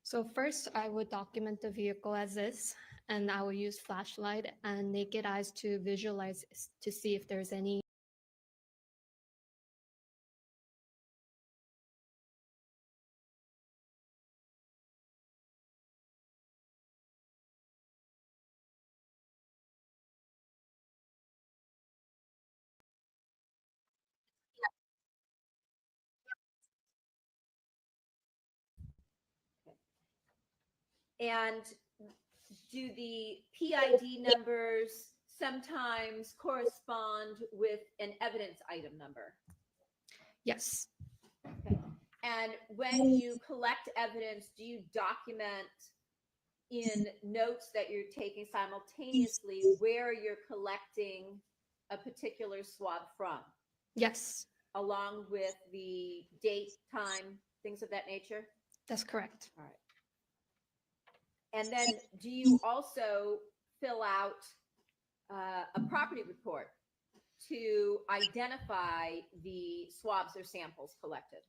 So first, I would document the vehicle as is, and I will use flashlight and naked eyes to visualize to see if there's any And do the PID numbers sometimes correspond with an evidence item number? Yes. Okay. And when you collect evidence, do you document in notes that you're taking simultaneously where you're collecting a particular swab from? Yes. Along with the date, time, things of that nature? That's correct. All right. And then do you also fill out a property report to identify the swabs or samples collected?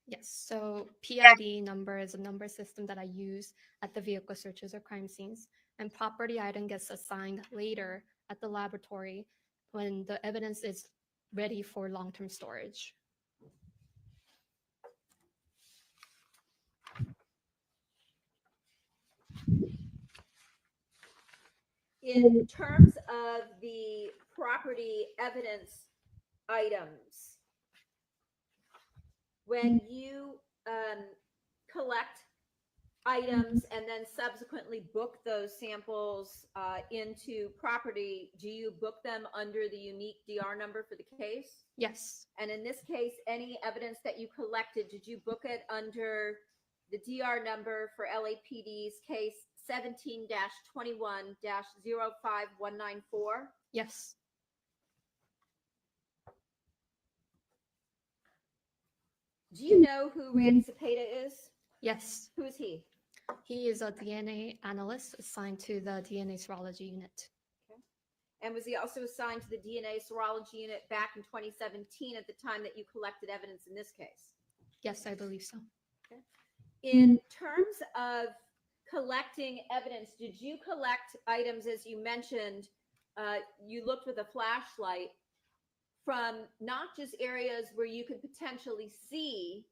Yes. So PID number is a number system that I use at the vehicle searches or crime scenes, and property item gets assigned later at the laboratory when the evidence is ready for long-term storage. In terms of the property evidence items, when you collect items and then subsequently book those samples into property, do you book them under the unique DR number for the case? Yes. And in this case, any evidence that you collected, did you book it under the DR number for LAPD's case 17-21-05194? Yes. Do you know who Randy Cepeda is? Yes. Who is he? He is a DNA analyst assigned to the DNA serology unit. Okay. And was he also assigned to the DNA serology unit back in 2017 at the time that you collected evidence in this case? Yes, I believe so. Okay. In terms of collecting evidence, did you collect items, as you mentioned, you looked with a flashlight from not just areas where you could potentially see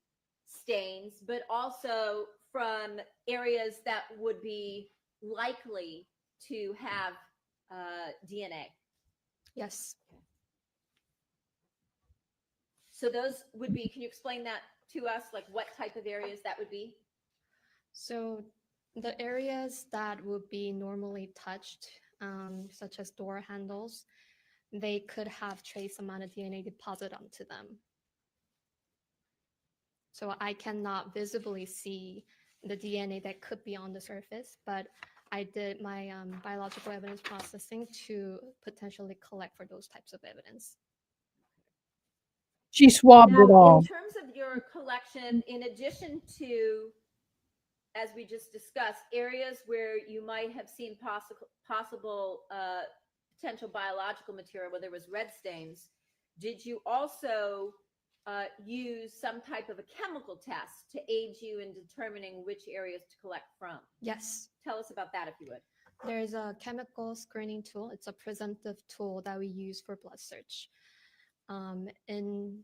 stains, but also from areas that would be likely to have DNA? Yes. So those would be, can you explain that to us, like what type of areas that would be? So the areas that would be normally touched, such as door handles, they could have trace amount of DNA deposit onto them. So I cannot visibly see the DNA that could be on the surface, but I did my biological evidence processing to potentially collect for those types of evidence. She swabbed it Now, all. in terms of your collection, in addition to, as we just discussed, areas where you might have seen possible potential biological material where there was red stains, did you also use some type of a chemical test to aid you in determining which areas to collect from? Yes. Tell us about that, if you would. There's a chemical screening tool. It's a presumptive tool that we use for blood search. And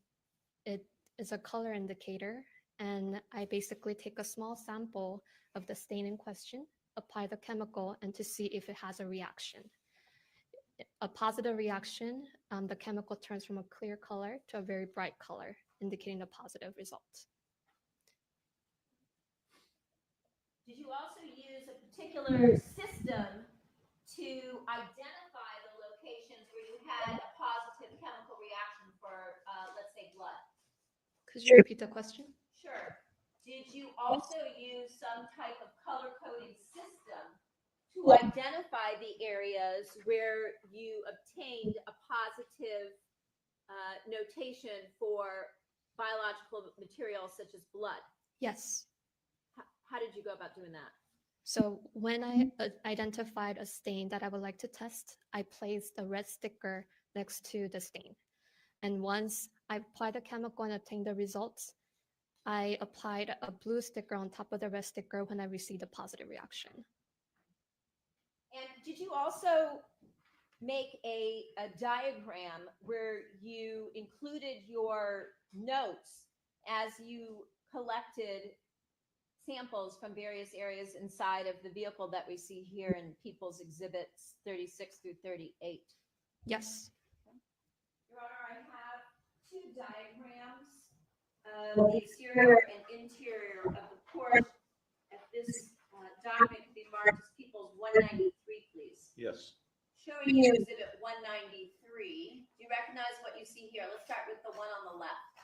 it is a color indicator. And I basically take a small sample of the stain in question, apply the chemical, and to see if it has a reaction. A positive reaction, the chemical turns from a clear color to a very bright color, indicating a positive result. Did you also use a particular system to identify Could you repeat the question? Sure. Did you also use some type of color coding system to identify the areas where you obtained a positive notation for biological materials such as blood? Yes. How did you go about doing that? So when I identified a stain that I would like to test, I placed a red sticker next to the stain. And once I applied the chemical and obtained the results, I applied a blue sticker on top of the red sticker when I received a positive reaction. And did you also make a diagram where you included your notes as you collected samples from various areas inside of the vehicle that we see here in People's Exhibits 36 through 38? Yes. Your Honor, I have two diagrams of the exterior and interior of the Porsche. If this document could be marked as People's 193, please. Yes. Showing you Exhibit 193. Do you recognize what you see here? Let's start with the one on the left.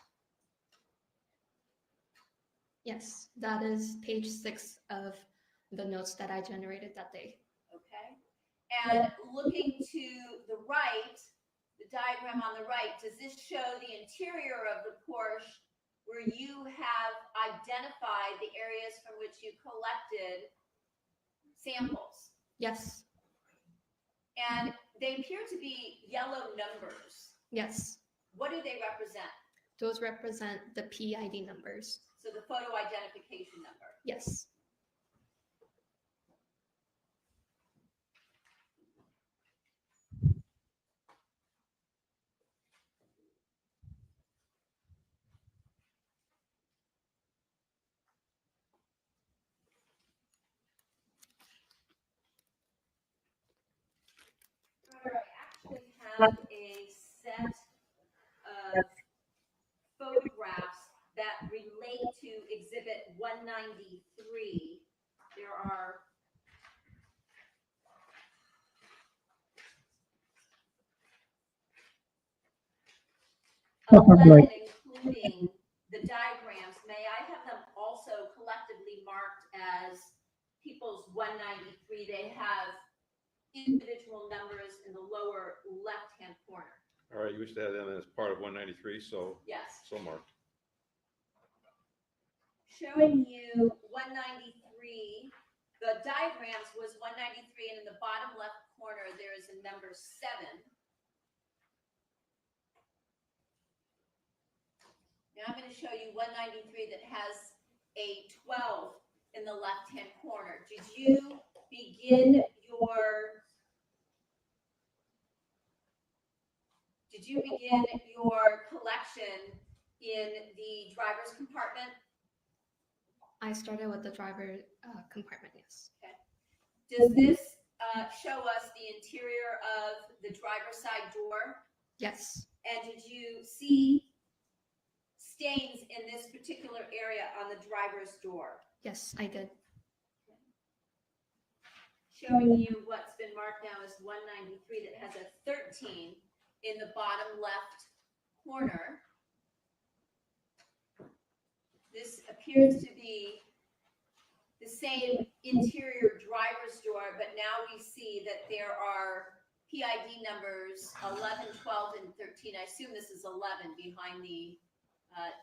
Yes, that is page 6 of the notes that I generated that day. Okay. And looking to the right, the diagram on the right, does this show the interior of the Porsche where you have identified the areas from which you collected samples? Yes. And they appear to be yellow numbers. Yes. What do they represent? Those represent the PID numbers. So the photo identification number. Yes. I actually have a set of photographs that relate to Exhibit 193. There are Like, including the diagrams. May I have them also collectively marked as People's 193? They have individual numbers in the lower left-hand corner. All right, you wish to have them as part of 193, so. Yes. So marked. Showing you 193, the diagrams was 193, and in the bottom left corner, there is a number 7. Now I'm going to show you 193 that has a 12 in the left-hand corner. Did you begin your collection in the driver's compartment? I started with the driver compartment, yes. Okay. Does this show us the interior of the driver's side door? Yes. And did you see stains in this particular area on the driver's door? Yes, I did. Showing you what's been marked now as 193 that has a 13 in the bottom left corner. This appears to be the same interior driver's door, but now we see that there are PID numbers 11, 12, and 13. I assume this is 11 behind the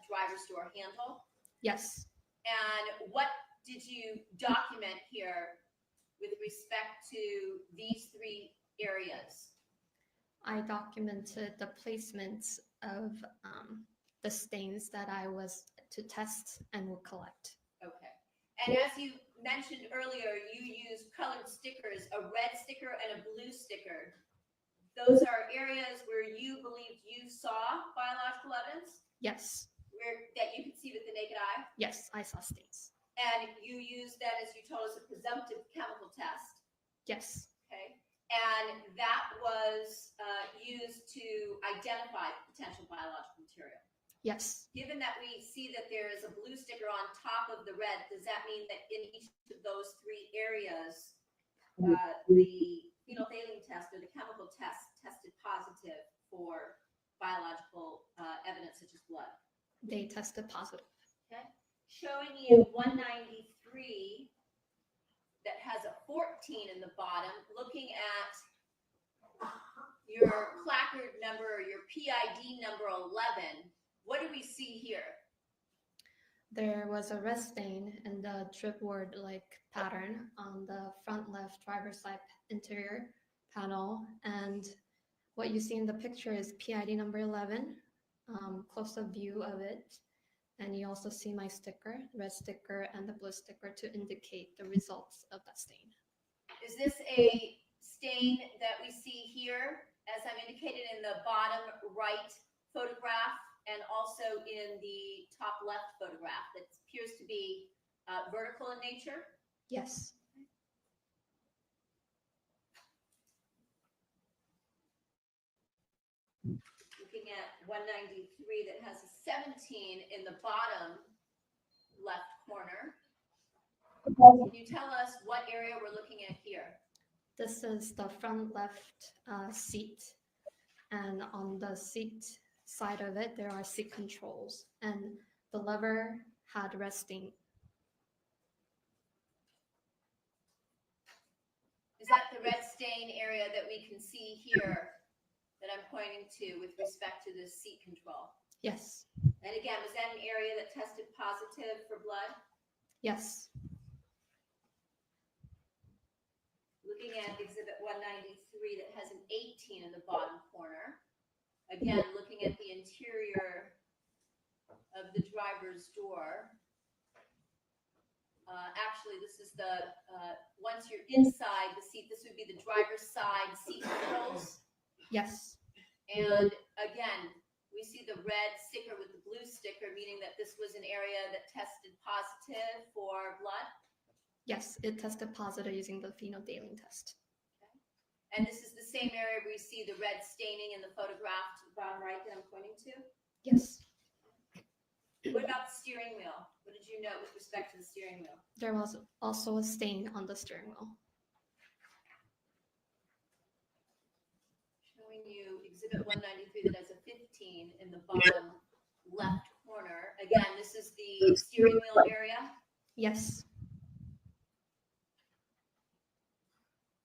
driver's door handle. Yes. And what did you document here with respect to these 3 areas? I documented the placements of the stains that I was to test and will collect. Okay. And as you mentioned earlier, you used colored stickers, a red sticker and a blue sticker. Those are areas where you believed you saw biological evidence? Yes. That you could see with the naked eye? Yes, I saw stains. And you used that, as you told us, a presumptive chemical test? Yes. Okay. And that was used to identify potential biological material? Yes. Given that we see that there is a blue sticker on top of the red, does that mean that in each of those 3 areas, the phenolphthalein test or the chemical test tested positive for biological evidence such as blood? They tested positive. Okay. Showing you 193 that has a 14 in the bottom, looking at your placard number or your PID number 11. What do we see here? There was a red stain in the tripword-like pattern on the front left driver's side interior panel. And what you see in the picture is PID number 11, close-up view of it. And you also see my sticker, red sticker and the blue sticker, to indicate the results of that stain. Is this a stain that we see here, as I'm indicated in the bottom right photograph and also in the top left photograph that appears to be vertical in nature? Yes. Looking at 193 that has a 17 in the bottom left corner. Can you tell us what area we're looking at here? This is the front left seat. And on the seat side of it, there are seat controls. And the lever had red stain. Is that the red stain area that we can see here that I'm pointing to with respect to the seat control? Yes. And again, was that an area that tested positive for blood? Yes. Looking at exhibit 193 that has an 18 in the bottom corner. Again, looking at the interior of the driver's door. Actually, this is the, once you're inside the seat, this would be the driver's side seat controls. Yes. And again, we see the red sticker with the blue sticker, meaning that this was an area that tested positive for blood. Yes, it tested positive using the phenolphthalein test. And this is the same area where you see the red staining in the photograph to the bottom right that I'm pointing to? Yes. What about the steering wheel? What did you note with respect to the steering wheel? There was also a stain on the steering wheel. Showing you exhibit 193 that has a 15 in the bottom left corner. Again, this is the steering wheel area. Yes.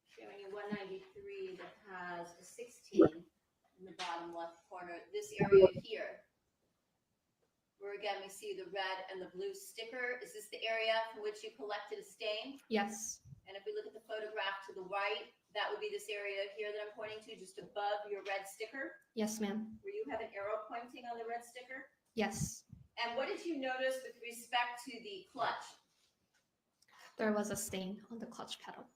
Showing you 193 that has a 16 in the bottom left corner. This area here, where again we see the red and the blue sticker. Is this the area from which you collected a stain? Yes. And if we look at the photograph to the right, that would be this area here that I'm pointing to, just above your red sticker, Yes, ma'am. where you have an arrow pointing on the red sticker. Yes. And what did you notice with respect to the clutch? There was a stain on the clutch pedal.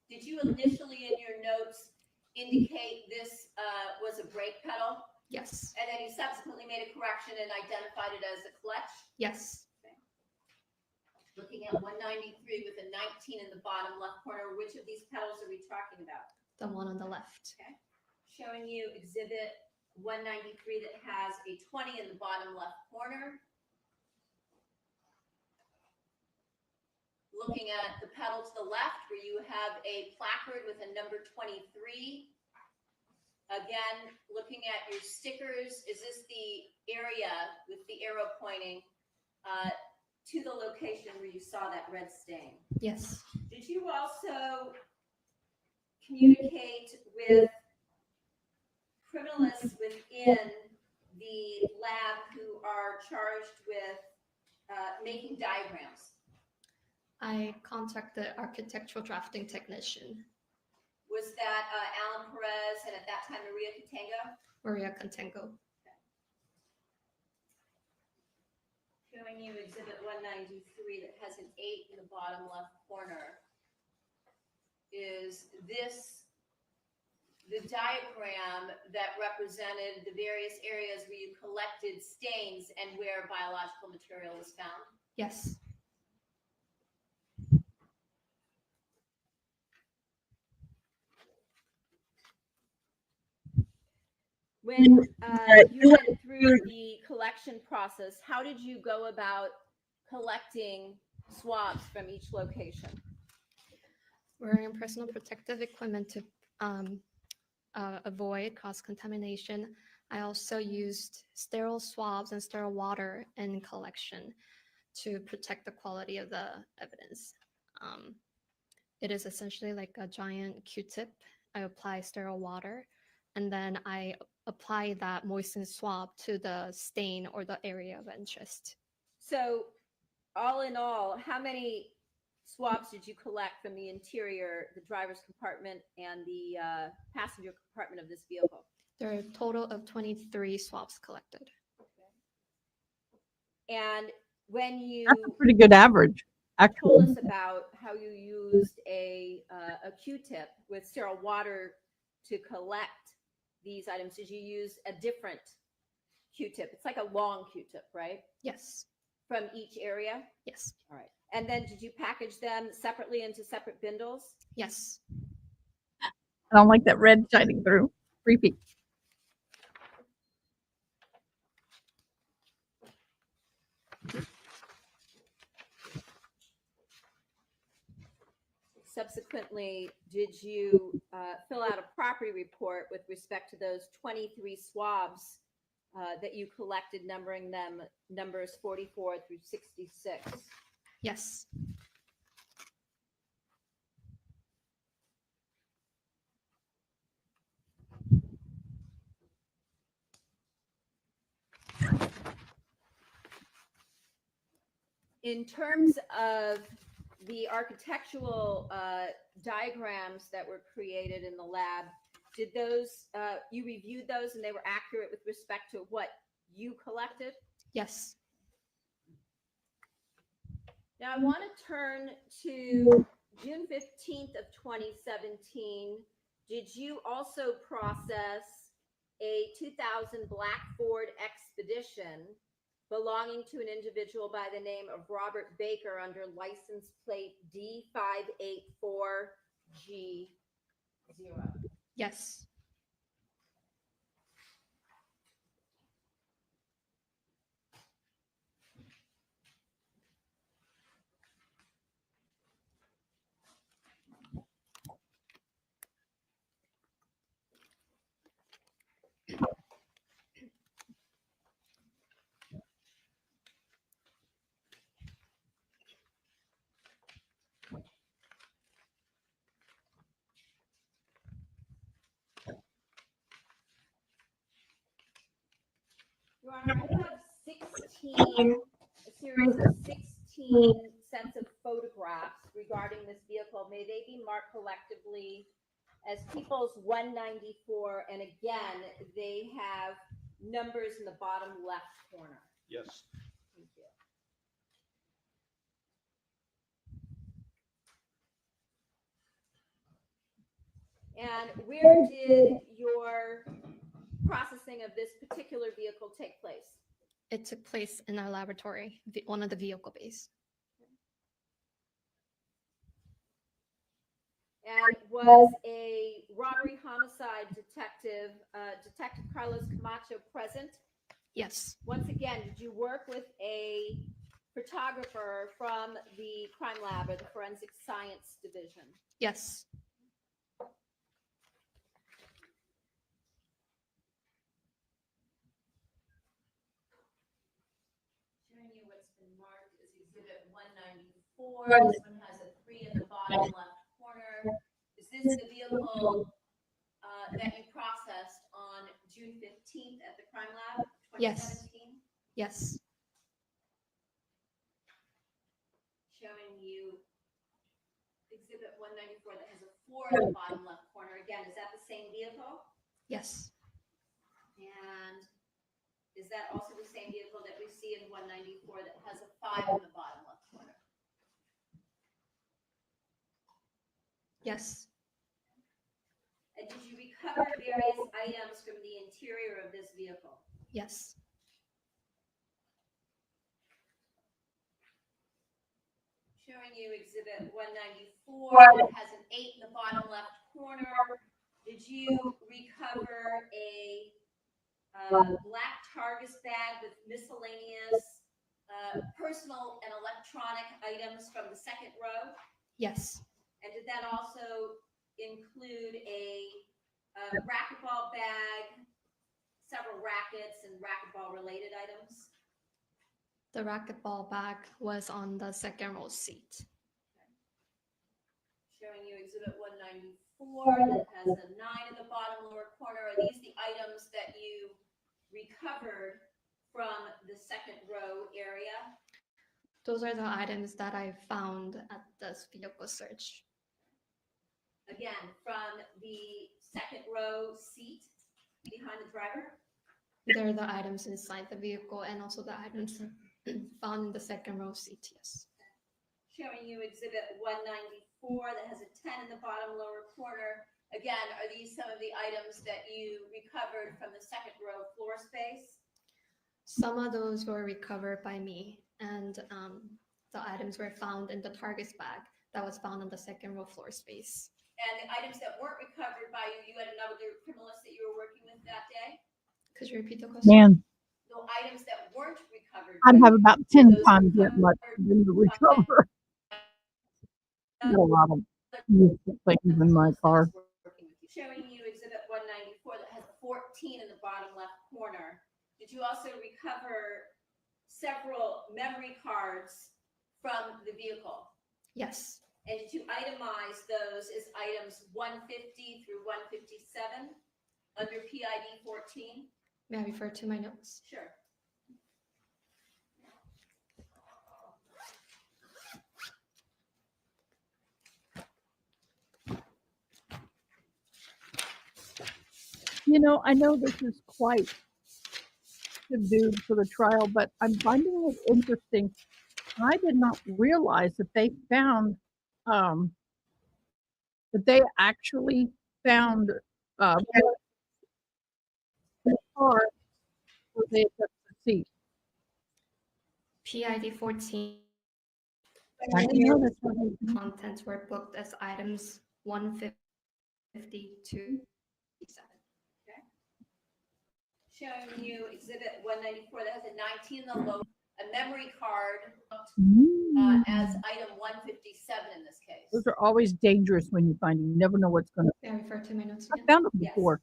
Did you initially in your notes indicate this was a brake pedal? Yes. And then you subsequently made a correction and identified it as a clutch? Yes. Looking at 193 with a 19 in the bottom left corner, which of these pedals are we talking about? The one on the left. Okay. Showing you exhibit 193 that has a 20 in the bottom left corner. Looking at the pedal to the left where you have a placard with a number 23. Again, looking at your stickers, is this the area with the arrow pointing to the location where you saw that red stain? Yes. Did you also communicate with criminalists within the lab who are charged with making diagrams? I contacted the architectural drafting technician, Was that Alan Perez and at that time Maria Catango? Maria Contengo. Showing you exhibit 193 that has an 8 in the bottom left corner. Is this the diagram that represented the various areas where you collected stains and where biological material was found? Yes. When you went through the collection process, how did you go about collecting swabs from each location? Wearing personal protective equipment to avoid cross-contamination, I also used sterile swabs and sterile water in collection to protect the quality of the evidence. It is essentially like a giant Q-tip. I apply sterile water, and then I apply that moistened swab to the stain or the area of interest. So, all in all, how many swabs did you collect from the interior, the driver's compartment, and the passenger compartment of this vehicle? There are a total of 23 swabs collected. And when you That's a pretty good average, told actually. us about how you used a Q-tip with sterile water to collect these items, did you use a different Q-tip? It's like a long Q-tip, right? Yes. From each area? Yes. All right. And then did you package them separately into separate bindles? Yes. I don't like that red shining through. Creepy. Subsequently, did you fill out a property report with respect to those 23 swabs that you collected, numbering them numbers 44 through 66? Yes. In terms of the architectural diagrams that were created in the lab, did those, you reviewed those and they were accurate with respect to what you collected? Yes. Now I want to turn to June 15th of 2017. Did you also process a 2000 Black Ford Expedition belonging to an individual by the name of Robert Baker under license plate D584G0? Yes. Your Honor, I have a series of 16 sets of photographs regarding this vehicle. May they be marked collectively as Peoples 194, and again, they have numbers in the bottom left corner. Yes. Thank you. And where did your processing of this particular vehicle take place? It took place in our laboratory, one of the vehicle bays. And was a robbery homicide detective, Detective Carlos Camacho, present? Yes. Once again, did you work with a photographer from the crime lab or the forensic science division? Yes. Showing you what's been marked as Exhibit 194. This one has a 3 in the bottom left corner. Is this the vehicle that you processed on June 15th at the crime lab, 2017? Yes. Showing you Exhibit 194 that has a 4 in the bottom left corner. Again, is that the same vehicle? Yes. And is that also the same vehicle that we see in 194 that has a 5 in the bottom left corner? Yes. And did you recover various items from the interior of this vehicle? Yes. Showing you Exhibit 194 that has an 8 in the bottom left corner. Did you recover a black Targus bag with miscellaneous personal and electronic items from the second row? Yes. And did that also include a A racquetball bag, several rackets and racquetball related items. The racquetball bag was on the second row seat. Showing you exhibit 194 that has a 9 in the bottom lower corner. Are these the items that you recovered from the second row area? Those are the items that I found at this vehicle search. Again, from the second row seat behind the driver? They're the items inside the vehicle and also the items found in the second row seat, yes. Showing you exhibit 194 that has a 10 in the bottom lower corner. Again, are these some of the items that you recovered from the second row floor space? Some of those were recovered by me, and the items were found in the target's bag that was found on the second row floor space. And the items that weren't recovered by you, you had another criminalist that you were working with that day? Could you repeat the question? Man, The items that weren't recovered. I'd by have you, about 10 those times that much recovered to recover. Got a lot of useless things in my car. Showing you exhibit 194 that has 14 in the bottom left corner. Did you also recover several memory cards from the vehicle? Yes. And did you itemize those as items 150 through 157 under PID 14? May I refer to my notes? Sure. You know, I know this is quite subdued for the trial, but I'm finding it interesting. I did not realize that they found, that they actually found the car where they took the seat. PID 14 I didn't know that's what they did. contents were booked as items 150 to 7. Showing you exhibit 194 that has a 19 in the low, a memory card as item 157 in this case. Those are always dangerous when you find them. You never know what's going to. May I refer to my notes I again? found them Yes. before.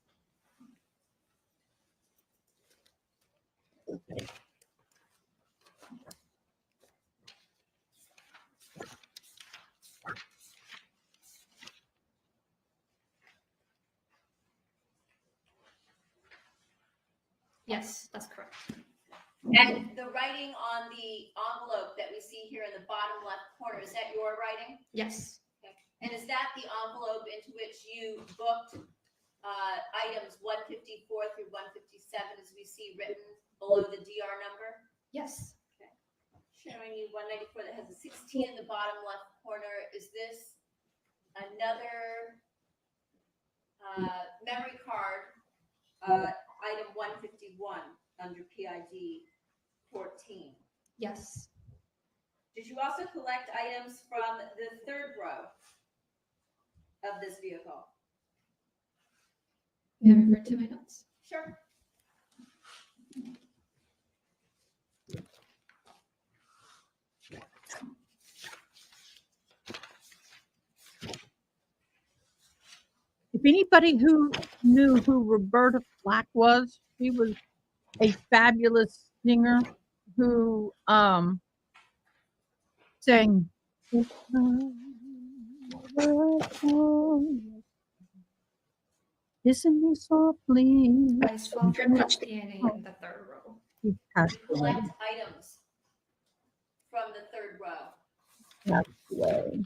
Yes, that's correct. And the writing on the envelope that we see here in the bottom left corner, is that your writing? Yes. Okay. And is that the envelope into which you booked items 154 through 157 as we see written below the DR number? Yes. Okay. Showing you 194 that has a 16 in the bottom left corner. Is this another memory card, item 151 under PID 14? Yes. Did you also collect items from the third row of this vehicle? May I refer to my notes? Sure. If anybody who knew who Roberta Flack was, she was a fabulous singer who sang Kissing Me Softly. I swab for DNA in the third row. He passed away. Collect items from the third row. Passed away.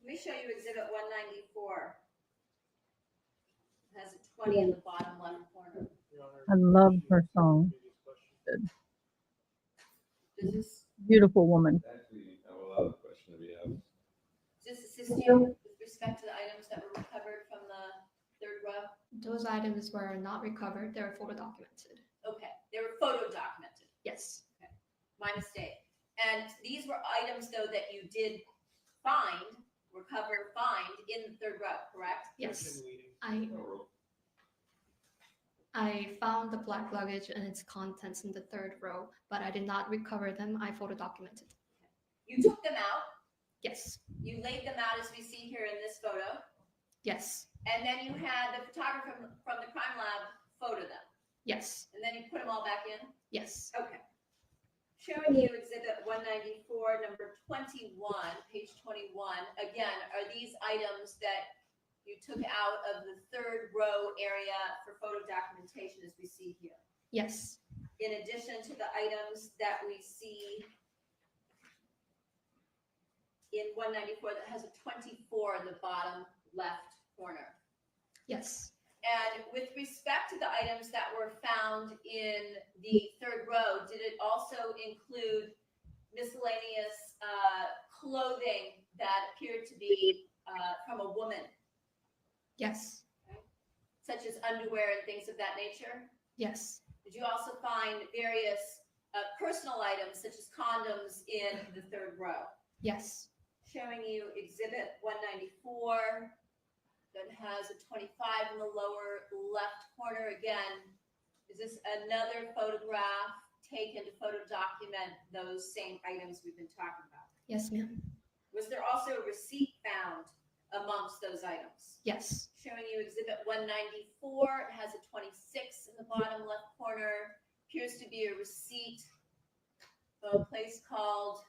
Let me show you exhibit 194. It has a 20 in the bottom left corner. I love her song. Good. Does this, Beautiful woman. Actually, I will have a question that we have. does this assist you with respect to the items that were recovered from the third row? Those items were not recovered. They were photo documented. Okay, they were photo documented. Yes. My mistake. And these were items, though, that you did find, recover, find in the third row, correct? Yes. I found the black luggage and its contents in the third row, but I did not recover them. I photo documented. You took them out? Yes. You laid them out as we see here in this photo, Yes. and then you had the photographer from the crime lab photo them, Yes. and then you put them all back in? Yes. Okay. Showing you exhibit 194, number 21, page 21. Again, are these items that you took out of the third row area for photo documentation as we see here? Yes. In addition to the items that we see in 194 that has a 24 in the bottom left corner. Yes. And with respect to the items that were found in the third row, did it also include miscellaneous clothing that appeared to be from a woman, Yes. such as underwear and things of that nature? Yes. Did you also find various personal items such as condoms in the third row? Yes. Showing you exhibit 194 that has a 25 in the lower left corner. Again, is this another photograph taken to photo document those same items we've been talking about? Yes, ma'am. Was there also a receipt found amongst those items? Yes. Showing you exhibit 194, it has a 26 in the bottom left corner, appears to be a receipt of a place called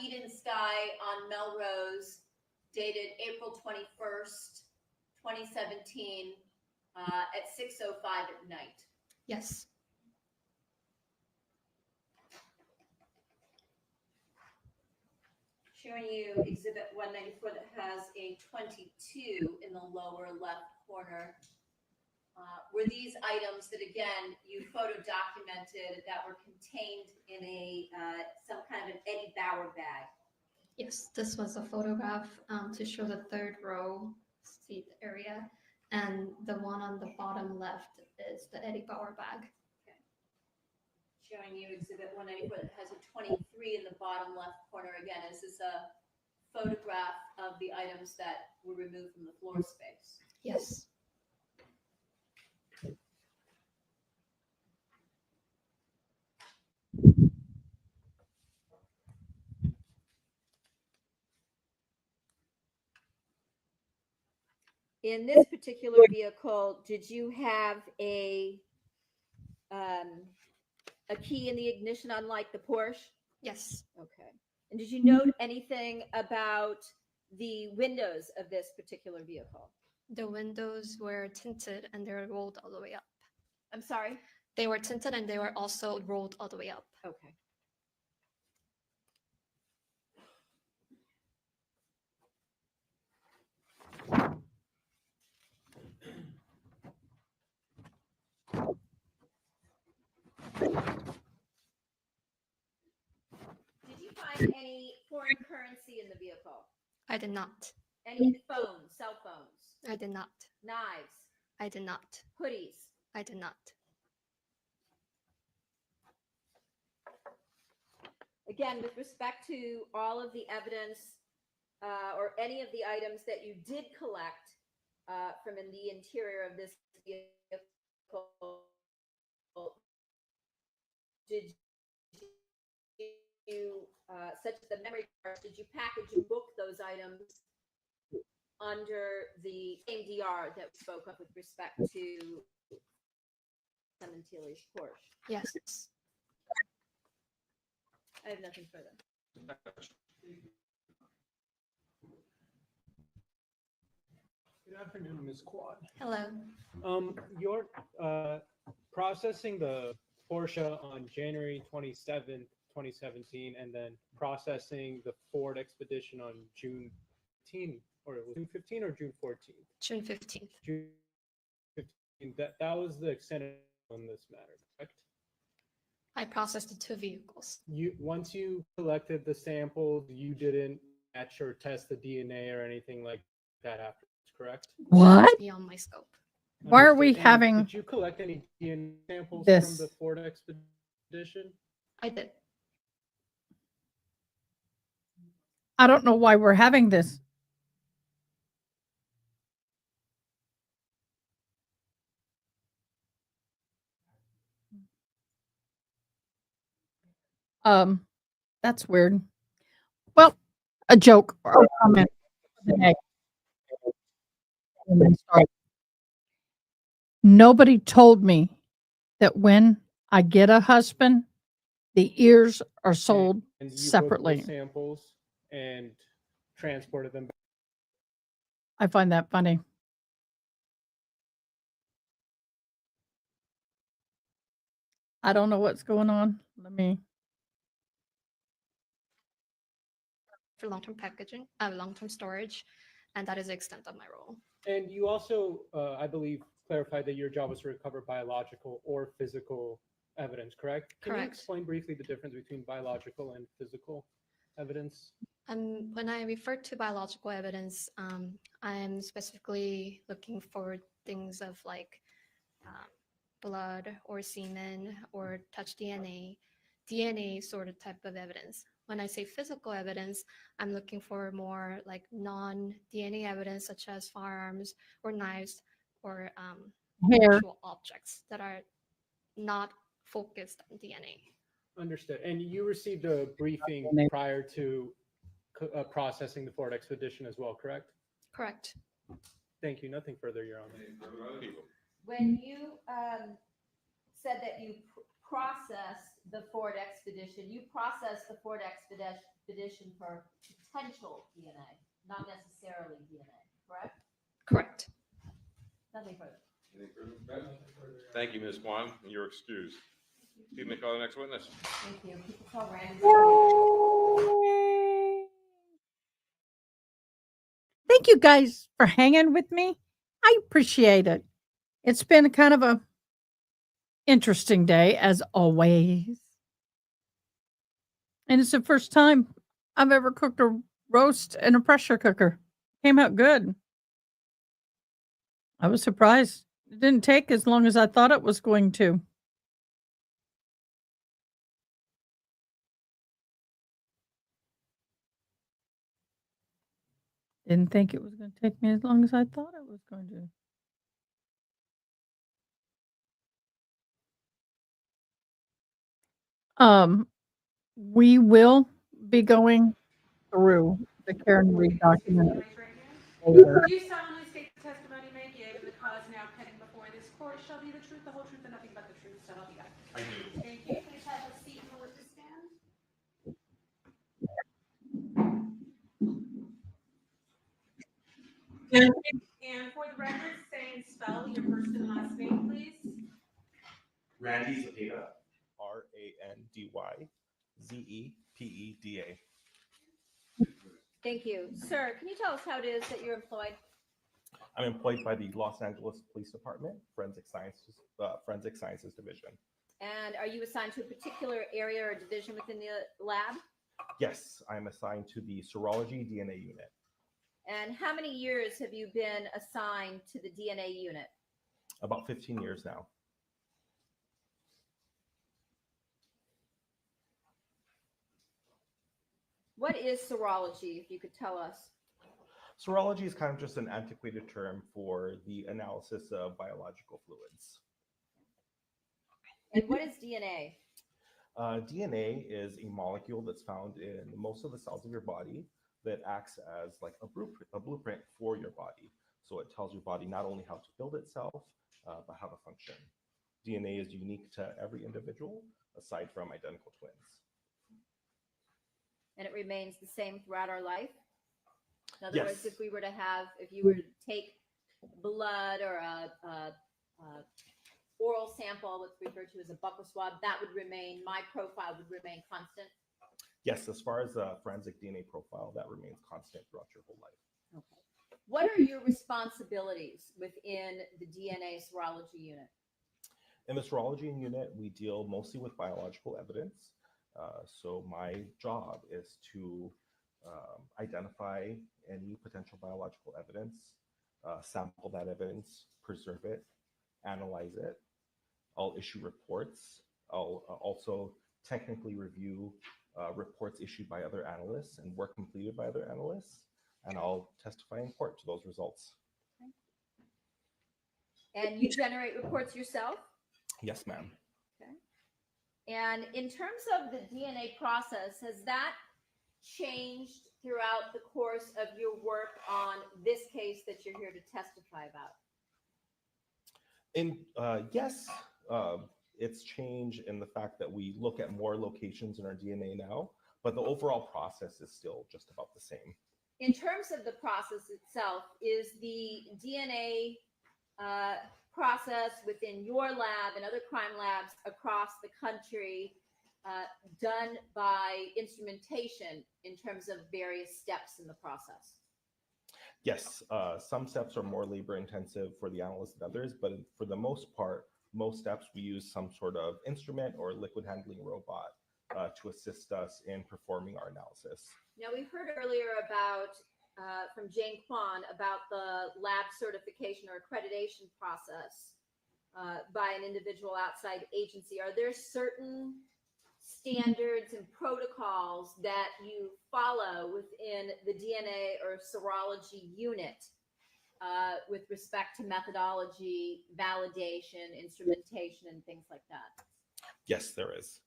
Eden Sky on Melrose, dated April 21st, 2017, at 6:05 at night. Yes. Showing you exhibit 194 that has a 22 in the lower left corner. Were these items that, again, you photo documented that were contained in a some kind of an Eddie Bauer bag? Yes, this was a photograph to show the third row seat area, and the one on the bottom left is the Eddie Bauer bag. Okay. Showing you exhibit 194 that has a 23 in the bottom left corner. Again, is this a photograph of the items that were removed from the floor space? Yes. In this particular vehicle, did you have a key in the ignition, unlike the Porsche? Yes. Okay. And did you note anything about the windows of this particular vehicle? The windows were tinted and they were rolled all the way up. I'm sorry? They were tinted and they were also rolled all the way up. Okay. Did you find any foreign currency in the vehicle? I did not. Any phones, cell phones, I did not. knives, I did not. hoodies? I did not. Again, with respect to all of the evidence or any of the items that you did collect from in the interior of this vehicle, did you, such as the memory cards, did you package and book those items under the same DR that we spoke of with respect to Sementilli's Porsche? Yes. I have nothing further. Good afternoon, Ms. Quad. Hello. You're processing the Porsche on January 27th, 2017, and then processing the Ford Expedition on June 15, or it was June 15 or June 14th? June 15th. June 15th. That was the extent on this matter, correct? I processed the two vehicles. Once you collected the samples, you didn't match or test the DNA or anything like that afterwards, correct? What? Beyond my scope. Why are we Understood. And having Did you collect any DNA samples this? from the Ford Expedition? I did. I don't know why we're having this. That's weird. Well, a joke or a comment for the day. And then start. Nobody told me that when I get a husband, the ears are sold And you booked separately. the samples and transported them. I find that funny. I don't know what's going on. Let me. For long-term packaging, long-term storage, and that is the extent of my role. And you also, I believe, clarified that your job was to recover biological or physical evidence, correct? Can you Correct. explain briefly the difference between biological and physical evidence? When I refer to biological evidence, I'm specifically looking for things of like blood or semen or touch DNA sort of type of evidence. When I say physical evidence, I'm looking for more like non-DNA evidence, such as firearms or knives or Hair. actual objects that are not focused on DNA. Understood. And you received a briefing prior to processing the Ford expedition as well, correct? Correct. Thank you. Nothing further, Your Honor. When you said that you processed the Ford expedition, you processed the Ford expedition for potential DNA, not necessarily DNA, correct? Correct. Nothing further. Thank you, Ms. Kwan. You're excused. Excuse me, call the next witness. Thank you. People call Randy. Thank you guys for hanging with me. I appreciate it. It's been kind of a interesting day as always. And it's the first time I've ever cooked a roast in a pressure cooker. Came out good. I was surprised. It didn't take as long as I thought it was going to. Didn't think it was going to take me as long as I thought it was going to. We will be going through the Karen Reed document later. Do you solemnly state the testimony you may give in the cause now pending before this court shall be the truth, the whole truth, and nothing but the truth, so help you God? I do. Thank you. Please have a seat in the witness stand. And for the record, say and spell your first and last name, please. Randy Zepeda, RANDYZEPEDA. Thank you. Sir, can you tell us how it is that you're employed? I'm employed by the Los Angeles Police Department, Forensic Sciences Division. And are you assigned to a particular area or division within the lab? Yes, I'm assigned to the Serology DNA unit. And how many years have you been assigned to the DNA unit? About 15 years now. What is serology, if you could tell us? Serology is kind of just an antiquated term for the analysis of biological fluids. And what is DNA? DNA is a molecule that's found in most of the cells of your body that acts as like a blueprint for your body. So it tells your body not only how to build itself, but how to function. DNA is unique to every individual, aside from identical twins. And it remains the same throughout our life? In other Yes. words, if you were to take blood or a oral sample, what's referred to as a buccal swab, that would remain, my profile would remain constant? Yes, as far as a forensic DNA profile, that remains constant throughout your whole life. Okay. What are your responsibilities within the DNA serology unit? In the serology unit, we deal mostly with biological evidence. So my job is to identify any potential biological evidence, sample that evidence, preserve it, analyze it. I'll issue reports. I'll also technically review reports issued by other analysts and work completed by other analysts, and I'll testify in court to those results. And you generate reports yourself? Yes, ma'am. Okay. And in terms of the DNA process, has that changed throughout the course of your work on this case that you're here to testify about? Yes, it's changed in the fact that we look at more locations in our DNA now, but the overall process is still just about the same. In terms of the process itself, is the DNA process within your lab and other crime labs across the country done by instrumentation in terms of various steps in the process? Yes, some steps are more labor intensive for the analyst than others, but for the most part, most steps we use some sort of instrument or liquid handling robot to assist us in performing our analysis. Now, we heard earlier about, from Jane Kwan, about the lab certification or accreditation process by an individual outside agency. Are there certain standards and protocols that you follow within the DNA or serology unit with respect to methodology, validation, instrumentation, and things like that? Yes, there is.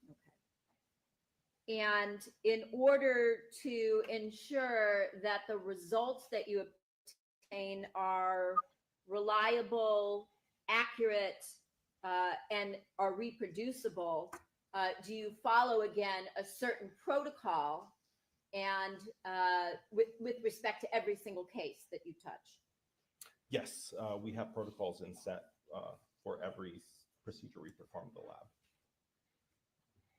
And in order to ensure that the results that you obtain are reliable, accurate, and are reproducible, do you follow again a certain protocol and with respect to every single case that you touch? Yes, we have protocols in set for every procedure we perform in the lab.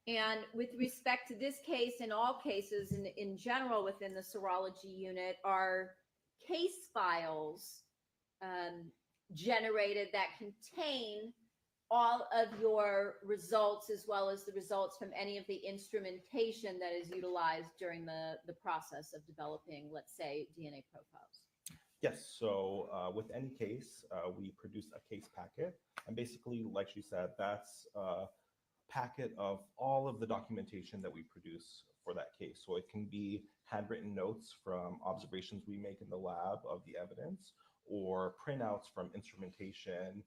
And with respect to this case and all cases in general within the serology unit, are case files generated that contain all of your results as well as the results from any of the instrumentation that is utilized during the process of developing, let's say, DNA profiles? Yes, so with any case, we produce a case packet. And basically, like she said, that's a packet of all of the documentation that we produce for that case. So it can be handwritten notes from observations we make in the lab of the evidence, or printouts from instrumentation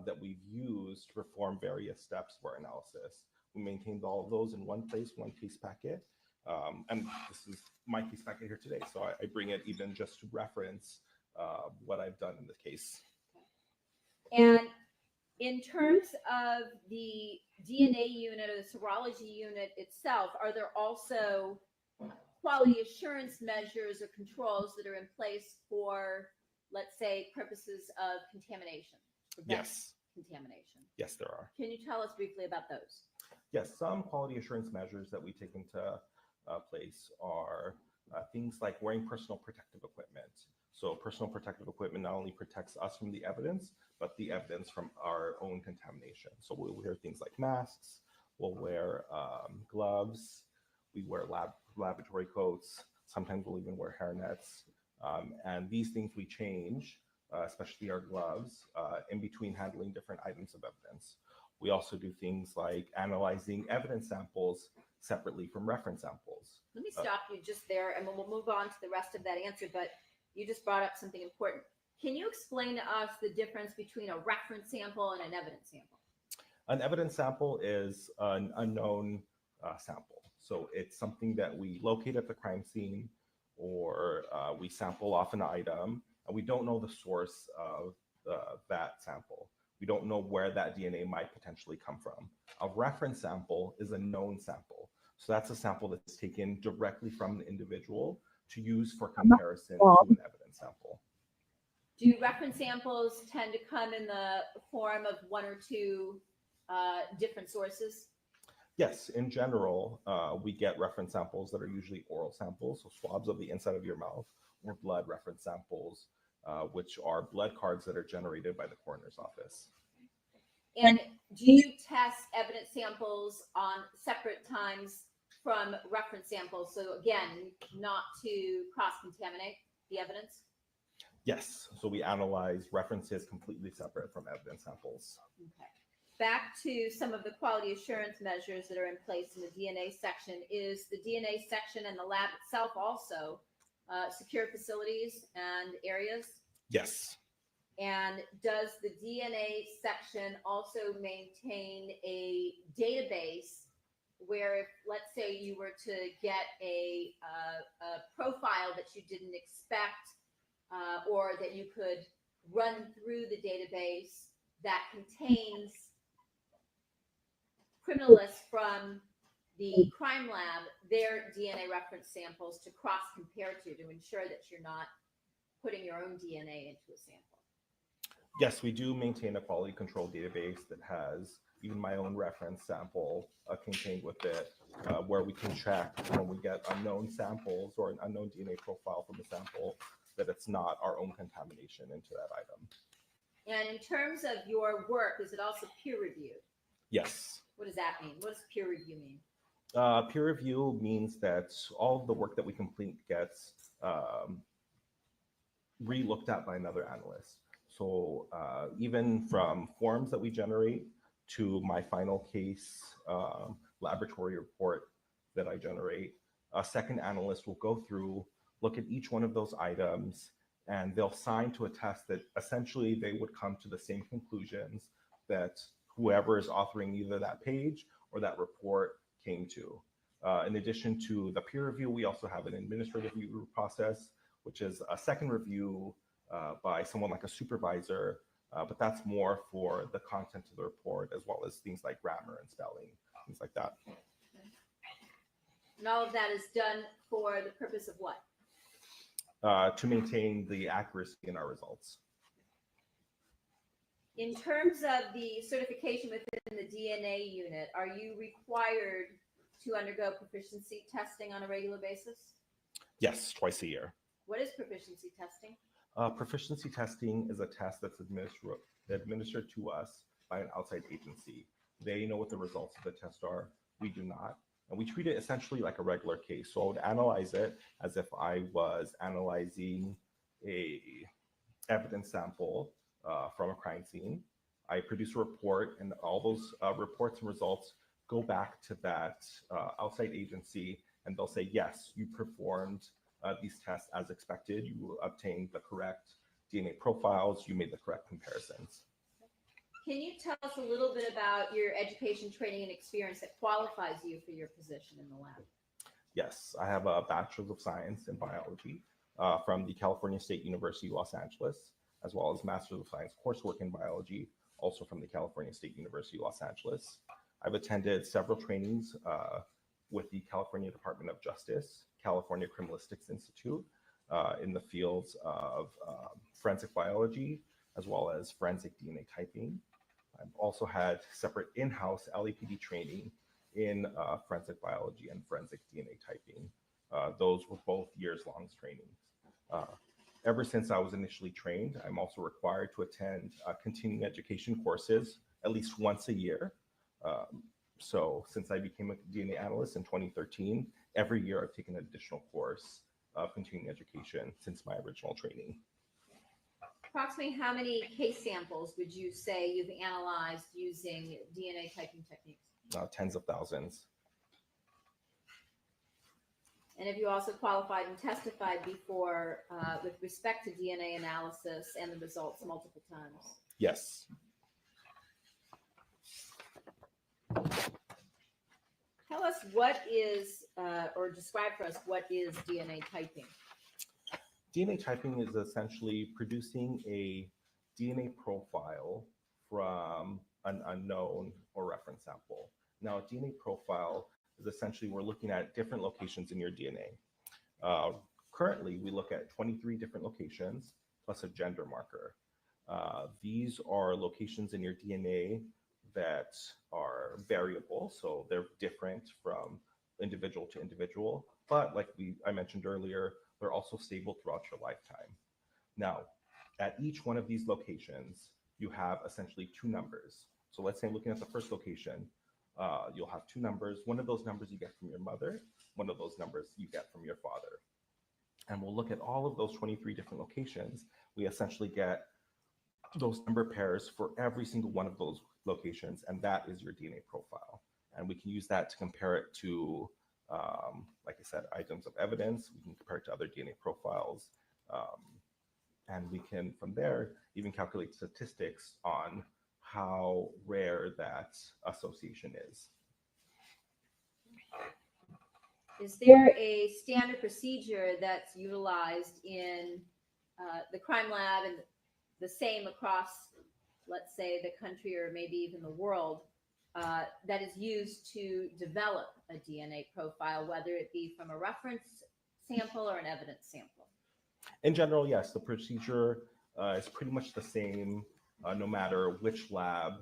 that we've used to perform various steps for analysis. We maintained all of those in one place, one case packet. And this is my case packet here today. So I bring it even just to reference what I've done in the case. And in terms of the DNA unit or the serology unit itself, are there also quality assurance measures or controls that are in place for, let's say, purposes of contamination? Yes. Contamination. Yes, there are. Can you tell us briefly about those? Yes, some quality assurance measures that we take into place are things like wearing personal protective equipment. So personal protective equipment not only protects us from the evidence, but the evidence from our own contamination. So we'll wear things like masks, we'll wear gloves, we wear laboratory coats, sometimes we'll even wear hairnets. And these things we change, especially our gloves, in between handling different items of evidence. We also do things like analyzing evidence samples separately from reference samples. Let me stop you just there, and we'll move on to the rest of that answer, but you just brought up something important. Can you explain to us the difference between a reference sample and an evidence sample? An evidence sample is an unknown sample. So it's something that we locate at the crime scene, or we sample off an item, and we don't know the source of that sample. We don't know where that DNA might potentially come from. A reference sample is a known sample. So that's a sample that's taken directly from the individual to use for comparison to an evidence sample. Do reference samples tend to come in the form of one or two different sources? Yes, in general, we get reference samples that are usually oral samples, so swabs of the inside of your mouth, or blood reference samples, which are blood cards that are generated by the coroner's office. And do you test evidence samples on separate times from reference samples? So again, not to cross-contaminate the evidence? Yes, so we analyze references completely separate from evidence samples. Okay. Back to some of the quality assurance measures that are in place in the DNA section. Is the DNA section and the lab itself also secure facilities and areas? Yes. And does the DNA section also maintain a database where if, let's say you were to get a profile that you didn't expect, or that you could run through the database that contains criminalists from the crime lab, their DNA reference samples to cross compare to ensure that you're not putting your own DNA into a sample. Yes, we do maintain a quality control database that has even my own reference sample contained with it, where we can check when we get unknown samples or an unknown DNA profile from a sample that it's not our own contamination into that item. And in terms of your work, is it also peer reviewed? Yes. What does that mean? What does peer review mean? Peer review means that all of the work that we complete gets re-looked at by another analyst. So even from forms that we generate to my final case laboratory report that I generate, a second analyst will go through, look at each one of those items, and they'll sign to attest that essentially they would come to the same conclusions that whoever is authoring either that page or that report came to. In addition to the peer review, we also have an administrative review process, which is a second review by someone like a supervisor, but that's more for the content of the report, as well as things like grammar and spelling, things like that. And all of that is done for the purpose of what? To maintain the accuracy in our results. In terms of the certification within the DNA unit, are you required to undergo proficiency testing on a regular basis? Yes, twice a year. What is proficiency testing? Proficiency testing is a test that's administered to us by an outside agency. They know what the results of the test are. We do not. And we treat it essentially like a regular case. So I would analyze it as if I was analyzing a evidence sample from a crime scene. I produce a report, and all those reports and results go back to that outside agency, and they'll say, yes, you performed these tests as expected. You obtained the correct DNA profiles. You made the correct comparisons. Can you tell us a little bit about your education, training, and experience that qualifies you for your position in the lab? Yes, I have a Bachelor's of Science in Biology from the California State University, Los Angeles, as well as Master's of Science coursework in Biology, also from the California State University, Los Angeles. I've attended several trainings with the California Department of Justice, California Criminalistics Institute, in the fields of forensic biology, as well as forensic DNA typing. I've also had separate in-house LAPD training in forensic biology and forensic DNA typing. Those were both years-long trainings. Ever since I was initially trained, I'm also required to attend continuing education courses at least once a year. So since I became a DNA analyst in 2013, every year I've taken an additional course of continuing education since my original training. Approximately how many case samples would you say you've analyzed using DNA typing techniques? Tens of thousands. And have you also qualified and testified before with respect to DNA analysis and the results multiple times? Yes. Tell us what is, or describe for us what is DNA typing. DNA typing is essentially producing a DNA profile from an unknown or reference sample. Now, a DNA profile is essentially we're looking at different locations in your DNA. Currently, we look at 23 different locations plus a gender marker. These are locations in your DNA that are variable, so they're different from individual to individual, but like I mentioned earlier, they're also stable throughout your lifetime. Now, at each one of these locations, you have essentially two numbers. So let's say I'm looking at the first location, you'll have two numbers. One of those numbers you get from your mother, one of those numbers you get from your father. And we'll look at all of those 23 different locations. We essentially get those number pairs for every single one of those locations, and that is your DNA profile. And we can use that to compare it to, like I said, items of evidence. We can compare it to other DNA profiles. And we can, from there, even calculate statistics on how rare that association is. is there a standard procedure that's utilized in the crime lab and the same across, let's say, the country or maybe even the world, that is used to develop a DNA profile, whether it be from a reference sample or an evidence sample? In general, yes, the procedure is pretty much the same no matter which lab,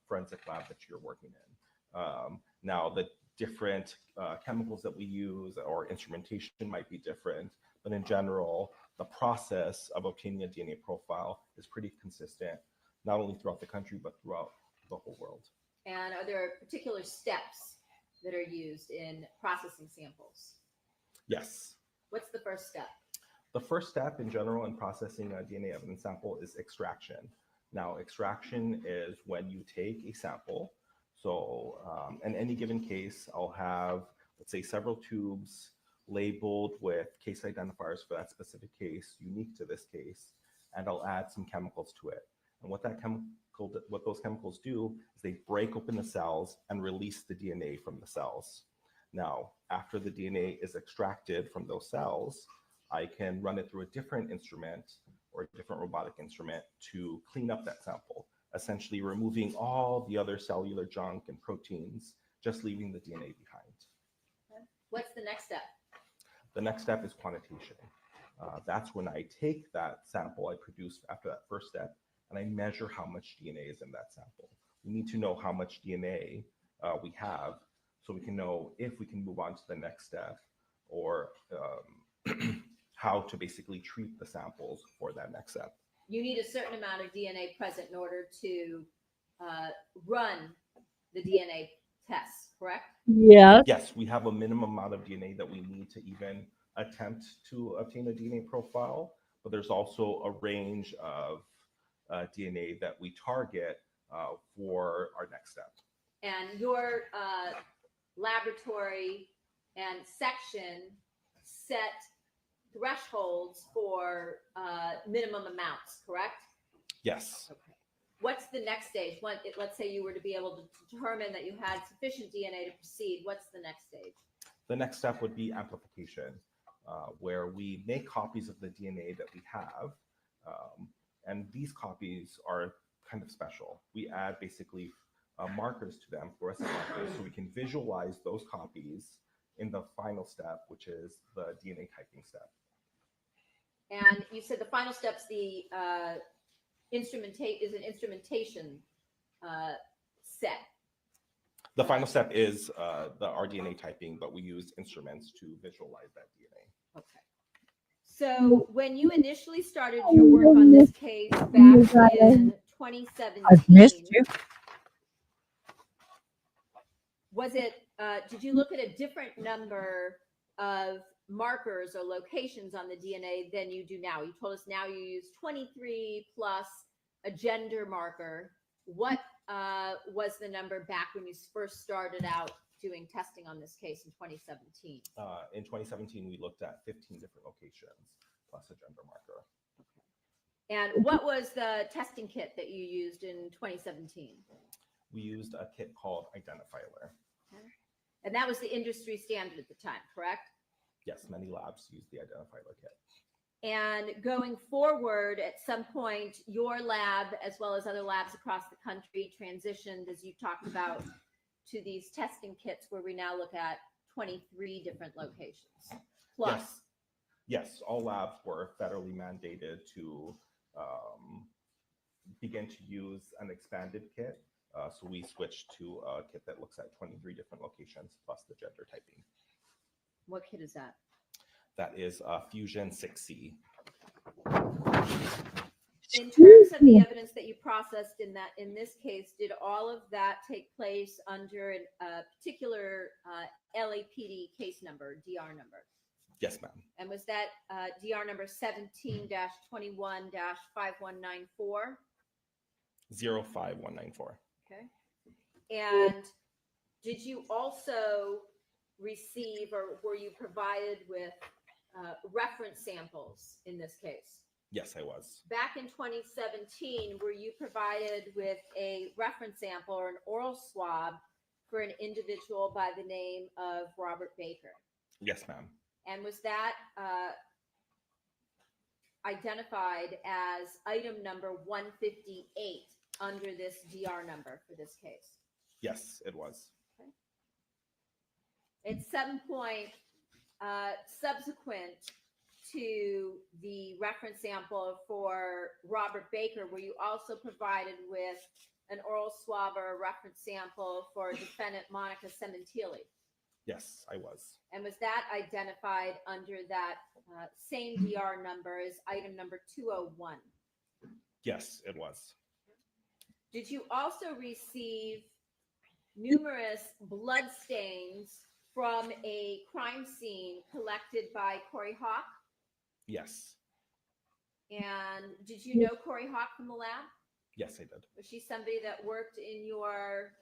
forensic lab that you're working in. Now, the different chemicals that we use or instrumentation might be different, but in general, the process of obtaining a DNA profile is pretty consistent, not only throughout the country, but throughout the whole world. And are there particular steps that are used in processing samples? Yes. What's the first step? The first step in general in processing a DNA evidence sample is extraction. Now, extraction is when you take a sample. So in any given case, I'll have, let's say, several tubes labeled with case identifiers for that specific case, unique to this case, and I'll add some chemicals to it. And what those chemicals do is they break open the cells and release the DNA from the cells. Now, after the DNA is extracted from those cells, I can run it through a different instrument or a different robotic instrument to clean up that sample, essentially removing all the other cellular junk and proteins, just leaving the DNA behind. What's the next step? The next step is quantitation. That's when I take that sample I produced after that first step and I measure how much DNA is in that sample. We need to know how much DNA we have so we can know if we can move on to the next step or how to basically treat the samples for that next step. You need a certain amount of DNA present in order to run the DNA tests, correct? Yes. Yes, we have a minimum amount of DNA that we need to even attempt to obtain a DNA profile, but there's also a range of DNA that we target for our next step. And your laboratory and section set thresholds for minimum amounts, correct? Yes. Okay. What's the next stage? Let's say you were to be able to determine that you had sufficient DNA to proceed. What's the next stage? The next step would be amplification, where we make copies of the DNA that we have, and these copies are kind of special. We add basically markers to them, fluorescent markers, so we can visualize those copies in the final step, which is the DNA typing step. And you said the final step's the instrumentation set. The final step is the RDNA typing, but we use instruments to visualize that DNA. Okay. So when you initially started your work on this case back in 2017, I've missed you. was it, did you look at a different number of markers or locations on the DNA than you do now? You told us now you use 23 plus a gender marker. What was the number back when you first started out doing testing on this case in 2017? In 2017, we looked at 15 different locations plus a gender marker. And what was the testing kit that you used in 2017? We used a kit called Identifiler. Okay. And that was the industry standard at the time, correct? Yes, many labs use the Identifiler kit. And going forward, at some point, your lab, as well as other labs across the country, transitioned, as you talked about, to these testing kits where we now look at 23 different locations. Plus. Yes, all labs were federally mandated to begin to use an expanded kit. So we switched to a kit that looks at 23 different locations plus the gender typing. What kit is that? That is Fusion 6C. In terms of the evidence that you processed in this case, did all of that take place under a particular LAPD case number, DR number? Yes, ma'am. And was that DR number 17-21-5194? 05194. Okay. And did you also receive or were you provided with reference samples in this case? Yes, I was. Back in 2017, were you provided with a reference sample or an oral swab for an individual by the name of Robert Baker? Yes, ma'am. And was that identified as item number 158 under this DR number for this case? Yes, it was. At some point subsequent to the reference sample for Robert Baker, were you also provided with an oral swab or a reference sample for defendant Monica Sementilli? Yes, I was. And was that identified under that same DR number as item number 201? Yes, it was. Did you also receive numerous blood stains from a crime scene collected by Corey Hawk? Yes. And did you know Corey Hawk from the lab? Yes, I did. Was she somebody that worked in your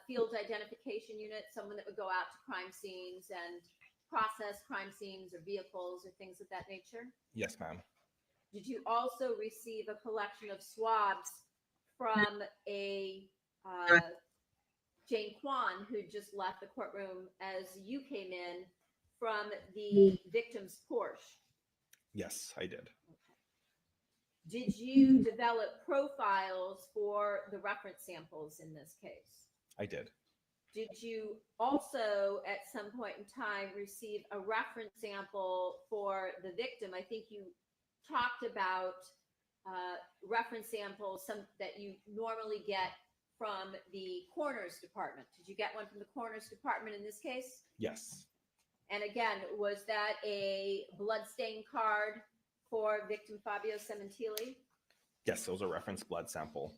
field identification unit, someone that would go out to crime scenes and process crime scenes or vehicles or things of that nature? Yes, ma'am. Did you also receive a collection of swabs from a Jane Kwan, who just left the courtroom as you came in, from the victim's Porsche? Yes, I did. Did you develop profiles for the reference samples in this case? I did. Did you also, at some point in time, receive a reference sample for the victim? I think you talked about reference samples, some that you normally get from the coroner's department. Did you get one from the coroner's department in this case? Yes. And again, was that a bloodstain card for victim Fabio Sementilli? Yes, it was a reference blood sample.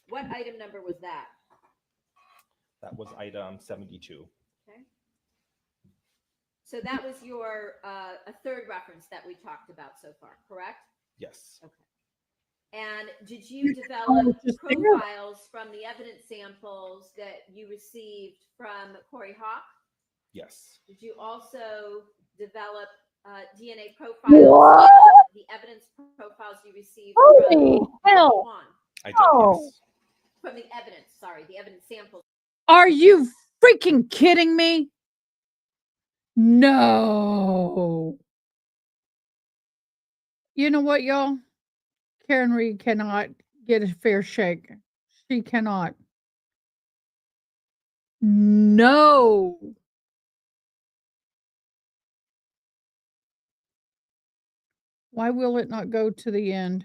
What item number was that? That was item 72. Okay. So that was your a third reference that we talked about so far, correct? Yes. Okay. And did you develop profiles from the evidence samples that you received from Corey Hawk? Yes. Did you also develop DNA profiles from the evidence profiles you received from hell. Juan? I did, Oh. yes. From the evidence, sorry, the evidence samples. Are you freaking kidding me? No. You know what, y'all? Karen Reed cannot get a fair shake. She cannot. No. Why will it not go to the end?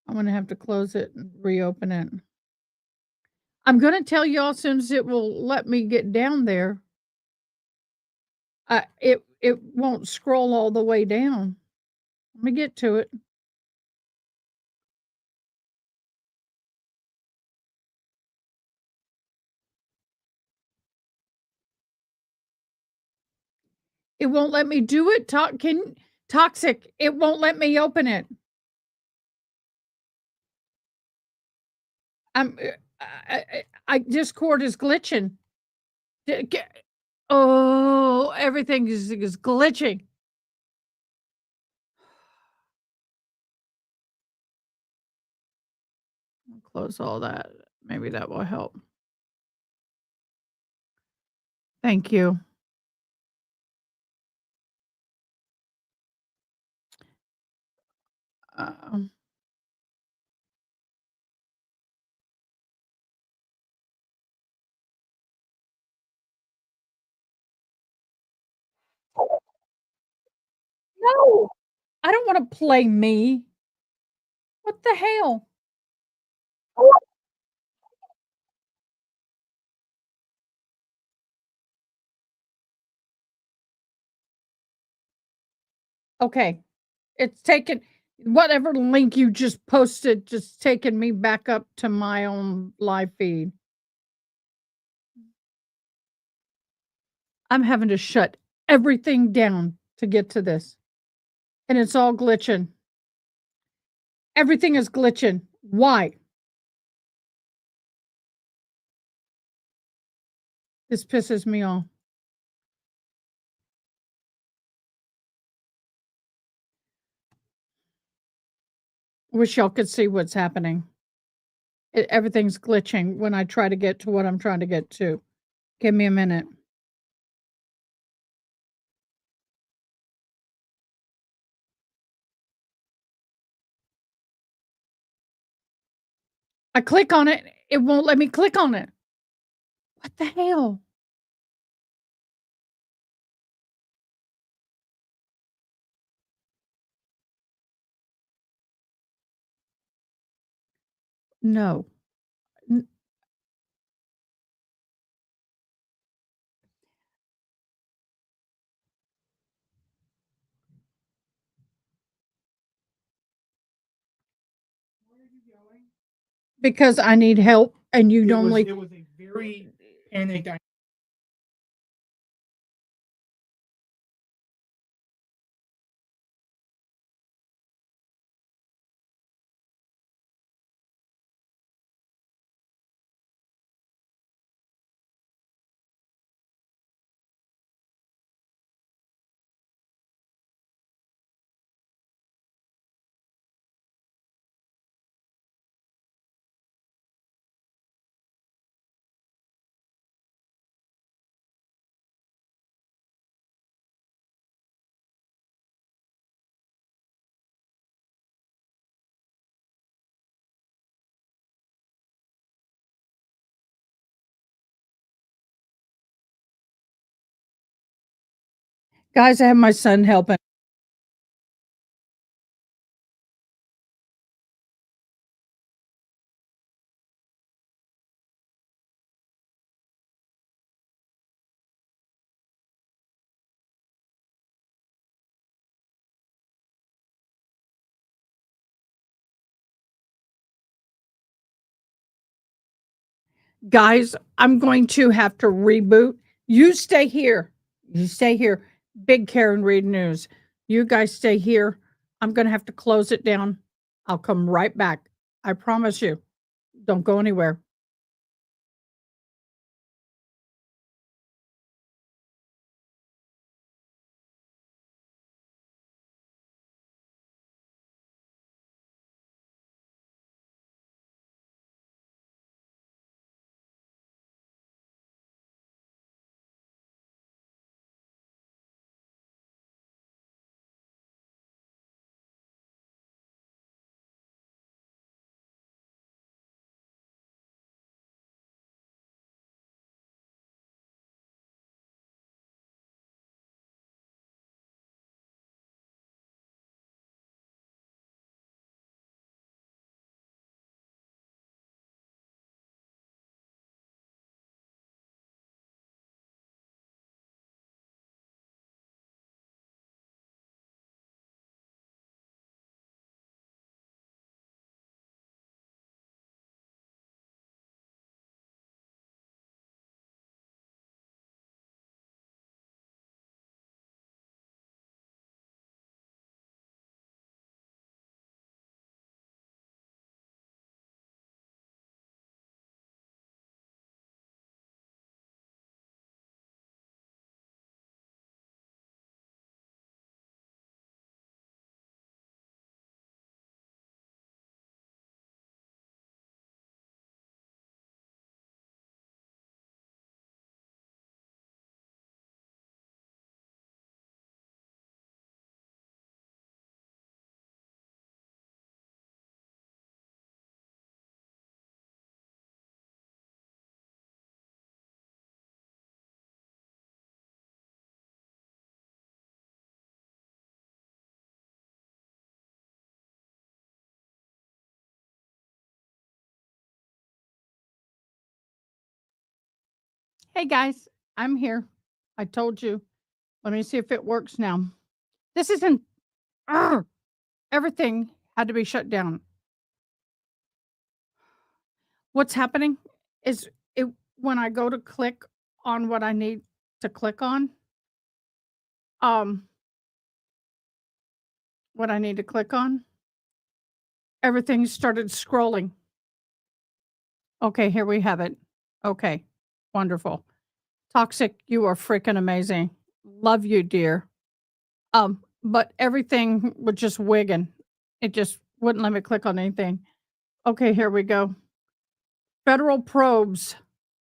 I'm going to have to close it and reopen it. I'm going to tell y'all as soon as it will let me get down there. It won't scroll all the way down. Let me get to it. It won't let me do it. Toxic. It won't let me open it. Discord is glitching. Oh, everything is glitching. I'll close all that. Maybe that will help. Thank you. No, I don't want to play me. What the hell? Okay. It's taken whatever link you just posted, just taken me back up to my own live feed. I'm having to shut everything down to get to this. And it's all glitching. Everything is glitching. Why? This pisses me off. Wish y'all could see what's happening. Everything's glitching when I try to get to what I'm trying to get to. Give me a minute. I click on it. It won't let me click on it. What the hell? No. Because I need help and you normally. It was a very panicked. Guys, I have my son helping. Guys, I'm going to have to reboot. You stay here. You stay here. Big Karen Reed News. You guys stay here. I'm going to have to close it down. I'll come right back. I promise you. Don't go anywhere. Hey guys, I'm here. I told you. Let me see if it works now. This isn't. Everything had to be shut down. What's happening is it when I go to click on what I need to click on, um, what I need to click on, everything started scrolling. Okay, here we have it. Okay, wonderful. Toxic, you are freaking amazing. Love you, dear. But everything was just wigging. It just wouldn't let me click on anything. Okay, here we go. federal probes,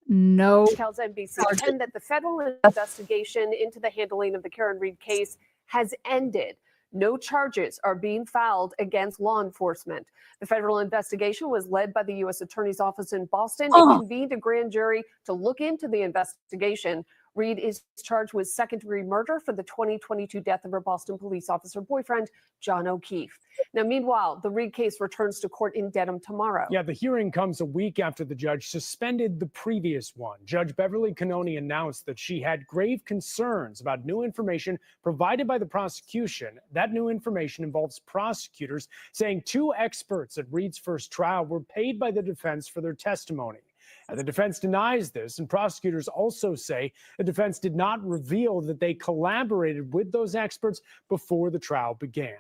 no Tells NBC charges. 10 that the federal investigation into the handling of the Karen Reed case has ended. No charges are being filed against law enforcement. The federal investigation was led by the U.S. Attorney's Office in Boston. It convened a grand jury to look into the investigation. Reed is charged with second-degree murder for the 2022 death of her Boston police officer boyfriend, John O'Keefe. Now, meanwhile, the Reed case returns to court in Dedham tomorrow. Yeah, the hearing comes a week after the judge suspended the previous one. Judge Beverly Cannoni announced that she had grave concerns about new information provided by the prosecution. That new information involves prosecutors saying 2 experts at Reed's first trial were paid by the defense for their testimony. And the defense denies this, and prosecutors also say the defense did not reveal that they collaborated with those experts before the trial began.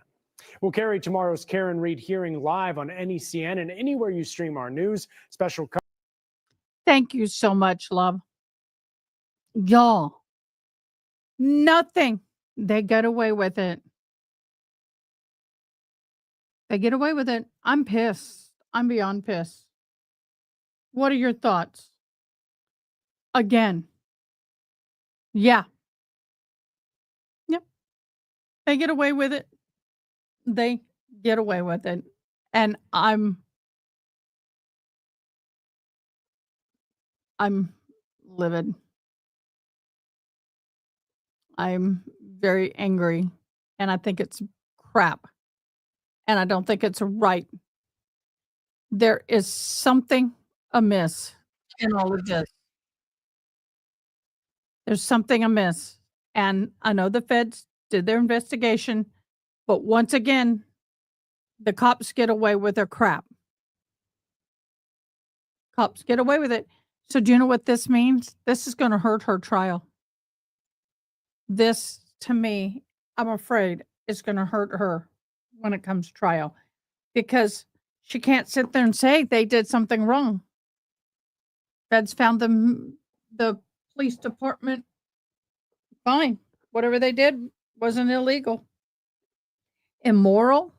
We'll carry tomorrow's Karen Reed hearing live on NECN and anywhere you stream our news. Special Thank you so much, love. Y'all, nothing. They get away with it. They get away with it. I'm pissed. I'm beyond pissed. What are your thoughts? Again. Yeah. Yep. They get away with it. They get away with it. And I'm livid. I'm very angry. And I think it's crap. And I don't think it's right. There is something amiss in all of this. There's something amiss. And I know the feds did their investigation, but once again, the cops get away with their crap. Cops get away with it. So do you know what this means? This is going to hurt her trial. This, to me, I'm afraid is going to hurt her when it comes to trial, because she can't sit there and say they did something wrong. Feds found them, the police department, fine. Whatever they did wasn't illegal. Immoral?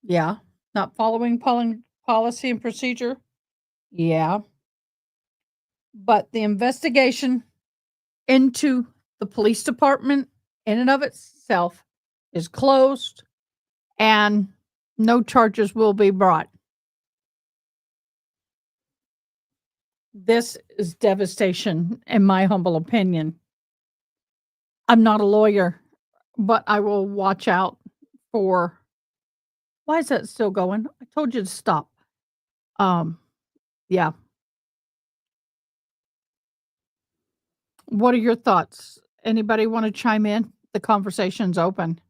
Yeah. Not following policy and procedure? Yeah. But the investigation into the police department in and of itself is closed and no charges will be brought. This is devastation, in my humble opinion. I'm not a lawyer, but I will watch out for. Why is that still going? I told you to stop. Yeah. What are your thoughts? Anybody want to chime in? The conversation's open.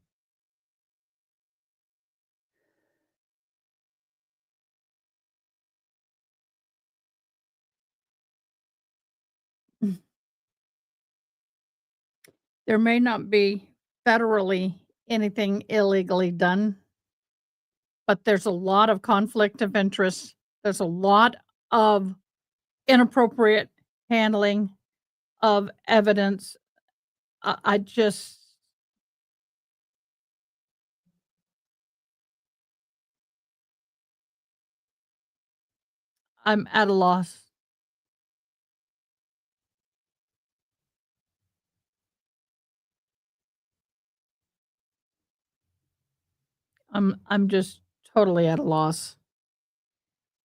There may not be federally anything illegally done, but there's a lot of conflict of interest. There's a lot of inappropriate handling of evidence. I just, I'm at a loss. I'm just totally at a loss.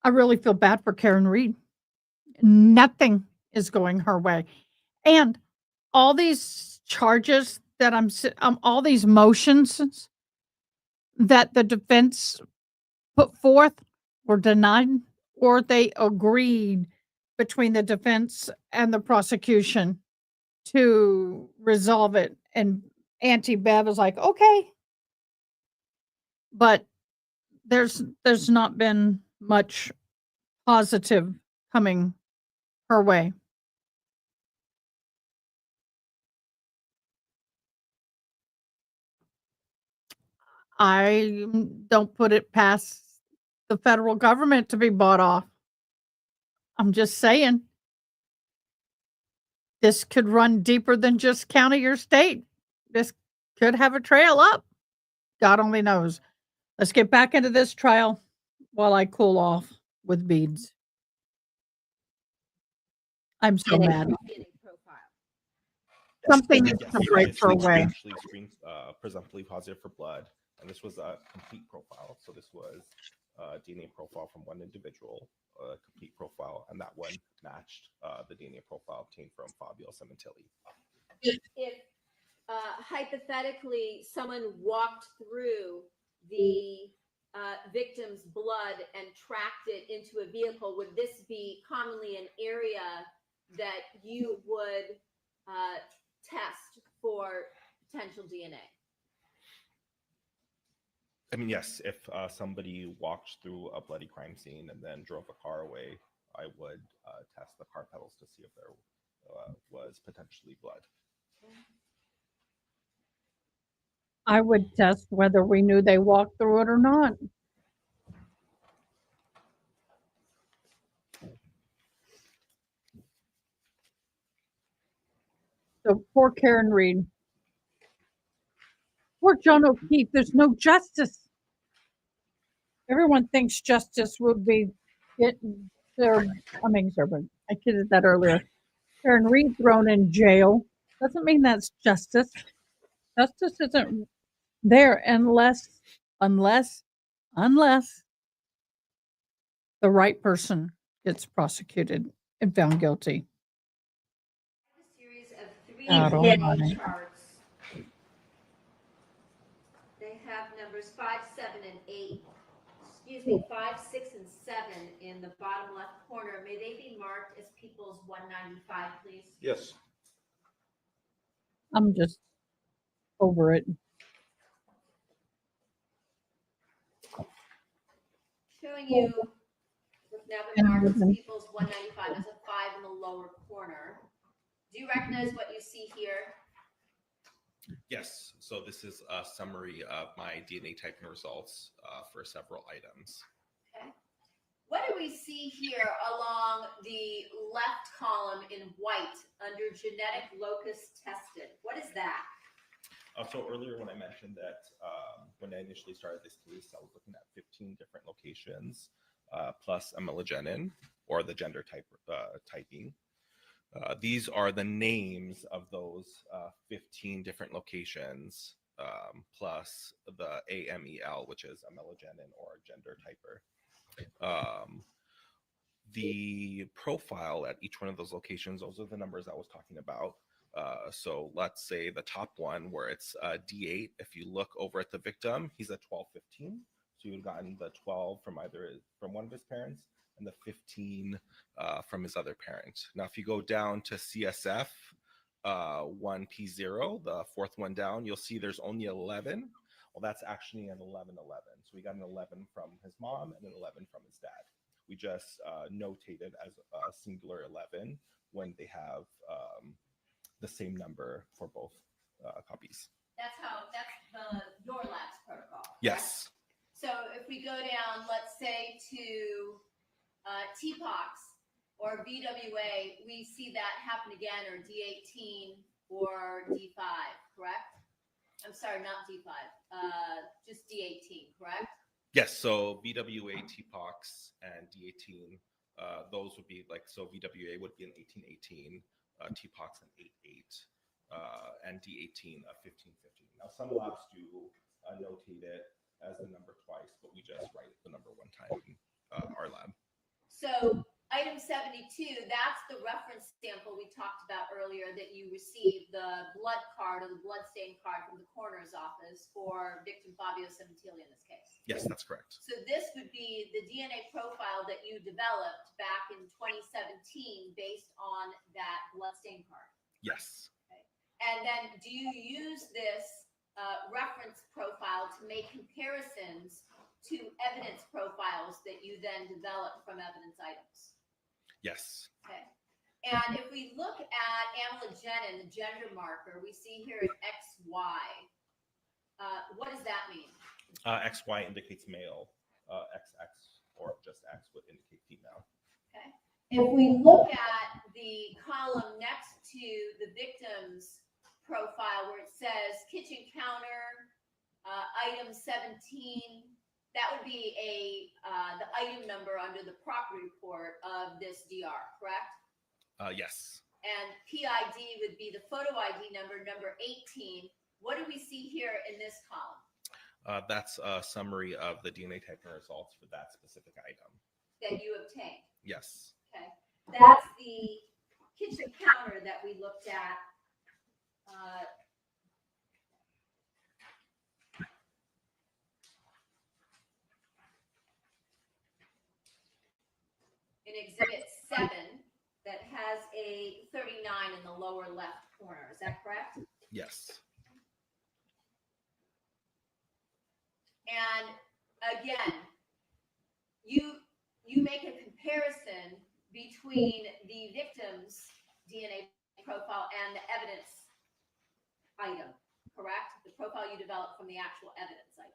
I really feel bad for Karen Reed. Nothing is going her way. And all these charges that all these motions that the defense put forth were denied, or they agreed between the defense and the prosecution to resolve it. And Auntie Bev was like, okay. But there's not been much positive coming her way. I don't put it past the federal government to be bought off. I'm just saying. This could run deeper than just county or state. This could have a trail up. God only knows. Let's get back into this trial while I cool off with beads. I'm so mad. DNA profile. Something needs Yes, to break her obviously, way. Actually screened presumptively positive for blood, and this was a complete profile. So this was a DNA profile from one individual, a complete profile, and that one matched the DNA profile obtained from Fabio Sementilli. If hypothetically someone walked through the victim's blood and tracked it into a vehicle, would this be commonly an area that you would test for potential DNA? I mean, yes, if somebody walked through a bloody crime scene and then drove a car away, I would test the car pedals to see if there was potentially blood. I would test whether we knew they walked through it or not. So poor Karen Reed. Poor John O'Keefe. There's no justice. Everyone thinks justice would be getting their, I mean, sorry, I kidded that earlier. Karen Reed thrown in jail. Doesn't mean that's justice. Justice isn't there unless the right person gets prosecuted and found guilty. A series of 3 God DNA almighty. charts. They have numbers 5, 7, and 8. Excuse me, 5, 6, and 7 in the bottom left corner. May they be marked as people's 195, please? Yes. I'm just over it. Showing you what's now been marked as people's 195 as a 5 in the lower corner. Do you recognize what you see here? Yes, so this is a summary of my DNA typing results for several items. Okay. What do we see here along the left column in white under genetic locus tested? What is that? So earlier when I mentioned that when I initially started this case, I was looking at 15 different locations plus a melagenin or the gender type typing. These are the names of those 15 different locations plus the AMEL, which is a melagenin or a gender typer. The profile at each one of those locations, those are the numbers I was talking about. So let's say the top one where it's D8, if you look over at the victim, he's a 1215. So you've gotten the 12 from from one of his parents and the 15 from his other parent. Now, if you go down to CSF 1P0, the fourth one down, you'll see there's only 11. Well, that's actually an 1111. So we got an 11 from his mom and an 11 from his dad. We just notated as a singular 11 when they have the same number for both copies. That's your lab's protocol. Yes. So if we go down, let's say to TPOX or VWA, we see that happen again, or D18 or D5, correct? I'm sorry, not D5, just D18, correct? Yes, so VWA, TPOX, and D18, those would be like, so VWA would be an 1818, TPOX an 88, and D18 a 1515. Now, some labs do notate it as the number twice, but we just write the number one time in our lab. So item 72, that's the reference sample we talked about earlier that you received, the blood card or the blood stain card from the coroner's office for victim Fabio Sementilli in this case. Yes, that's correct. So this would be the DNA profile that you developed back in 2017 based on that blood stain card. Yes. Okay. And then do you use this reference profile to make comparisons to evidence profiles that you then develop from evidence items? Yes. Okay. And if we look at amylogenin, the gender marker, we see here an XY. What does that mean? XY indicates male. XX or just X would indicate female. Okay. If we look at the column next to the victim's profile where it says kitchen counter, item 17, that would be the item number under the property report of this DR, correct? Yes. And PID would be the photo ID number 18. What do we see here in this column That's a summary of the DNA typing results for that specific item. that you obtained? Yes. Okay. That's the kitchen counter that we looked at. In Exhibit 7 that has a 39 in the lower left corner. Is that correct? Yes. And again, you make a comparison between the victim's DNA profile and the evidence item, correct? The profile you developed from the actual evidence item.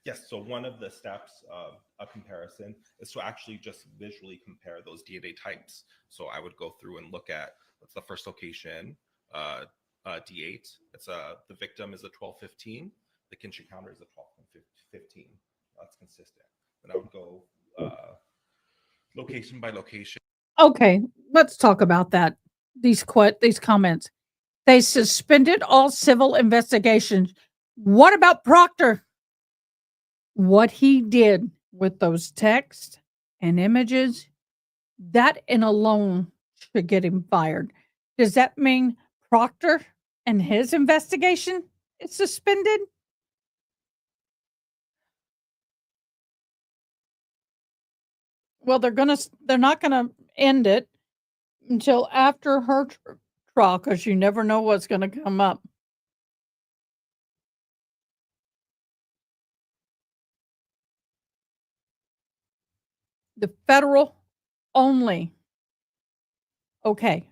Yes, so one of the steps of a comparison is to actually just visually compare those DNA types. So I would go through and look at what's the first location, D8. It's the victim is a 1215. The kitchen counter is a 1215. That's consistent. Then I would go location by location. Okay, let's talk about that. These comments. They suspended all civil investigations. What about Proctor? What he did with those texts and images, that in alone should get him fired. Does that mean Proctor and his investigation is suspended? Well, they're not gonna end it until after her trial, because you never know what's gonna come up. The federal only. Okay.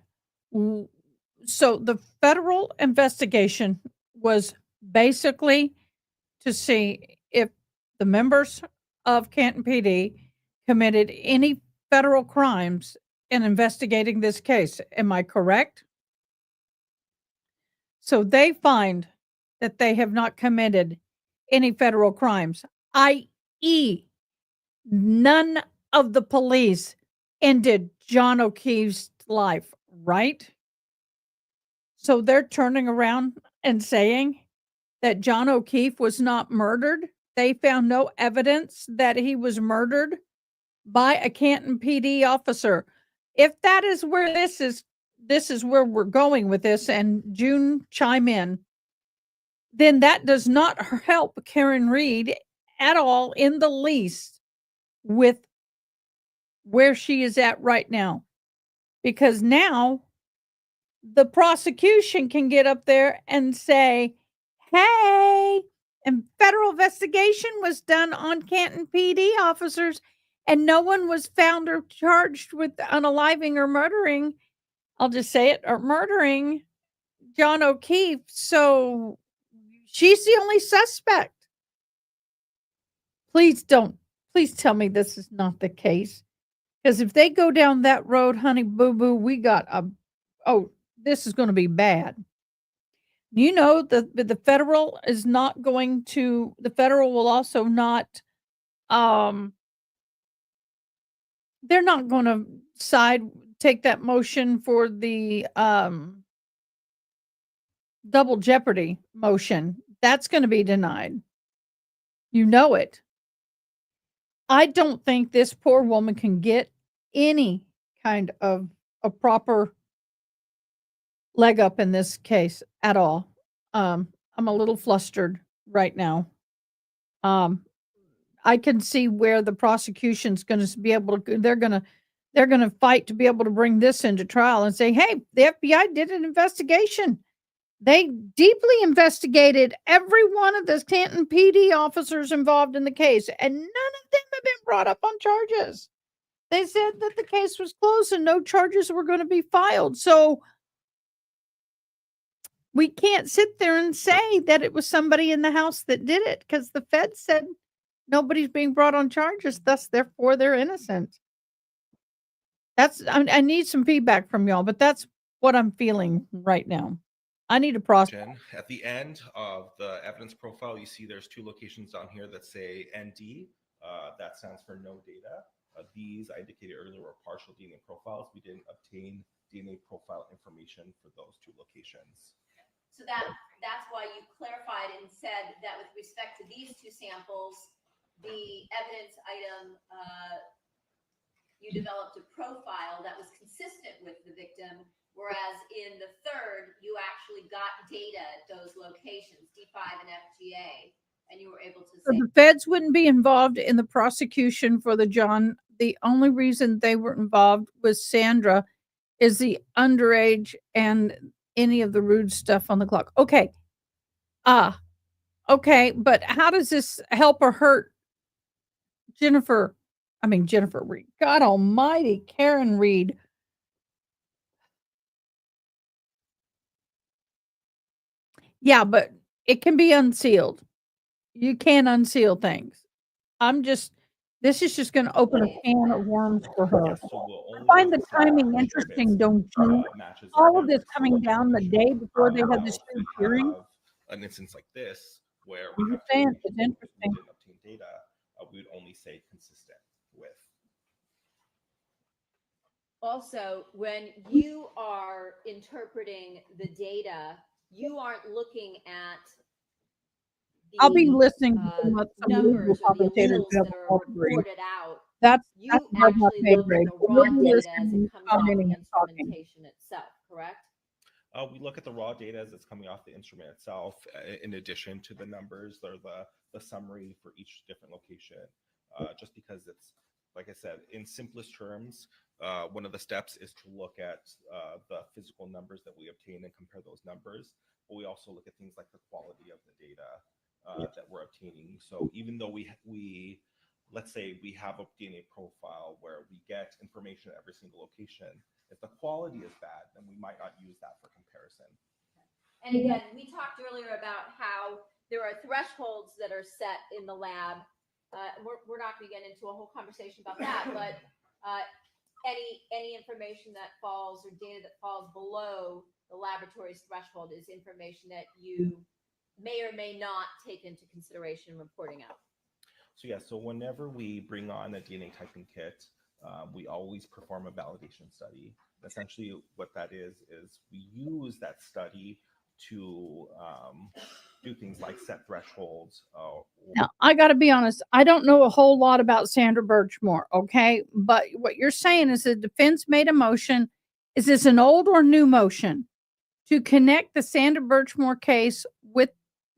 So the federal investigation was basically to see if the members of Canton PD committed any federal crimes in investigating this case. Am I correct? So they find that they have not committed any federal crimes, i.e., none of the police ended John O'Keefe's life, right? So they're turning around and saying that John O'Keefe was not murdered. They found no evidence that he was murdered by a Canton PD officer. If that is where this is where we're going with this, and June chime in, then that does not help Karen Reed at all in the least with where she is at right now. Because now the prosecution can get up there and say, hey, and federal investigation was done on Canton PD officers and no one was found or charged with unaliving or murdering, I'll just say it, or murdering John O'Keefe. So she's the only suspect. Please tell me this is not the case. Because if they go down that road, honey boo boo, this is going to be bad. You know, the federal is not going to, the federal will also not, they're not going to take that motion for the double jeopardy motion. That's going to be denied. You know it. I don't think this poor woman can get any kind of a proper leg up in this case at all. I'm a little flustered right now. I can see where the prosecution's going to be able to, they're going to fight to be able to bring this into trial and say, hey, the FBI did an investigation. They deeply investigated every one of the Canton PD officers involved in the case, and none of them have been brought up on charges. They said that the case was closed and no charges were going to be filed. So we can't sit there and say that it was somebody in the house that did it, because the Fed said nobody's being brought on charges, thus therefore they're innocent. I need some feedback from y'all, but that's what I'm feeling right now. I need a process. At the end of the evidence profile, you see there's two locations down here that say ND. That stands for no data. These, I indicated earlier, were partial DNA profiles. We didn't obtain DNA profile information for those 2 locations. So that's why you clarified and said that with respect to these 2 samples, the evidence item, you developed a profile that was consistent with the victim, whereas in the third, you actually got data at those locations, D5 and FGA, and you were able to So say. the feds wouldn't be involved in the prosecution for the John. The only reason they were involved with Sandra is the underage and any of the rude stuff on the clock. Okay. Okay, but how does this help or hurt Jennifer? Jennifer Reed. God almighty, Karen Reed. Yeah, but it can be unsealed. You can unseal things. This is just going to open a can of worms for her. Yes, so we'll I only find look the to see timing if interesting, it don't you? matches All of this evidence coming down the day before they had the If we student hearing. have an instance like this where I'm we have just saying, two it's people who interesting. didn't obtain data, we would only say consistent with. Also, when you are interpreting the data, you aren't looking at the I'll be listening to what some legal numbers or the commentators alleles have that are all agree. reported out. That's You above my actually pay look at grade. the But raw we'll be data as listening, it comes off the commenting, and talking. instrumentation itself, correct? We look at the raw data as it's coming off the instrument itself, in addition to the numbers or the summary for each different location. Just because it's, like I said, in simplest terms, one of the steps is to look at the physical numbers that we obtain and compare those numbers. But we also look at things like the quality of the data that we're obtaining. So even though we let's say we have a DNA profile where we get information at every single location, if the quality is bad, then we might not use that for comparison. And again, we talked earlier about how there are thresholds that are set in the lab. We're not going to get into a whole conversation about that, but any information that falls or data that falls below the laboratory's threshold is information that you may or may not take into consideration in reporting out. So yeah, so whenever we bring on a DNA typing kit, we always perform a validation study. Essentially, what that is we use that study to do things like set thresholds. Now, I got to be honest, I don't know a whole lot about Sandra Birchmore, okay? But what you're saying is the defense made a motion. Is this an old or new motion to connect the Sandra Birchmore case with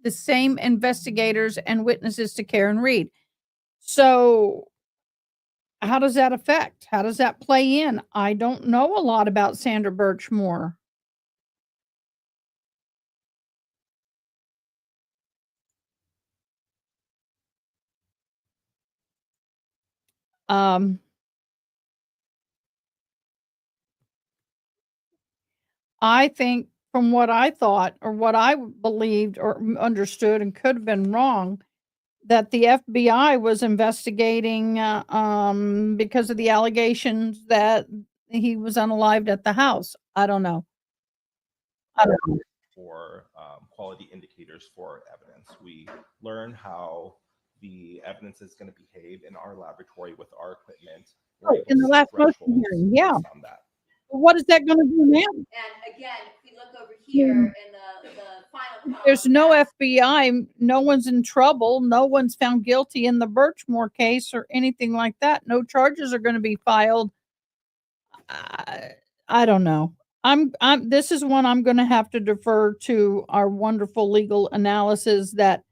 the same investigators and witnesses to Karen Reed? So, how does that affect? How does that play in? I don't know a lot about Sandra Birchmore. I think from what I thought or what I believed or understood and could have been wrong, that the FBI was investigating because of the allegations that he was unalived at the house. I don't know. For quality indicators for evidence. We learn how the evidence is going to behave in our laboratory with our equipment. We're able In to the set last motion thresholds hearing, yeah. based on that. What is that going to do now? And again, if we look over here in the final There's column, no FBI. No one's in trouble. No one's found guilty in the Birchmore case or anything like that. No charges are going to be filed. I don't know. This is one I'm going to have to defer to our wonderful legal analysis that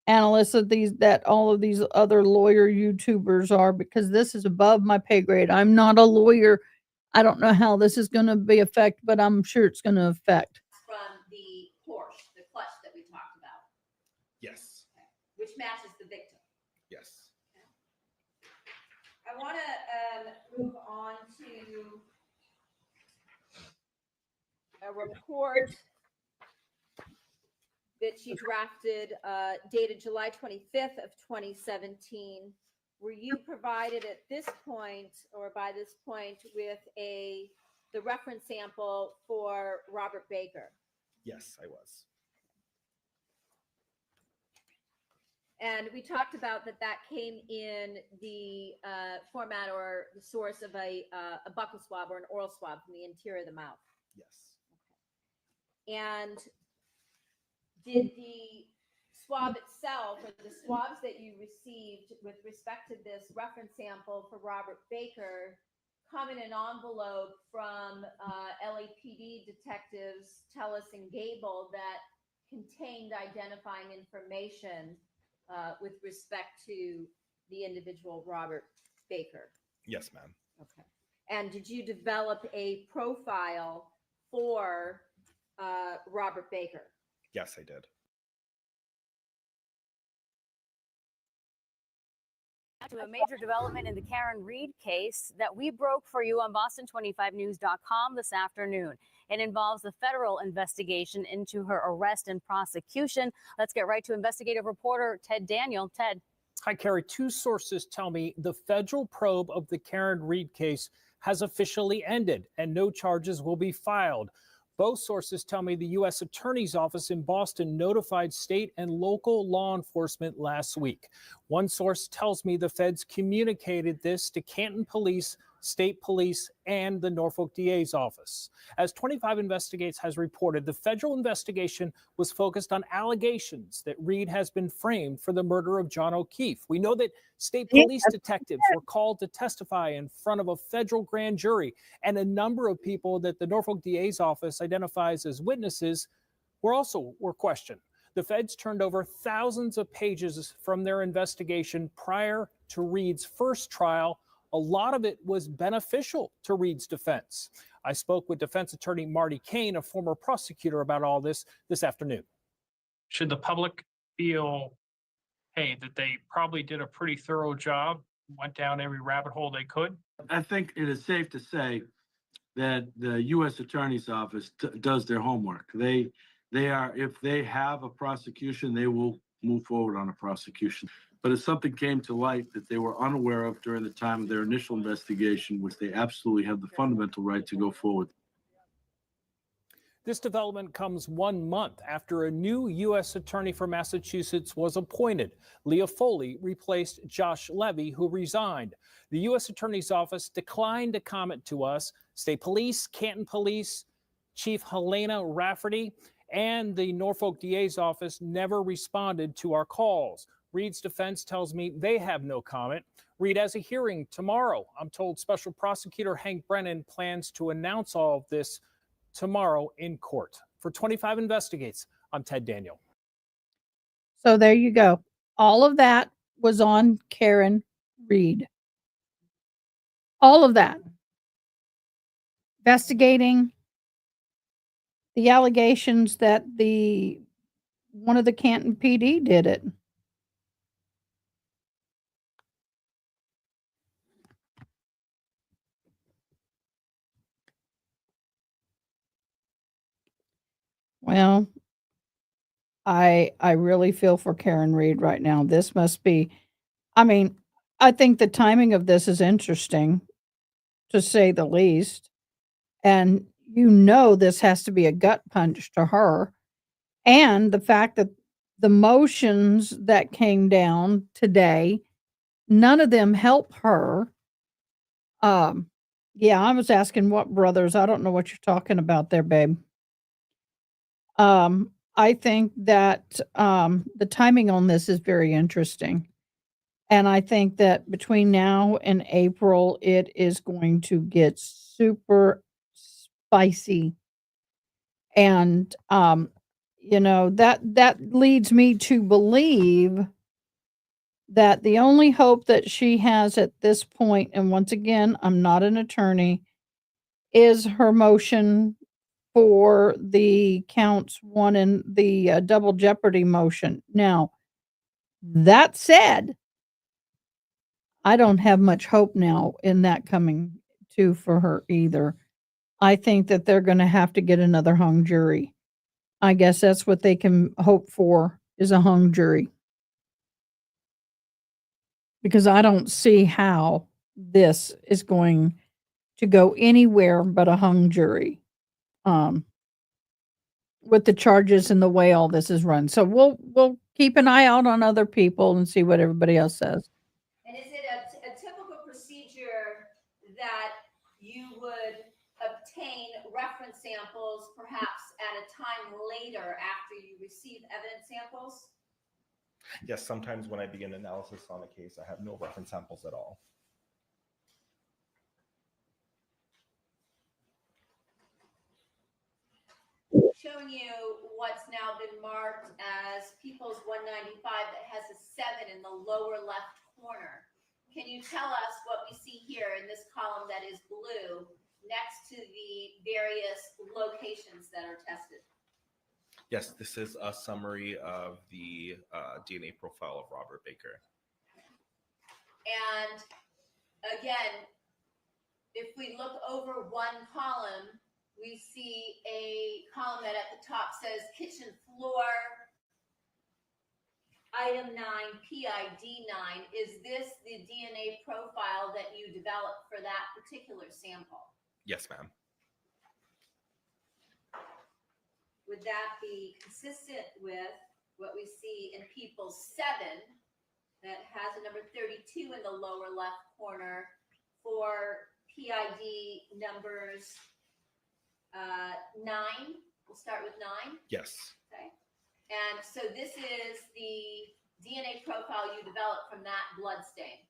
analysts of that all of these other lawyer YouTubers are, because this is above my pay grade. I'm not a lawyer. I don't know how this is going to be affect, but I'm sure it's going to affect. from the Porsche, the clutch that we talked about, Yes. which matches the victim. Yes. I want to move on to a report that she drafted dated July 25th of 2017. Were you provided at this point or by this point with the reference sample for Robert Baker? Yes, I was. And we talked about that came in the format or the source of a buccal swab or an oral swab from the interior of the mouth. Yes. And did the swab itself, or the swabs that you received with respect to this reference sample for Robert Baker, come in an envelope from LAPD detectives Tellis and Gable that contained identifying information with respect to the individual Robert Baker? Yes, ma'am. Okay. And did you develop a profile for Robert Baker? Yes, I did. To a major development in the Karen Reed case that we broke for you on Boston25News.com this afternoon. It involves the federal investigation into her arrest and prosecution. Let's get right to investigative reporter Ted Daniel. Ted. Hi, Carrie. Two sources tell me the federal probe of the Karen Reed case has officially ended and no charges will be filed. Both sources tell me the U.S. Attorney's Office in Boston notified state and local law enforcement last week. One source tells me the feds communicated this to Canton Police, State Police, and the Norfolk DA's office. As 25 Investigates has reported, the federal investigation was focused on allegations that Reed has been framed for the murder of John O'Keefe. We know that state police detectives were called to testify in front of a federal grand jury, and a number of people that the Norfolk DA's office identifies as witnesses were questioned. The feds turned over thousands of pages from their investigation prior to Reed's first trial. A lot of it was beneficial to Reed's defense. I spoke with defense attorney Marty Kane, a former prosecutor, about all this afternoon. Should the public feel, hey, that they probably did a pretty thorough job, went down every rabbit hole they could? I think it is safe to say that the U.S. Attorney's Office does their homework. They are, if they have a prosecution, they will move forward on a prosecution. But if something came to light that they were unaware of during the time of their initial investigation, which they absolutely have the fundamental right to go forward. This development comes 1 month after a new U.S. Attorney for Massachusetts was appointed. Leah Foley replaced Josh Levy, who resigned. The U.S. Attorney's Office declined to comment to us. State Police, Canton Police, Chief Helena Rafferty, and the Norfolk DA's office never responded to our calls. Reed's defense tells me they have no comment. Reed has a hearing tomorrow. I'm told Special Prosecutor Hank Brennan plans to announce all of this tomorrow in court. For 25 Investigates, I'm Ted Daniel. So there you go. All of that was on Karen Reed. All of that. Investigating the allegations that one of the Canton PD did it. Well, I really feel for Karen Reed right now. This must be, I mean, I think the timing of this is interesting, to say the least. And this has to be a gut punch to her. And the fact that the motions that came down today, none of them help her. Yeah, I was asking what brothers. I don't know what you're talking about there, babe. I think that the timing on this is very interesting. And I think that between now and April, it is going to get super spicy. And, that leads me to believe that the only hope that she has at this point, and once again, I'm not an attorney, is her motion for the counts 1 and the double jeopardy motion. Now, that said, I don't have much hope now in that coming to for her either. I think that they're going to have to get another hung jury. I guess that's what they can hope for, is a hung jury. Because I don't see how this is going to go anywhere but a hung jury. with the charges and the way all this is run. So we'll keep an eye out on other people and see what everybody else says. And is it a typical procedure that you would obtain reference samples perhaps at a time later after you receive evidence samples? Yes, sometimes when I begin analysis on a case, I have no reference samples at all. Showing you what's now been marked as People's 195 that has a 7 in the lower left corner. Can you tell us what we see here in this column that is blue next to the various locations that are tested? Yes, this is a summary of the DNA profile of Robert Baker. And again, if we look over one column, we see a column that at the top says kitchen floor, item 9, PID 9. Is this the DNA profile that you developed for that particular sample? Yes, ma'am. Would that be consistent with what we see in People's 7 that has a number 32 in the lower left corner for PID numbers 9? We'll start with 9. Yes. Okay. And so this is the DNA profile you developed from that blood stain.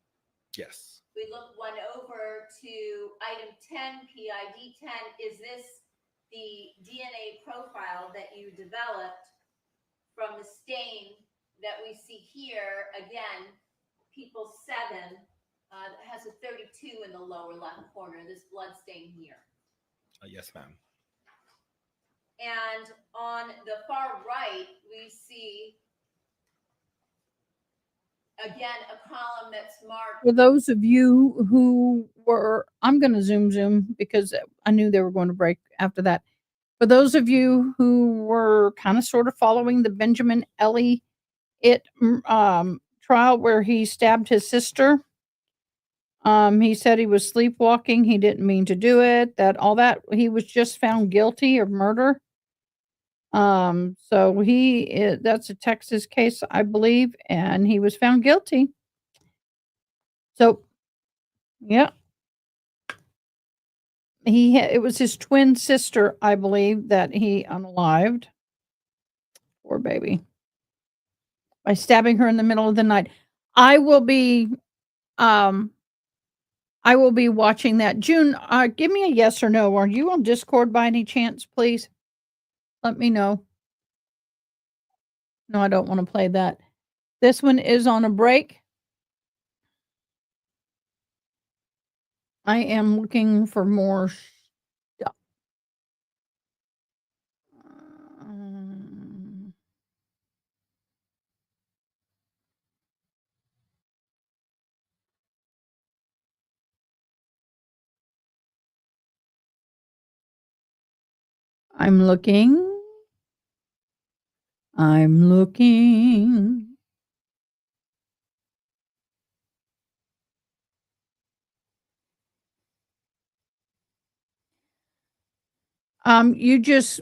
Yes. We look one over to item 10, PID 10. Is this the DNA profile that you developed from the stain that we see here? Again, People 7 has a 32 in the lower left corner, this blood stain here. Yes, ma'am. And on the far right, we see, again, a column that's marked. For those of you who were, I'm going to zoom because I knew they were going to break after that. For those of you who were kind of sort of following the Benjamin Elliott trial where he stabbed his sister, he said he was sleepwalking. He didn't mean to do it. He was just found guilty of murder. So that's a Texas case, I believe, and he was found guilty. So, yeah. It was his twin sister, I believe, that he unalived. Poor baby. By stabbing her in the middle of the night. I will be watching that. June, give me a yes or no. Are you on Discord by any chance, please? Let me know. No, I don't want to play that. This one is on a break. I am looking for more stuff. I'm looking. You just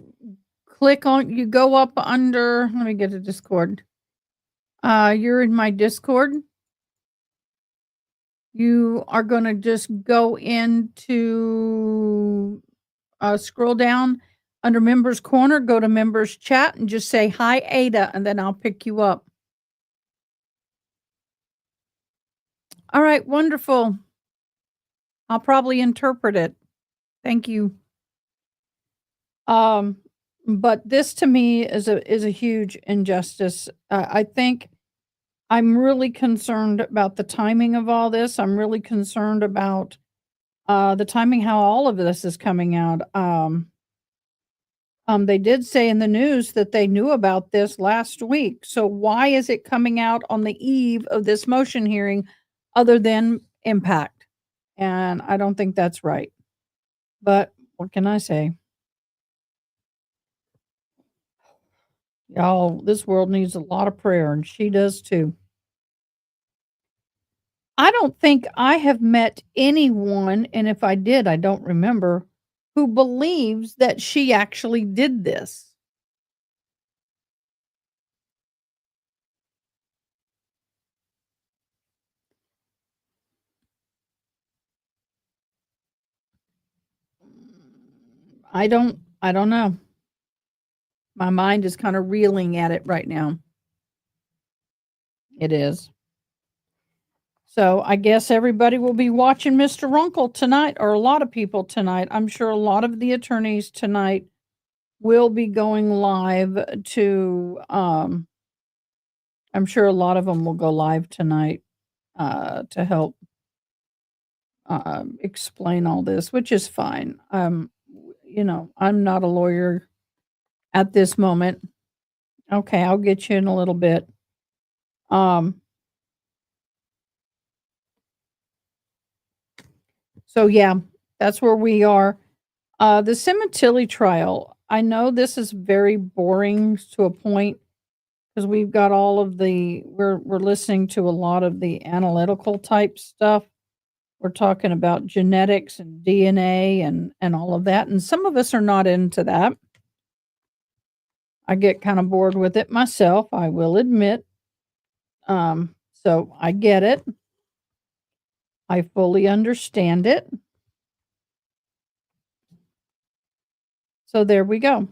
you go up under, let me get to Discord. You're in my Discord. You are going to just go into, scroll down under members corner, go to members chat and just say, hi, Ada, and then I'll pick you up. All right. Wonderful. I'll probably interpret it. Thank you. But this to me is a huge injustice. I think I'm really concerned about the timing of all this. I'm really concerned about the timing, how all of this is coming out. They did say in the news that they knew about this last week. So why is it coming out on the eve of this motion hearing other than impact? And I don't think that's right. But what can I say? Y'all, this world needs a lot of prayer, and she does too. I don't think I have met anyone, and if I did, I don't remember, who believes that she actually did this. I don't know. My mind is kind of reeling at it right now. It is. So I guess everybody will be watching Mr. Runkle tonight, or a lot of people tonight. I'm sure a lot of the attorneys tonight will be going live to, I'm sure a lot of them will go live tonight to help explain all this, which is fine. You know, I'm not a lawyer at this moment. Okay, I'll get you in a little bit. So yeah, that's where we are. The Sementilli trial. I know this is very boring to a point because we've got all of the we're listening to a lot of the analytical type stuff. We're talking about genetics and DNA and all of that, and some of us are not into that. I get kind of bored with it myself, I will admit. So I get it. I fully understand it. So there we go.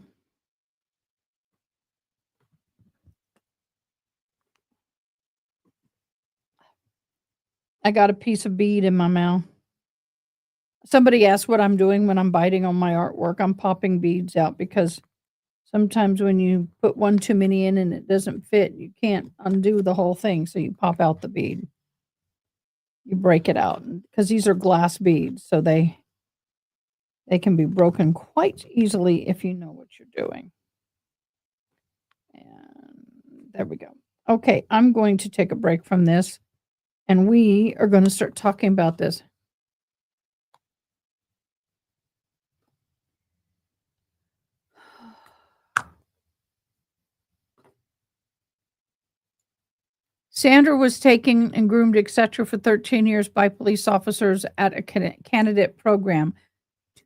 I got a piece of bead in my mouth. Somebody asked what I'm doing when I'm biting on my artwork. I'm popping beads out because sometimes when you put one too many in and it doesn't fit, you can't undo the whole thing. So you pop out the bead. You break it out because these are glass beads. So they can be broken quite easily if you know what you're doing. And there we go. Okay, I'm going to take a break from this and we are going to start talking about this. Sandra was taken and groomed, etc., for 13 years by police officers at a candidate program.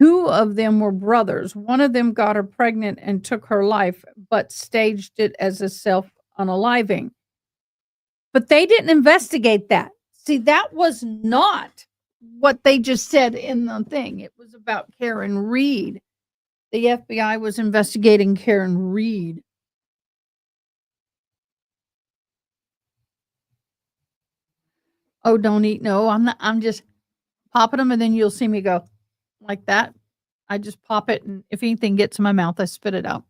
2 of them were brothers. One of them got her pregnant and took her life, but staged it as a self-unaliving. But they didn't investigate that. See, that was not what they just said in the thing. It was about Karen Reed. The FBI was investigating Karen Reed. Oh, don't eat. No, I'm not. I'm just popping them, and then you'll see me go like that. I just pop it, and if anything gets in my mouth, I spit it out.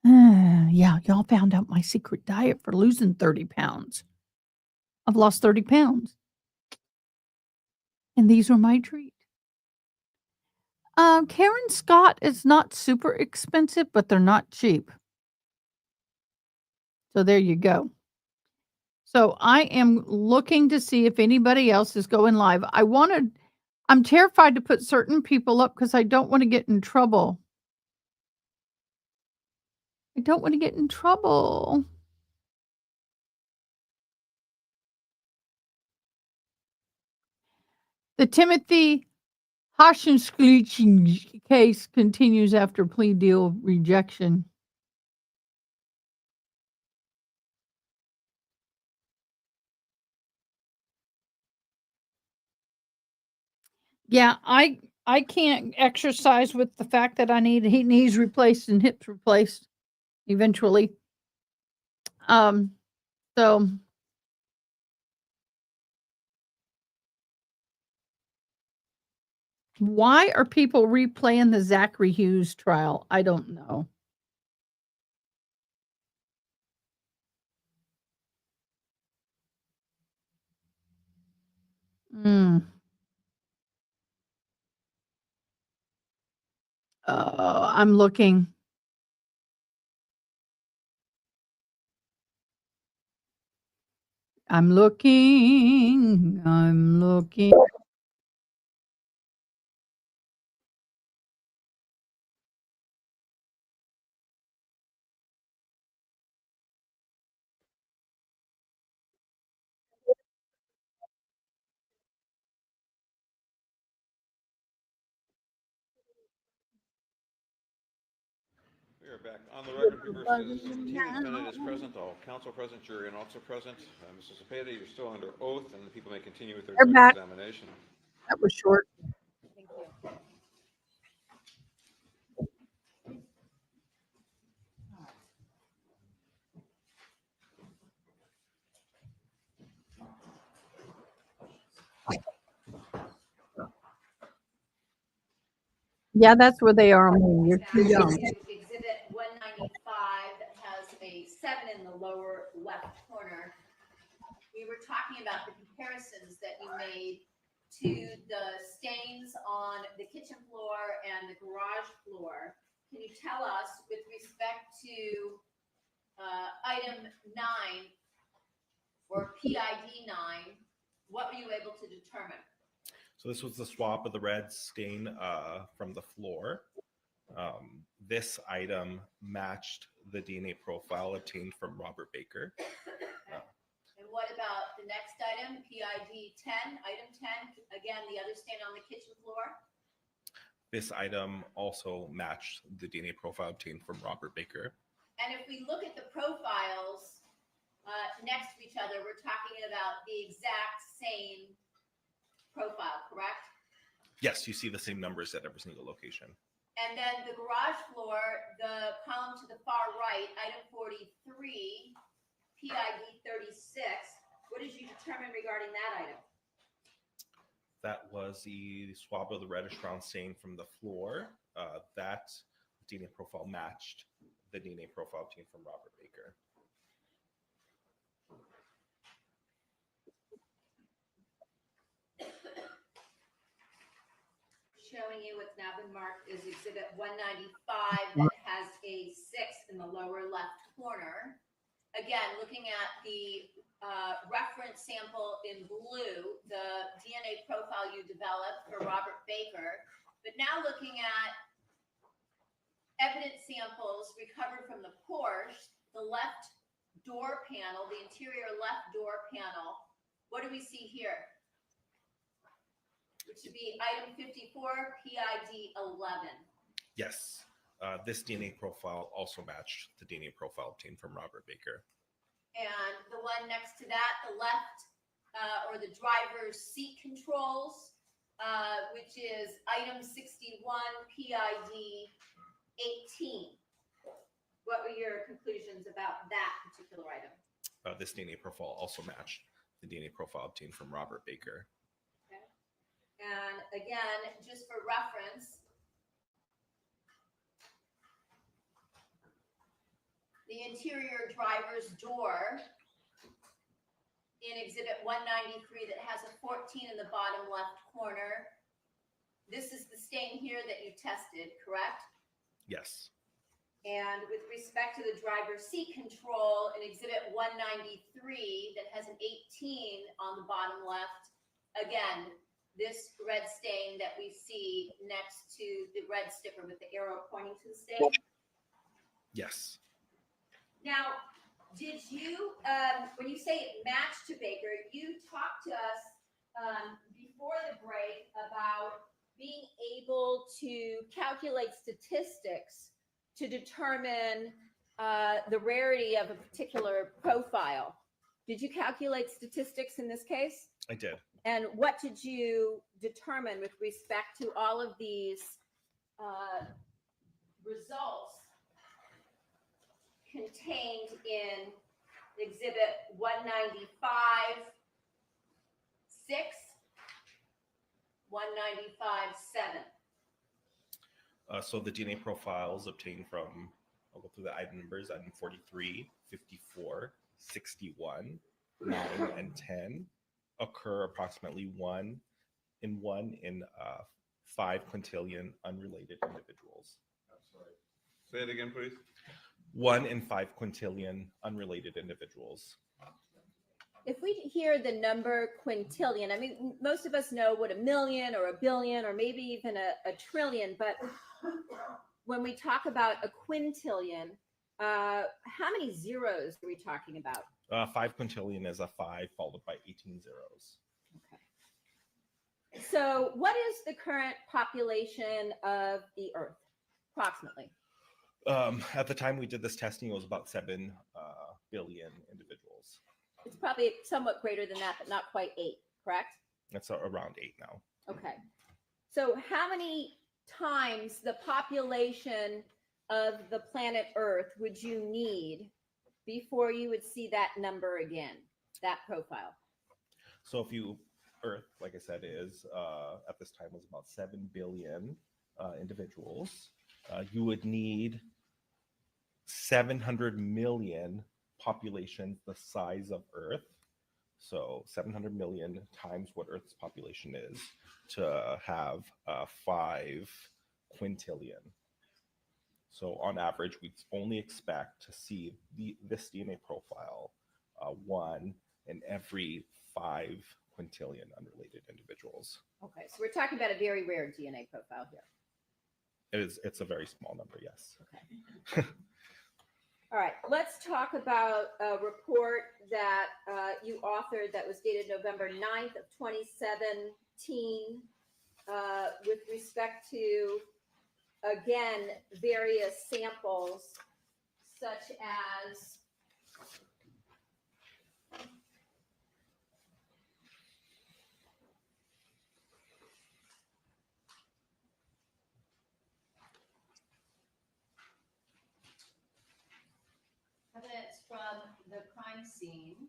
Yeah, y'all found out my secret diet for losing 30 pounds. I've lost 30 pounds. And these are my treat. Karen Scott is not super expensive, but they're not cheap. So there you go. So I am looking to see if anybody else is going live. I'm terrified to put certain people up because I don't want to get in trouble. I don't want to get in trouble. The Timothy Hoshinsklich case continues after plea deal rejection. Yeah, I can't exercise with the fact that I need knees replaced and hips replaced eventually. So why are people replaying the Zachary Hughes trial? I don't know. I'm looking. I'm looking. We are back on the record. People says the team defendant is present, all counsel present, jury and officer present. Mr. Cepeda, you're still under oath, and the people may continue with their They're back. examination. That was short. Yeah, that's where they are. Moon. You're too Back young. to Exhibit 195 that has a 7 in the lower left corner. We were talking about the comparisons that you made to the stains on the kitchen floor and the garage floor. Can you tell us, with respect to item 9 or PID 9, what were you able to determine? So this was the swab of the red stain from the floor. This item matched the DNA profile obtained from Robert Baker. And what about the next item, PID 10, item 10, again, the other stain on the kitchen floor? This item also matched the DNA profile obtained from Robert Baker. And if we look at the profiles next to each other, we're talking about the exact same profile, correct? Yes, you see the same numbers at every single location. And then the garage floor, the column to the far right, item 43, PID 36. What did you determine regarding that item? That was the swab of the reddish brown stain from the floor. That DNA profile matched the DNA profile obtained from Robert Baker. Showing you what's now been marked is exhibit 195 that has a 6 in the lower left corner. Again, looking at the reference sample in blue, the DNA profile you developed for Robert Baker, but now looking at evidence samples recovered from the Porsche, the left door panel, the interior left door panel, what do we see here? Which would be item 54, PID 11. Yes, this DNA profile also matched the DNA profile obtained from Robert Baker. And the one next to that, the left, or the driver's seat controls, which is item 61, PID 18. What were your conclusions about that particular item? This DNA profile also matched the DNA profile obtained from Robert Baker. And again, just for reference, the interior driver's door in exhibit 193 that has a 14 in the bottom left corner. This is the stain here that you tested, correct? Yes. And with respect to the driver's seat control in exhibit 193 that has an 18 on the bottom left, again, this red stain that we see next to the red sticker with the arrow pointing to the stain. Yes. Now, did you, when you say it matched to Baker, you talked to us before the break about being able to calculate statistics to determine the rarity of a particular profile. Did you calculate statistics in this case? I did. And what did you determine with respect to all of these results contained in exhibit 195, 6, 195, 7? So the DNA profiles obtained from, I'll go through the item numbers, item 43, 54, 61, 9, and 10 occur approximately 1 in 5 quintillion unrelated individuals. I'm sorry. Say it again, please. 1 in 5 quintillion unrelated individuals. If we hear the number quintillion, I mean, most of us know what a million or a billion or maybe even a trillion, but when we talk about a quintillion, how many zeros are we talking about? 5 quintillion is a 5 followed by 18 zeros. Okay. So what is the current population of the Earth, approximately? At the time we did this testing, it was about 7 billion individuals. It's probably somewhat greater than that, but not quite 8, correct? That's around 8 now. Okay. So how many times the population of the planet Earth would you need before you would see that number again, that profile? So if you, Earth, like I said, is at this time was about 7 billion. individuals, you would need 700 million populations the size of Earth. So 700 million times what Earth's population is to have 5 quintillion. So on average, we only expect to see this DNA profile 1 in every 5 quintillion unrelated individuals. Okay, so we're talking about a very rare DNA profile here. It's a very small number, yes. Okay. All right, let's talk about a report that you authored that was dated November 9th of 2017 with respect to, again, various samples such as evidence from the crime scene.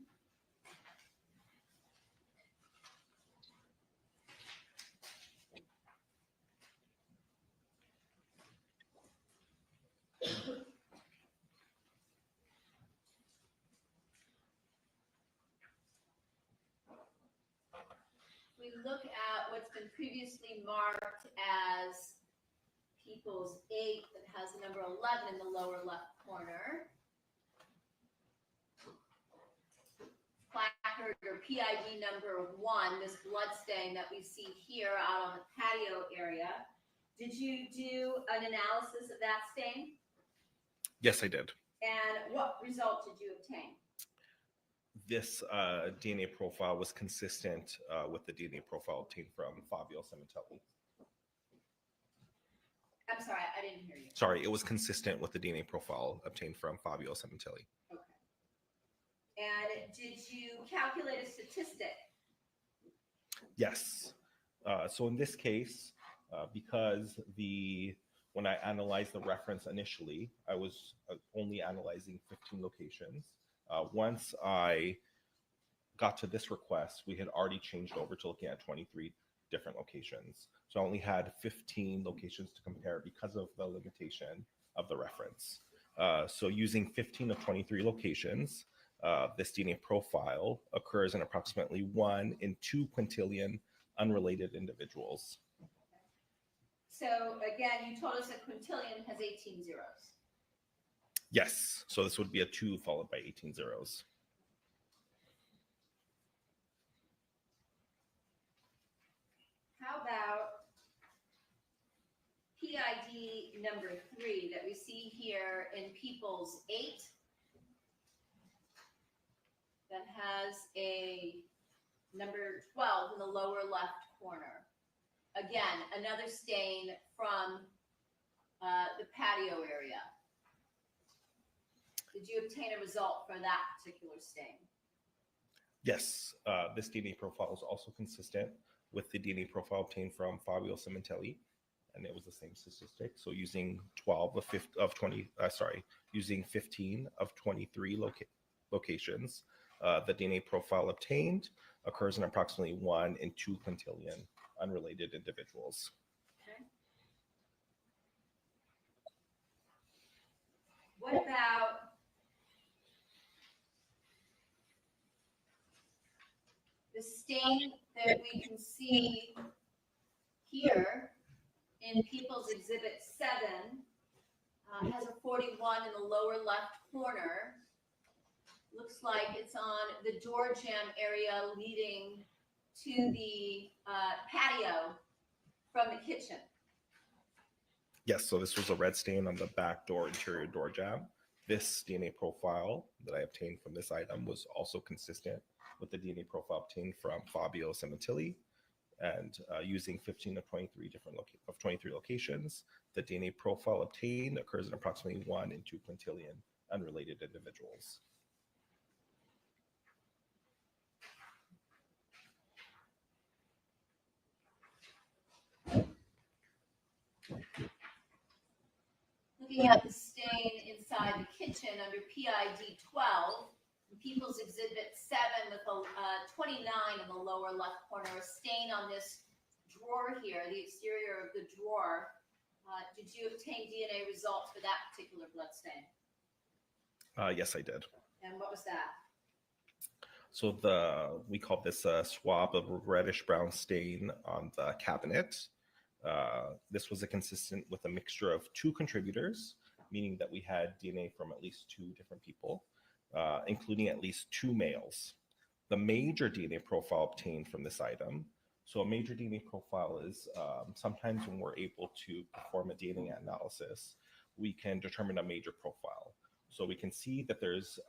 We look at what's been previously marked as People's 8 that has the number 11 in the lower left corner. Placard or PID number 1, this blood stain that we see here out on the patio area. Did you do an analysis of that stain? Yes, I did. And what result did you obtain? This DNA profile was consistent with the DNA profile obtained from Fabio Sementilli. I'm sorry, I didn't hear you. Sorry, it was consistent with the DNA profile obtained from Fabio Sementilli. Okay. And did you calculate a statistic? Yes. So in this case, because when I analyzed the reference initially, I was only analyzing 15 locations. Once I got to this request, we had already changed over to looking at 23 different locations. So I only had 15 locations to compare because of the limitation of the reference. So using 15 of 23 locations, this DNA profile occurs in approximately 1 in 2 quintillion unrelated individuals. So again, you told us that quintillion has 18 zeros. Yes, so this would be a 2 followed by 18 zeros. How about PID number 3 that we see here in People's 8 that has a number 12 in the lower left corner? Again, another stain from the patio area. Did you obtain a result for that particular stain? Yes, this DNA profile is also consistent with the DNA profile obtained from Fabio Sementilli, and it was the same statistic. So using 15 of 23 locations, the DNA profile obtained occurs in approximately 1 in 2 quintillion unrelated individuals. Okay. What about the stain that we can see here in People's Exhibit 7? Has a 41 in the lower left corner. Looks like it's on the door jamb area leading to the patio from the kitchen. Yes, so this was a red stain on the back door interior door jamb. This DNA profile that I obtained from this item was also consistent with the DNA profile obtained from Fabio Sementilli, and using 15 of 23 23 locations, the DNA profile obtained occurs in approximately 1 in 2 quintillion unrelated individuals. Looking at the stain inside the kitchen under PID 12, People's Exhibit 7 with a 29 in the lower left corner, a stain on this drawer here, the exterior of the drawer. did you obtain DNA results for that particular blood stain? Yes, I did. And what was that? So we call this a swab of reddish brown stain on the cabinet. This was consistent with a mixture of 2 contributors, meaning that we had DNA from at least 2 different people, including at least 2 males. The major DNA profile obtained from this item. So a major DNA profile is sometimes when we're able to perform a DNA analysis, we can determine a major profile. So we can see that there's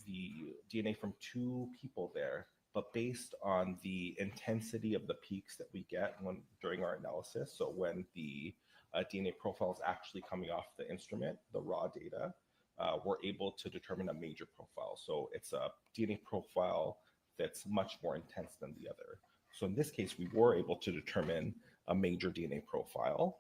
the DNA from 2 people there, but based on the intensity of the peaks that we get during our analysis, so when the DNA profile is actually coming off the instrument, the raw data, we're able to determine a major profile. So it's a DNA profile that's much more intense than the other. So in this case, we were able to determine a major DNA profile.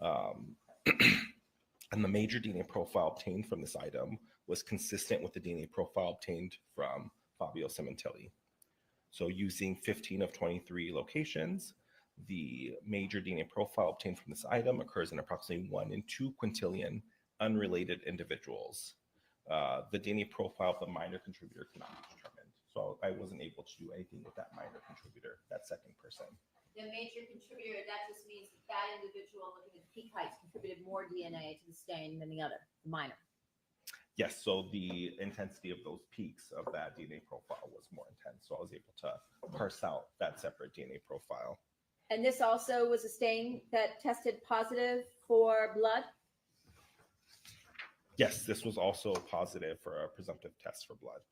And the major DNA profile obtained from this item was consistent with the DNA profile obtained from Fabio Sementilli. So using 15 of 23 locations, the major DNA profile obtained from this item occurs in approximately 1 in 2 quintillion unrelated individuals. The DNA profile of the minor contributor cannot be determined. So I wasn't able to do anything with that minor contributor, that second person. The major contributor, that just means that individual looking at the peak heights contributed more DNA to the stain than the other, the minor. Yes, so the intensity of those peaks of that DNA profile was more intense. So I was able to parse out that separate DNA profile. And this also was a stain that tested positive for blood? Yes, this was also positive for a presumptive test for blood.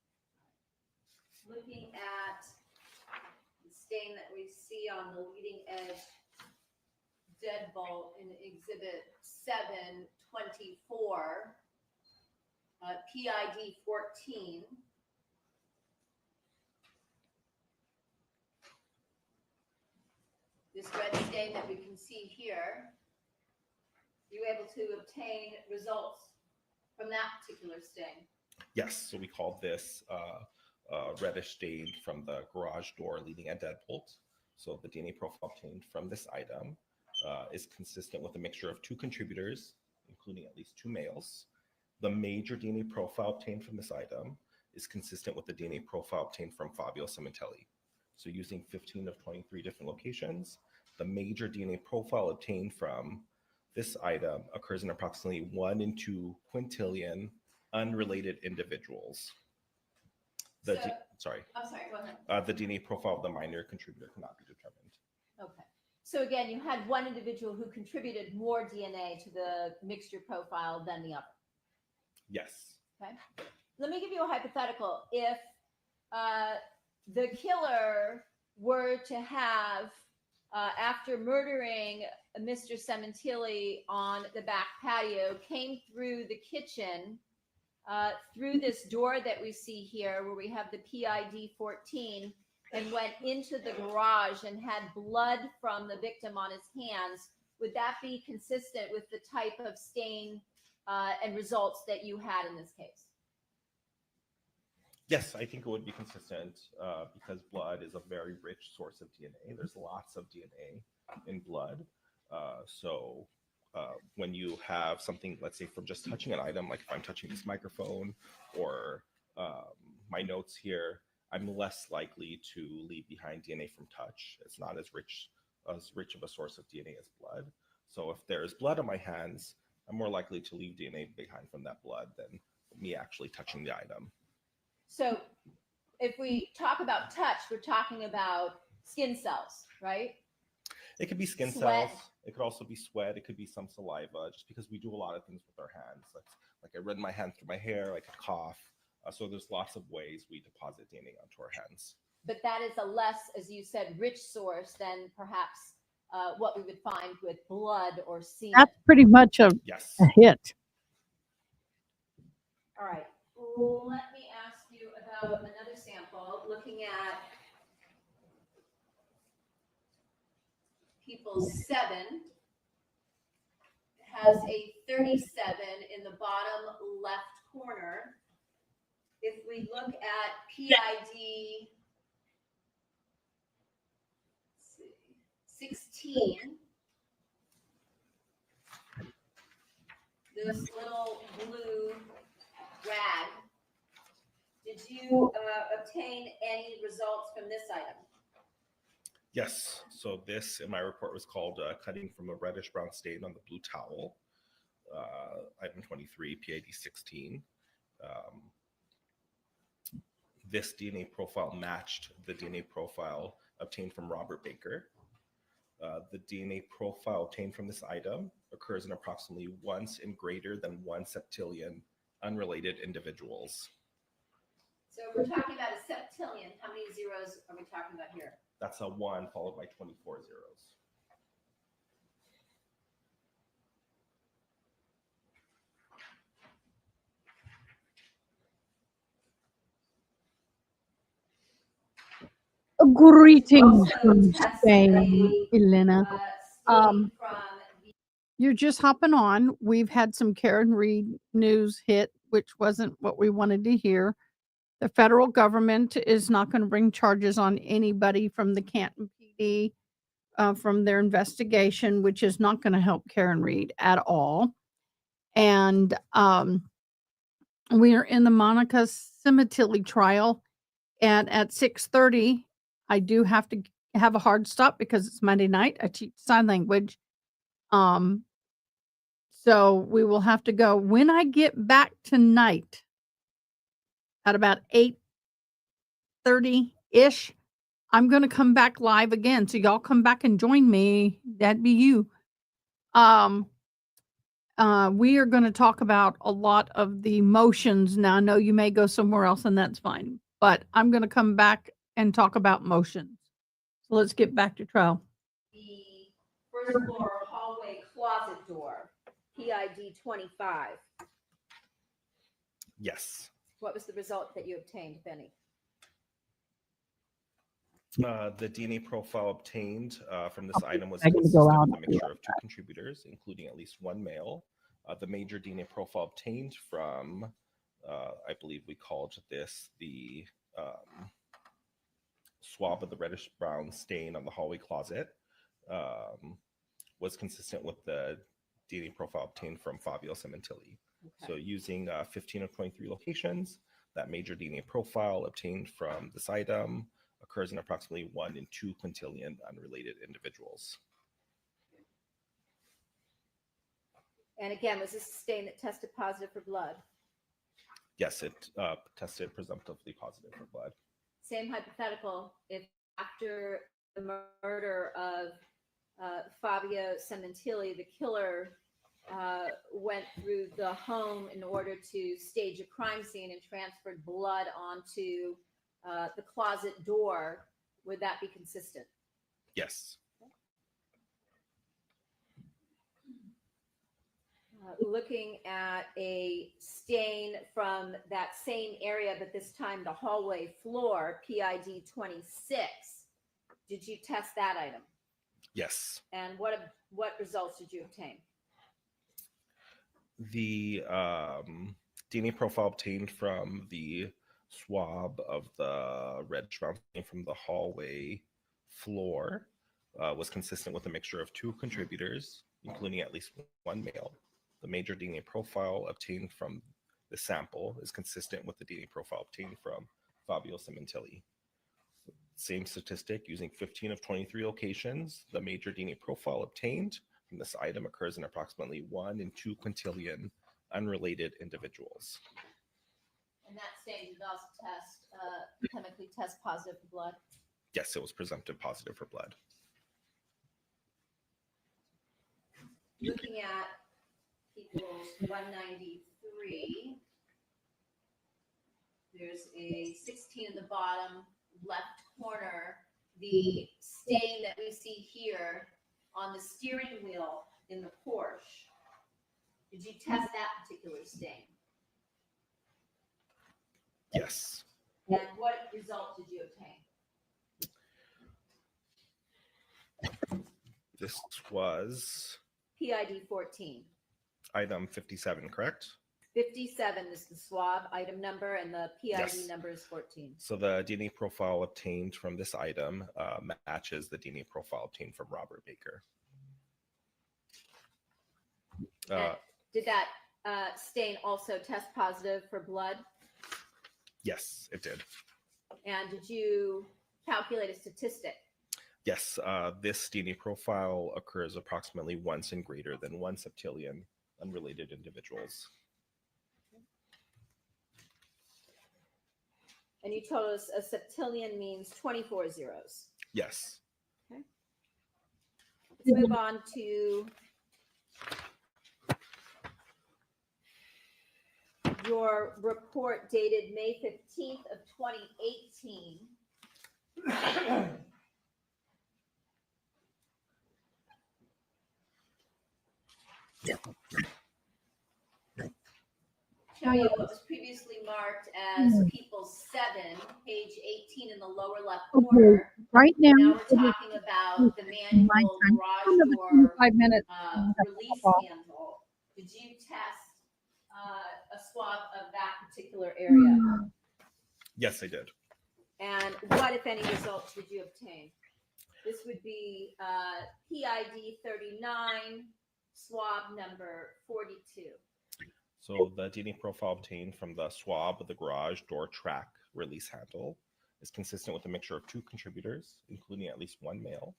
Looking at the stain that we see on the leading edge deadbolt in exhibit 724, PID 14. This red stain that we can see here, you were able to obtain results from that particular stain. Yes, so we called this reddish stain from the garage door leading at deadbolt. So the DNA profile obtained from this item is consistent with a mixture of 2 contributors, including at least 2 males. The major DNA profile obtained from this item is consistent with the DNA profile obtained from Fabio Sementilli. So using 15 of 23 different locations, the major DNA profile obtained from this item occurs in approximately 1 in 2 quintillion unrelated individuals. I'm sorry, go ahead. The DNA profile of the minor contributor cannot be determined. Okay. So again, you had one individual who contributed more DNA to the mixture profile than the other. Yes. Okay. Let me give you a hypothetical. If the killer were to have, after murdering Mr. Sementilli on the back patio, came through the kitchen, through this door that we see here, where we have the PID 14, and went into the garage and had blood from the victim on his hands, would that be consistent with the type of stain and results that you had in this case? Yes, I think it would be consistent because blood is a very rich source of DNA. There's lots of DNA in blood. So when you have something, let's say from just touching an item, like if I'm touching this microphone or my notes here, I'm less likely to leave behind DNA from touch. It's not as rich of a source of DNA as blood. So if there's blood on my hands, I'm more likely to leave DNA behind from that blood than me actually touching the item. So if we talk about touch, we're talking about skin cells, right? It could be skin Sweat. cells. It could also be sweat. It could be some saliva, just because we do a lot of things with our hands. Like I run my hand through my hair, I could cough. So there's lots of ways we deposit DNA onto our hands. But that is a less, as you said, rich source than perhaps what we would find with blood or semen. That's pretty much a hit. All right. Let me ask you about another sample, looking at people 7, has a 37 in the bottom left corner. If we look at PID 16, this little blue rag, did you obtain any results from this item? Yes. So this in my report was called cutting from a reddish brown stain on the blue towel. Item 23, PID 16. This DNA profile matched the DNA profile obtained from Robert Baker. The DNA profile obtained from this item occurs in approximately once in greater than 1 septillion unrelated individuals. So if we're talking about a septillion, how many zeros are we talking about here? That's a 1 followed by 24 zeros. Greetings Also from test Spain, Elena. Stain from You're just hopping on. We've had some Karen Reed news hit, which wasn't what we wanted to hear. The federal government is not going to bring charges on anybody from the Canton PD from their investigation, which is not going to help Karen Reed at all. And we are in the Monica Sementilli trial, and at 6:30, I do have to have a hard stop because it's Monday night. I teach sign language. So we will have to go. When I get back tonight at about 8:30-ish, I'm going to come back live again. So y'all come back and join me. That'd be you. We are going to talk about a lot of the motions. Now, I know you may go somewhere else and that's fine, but I'm going to come back and talk about motions. So let's get back to trial. the first floor hallway closet door, PID 25. Yes. What was the result that you obtained, Benny? The DNA profile obtained from this item was I'm gonna consistent go out. with a mixture of 2 contributors, including at least 1 male. The major DNA profile obtained from, I believe we called this the swab of the reddish brown stain on the hallway closet, was consistent with the DNA profile obtained from Fabio Sementilli. Okay. So using 15 of 23 locations, that major DNA profile obtained from this item occurs in approximately 1 in 2 quintillion unrelated individuals. And again, was this a stain that tested positive for blood? Yes, it tested presumptively positive for blood. Same hypothetical, if after the murder of Fabio Sementilli, the killer went through the home in order to stage a crime scene and transferred blood onto the closet door, would that be consistent? Yes. Looking at a stain from that same area, but this time the hallway floor, PID 26. Did you test that item? Yes. And what results did you obtain? The DNA profile obtained from the swab of the red brown stain from the hallway floor was consistent with a mixture of 2 contributors, including at least 1 male. The major DNA profile obtained from the sample is consistent with the DNA profile obtained from Fabio Sementilli. Same statistic using 15 of 23 locations. The major DNA profile obtained from this item occurs in approximately 1 in 2 quintillion unrelated individuals. And that stain did also chemically test positive for blood? Yes, it was presumptive positive for blood. Looking at equals 193, there's a 16 in the bottom left corner. The stain that we see here on the steering wheel in the Porsche, did you test that particular stain? Yes. And what result did you obtain? This was PID 14. item 57, correct? 57 is the swab item number, and the PID Yes. number is 14. So the DNA profile obtained from this item matches the DNA profile obtained from Robert Baker. And did that stain also test positive for blood? Yes, it did. And did you calculate a statistic? Yes, this DNA profile occurs approximately once in greater than 1 septillion unrelated individuals. And you told us a septillion means 24 zeros. Yes. Okay. Let's move on to your report dated May 15th of 2018. Show you what was previously marked as People 7, page 18 in the lower left corner. Right now, Now we're it is talking about the manual my time. garage Another door 25 minutes. release handle. Did you test a swab of that particular area? Yes, I did. And what, if any, results did you obtain? This would be PID 39, swab number 42. So the DNA profile obtained from the swab of the garage door track release handle is consistent with a mixture of 2 contributors, including at least 1 male.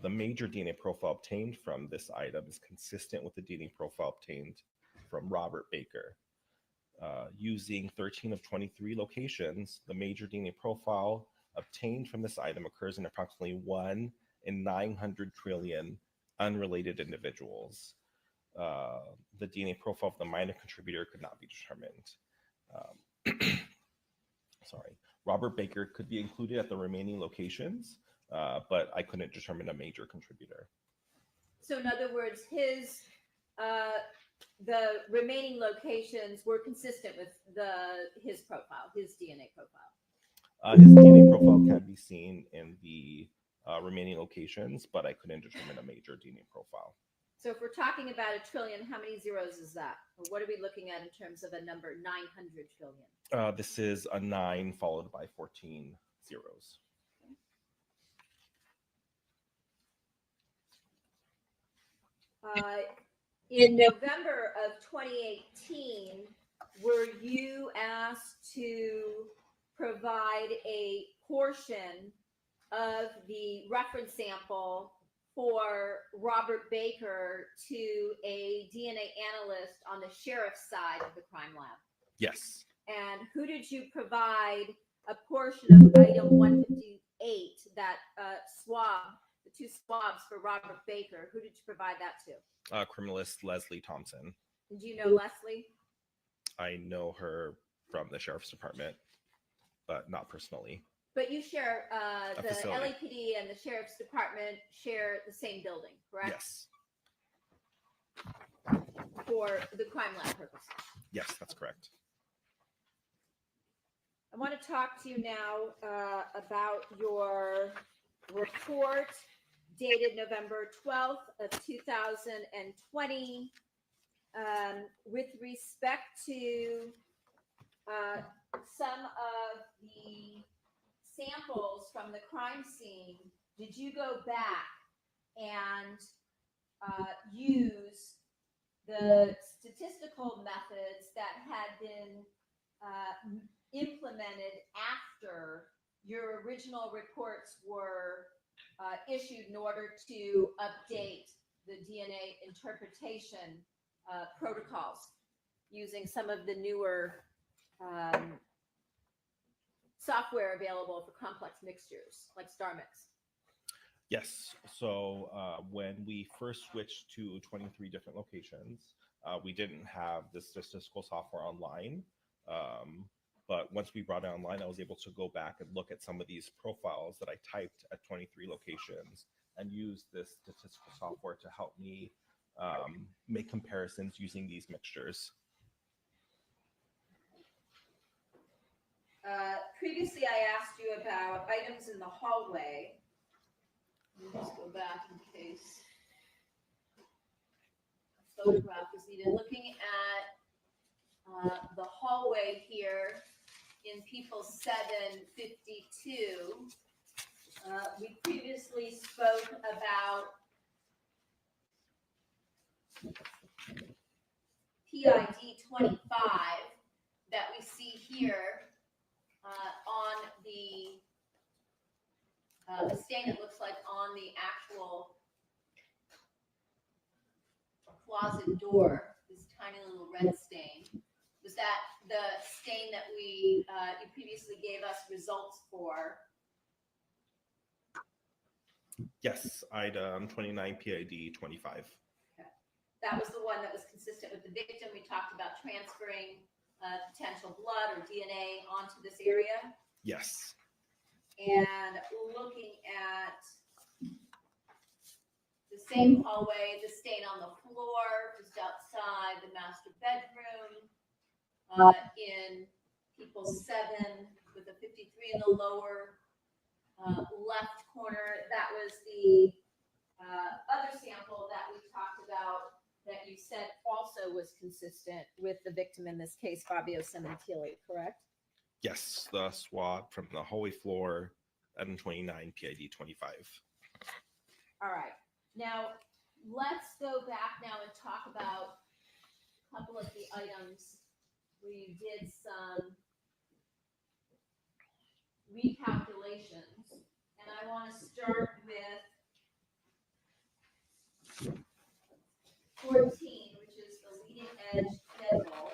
The major DNA profile obtained from this item is consistent with the DNA profile obtained from Robert Baker. Using 13 of 23 locations, the major DNA profile obtained from this item occurs in approximately 1 in 900 trillion unrelated individuals. The DNA profile of the minor contributor could not be determined. Sorry, Robert Baker could be included at the remaining locations, but I couldn't determine a major contributor. So in other words, the remaining locations were consistent with his profile, his DNA profile. His DNA profile can be seen in the remaining locations, but I couldn't determine a major DNA profile. So if we're talking about a trillion, how many zeros is that? Or what are we looking at in terms of a number 900 trillion? This is a 9 followed by 14 zeros. In November of 2018, were you asked to provide a portion of the reference sample for Robert Baker to a DNA analyst on the sheriff's side of the crime lab? Yes. And who did you provide a portion of item 158, that swab, the 2 swabs for Robert Baker? Who did you provide that to? Criminalist Leslie Thompson. Do you know Leslie? I know her from the sheriff's department, but not personally. But you share, A the facility. LAPD and the sheriff's department share the same building, correct? Yes. For the crime lab purposes. Yes, that's correct. I want to talk to you now about your report dated November 12th of 2020 with respect to some of the samples from the crime scene. Did you go back and use the statistical methods that had been implemented after your original reports were issued in order to update the DNA interpretation protocols using some of the newer software available for complex mixtures like StarMix? Yes. So when we first switched to 23 different locations, we didn't have the statistical software online. But once we brought it online, I was able to go back and look at some of these profiles that I typed at 23 locations and use this statistical software to help me make comparisons using these mixtures. Previously, I asked you about items in the hallway. Let me just go back in case a photograph is needed. Looking at the hallway here in People 752, we previously spoke about PID 25 that we see here on the stain, it looks like on the actual closet door, this tiny little red stain. Was that the stain that you previously gave us results for? Yes, item 29 PID 25. That was the one that was consistent with the victim. We talked about transferring potential blood or DNA onto this area. Yes. And looking at the same hallway, the stain on the floor, just outside the master bedroom, in people 7 with a 53 in the lower left corner. That was the other sample that we talked about that you said also was consistent with the victim in this case, Fabio Sementilli, correct? Yes, the swab from the hallway floor, item 29 PID 25. All right. Now, let's go back now and talk about a couple of the items where you did some recalculations. And I want to start with 14, which is the leading edge schedule.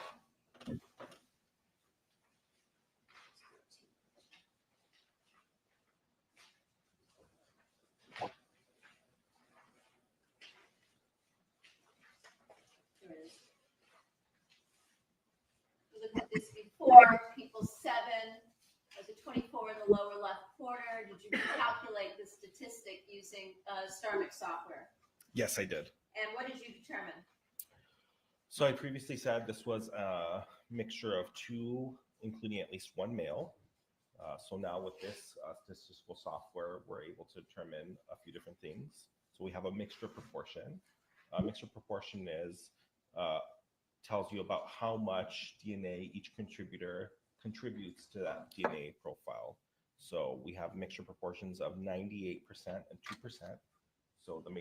Here it is. We looked at this before, people 7, there's a 24 in the lower left corner. Did you calculate the statistic using StarMix software? Yes, I did. And what did you determine? So I previously said this was a mixture of 2, including at least 1 male. So now with this statistical software, we're able to determine a few different things. So we have a mixture proportion. Mixture proportion is tells you about how much DNA each contributor contributes to that DNA profile. So we have mixture proportions of 98% and 2%. So the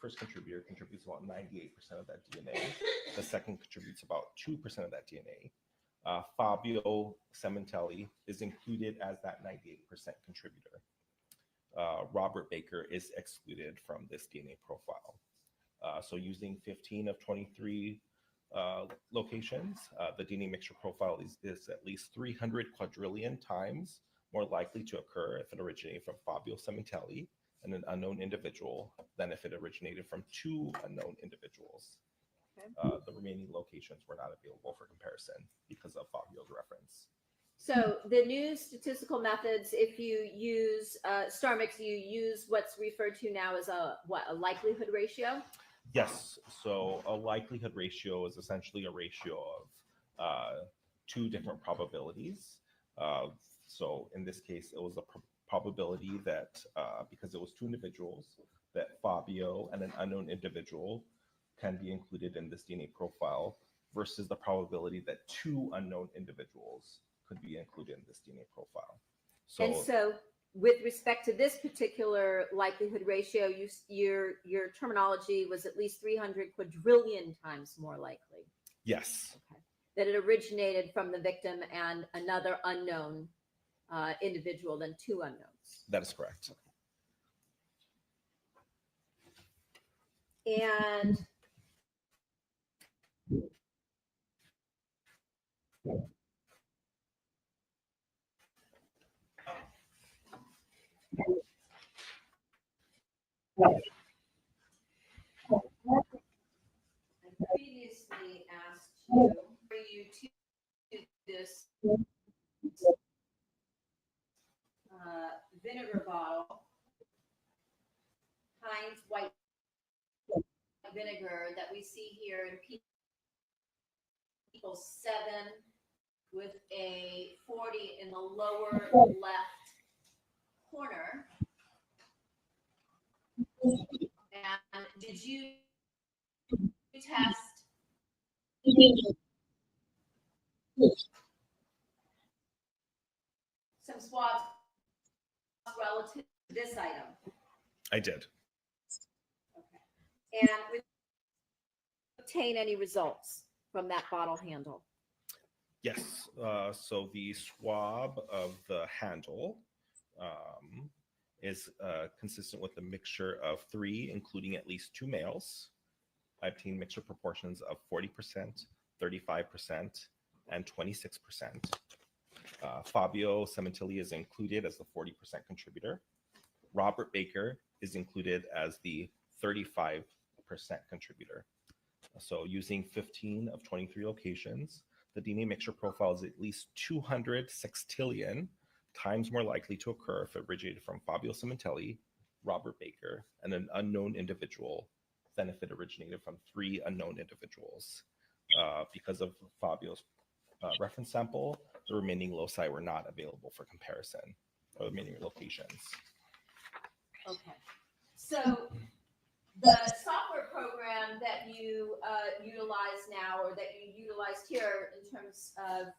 first contributor contributes about 98% of that DNA. The second contributes about 2% of that DNA. Fabio Sementilli is included as that 98% contributor. Robert Baker is excluded from this DNA profile. So using 15 of 23 locations, the DNA mixture profile is at least 300 quadrillion times more likely to occur if it originated from Fabio Sementilli and an unknown individual than if it originated from 2 unknown individuals. Okay. The remaining locations were not available for comparison because of Fabio's reference. So the new statistical methods, if you use StarMix, you use what's referred to now as a likelihood ratio? Yes. So a likelihood ratio is essentially a ratio of 2 different probabilities. So in this case, it was a probability that because it was 2 individuals, that Fabio and an unknown individual can be included in this DNA profile versus the probability that 2 unknown individuals could be included in this DNA profile. And so with respect to this particular likelihood ratio, your terminology was at least 300 quadrillion times more likely. Yes. Okay. That it originated from the victim and another unknown individual than 2 unknowns. That is correct. Okay. And I previously asked you for you to this vinegar bottle, Heinz white vinegar that we see here in people 7 with a 40 in the lower left corner. And did you test some swabs relative to this item? I did. Okay. And with obtain any results from that bottle handle? Yes, so the swab of the handle is consistent with a mixture of 3, including at least 2 males. I obtained mixture proportions of 40%, 35%, and 26%. Fabio Sementilli is included as the 40% contributor. Robert Baker is included as the 35% contributor. So using 15 of 23 locations, the DNA mixture profile is at least 200 sextillion times more likely to occur if it originated from Fabio Sementilli, Robert Baker, and an unknown individual than if it originated from 3 unknown individuals. Because of Fabio's reference sample, the remaining loci were not available for comparison, or the remaining locations. Okay. So the software program that you utilize now, or that you utilized here in terms of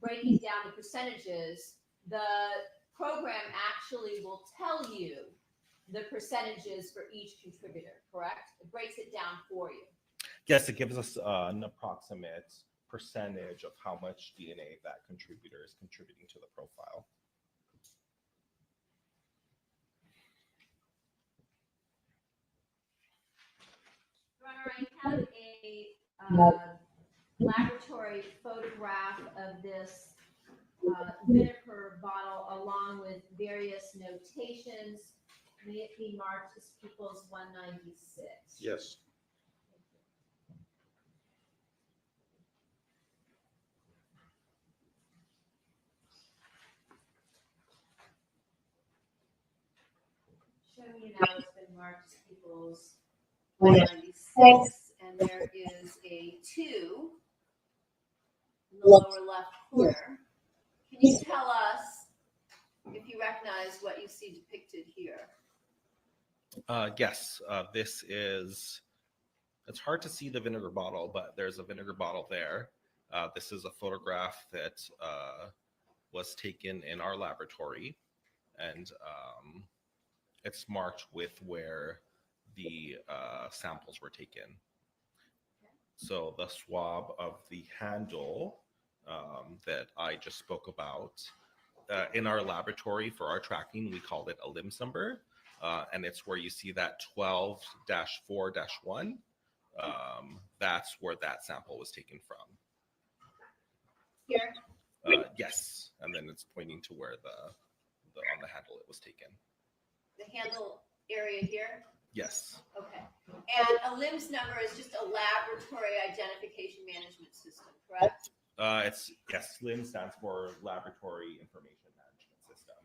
breaking down the percentages, the program actually will tell you the percentages for each contributor, correct? It breaks it down for you. Yes, it gives us an approximate percentage of how much DNA that contributor is contributing to the profile. Runner, I have a laboratory photograph of this vinegar bottle along with various notations. May it be marked as Peoples 196? Yes. Showing you now it's been marked as Peoples 196, and there is a 2 in the lower left corner. Can you tell us if you recognize what you see depicted here? Yes, this is, it's hard to see the vinegar bottle, but there's a vinegar bottle there. This is a photograph that was taken in our laboratory, and it's marked with where the samples were taken. So the swab of the handle that I just spoke about, in our laboratory for our tracking, we called it a LIMS number, and it's where you see that 12-4-1. That's where that sample was taken from. Here? Yes, and then it's pointing to where on the handle it was taken. The handle area here? Yes. Okay. And a LIMS number is just a laboratory identification management system, correct? Yes, LIMS stands for Laboratory Information Management System.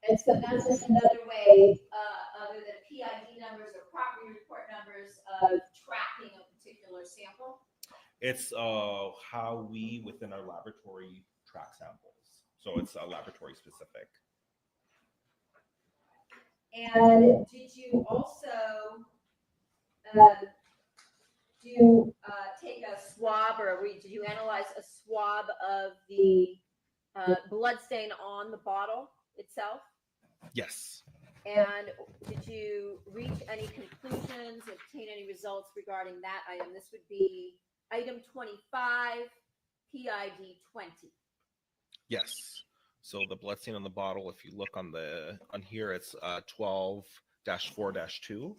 And so that's just another way, other than PID numbers or property report numbers, of tracking a particular sample? It's how we, within our laboratory, track samples. So it's laboratory specific. And did you also take a swab, or did you analyze a swab of the blood stain on the bottle itself? Yes. And did you reach any conclusions, obtain any results regarding that item? This would be item 25, PID 20. Yes. So the blood stain on the bottle, if you look on here, it's 12-4-2.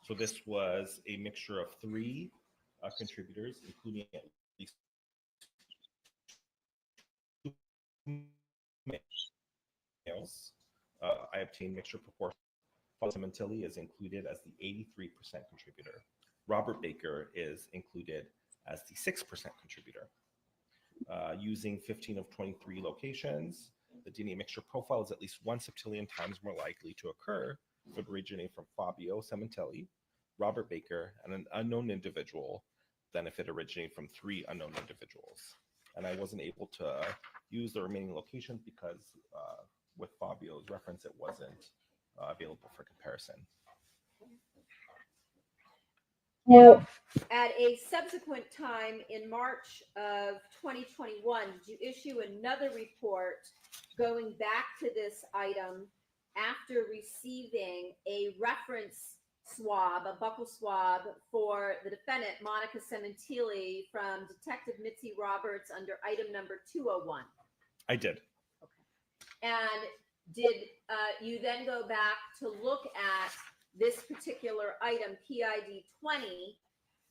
So this was a mixture of 3 contributors, including at least 2 males. I obtained mixture proportion. Sementilli is included as the 83% contributor. Robert Baker is included as the 6% contributor. Using 15 of 23 locations, the DNA mixture profile is at least 1 septillion times more likely to occur if it originated from Fabio Sementilli, Robert Baker, and an unknown individual than if it originated from 3 unknown individuals. And I wasn't able to use the remaining locations because with Fabio's reference, it wasn't available for comparison. Now, at a subsequent time in March of 2021, did you issue another report going back to this item after receiving a reference swab, a buccal swab for the defendant, Monica Sementilli, from Detective Mitzi Roberts under item number 201. I did. And did you then go back to look at this particular item, PID 20,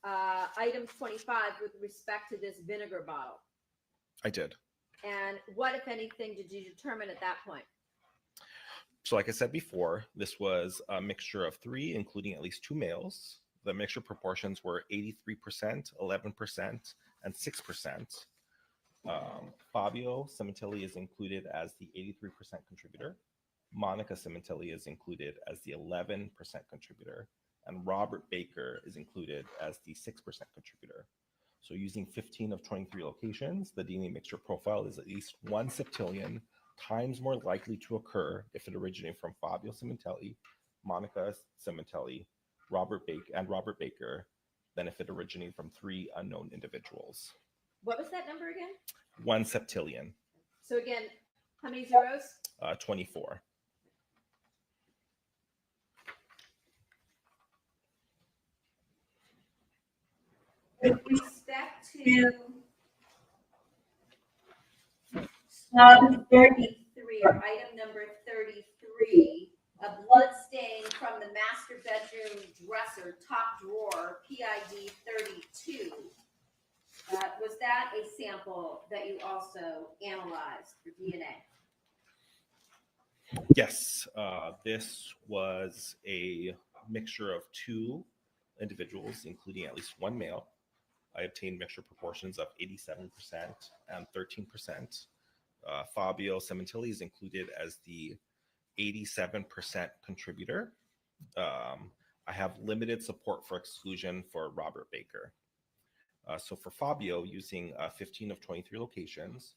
item 25, with respect to this vinegar bottle? I did. And what, if anything, did you determine at that point? So like I said before, this was a mixture of 3, including at least 2 males. The mixture proportions were 83%, 11%, and 6%. Fabio Sementilli is included as the 83% contributor. Monica Sementilli is included as the 11% contributor. And Robert Baker is included as the 6% contributor. So using 15 of 23 locations, the DNA mixture profile is at least 1 septillion times more likely to occur if it originated from Fabio Sementilli, Monica Sementilli, Robert Baker than if it originated from 3 unknown individuals. What was that number again? 1 septillion. So again, how many zeros? 24. With respect to swab 33, or item number 33, a blood stain from the master bedroom dresser, top drawer, PID 32. Was that a sample that you also analyzed for DNA? Yes, this was a mixture of 2 individuals, including at least 1 male. I obtained mixture proportions of 87% and 13%. Fabio Sementilli is included as the 87% contributor. I have limited support for exclusion for Robert Baker. So for Fabio, using 15 of 23 locations,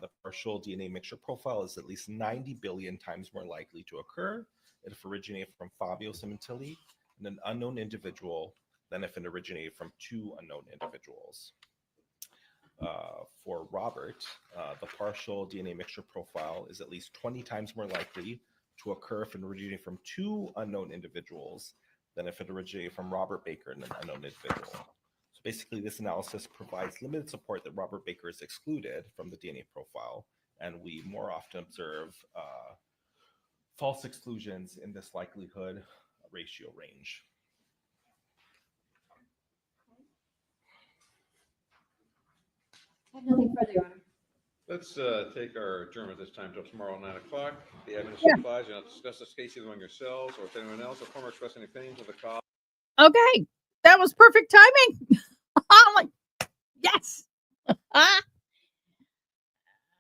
the partial DNA mixture profile is at least 90 billion times more likely to occur if it originated from Fabio Sementilli and an unknown individual than if it originated from 2 unknown individuals. For Robert, the partial DNA mixture profile is at least 20 times more likely to occur if it originated from 2 unknown individuals than if it originated from Robert Baker and an unknown individual. So basically, this analysis provides limited support that Robert Baker is excluded from the DNA profile, and we more often observe false exclusions in this likelihood ratio range. I have nothing further, Your Honor. Let's take our adjournment this time till tomorrow 9 o'clock. The evidence Yeah. applies. You'll not discuss this case either among yourselves or with anyone else. A former express any opinions of the cause. Okay, that was perfect timing. I'm like, yes.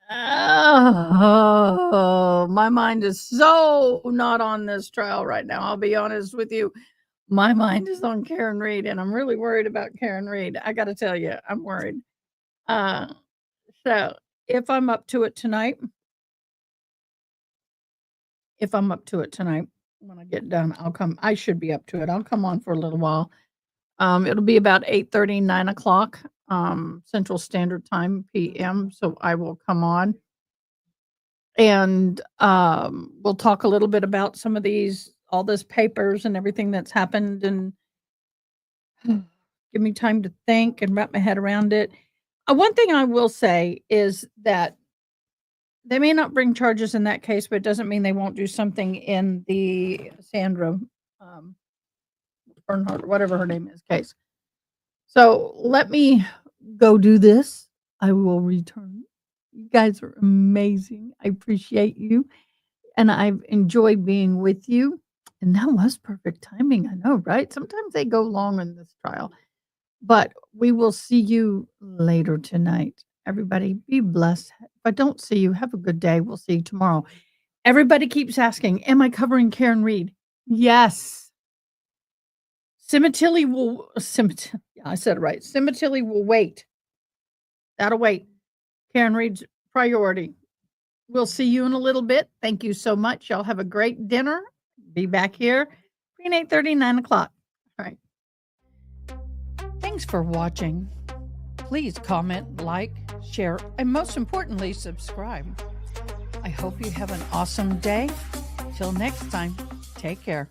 Oh, my mind is so not on this trial right now. I'll be honest with you. My mind is on Karen Reed, and I'm really worried about Karen Reed. I got to tell you, I'm worried. So if I'm up to it tonight, when I get done, I'll come. I should be up to it. I'll come on for a little while. It'll be about 8:30, 9 o'clock, Central Standard Time, PM. So I will come on and we'll talk a little bit about some of all this papers and everything that's happened, and give me time to think and wrap my head around it. One thing I will say is that they may not bring charges in that case, but it doesn't mean they won't do something in the Sandra Bernhardt, whatever her name is, case. So let me go do this. I will return. You guys are amazing. I appreciate you. And I've enjoyed being with you. And that was perfect timing. I know, right? Sometimes they go long in this trial. But we will see you later tonight. Everybody, be blessed. If I don't see you, have a good day. We'll see you tomorrow. Everybody keeps asking, am I covering Karen Reed? Yes. Sementilli will, yeah, I said it right. Sementilli will wait. That'll wait. Karen Reed's priority. We'll see you in a little bit. Thank you so much. Y'all have a great dinner. Be back here between 8:30 and 9 o'clock. All right. Thanks for watching. Please comment, like, share, and most importantly, subscribe. I hope you have an awesome day. Till next time, take care.